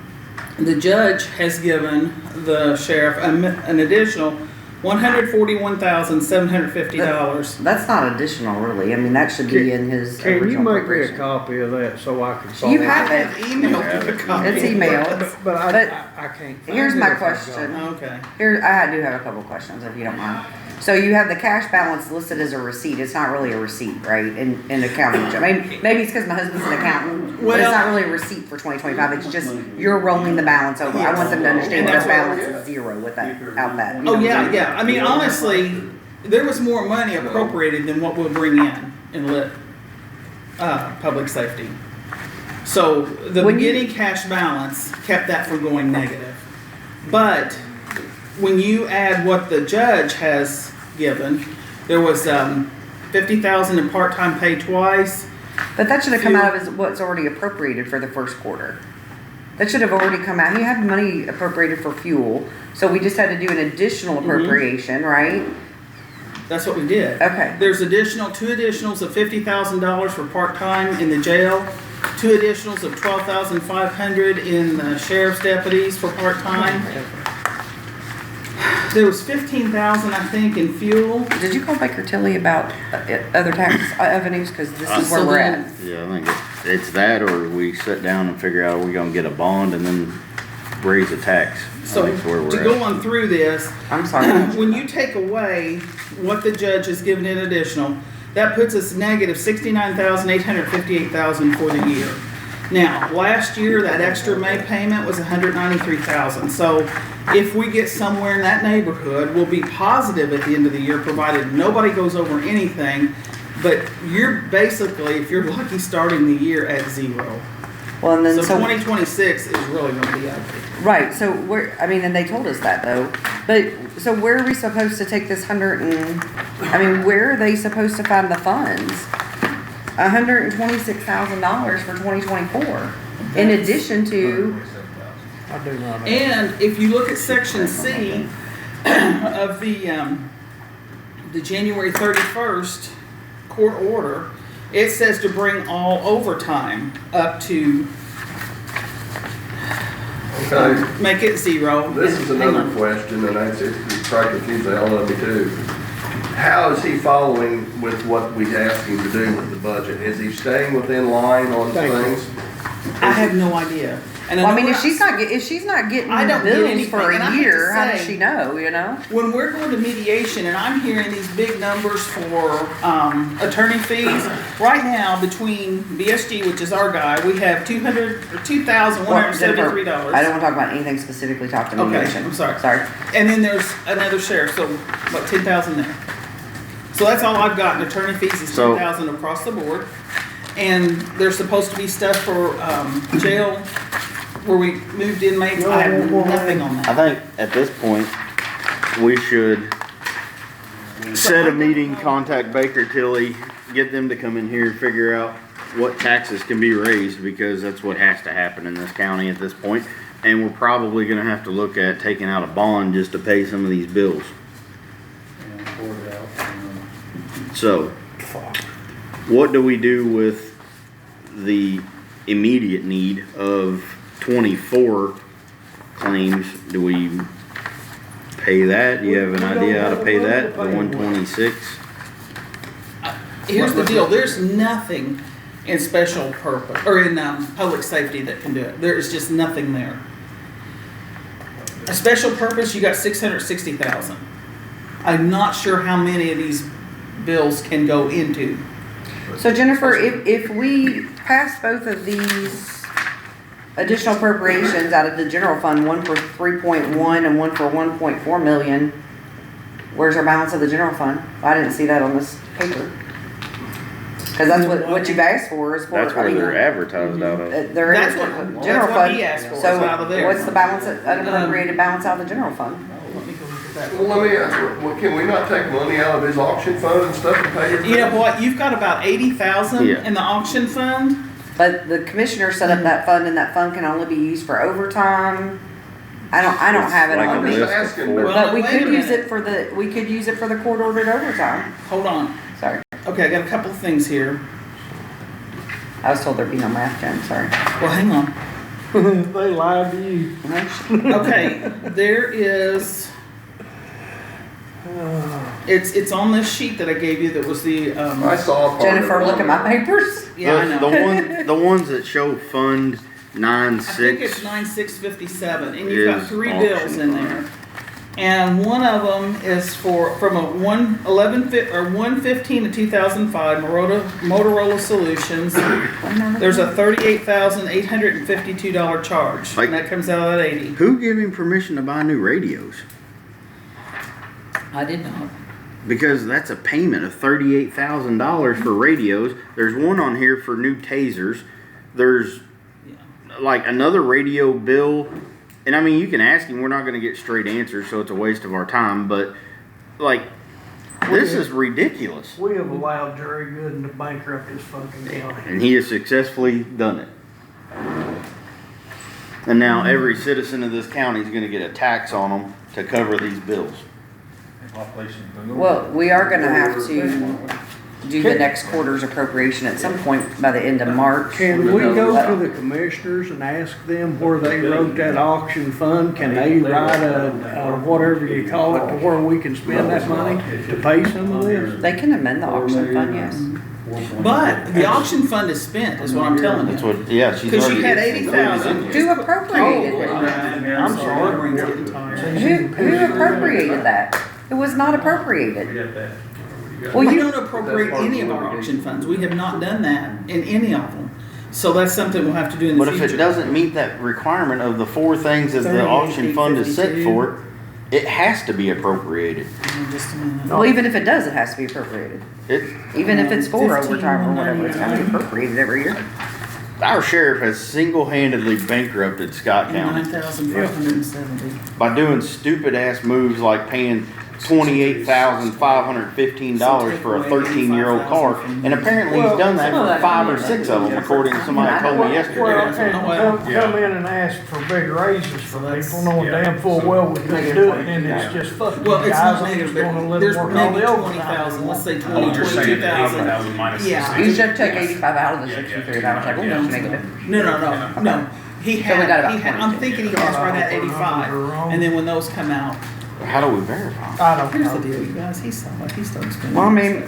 Speaker 2: the judge has given the sheriff an additional $141,750.
Speaker 3: That's not additional, really. I mean, that should be in his
Speaker 10: Can you
Speaker 3: original
Speaker 10: make me a
Speaker 3: appropriation.
Speaker 10: copy of that so I can?
Speaker 3: You
Speaker 10: solve
Speaker 3: have
Speaker 10: it?
Speaker 3: it emailed. It's emailed.
Speaker 10: But I can't.
Speaker 3: Here's
Speaker 10: find
Speaker 3: my
Speaker 10: it if I've got
Speaker 3: question.
Speaker 10: it.
Speaker 2: Okay.
Speaker 3: Here, I do have a couple questions, if you don't mind. So you have the cash balance listed as a receipt. It's not really a receipt, right? In accounting. I mean, maybe it's because my husband's an accountant, but it's not really a receipt for 2025. It's just you're rolling the balance over. I want them to understand that balance is zero without that. You know
Speaker 2: Oh,
Speaker 3: what
Speaker 2: yeah,
Speaker 3: I'm saying?
Speaker 2: yeah. I mean, honestly, there was more money appropriated than what we'll bring in lit, public safety. So the beginning cash balance kept that from going negative. But when you add what the judge has given, there was $50,000 in part-time pay twice.
Speaker 3: But that should have come out of what's already appropriated for the first quarter. That should have already come out. You had money appropriated for fuel, so we just had to do an additional appropriation, right?
Speaker 2: That's what we did.
Speaker 3: Okay.
Speaker 2: There's two additionals of $50,000 for part-time in the jail, two additionals of $12,500 in the sheriff's deputies for part-time. There was $15,000, I think, in fuel.
Speaker 3: Did you call Baker Tilly about other tax avenues? Because this is where we're at.
Speaker 1: Yeah, I think it's that, or we sit down and figure out, are we gonna get a bond and then raise the tax?
Speaker 2: So
Speaker 1: I think that's where we're
Speaker 2: to
Speaker 1: at.
Speaker 2: go on through this,
Speaker 3: I'm sorry.
Speaker 2: When you take away what the judge has given in additional, that puts us negative $69,858,000 for the year. Now, last year, that extra May payment was $193,000. So if we get somewhere in that neighborhood, we'll be positive at the end of the year, provided nobody goes over anything. But you're basically, if you're lucky, starting the year at zero.
Speaker 3: Well, and then
Speaker 2: So 2026 is really going to be ugly.
Speaker 3: Right, so and they told us that though. But, so where are we supposed to take this where are they supposed to find the funds? $126,000 for 2024, in addition to.
Speaker 10: I do not know.
Speaker 2: And if you look at section C of the January 31st court order, it says to bring all overtime up to make it zero.
Speaker 4: This is another question, and it's probably confused the hell out of me too. How is he following with what we asked him to do with the budget? Is he staying within line on things?
Speaker 2: I have no idea. And
Speaker 3: Well, I mean, if she's not getting
Speaker 2: I don't get
Speaker 3: bills
Speaker 2: anything,
Speaker 3: for
Speaker 2: and I
Speaker 3: a
Speaker 2: have
Speaker 3: year,
Speaker 2: to
Speaker 3: how does
Speaker 2: say,
Speaker 3: she know, you know?
Speaker 2: When we're going to mediation and I'm hearing these big numbers for attorney fees, right now between BSG, which is our guy, we have $2,173.
Speaker 3: I don't want to talk about anything specifically, talk to mediation.
Speaker 2: Okay, I'm sorry.
Speaker 3: Sorry.
Speaker 2: And then there's another sheriff, so about 10,000 there. So that's all I've got in attorney fees is 10,000 across the board. And there's supposed to be stuff for jail where we moved inmates. I have nothing on that.
Speaker 1: I think at this point, we should set a meeting, contact Baker Tilly, get them to come in here and figure out what taxes can be raised, because that's what has to happen in this county at this point. And we're probably gonna have to look at taking out a bond just to pay some of these bills. So, what do we do with the immediate need of 24 claims? Do we pay that? Do you have an idea how to pay that? The 126?
Speaker 2: Here's the deal, there's nothing in special purpose, or in public safety that can do it. There is just nothing there. A special purpose, you got 660,000. I'm not sure how many of these bills can go into.
Speaker 3: So Jennifer, if we pass both of these additional appropriations out of the general fund, one for 3.1 and one for 1.4 million, where's our balance of the general fund? I didn't see that on this paper. Cause that's what you've asked for is for.
Speaker 1: That's where they're advertised out of.
Speaker 3: There
Speaker 2: That's
Speaker 3: is
Speaker 2: what-
Speaker 3: general
Speaker 2: that's what
Speaker 3: fund.
Speaker 2: he asked for, is
Speaker 3: So
Speaker 2: out of there.
Speaker 3: what's the balance, unappropriated balance out of the general fund?
Speaker 2: Let me go look at that.
Speaker 4: Well, let me ask, well, can we not take money out of his auction fund and stuff and pay your?
Speaker 2: You know what, you've got about 80,000
Speaker 1: Yeah.
Speaker 2: in the auction fund.
Speaker 3: But the commissioner set up that fund and that fund can only be used for overtime. I don't have it
Speaker 1: Like
Speaker 3: on
Speaker 1: a
Speaker 3: me.
Speaker 1: list of
Speaker 4: asking,
Speaker 1: four.
Speaker 2: Well,
Speaker 3: But we
Speaker 2: wait a
Speaker 3: could use
Speaker 2: minute.
Speaker 3: it for the court ordered overtime.
Speaker 2: Hold on.
Speaker 3: Sorry.
Speaker 2: Okay, I got a couple of things here.
Speaker 3: I was told there'd be no math, Jen, sorry.
Speaker 2: Well, hang on.
Speaker 10: They lied to you.
Speaker 2: Okay, there is, it's on this sheet that I gave you that was the,
Speaker 4: I saw a part of it.
Speaker 3: Jennifer, look at my papers.
Speaker 2: yeah, I know.
Speaker 1: The ones that show Fund
Speaker 2: I think it's
Speaker 1: 96,
Speaker 2: 9657, and you've got
Speaker 1: Is
Speaker 2: 3
Speaker 1: auction
Speaker 2: bills in
Speaker 1: fund.
Speaker 2: there. And one of them is from a 115 to 2005 Motorola Solutions. There's a $38,852 charge,
Speaker 1: Like-
Speaker 2: and that comes out of that 80.
Speaker 1: who gave him permission to buy new radios?
Speaker 2: I did not.
Speaker 1: Because that's a payment of $38,000 for radios. There's one on here for new tasers. There's like another radio bill. And I mean, you can ask him, we're not gonna get straight answers, so it's a waste of our time, but like, this is ridiculous.
Speaker 10: We have allowed Jerry Gooden to bankrupt this fucking county.
Speaker 1: And he has successfully done it. And now every citizen of this county is gonna get a tax on them to cover these bills.
Speaker 3: Well, we are gonna have to do the next quarter's appropriation at some point by the end of March.
Speaker 10: Can we go to the commissioners and ask them where they wrote that auction fund? Can they write a whatever you call it, to where we can spend that money to pay some of this?
Speaker 3: They can amend the auction fund, yes.
Speaker 2: But the auction fund is spent, is what I'm telling
Speaker 1: That's
Speaker 2: you.
Speaker 1: what, yeah, she's
Speaker 2: Because you
Speaker 1: already.
Speaker 2: had 80,000.
Speaker 3: Who appropriated it?
Speaker 2: I'm sorry.
Speaker 3: Who appropriated that? It was not appropriated.
Speaker 2: Well, you don't appropriate any of our auction funds. We have not done that in any of them. So that's something we'll have to do in the
Speaker 1: But
Speaker 2: future.
Speaker 1: if it doesn't meet that requirement of the 4 things that the auction fund is set for, it has to be appropriated.
Speaker 2: Just a minute.
Speaker 3: Well, even if it does, it has to be appropriated. Even if it's for overtime or whatever, it's gotta be appropriated every year.
Speaker 1: Our sheriff has single-handedly bankrupted Scott County
Speaker 2: 9,570.
Speaker 1: by doing stupid ass moves like paying $28,515 for a 13-year-old car, and apparently he's done that for 5 or 6 of them, according to somebody told me
Speaker 10: Well,
Speaker 1: yesterday.
Speaker 10: and come in and ask for big raises for people, knowing damn full well we couldn't do it, and it's just fucking
Speaker 2: Well, it's
Speaker 10: guys,
Speaker 2: not
Speaker 10: I'm just
Speaker 2: negative,
Speaker 10: gonna
Speaker 2: but
Speaker 10: let
Speaker 2: there's
Speaker 10: them work all
Speaker 2: maybe
Speaker 10: the overtime.
Speaker 2: 20,000, let's say
Speaker 9: Oh,
Speaker 2: 20,
Speaker 9: you're saying that
Speaker 2: 22,000.
Speaker 9: 80,000 minus
Speaker 2: Yeah.
Speaker 9: the
Speaker 3: You should take 85 out of the 63, that was like, oh,
Speaker 2: No.
Speaker 3: that's negative.
Speaker 2: No. He
Speaker 3: So we got
Speaker 2: had,
Speaker 3: about
Speaker 2: I'm thinking he has right at 85, and then when those come out,
Speaker 1: How do we verify?
Speaker 10: I don't
Speaker 2: here's the
Speaker 10: know.
Speaker 2: deal, you guys, he's starting spending.
Speaker 3: Well, I mean,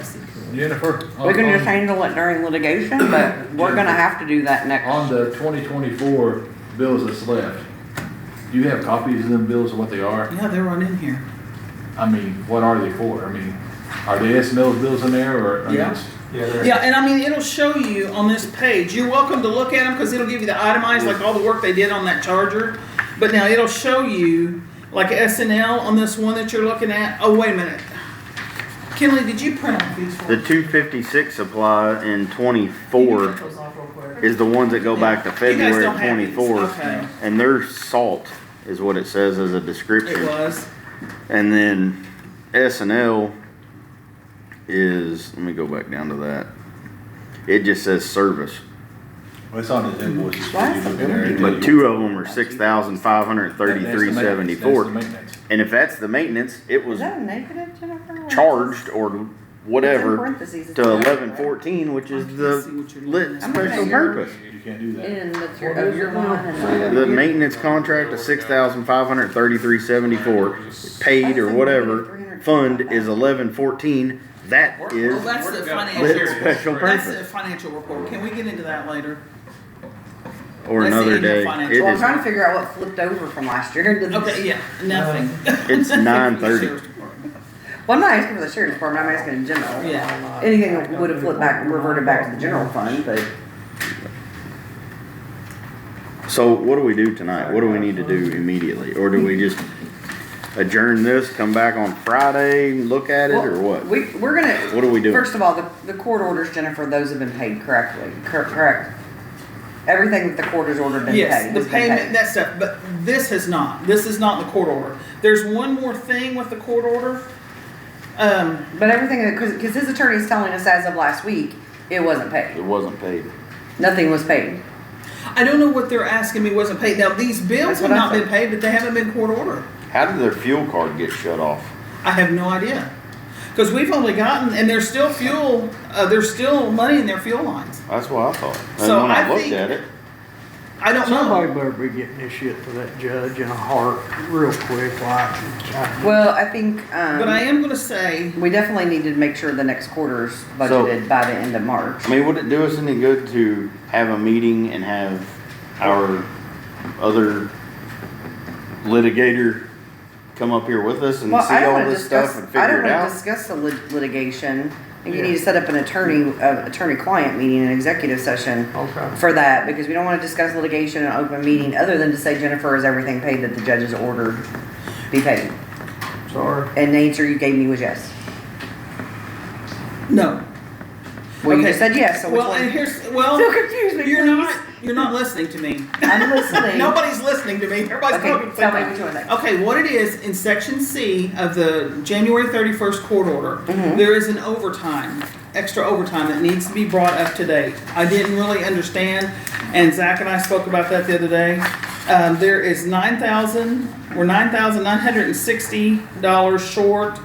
Speaker 7: Jennifer?
Speaker 3: we can just handle it during litigation, but we're gonna have to do that next.
Speaker 7: On the 2024 bills that's left, do you have copies of them bills of what they are?
Speaker 2: Yeah, they're right in here.
Speaker 7: I mean, what are they for? I mean, are the SNL bills in there or? I mean,
Speaker 2: Yeah.
Speaker 7: it's-
Speaker 2: Yeah, and I mean, it'll show you on this page. You're welcome to look at them because it'll give you the itemized, like all the work they did on that charger. But now it'll show you, like SNL on this one that you're looking at. Oh, wait a minute. Kinley, did you print off these for
Speaker 1: The
Speaker 2: me?
Speaker 1: 256 supply in 24 is the ones that go back to
Speaker 2: You guys
Speaker 1: February
Speaker 2: don't
Speaker 1: of
Speaker 2: have these,
Speaker 1: 24.
Speaker 2: okay.
Speaker 1: And they're salt, is what it says as a description.
Speaker 2: It was.
Speaker 1: And then S&L is, let me go back down to that. It just says service.
Speaker 7: Well, it's on his invoices.
Speaker 3: Why is the
Speaker 1: But 2 of them are $6,533.74. And if that's the maintenance, it
Speaker 3: Is
Speaker 1: was
Speaker 3: that a negative, Jennifer?
Speaker 1: charged or
Speaker 3: It's in
Speaker 1: whatever
Speaker 3: parentheses. It's
Speaker 1: to
Speaker 3: not-
Speaker 1: 1114, which is the lit special purpose.
Speaker 7: You can't do that.
Speaker 3: In the, of your line and
Speaker 1: The maintenance contract of $6,533.74 paid or whatever fund is 1114. That is
Speaker 2: Well, that's the
Speaker 1: lit
Speaker 2: financial.
Speaker 1: special
Speaker 2: That's the
Speaker 1: purpose.
Speaker 2: financial report. Can we get into that later?
Speaker 1: or
Speaker 2: That's the
Speaker 1: another
Speaker 2: annual
Speaker 1: day.
Speaker 2: financial.
Speaker 1: It
Speaker 3: Well, I'm
Speaker 1: is,
Speaker 3: trying to figure out what flipped over from last year into this.
Speaker 2: Okay, yeah, nothing.
Speaker 1: it's 9:30.
Speaker 3: Well, I'm not asking for the sheriff's department, I'm asking in general.
Speaker 2: Yeah.
Speaker 3: Anything that would have flipped back, reverted back to the general fund, but
Speaker 1: So what do we do tonight? What do we need to do immediately? Or do we just adjourn this, come back on Friday, look at it, or what?
Speaker 3: we're gonna.
Speaker 1: What are we doing?
Speaker 3: First of all, the court orders, Jennifer, those have been paid correctly, correct? Everything that the court has ordered been paid.
Speaker 2: Yes, the
Speaker 3: has been
Speaker 2: payment,
Speaker 3: paid.
Speaker 2: that stuff, but this has not. This is not in the court order. There's one more thing with the court order.
Speaker 3: But everything, because his attorney's telling us as of last week, it wasn't paid.
Speaker 1: It wasn't paid.
Speaker 3: Nothing was paid.
Speaker 2: I don't know what they're asking me wasn't paid. Now, these bills
Speaker 3: That's
Speaker 2: have
Speaker 3: what I
Speaker 2: not been
Speaker 3: said.
Speaker 2: paid, but they haven't been court ordered.
Speaker 1: How did their fuel card get shut off?
Speaker 2: I have no idea. Because we've only gotten, and there's still fuel, there's still money in their fuel lines.
Speaker 1: That's what I thought. And
Speaker 2: So
Speaker 1: when I
Speaker 2: I
Speaker 1: looked
Speaker 2: think-
Speaker 1: at it,
Speaker 2: I don't
Speaker 10: Somebody
Speaker 2: know.
Speaker 10: better be getting this shit to that judge in a heart real quick, like.
Speaker 3: Well, I think,
Speaker 2: But I am gonna say,
Speaker 3: we definitely need to make sure the next quarter's budgeted by the end of March.
Speaker 1: I mean, would it do us any good to have a meeting and have our other litigator come up here with us and
Speaker 3: Well,
Speaker 1: see
Speaker 3: I don't
Speaker 1: all
Speaker 3: wanna
Speaker 1: this
Speaker 3: discuss,
Speaker 1: stuff and
Speaker 3: I
Speaker 1: figure
Speaker 3: don't
Speaker 1: it
Speaker 3: wanna
Speaker 1: out?
Speaker 3: discuss the litigation. I think you need to set up an attorney-client meeting, an executive session
Speaker 10: Okay.
Speaker 3: for that, because we don't wanna discuss litigation in an open meeting, other than to say, Jennifer, is everything paid that the judge has ordered be paid?
Speaker 10: Sorry.
Speaker 3: And the answer you gave me was yes.
Speaker 2: no.
Speaker 3: Well, you
Speaker 2: Okay.
Speaker 3: just said yes, so which
Speaker 2: Well,
Speaker 3: one?
Speaker 2: and here's, well,
Speaker 3: Still confuse me,
Speaker 2: you're not listening to me.
Speaker 3: I'm listening.
Speaker 2: Nobody's listening to me. Everybody's
Speaker 3: Okay,
Speaker 2: talking.
Speaker 3: tell me which one that is.
Speaker 2: Okay, what it is, in section C of the January 31st court order,
Speaker 3: Mhm.
Speaker 2: there is an overtime, extra overtime that needs to be brought up to date. I didn't really understand, and Zach and I spoke about that the other day. There is we're $9,960 short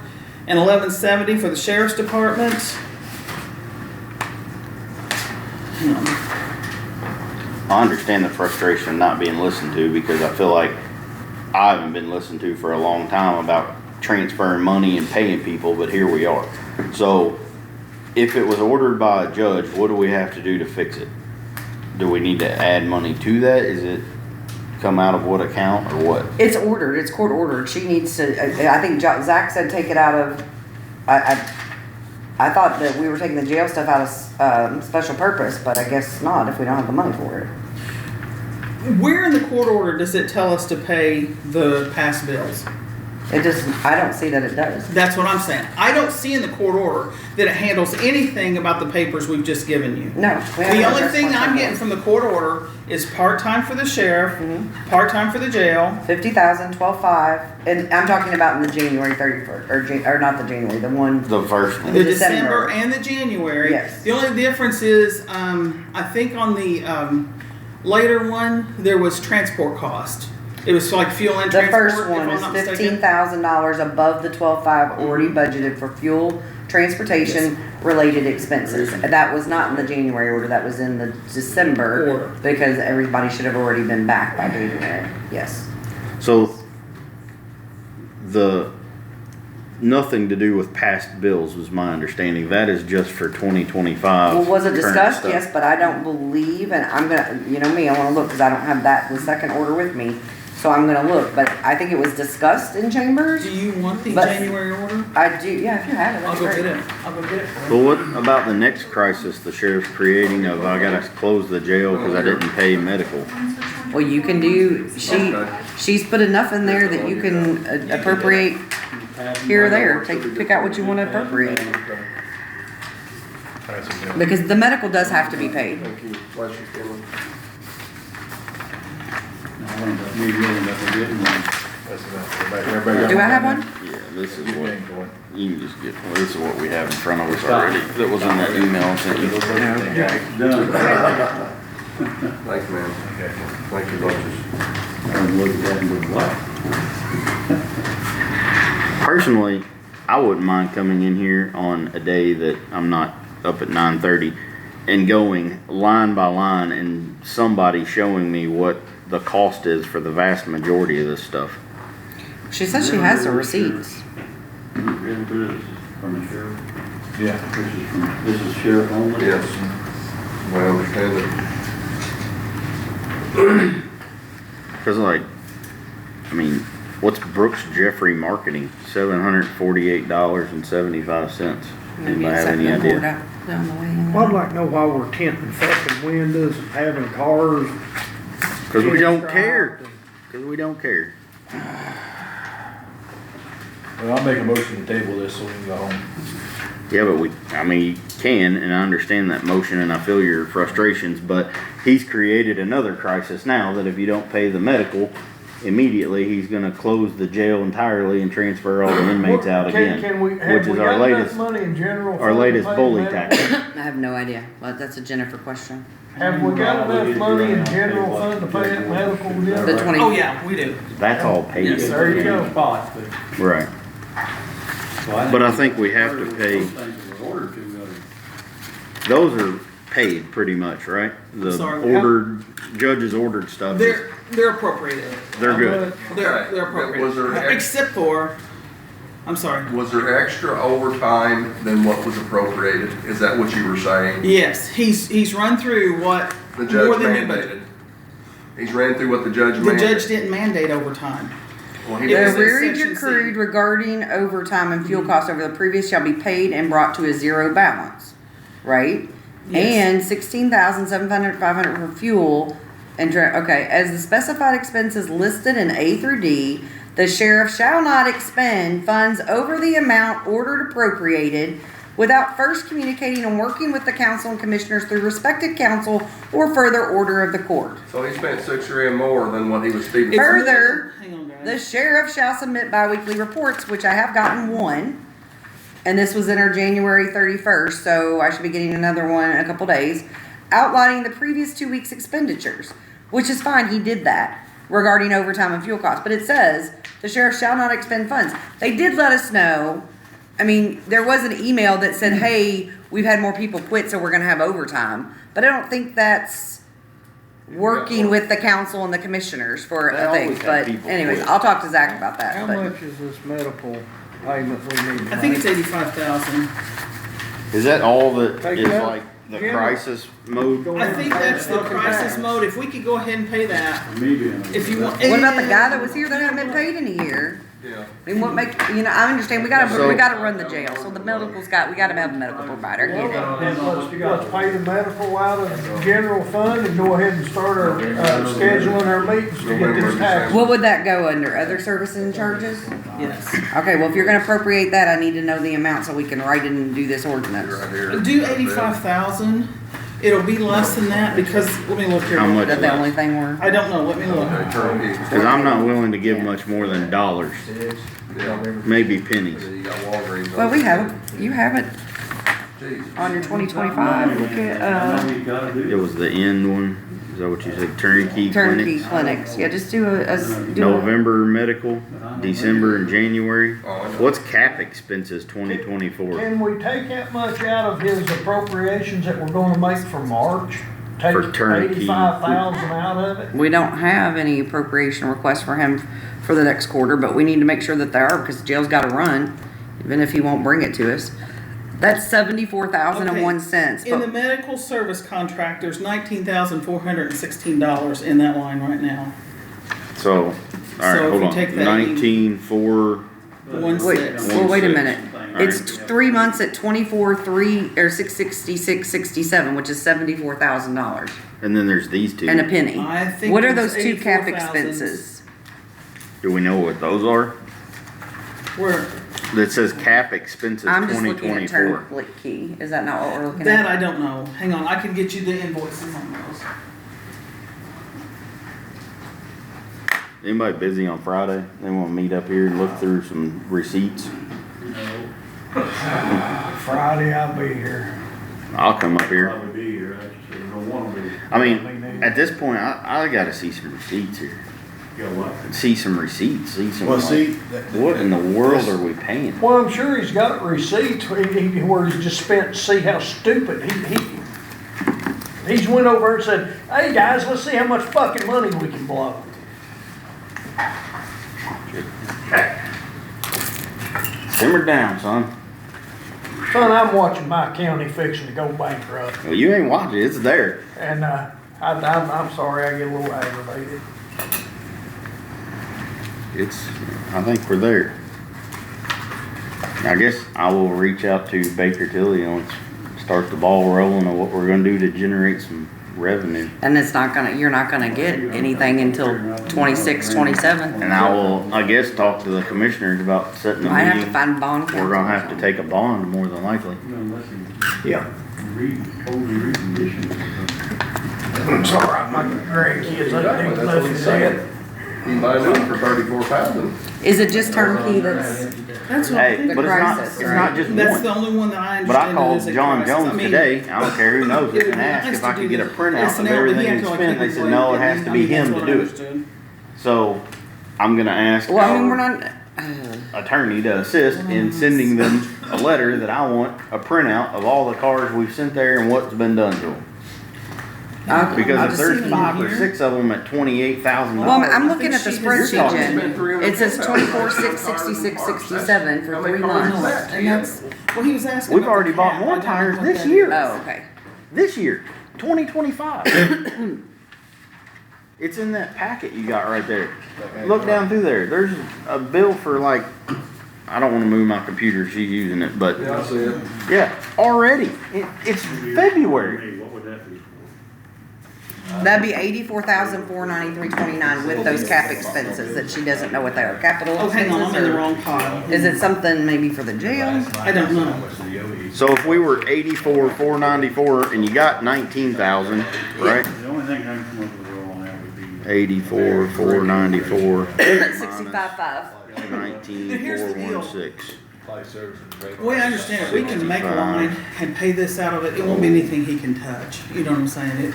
Speaker 2: and $1170 for the sheriff's department. Hang on.
Speaker 1: I understand the frustration of not being listened to because I feel like I haven't been listened to for a long time about transferring money and paying people, but here we are. So if it was ordered by a judge, what do we have to do to fix it? Do we need to add money to that? Is it come out of what account or what?
Speaker 3: It's ordered, it's court ordered, she needs to, I think Zach said take it out of, I thought that we were taking the jail stuff out of, special purpose, but I guess not if we don't have the money for it.
Speaker 2: Where in the court order does it tell us to pay the past bills?
Speaker 3: It just, I don't see that it does.
Speaker 2: That's what I'm saying. I don't see in the court order that it handles anything about the papers we've just given you.
Speaker 3: No. we haven't
Speaker 2: The only
Speaker 3: addressed
Speaker 2: thing
Speaker 3: one
Speaker 2: I'm
Speaker 3: thing.
Speaker 2: getting from the court order is part-time for the sheriff,
Speaker 3: Mm-hmm.
Speaker 2: part-time for the jail.
Speaker 3: 50,000, 12,500, and I'm talking about in the January 31st, or not the January, the one.
Speaker 1: The first one.
Speaker 2: The December and the January.
Speaker 3: Yes.
Speaker 2: The only difference is, I think on the, later one, there was transport cost. It was like fuel and
Speaker 3: The
Speaker 2: transport,
Speaker 3: first
Speaker 2: if
Speaker 3: one
Speaker 2: I'm
Speaker 3: is
Speaker 2: not mistaken.
Speaker 3: $15,000 above the 12,500 already budgeted for fuel, transportation, related expenses. That was not in the January order, that was in the December,
Speaker 2: Order.
Speaker 3: because everybody should have already been back by January, yes.
Speaker 1: So the, nothing to do with past bills was my understanding. That is just for 2025.
Speaker 3: Well, was it
Speaker 1: current
Speaker 3: discussed?
Speaker 1: stuff.
Speaker 3: Yes, but I don't believe, and I'm gonna, you know me, I wanna look, because I don't have the second order with me, so I'm gonna look, but I think it was discussed in chambers.
Speaker 2: Do you want the
Speaker 3: But-
Speaker 2: January order?
Speaker 3: I do, yeah, if you have it,
Speaker 2: I'll
Speaker 3: that's
Speaker 2: go
Speaker 3: great.
Speaker 2: get it. I'll go get it for you.
Speaker 1: Well, what about the next crisis the sheriff's creating of I gotta close the jail because I didn't pay medical?
Speaker 3: Well, you can do, she's put enough in there that you can appropriate here or there, pick out what you wanna appropriate. Because the medical does have to be paid.
Speaker 4: Thank you. Bless you, Kelly.
Speaker 3: Do I have one?
Speaker 1: Yeah, this is what, you can just get, well, this is what we have in front of us already. That was in that email I sent you.
Speaker 4: Thanks, man. Thank you, bunches.
Speaker 1: Personally, I wouldn't mind coming in here on a day that I'm not up at 9:30 and going line by line and somebody showing me what the cost is for the vast majority of this stuff.
Speaker 3: She says she has the receipts.
Speaker 5: From the sheriff?
Speaker 7: Yeah.
Speaker 5: This is sheriff only?
Speaker 4: Yes. I understand it.
Speaker 1: Cause like, I mean, what's Brooks Jeffrey Marketing? $748.75. Anybody have any idea?
Speaker 10: Well, I'd like to know why we're tinting fucking windows and having cars.
Speaker 1: Cause we don't care. Cause we don't care.
Speaker 7: Well, I'll make a motion to table this so we can go home.
Speaker 1: Yeah, but I mean, you can, and I understand that motion, and I feel your frustrations, but he's created another crisis now that if you don't pay the medical immediately, he's gonna close the jail entirely and transfer all the inmates out again. Which is our latest,
Speaker 10: money in general?
Speaker 1: our latest bully tactic.
Speaker 3: I have no idea, but that's a Jennifer question.
Speaker 10: Have we got enough money in general fund to pay that medical bill?
Speaker 3: The 20.
Speaker 2: Oh, yeah, we do.
Speaker 1: That's all paid.
Speaker 2: Yes,
Speaker 10: There you go.
Speaker 1: Right. But I think we have to pay, those are paid pretty much, right? The
Speaker 2: Sorry.
Speaker 1: ordered, judges ordered stuff.
Speaker 2: They're appropriated.
Speaker 1: They're good.
Speaker 2: They're appropriate.
Speaker 21: Was there
Speaker 2: Except for, I'm sorry.
Speaker 21: Was there extra overtime than what was appropriated? Is that what you were saying?
Speaker 2: Yes, he's run through what
Speaker 21: The judge
Speaker 2: more than new budget.
Speaker 21: mandated. He's ran through what the judge
Speaker 2: The
Speaker 21: mandated.
Speaker 2: judge didn't mandate overtime.
Speaker 21: Well, he
Speaker 3: The
Speaker 21: didn't.
Speaker 3: arrearage
Speaker 2: Section C.
Speaker 3: accrued regarding overtime and fuel costs over the previous shall be paid and brought to a zero balance, right?
Speaker 2: Yes.
Speaker 3: And 16,500 for fuel and, okay, as the specified expenses listed in A through D, the sheriff shall not expend funds over the amount ordered appropriated without first communicating and working with the council and commissioners through respective council or further order of the court.
Speaker 21: So he spent $6,000 more than what he was speaking.
Speaker 3: Further,
Speaker 2: Hang on, guys.
Speaker 3: the sheriff shall submit biweekly reports, which I have gotten one. And this was in our January 31st, so I should be getting another one in a couple days, outlining the previous 2 weeks' expenditures, which is fine, he did that, regarding overtime and fuel costs. But it says, the sheriff shall not expend funds. They did let us know, I mean, there was an email that said, hey, we've had more people quit, so we're gonna have overtime. But I don't think that's working with the council and the commissioners for
Speaker 1: They
Speaker 3: a thing.
Speaker 1: always have
Speaker 3: But
Speaker 1: people
Speaker 3: anyways,
Speaker 1: quit.
Speaker 3: I'll talk to Zach about that.
Speaker 10: How
Speaker 3: but-
Speaker 10: much is this medical payment we need to
Speaker 2: I think
Speaker 10: make?
Speaker 2: it's 85,000.
Speaker 1: Is that all that
Speaker 10: Take
Speaker 1: is
Speaker 10: that.
Speaker 1: like the
Speaker 10: Yeah.
Speaker 1: crisis mode?
Speaker 2: I think that's the crisis mode. If we could go ahead and pay that, if you want.
Speaker 3: What about the guy that was here that hasn't been paid in a year?
Speaker 21: Yeah.
Speaker 3: I mean, what make, you know, I understand, we gotta run the jail, so the medical's we gotta have a medical provider, get it.
Speaker 10: Let's pay the medical out of general fund and go ahead and start our, scheduling our meetings to get this tax.
Speaker 3: What would that go under, other services and charges?
Speaker 2: Yes.
Speaker 3: Okay, well, if you're gonna appropriate that, I need to know the amount so we can write it and do this ordinance.
Speaker 2: Do 85,000. It'll be less than that because, let me look here.
Speaker 1: How much?
Speaker 3: Is that the only thing we're?
Speaker 2: I don't know. Let me look.
Speaker 1: Cause I'm not willing to give much more than dollars, maybe pennies.
Speaker 21: You got Walgreens.
Speaker 3: Well, we have, you have it on your 2025, look at,
Speaker 1: It was the end one, is that what you said, turnkey
Speaker 3: turnkey
Speaker 1: clinics?
Speaker 3: clinics, yeah, just do a.
Speaker 1: November medical, December and January. What's cap expenses 2024?
Speaker 10: Can we take that much out of his appropriations that we're gonna make for March? Take
Speaker 1: For turnkey.
Speaker 10: 85,000 out of it?
Speaker 3: We don't have any appropriation requests for him for the next quarter, but we need to make sure that they are, because the jail's gotta run, even if he won't bring it to us. That's $74,001.
Speaker 2: In the medical service contract, there's $19,416 in that line right now.
Speaker 1: So,
Speaker 2: So
Speaker 1: alright,
Speaker 2: if
Speaker 1: hold
Speaker 2: you
Speaker 1: on,
Speaker 2: take that,
Speaker 1: 19,4,
Speaker 2: 1/6.
Speaker 3: Well, wait a minute.
Speaker 1: All
Speaker 3: It's
Speaker 1: right.
Speaker 3: 3 months at 24,300 or 666.67, which is $74,000
Speaker 1: and then there's these two.
Speaker 3: and a penny.
Speaker 2: I think
Speaker 3: What are
Speaker 2: there's
Speaker 3: those two cap
Speaker 2: 84,000.
Speaker 3: expenses?
Speaker 1: Do we know what those are?
Speaker 2: Where,
Speaker 1: That says cap expenses
Speaker 3: I'm just looking at
Speaker 1: 2024.
Speaker 3: turnkey. Is that not what we're looking
Speaker 2: that
Speaker 3: at?
Speaker 2: I don't know. Hang on, I can get you the invoices on those.
Speaker 1: Anybody busy on Friday? They wanna meet up here and look through some receipts?
Speaker 10: Friday I'll be here.
Speaker 1: I'll come up here.
Speaker 5: Probably be here, I just don't wanna be.
Speaker 1: I mean, at this point, I gotta see some receipts here.
Speaker 5: Got what?
Speaker 1: See some receipts, see some,
Speaker 7: Well,
Speaker 1: like,
Speaker 7: see,
Speaker 1: what in the world are we paying?
Speaker 10: Well, I'm sure he's got receipts where he's just spent, see how stupid, he's went over and said, hey guys, let's see how much fucking money we can blow.
Speaker 1: Simmer down, son.
Speaker 10: Son, I'm watching my county fixing to go bankrupt.
Speaker 1: Well, you ain't watching, it's there.
Speaker 10: And, I'm sorry, I get a little aggravated.
Speaker 1: I think we're there. I guess I will reach out to Baker Tilly and let's start the ball rolling on what we're gonna do to generate some revenue.
Speaker 3: And you're not gonna get anything until 26, 27.
Speaker 1: And I will, I guess, talk to the commissioners about setting a
Speaker 3: I have to
Speaker 1: meeting.
Speaker 3: find bond
Speaker 1: We're
Speaker 3: counsel.
Speaker 1: gonna have to take a bond more than likely.
Speaker 10: Yeah. I'm sorry, my grandkids, I didn't listen to that.
Speaker 21: You buy one for 34,000.
Speaker 3: Is it just turnkey that's
Speaker 2: That's what
Speaker 1: Hey,
Speaker 2: the
Speaker 1: but
Speaker 3: crisis,
Speaker 1: it's not just
Speaker 2: That's
Speaker 1: one.
Speaker 2: the only one that I
Speaker 1: But I
Speaker 2: understand.
Speaker 1: called
Speaker 2: is a
Speaker 1: John
Speaker 2: crisis. I
Speaker 1: Jones
Speaker 2: mean,
Speaker 1: today, I don't care who knows it,
Speaker 2: it would
Speaker 1: and
Speaker 2: be
Speaker 1: asked
Speaker 2: nice
Speaker 1: if I
Speaker 2: to
Speaker 1: could
Speaker 2: do
Speaker 1: get a
Speaker 2: the
Speaker 1: printout of
Speaker 2: SNL, but he
Speaker 1: everything
Speaker 2: had
Speaker 1: he
Speaker 2: to, like,
Speaker 1: spent.
Speaker 2: take
Speaker 1: They
Speaker 2: a
Speaker 1: said,
Speaker 2: break,
Speaker 1: no, it
Speaker 2: and
Speaker 1: has to be
Speaker 2: that's
Speaker 1: him
Speaker 2: what
Speaker 1: to
Speaker 2: I
Speaker 1: do it.
Speaker 2: understood.
Speaker 1: So, I'm gonna ask
Speaker 3: Well, I mean, we're
Speaker 1: our
Speaker 3: not,
Speaker 1: attorney to assist in sending them a letter that I want a printout of all the cars we've sent there and what's been done to them.
Speaker 3: I've
Speaker 1: Because if
Speaker 3: just
Speaker 1: there's
Speaker 3: seen
Speaker 1: 5 or
Speaker 2: here.
Speaker 1: 6 of them at $28,000.
Speaker 3: well, I'm looking at the spreadsheet,
Speaker 1: talking-
Speaker 3: Jen. It says 24, 6, 66, 67 for 3 months.
Speaker 2: And that's, well, he was asking.
Speaker 1: We've
Speaker 2: about
Speaker 1: already
Speaker 2: the
Speaker 1: bought
Speaker 2: cap.
Speaker 1: more
Speaker 2: I don't know
Speaker 1: tires
Speaker 2: what
Speaker 1: this
Speaker 2: that
Speaker 1: year.
Speaker 2: is.
Speaker 3: Oh, okay.
Speaker 1: This year, 2025. It's in that packet you got right there. Look down through there. There's a bill for like, I don't want to move my computer. She's using it, but
Speaker 21: Yeah, I see it.
Speaker 1: yeah, already. It's February.
Speaker 5: What would that be?
Speaker 3: That'd be 84,493.29 with those cap expenses that she doesn't know what they are. Capital
Speaker 2: Oh, hang on, I'm in
Speaker 3: expenses
Speaker 2: the
Speaker 3: or
Speaker 2: wrong pile.
Speaker 3: is it something maybe for the jail?
Speaker 2: I don't know.
Speaker 1: So if we were 84,494 and you got 19,000, right?
Speaker 5: The only thing I can come up with on that would be.
Speaker 1: 84,494
Speaker 3: That's 65.5.
Speaker 1: 19,416.
Speaker 2: The way I understand it, we can make a line and pay this out of it. It won't be anything he can touch. You know what I'm saying?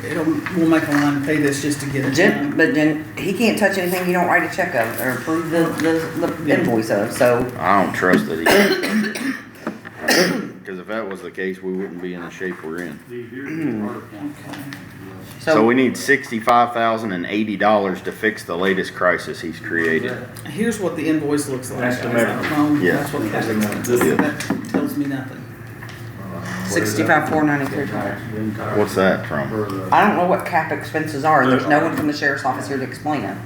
Speaker 2: We'll make a line and pay this just to get it done.
Speaker 3: But then he can't touch anything you don't write a check of or approve the invoice of, so.
Speaker 1: I don't trust that he can. Because if that was the case, we wouldn't be in the shape we're in. So we need $65,080 to fix the latest crisis he's created.
Speaker 2: Here's what the invoice looks like.
Speaker 1: That's the
Speaker 2: guys. I don't know.
Speaker 1: Yeah.
Speaker 2: That's what the cap expense is. That tells me nothing.
Speaker 3: 65,493.
Speaker 1: What's that from?
Speaker 3: I don't know what cap expenses are, and there's no one from the sheriff's office here to explain it.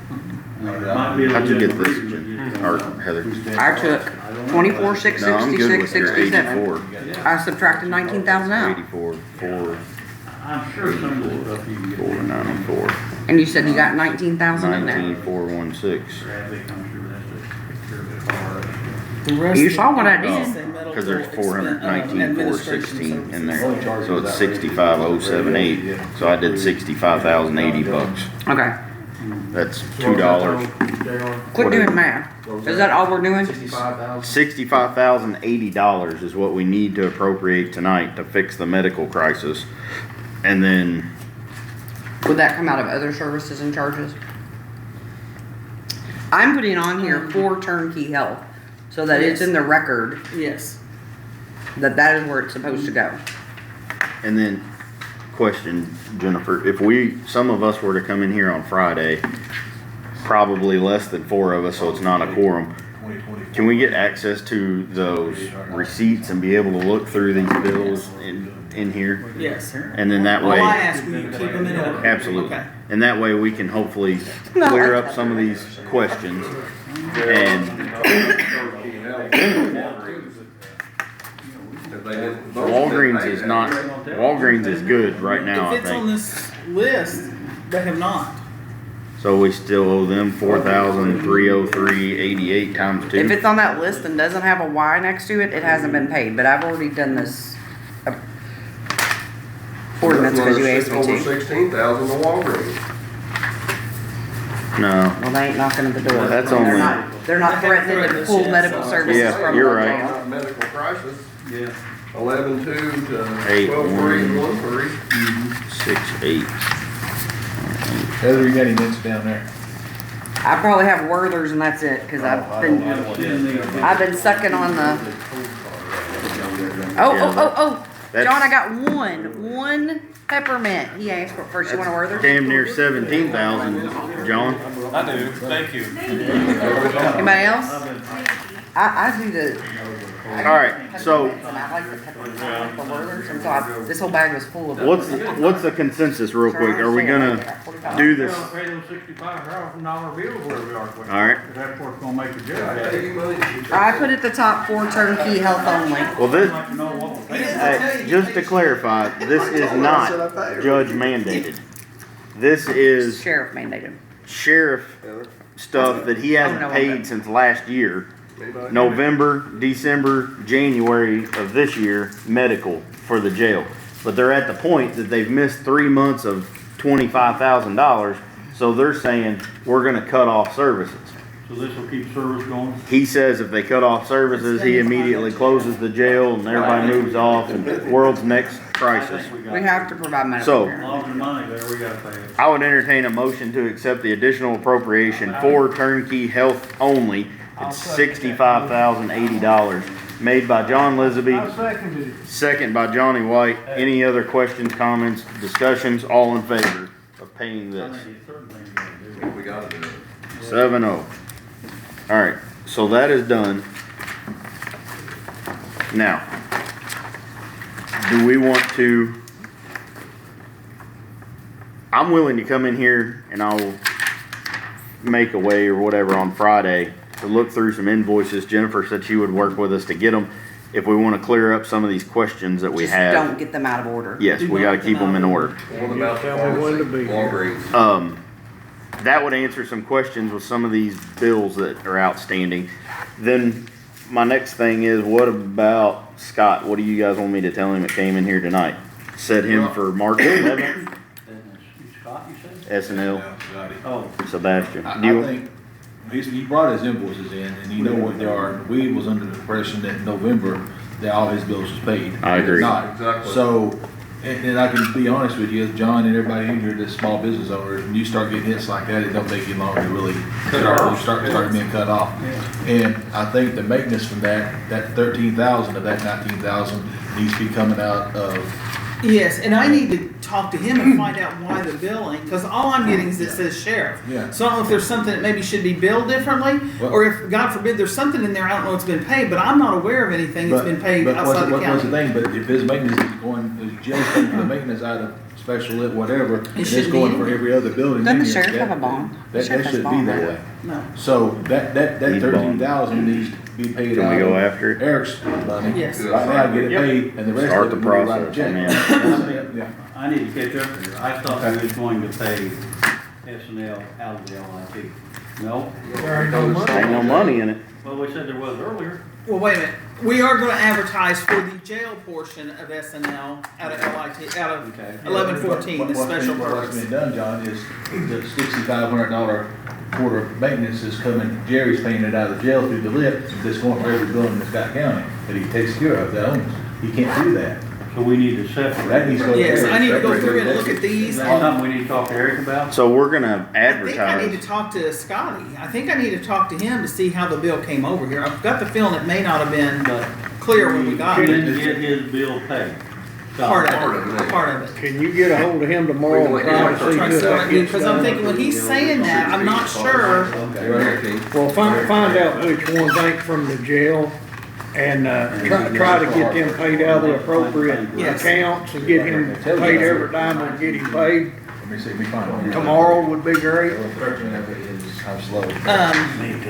Speaker 1: How'd you get this, Jen? Or Heather?
Speaker 3: I took 24, 6,
Speaker 1: No, I'm good
Speaker 3: 66,
Speaker 1: with your
Speaker 3: 67.
Speaker 1: 84.
Speaker 3: I subtracted 19,000 out.
Speaker 1: 84, 4,
Speaker 5: I'm sure some of the stuff you can get.
Speaker 1: 494.
Speaker 3: And you said you got 19,000 in there.
Speaker 1: 19,416.
Speaker 2: The rest
Speaker 3: You
Speaker 2: of
Speaker 3: saw what I
Speaker 2: it
Speaker 3: did.
Speaker 2: is a medical
Speaker 1: Because there's
Speaker 2: expense,
Speaker 1: 419,416 in there.
Speaker 2: administration
Speaker 1: So it's 65,078. So I did 65,080 bucks.
Speaker 3: Okay.
Speaker 1: That's $2.
Speaker 3: Quit doing math. Is that all we're doing?
Speaker 1: $65,080 is what we need to appropriate tonight to fix the medical crisis. And then,
Speaker 3: Would that come out of other services and charges? I'm putting on here for turnkey health, so that it's in the record
Speaker 2: Yes.
Speaker 3: that is where it's supposed to go.
Speaker 1: and then, question, Jennifer, if some of us were to come in here on Friday, probably less than 4 of us, so it's not a quorum. Can we get access to those receipts and be able to look through these bills in here?
Speaker 2: Yes, sir.
Speaker 1: And then that
Speaker 2: All
Speaker 1: way.
Speaker 2: I ask, will you keep them in order?
Speaker 1: Absolutely.
Speaker 2: Okay.
Speaker 1: And that way we can hopefully clear up some of these questions. And Walgreens is good right now, I
Speaker 2: If it's on
Speaker 1: think.
Speaker 2: this list, they have not.
Speaker 1: So we still owe them 4,303.88 times 2.
Speaker 3: If it's on that list and doesn't have a Y next to it, it hasn't been paid, but I've already done this ordinance because you asked me
Speaker 21: Over
Speaker 3: to.
Speaker 21: 16,000 to Walgreens.
Speaker 1: No.
Speaker 3: Well, they ain't knocking at the door.
Speaker 1: That's
Speaker 3: They're
Speaker 1: only-
Speaker 3: not- They're not threatening to pull medical services
Speaker 1: Yeah,
Speaker 3: from
Speaker 1: you're
Speaker 3: the
Speaker 1: right.
Speaker 3: jail.
Speaker 21: Medical crisis.
Speaker 5: Yeah.
Speaker 21: 11.2 to
Speaker 1: 8,
Speaker 21: 12.3 and 1.3.
Speaker 1: 6, 8.
Speaker 7: Heather, you got any minutes down there?
Speaker 3: I probably have Werther's and that's it, cause I've been sucking on the. Oh, John, I got one peppermint. He asked for it first. You want a Werther's?
Speaker 1: Damn near 17,000, John.
Speaker 9: I do, thank you.
Speaker 3: Anybody else? I do the
Speaker 1: right, so
Speaker 3: And I like the peppermint, I like the whirlers, and so this whole bag was full of.
Speaker 1: what's the consensus real quick? Are we gonna do this?
Speaker 10: Pay those $65,000 bills where we are.
Speaker 1: All right.
Speaker 10: That's what's gonna make the job.
Speaker 3: I put at the top 4 turnkey health only.
Speaker 1: Well, this, hey, just to clarify, this is not judge mandated. This is
Speaker 3: Sheriff mandated.
Speaker 1: sheriff stuff that he hasn't paid since last year. November, December, January of this year, medical for the jail. But they're at the point that they've missed 3 months of $25,000, so they're saying, we're gonna cut off services.
Speaker 10: So this will keep service going?
Speaker 1: He says if they cut off services, he immediately closes the jail and everybody moves off and world's next crisis.
Speaker 3: We have to provide medical
Speaker 1: So,
Speaker 3: care.
Speaker 10: Lots of money there, we gotta pay it.
Speaker 1: I would entertain a motion to accept the additional appropriation for turnkey health only. It's $65,080, made by John Lisby,
Speaker 10: I seconded it.
Speaker 1: second by Johnny White. Any other questions, comments, discussions? All in favor of paying this?
Speaker 21: We gotta do it.
Speaker 1: 7-0. All right, so that is done. Now, do we want to? I'm willing to come in here and I'll make a way or whatever on Friday to look through some invoices. Jennifer said she would work with us to get them if we want to clear up some of these questions that we
Speaker 3: Just
Speaker 1: have.
Speaker 3: don't get them out of order.
Speaker 1: Yes, we got to keep them in order.
Speaker 21: What about the pharmacy, Walgreens?
Speaker 1: That would answer some questions with some of these bills that are outstanding. Then my next thing is, what about Scott? What do you guys want me to tell him that came in here tonight? Set him for March 11th,
Speaker 10: Scott, you said?
Speaker 1: SNL,
Speaker 10: Oh.
Speaker 1: Sebastian.
Speaker 7: I
Speaker 1: Do you,
Speaker 7: think, he brought his invoices in, and you know what they are. We was under the impression that in November, that all his bills was paid.
Speaker 1: I agree.
Speaker 7: They're not.
Speaker 21: Exactly.
Speaker 7: So, and I can be honest with you, John and everybody in here that's small business owners, when you start getting hits like that, it don't take you long to really start being cut off. And I think the maintenance from that 13,000 of that 19,000 needs to be coming out of.
Speaker 2: Yes, and I need to talk to him and find out why the billing, because all I'm getting is it says sheriff.
Speaker 7: Yeah.
Speaker 2: So I don't know if there's something that maybe should be billed differently, or if, God forbid, there's something in there, I don't know it's been paid, but I'm not aware of anything that's been paid outside the
Speaker 7: What's the
Speaker 2: county.
Speaker 7: thing, but if his maintenance is going, if Jim's paying for the maintenance out of special lit, whatever, and it's
Speaker 2: shouldn't
Speaker 7: going
Speaker 2: be.
Speaker 7: for every other building.
Speaker 3: Doesn't
Speaker 7: in
Speaker 3: the
Speaker 7: here,
Speaker 3: sheriff have a bond? The
Speaker 7: That
Speaker 3: sheriff has
Speaker 7: shouldn't
Speaker 3: a
Speaker 7: be
Speaker 3: bond,
Speaker 7: that
Speaker 3: right?
Speaker 7: way.
Speaker 2: No.
Speaker 7: So that
Speaker 1: Need bond.
Speaker 7: 13,000 needs to be paid
Speaker 1: Can
Speaker 7: out.
Speaker 1: we go
Speaker 7: of
Speaker 1: after it?
Speaker 7: Eric's money.
Speaker 2: Yes.
Speaker 7: Right now, get it
Speaker 10: Yep.
Speaker 7: paid, and the rest
Speaker 1: Start
Speaker 7: of
Speaker 1: the
Speaker 7: it, we write a
Speaker 1: process,
Speaker 7: check.
Speaker 1: man.
Speaker 7: Yeah.
Speaker 10: I need to catch up here. I thought we was going to pay SNL out of the LIT. No?
Speaker 16: There ain't no money.
Speaker 1: ain't no money in it.
Speaker 10: Well, we said there was earlier.
Speaker 2: Well, wait a minute, we are gonna advertise for the jail portion of SNL out of LIT, out of
Speaker 10: Okay.
Speaker 2: 1114, the
Speaker 7: What's
Speaker 2: special
Speaker 7: been- What's
Speaker 2: purpose.
Speaker 7: been done, John, is the $6,500 quarter maintenance is coming, Jerry's paying it out of the jail through the lit, it's going for every building in Scott County that he takes care of, that owns. He can't do that.
Speaker 10: So we need to separate.
Speaker 7: That needs to go to
Speaker 2: Yes,
Speaker 7: Eric.
Speaker 2: I need to go
Speaker 7: Separate
Speaker 2: through and
Speaker 7: it.
Speaker 2: look at these.
Speaker 10: Is that something we need to talk to Eric about?
Speaker 1: So we're gonna
Speaker 2: I think I need
Speaker 1: advertise.
Speaker 2: to talk to Scotty. I think I need to talk to him to see how the bill came over here. I've got the feeling it may not have been clear when we got
Speaker 10: Couldn't
Speaker 2: it.
Speaker 10: get his bill paid.
Speaker 2: Part of it, part of it.
Speaker 10: Can you get a hold of him tomorrow and try to see if that gets
Speaker 2: Because I'm thinking when he's saying that, I'm not sure.
Speaker 10: Well, find out which ones ain't from the jail and, try to get them paid out of the appropriate
Speaker 2: Yes.
Speaker 10: accounts and get him paid every time and get him paid.
Speaker 7: Let me see, let me find it.
Speaker 10: Tomorrow would be great.
Speaker 7: How slow.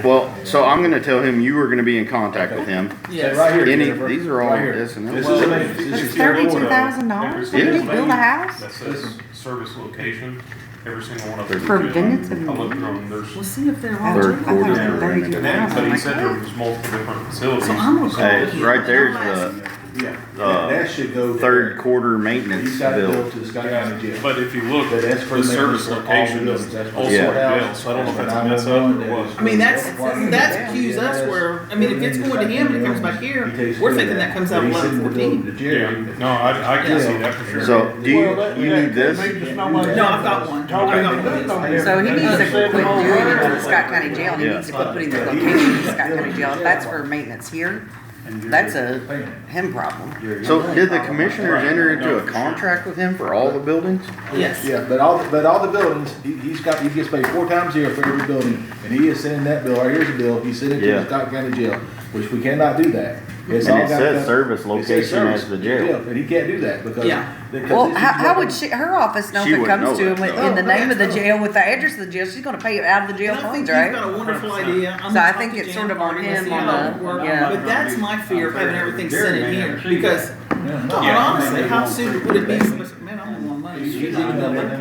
Speaker 1: Well, so I'm gonna tell him you were gonna be in contact with him.
Speaker 2: Yes.
Speaker 7: Right here,
Speaker 1: Any,
Speaker 7: Jennifer.
Speaker 1: these are all
Speaker 7: Right here.
Speaker 1: SNL.
Speaker 7: This is the maintenance. This is your order.
Speaker 3: $32,000?
Speaker 1: Yeah.
Speaker 3: Did you build a house?
Speaker 13: That says service location, every single one of
Speaker 1: For
Speaker 13: them.
Speaker 3: preventative
Speaker 13: I looked through them, there's,
Speaker 2: We'll see if they're all.
Speaker 1: Third
Speaker 2: true.
Speaker 1: quarter.
Speaker 3: I thought it was
Speaker 13: but
Speaker 3: 32,000.
Speaker 13: he said there was multiple different facilities.
Speaker 2: So I'm gonna
Speaker 1: Hey,
Speaker 2: call him.
Speaker 1: right there's
Speaker 2: and I'll ask him.
Speaker 7: Yeah, that should go. to
Speaker 1: third
Speaker 7: Eric.
Speaker 1: quarter maintenance
Speaker 7: He's got to
Speaker 1: bill.
Speaker 7: go to the Scott County jail.
Speaker 13: But if you look,
Speaker 7: But that's for
Speaker 13: the service
Speaker 7: maintenance for all
Speaker 13: location
Speaker 7: the
Speaker 13: is
Speaker 7: buildings. That's for
Speaker 13: also
Speaker 1: Yeah.
Speaker 13: a jail, so I don't know if that's a mess up or what.
Speaker 2: I mean, that's cues us where, I mean, if it's going to him and it comes back here, we're thinking that comes out of 1114.
Speaker 13: Yeah, no, I can see that for sure.
Speaker 1: So, do you need this?
Speaker 2: No, I've got one. I've got one.
Speaker 3: So he needs to quit doing it to the Scott County Jail, and he needs to quit putting the location in the Scott County Jail. If that's for maintenance here, that's a him problem.
Speaker 1: So, did the commissioners enter into a contract with him for all the buildings?
Speaker 2: Yes.
Speaker 7: Yeah, but all the buildings, he gets paid 4 times a year for every building, and he is sending that bill, or here's the bill, he's sending it to
Speaker 1: Yeah.
Speaker 7: the Scott County Jail. which we cannot do that. It's
Speaker 1: And
Speaker 7: all
Speaker 1: it
Speaker 7: gotta
Speaker 1: says
Speaker 7: come-
Speaker 1: service
Speaker 7: it says
Speaker 1: location
Speaker 7: service,
Speaker 1: as the jail.
Speaker 7: And he can't do that because.
Speaker 2: Yeah.
Speaker 7: because
Speaker 3: Well,
Speaker 7: this is
Speaker 3: how would
Speaker 7: what-
Speaker 3: she, her office know
Speaker 1: She
Speaker 3: if it
Speaker 1: wouldn't
Speaker 3: comes
Speaker 1: know
Speaker 3: to
Speaker 1: that,
Speaker 3: him
Speaker 1: though.
Speaker 3: in the name of the
Speaker 2: No.
Speaker 3: jail with the address of the jail, she's gonna pay it out of the jail
Speaker 2: And I think
Speaker 3: funds,
Speaker 2: you've
Speaker 3: right?
Speaker 2: got a wonderful idea. I'm
Speaker 3: So
Speaker 2: gonna
Speaker 3: I
Speaker 2: talk
Speaker 3: think
Speaker 2: to
Speaker 3: it's
Speaker 2: Jan
Speaker 3: sort of on
Speaker 2: Carter and
Speaker 3: him
Speaker 2: see
Speaker 3: on
Speaker 2: how
Speaker 3: the-
Speaker 2: it would work.
Speaker 3: yeah.
Speaker 2: But that's my fear of having everything
Speaker 5: Jerry
Speaker 2: sitting
Speaker 5: may
Speaker 2: here,
Speaker 5: never see
Speaker 2: because, no,
Speaker 5: Yeah.
Speaker 2: honestly, how soon would it be? Man, I'm on one money.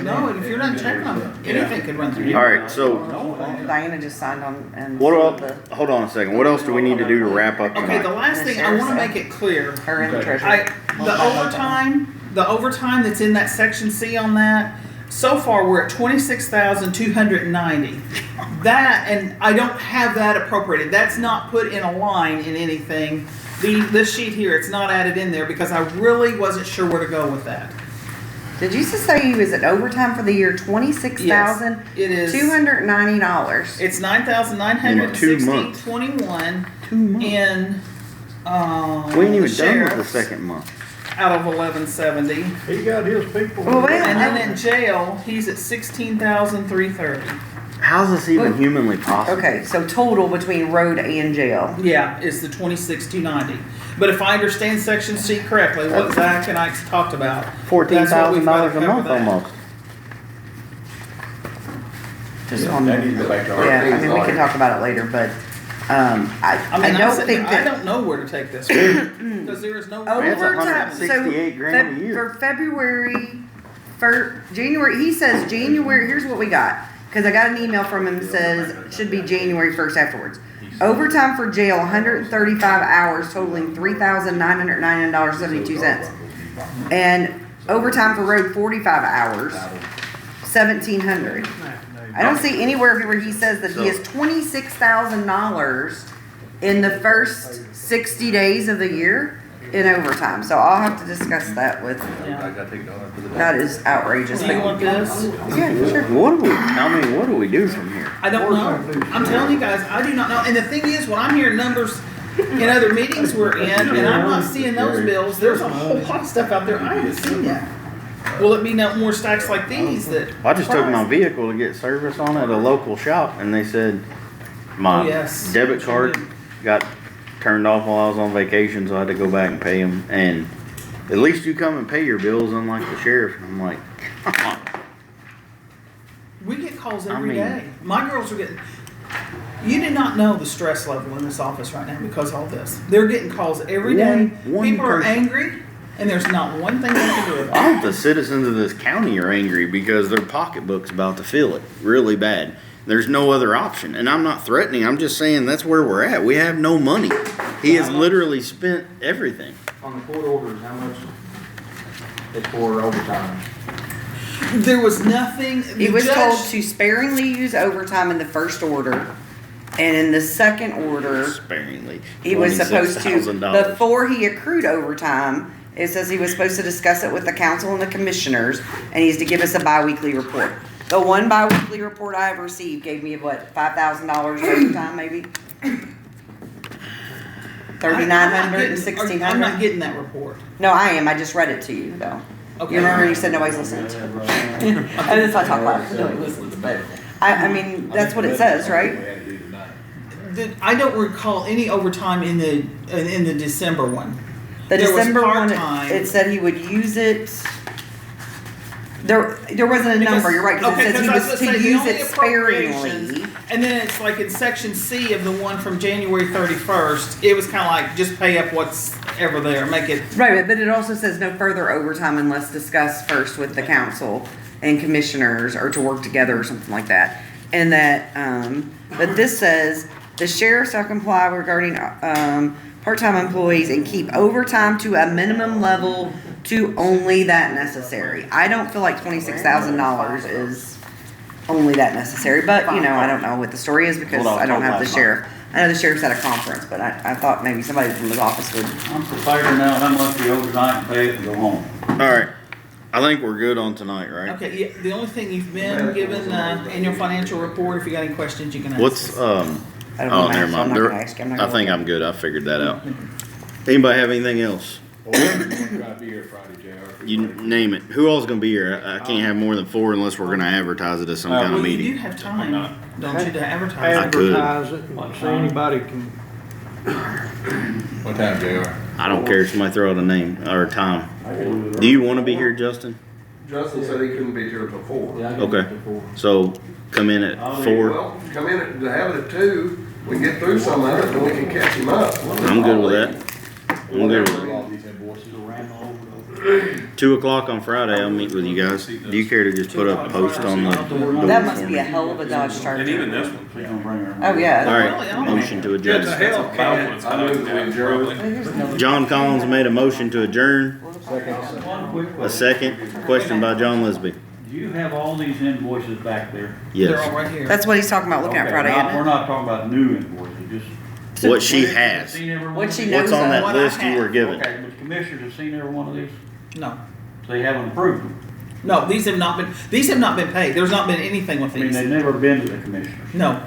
Speaker 2: No, and if you're not checking them, anything could run through you.
Speaker 1: All right, so
Speaker 3: Diana just signed on and.
Speaker 1: what else,
Speaker 3: the-
Speaker 1: hold on a second, what else do we need to do to wrap up
Speaker 2: Okay, the
Speaker 1: tonight?
Speaker 2: last thing, I wanna make it clear,
Speaker 3: Her and the treasurer.
Speaker 2: the overtime that's in that section C on that, so far, we're at 26,290. That, and I don't have that appropriated, that's not put in a line in anything. This sheet here, it's not added in there, because I really wasn't sure where to go with that.
Speaker 3: Did you just say he was at overtime for the year $26,290?
Speaker 2: It is. It's $9,916.21 in,
Speaker 1: We ain't even done with the
Speaker 2: sheriff's
Speaker 1: second month.
Speaker 2: out of 1170.
Speaker 10: He got his people.
Speaker 3: Well, wait,
Speaker 2: And then in jail, he's at 16,330.
Speaker 1: How's this even humanly possible?
Speaker 3: Okay, so total between road and jail.
Speaker 2: Yeah, is the 26,290. But if I understand section C correctly, what Zach and I talked about,
Speaker 1: $14,000 a month almost.
Speaker 3: Just on,
Speaker 7: That needs to go back to our.
Speaker 3: yeah, I mean, we can talk about it later, but,
Speaker 2: I mean,
Speaker 3: I
Speaker 2: I'm
Speaker 3: don't
Speaker 2: sitting
Speaker 3: think
Speaker 2: there, I
Speaker 3: that.
Speaker 2: don't know where to take this from, because there is no.
Speaker 1: Man, it's
Speaker 3: Overtime, so,
Speaker 1: 168 grand a year.
Speaker 3: for February, for January, he says January, here's what we got. Cause I got an email from him that says, should be January 1st afterwards. Overtime for jail, 135 hours totaling $3,999.72. And overtime for road, 45 hours, 1,700. I don't see anywhere where he says that he has $26,000 in the first 60 days of the year in overtime. So I'll have to discuss that with, that is outrageous.
Speaker 2: Do you want this?
Speaker 3: Yeah, sure.
Speaker 1: What do we do from here?
Speaker 2: I don't know. I'm telling you guys, I do not know. And the thing is, when I'm hearing numbers in other meetings we're in, and I'm not seeing those bills, there's a whole lot of stuff out there I haven't seen yet. Will it be no more stacks like these that?
Speaker 1: I just took my vehicle to get service on at a local shop, and they said my
Speaker 2: Oh, yes.
Speaker 1: debit card got turned off while I was on vacation, so I had to go back and pay them. And at least you come and pay your bills, unlike the sheriff. I'm like, come on.
Speaker 2: We get calls
Speaker 1: I
Speaker 2: every
Speaker 1: mean-
Speaker 2: day. My girls are getting. You do not know the stress level in this office right now because of all this. They're getting calls every day.
Speaker 1: One
Speaker 2: People are
Speaker 1: person.
Speaker 2: angry, and there's not one thing they can do about it.
Speaker 1: I hope the citizens of this county are angry because their pocketbook's about to feel it really bad. There's no other option. And I'm not threatening, I'm just saying that's where we're at. We have no money. He has literally spent everything.
Speaker 14: On the court orders, how much is for overtime?
Speaker 2: There was nothing.
Speaker 3: He
Speaker 2: the
Speaker 3: was
Speaker 2: judge-
Speaker 3: told to sparingly use overtime in the first order, and in the second order,
Speaker 1: Sparingly.
Speaker 3: he was supposed to,
Speaker 1: $26,000.
Speaker 3: before he accrued overtime, it says he was supposed to discuss it with the council and the commissioners, and he's to give us a bi-weekly report. The one bi-weekly report I have received gave me what, $5,000 overtime maybe? 3,900 and
Speaker 2: I'm
Speaker 3: 1,600?
Speaker 2: not getting that report.
Speaker 3: No, I am, I just read it to you though.
Speaker 2: Okay.
Speaker 3: You remember you said nobody's listening to it? And that's why I talk loud, so nobody listens, but, I mean, that's what it says, right?
Speaker 2: I don't recall any overtime in the December one.
Speaker 3: The
Speaker 2: There was
Speaker 3: December one,
Speaker 2: part-time.
Speaker 3: it said he would use it. There wasn't a number, you're right, because it says he was to use it sparingly.
Speaker 2: And then it's like in section C of the one from January 31st, it was kind of like just pay up what's ever there, make it.
Speaker 3: Right, but it also says no further overtime unless discussed first with the council and commissioners or to work together or something like that. And that, but this says the sheriff shall comply regarding, part-time employees and keep overtime to a minimum level to only that necessary. I don't feel like $26,000 is only that necessary, but you know, I don't know what the story is because I don't have the sheriff. I know the sheriff's at a conference, but I thought maybe somebody from his office would.
Speaker 5: I'm for figuring out how much the overnight and pay it and go home.
Speaker 1: All right. I think we're good on tonight, right?
Speaker 2: Okay, yeah, the only thing you've been given, annual financial report, if you got any questions, you can ask.
Speaker 1: What's,
Speaker 3: I don't know,
Speaker 1: oh,
Speaker 3: Matt,
Speaker 1: never
Speaker 3: so I'm
Speaker 1: mind.
Speaker 3: not gonna ask you. I'm not
Speaker 1: I
Speaker 3: gonna
Speaker 1: think
Speaker 3: look.
Speaker 1: I'm good. I figured that out. Anybody have anything else?
Speaker 7: Well, we're gonna be here Friday, JR.
Speaker 1: You name it. Who all's gonna be here? I can't have more than 4 unless we're gonna advertise it as some kind of
Speaker 2: Well, you do
Speaker 1: meeting.
Speaker 2: have time, don't you, to advertise?
Speaker 1: I could.
Speaker 10: Advertise it, and see anybody can
Speaker 7: What time, JR?
Speaker 1: I don't care, somebody throw out a name or a time. Do you wanna be here, Justin?
Speaker 4: Justin said he couldn't be here till 4.
Speaker 1: Okay, so come in at 4.
Speaker 4: Well, come in to have it at 2, we can get through some of it, then we can catch him up.
Speaker 1: I'm good with that. I'm good with it. 2 o'clock on Friday, I'll meet with you guys. Do you care to just put up a post on the door?
Speaker 3: That must be a hell of a Dodge Charger.
Speaker 9: And even this one, she's gonna bring her.
Speaker 3: Oh, yeah.
Speaker 1: Alright, motion to adjourn.
Speaker 4: Get the hell, Ken. I move that we adjourn.
Speaker 1: John Collins made a motion to adjourn. A second, question by John Lisby.
Speaker 5: Do you have all these invoices back there?
Speaker 2: They're
Speaker 1: Yes.
Speaker 2: all right here.
Speaker 3: That's what he's talking about looking at Friday,
Speaker 5: We're
Speaker 3: isn't it?
Speaker 5: not talking about new invoices, just.
Speaker 1: What she has.
Speaker 5: Seen every one
Speaker 3: What
Speaker 5: of
Speaker 3: she
Speaker 5: these?
Speaker 3: knows
Speaker 1: What's on
Speaker 3: of.
Speaker 1: that
Speaker 2: What I
Speaker 1: list you
Speaker 2: have.
Speaker 1: were given?
Speaker 5: Okay, but the commissioners have seen every one of these?
Speaker 2: No.
Speaker 5: They haven't approved them.
Speaker 2: No, these have not been paid. There's not been anything with
Speaker 5: I mean,
Speaker 2: these.
Speaker 5: they've never been to the commissioners.
Speaker 2: No.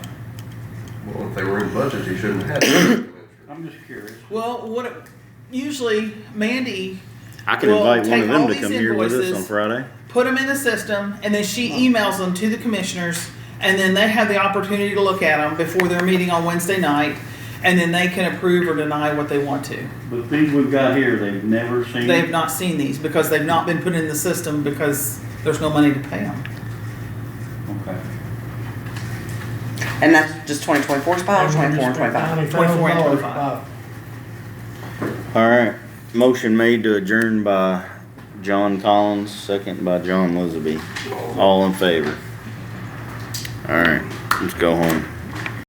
Speaker 21: Well, if they were in budget, he shouldn't have had.
Speaker 5: I'm just curious.
Speaker 2: Well, usually Mandy
Speaker 1: I can
Speaker 2: will
Speaker 1: invite one
Speaker 2: take
Speaker 1: of them
Speaker 2: all
Speaker 1: to
Speaker 2: these
Speaker 1: come here with us on
Speaker 2: invoices,
Speaker 1: Friday.
Speaker 2: put them in the system, and then she emails them to the commissioners, and then they have the opportunity to look at them before their meeting on Wednesday night, and then they can approve or deny what they want to.
Speaker 5: But these we've got here, they've never seen.
Speaker 2: They have not seen these because they've not been put in the system because there's no money to pay them.
Speaker 5: Okay.
Speaker 3: And that's just 2024's file or 24 and 25?
Speaker 2: 24 and 25.
Speaker 1: Alright, motion made to adjourn by John Collins, second by John Lisby. All in favor? Alright, let's go home.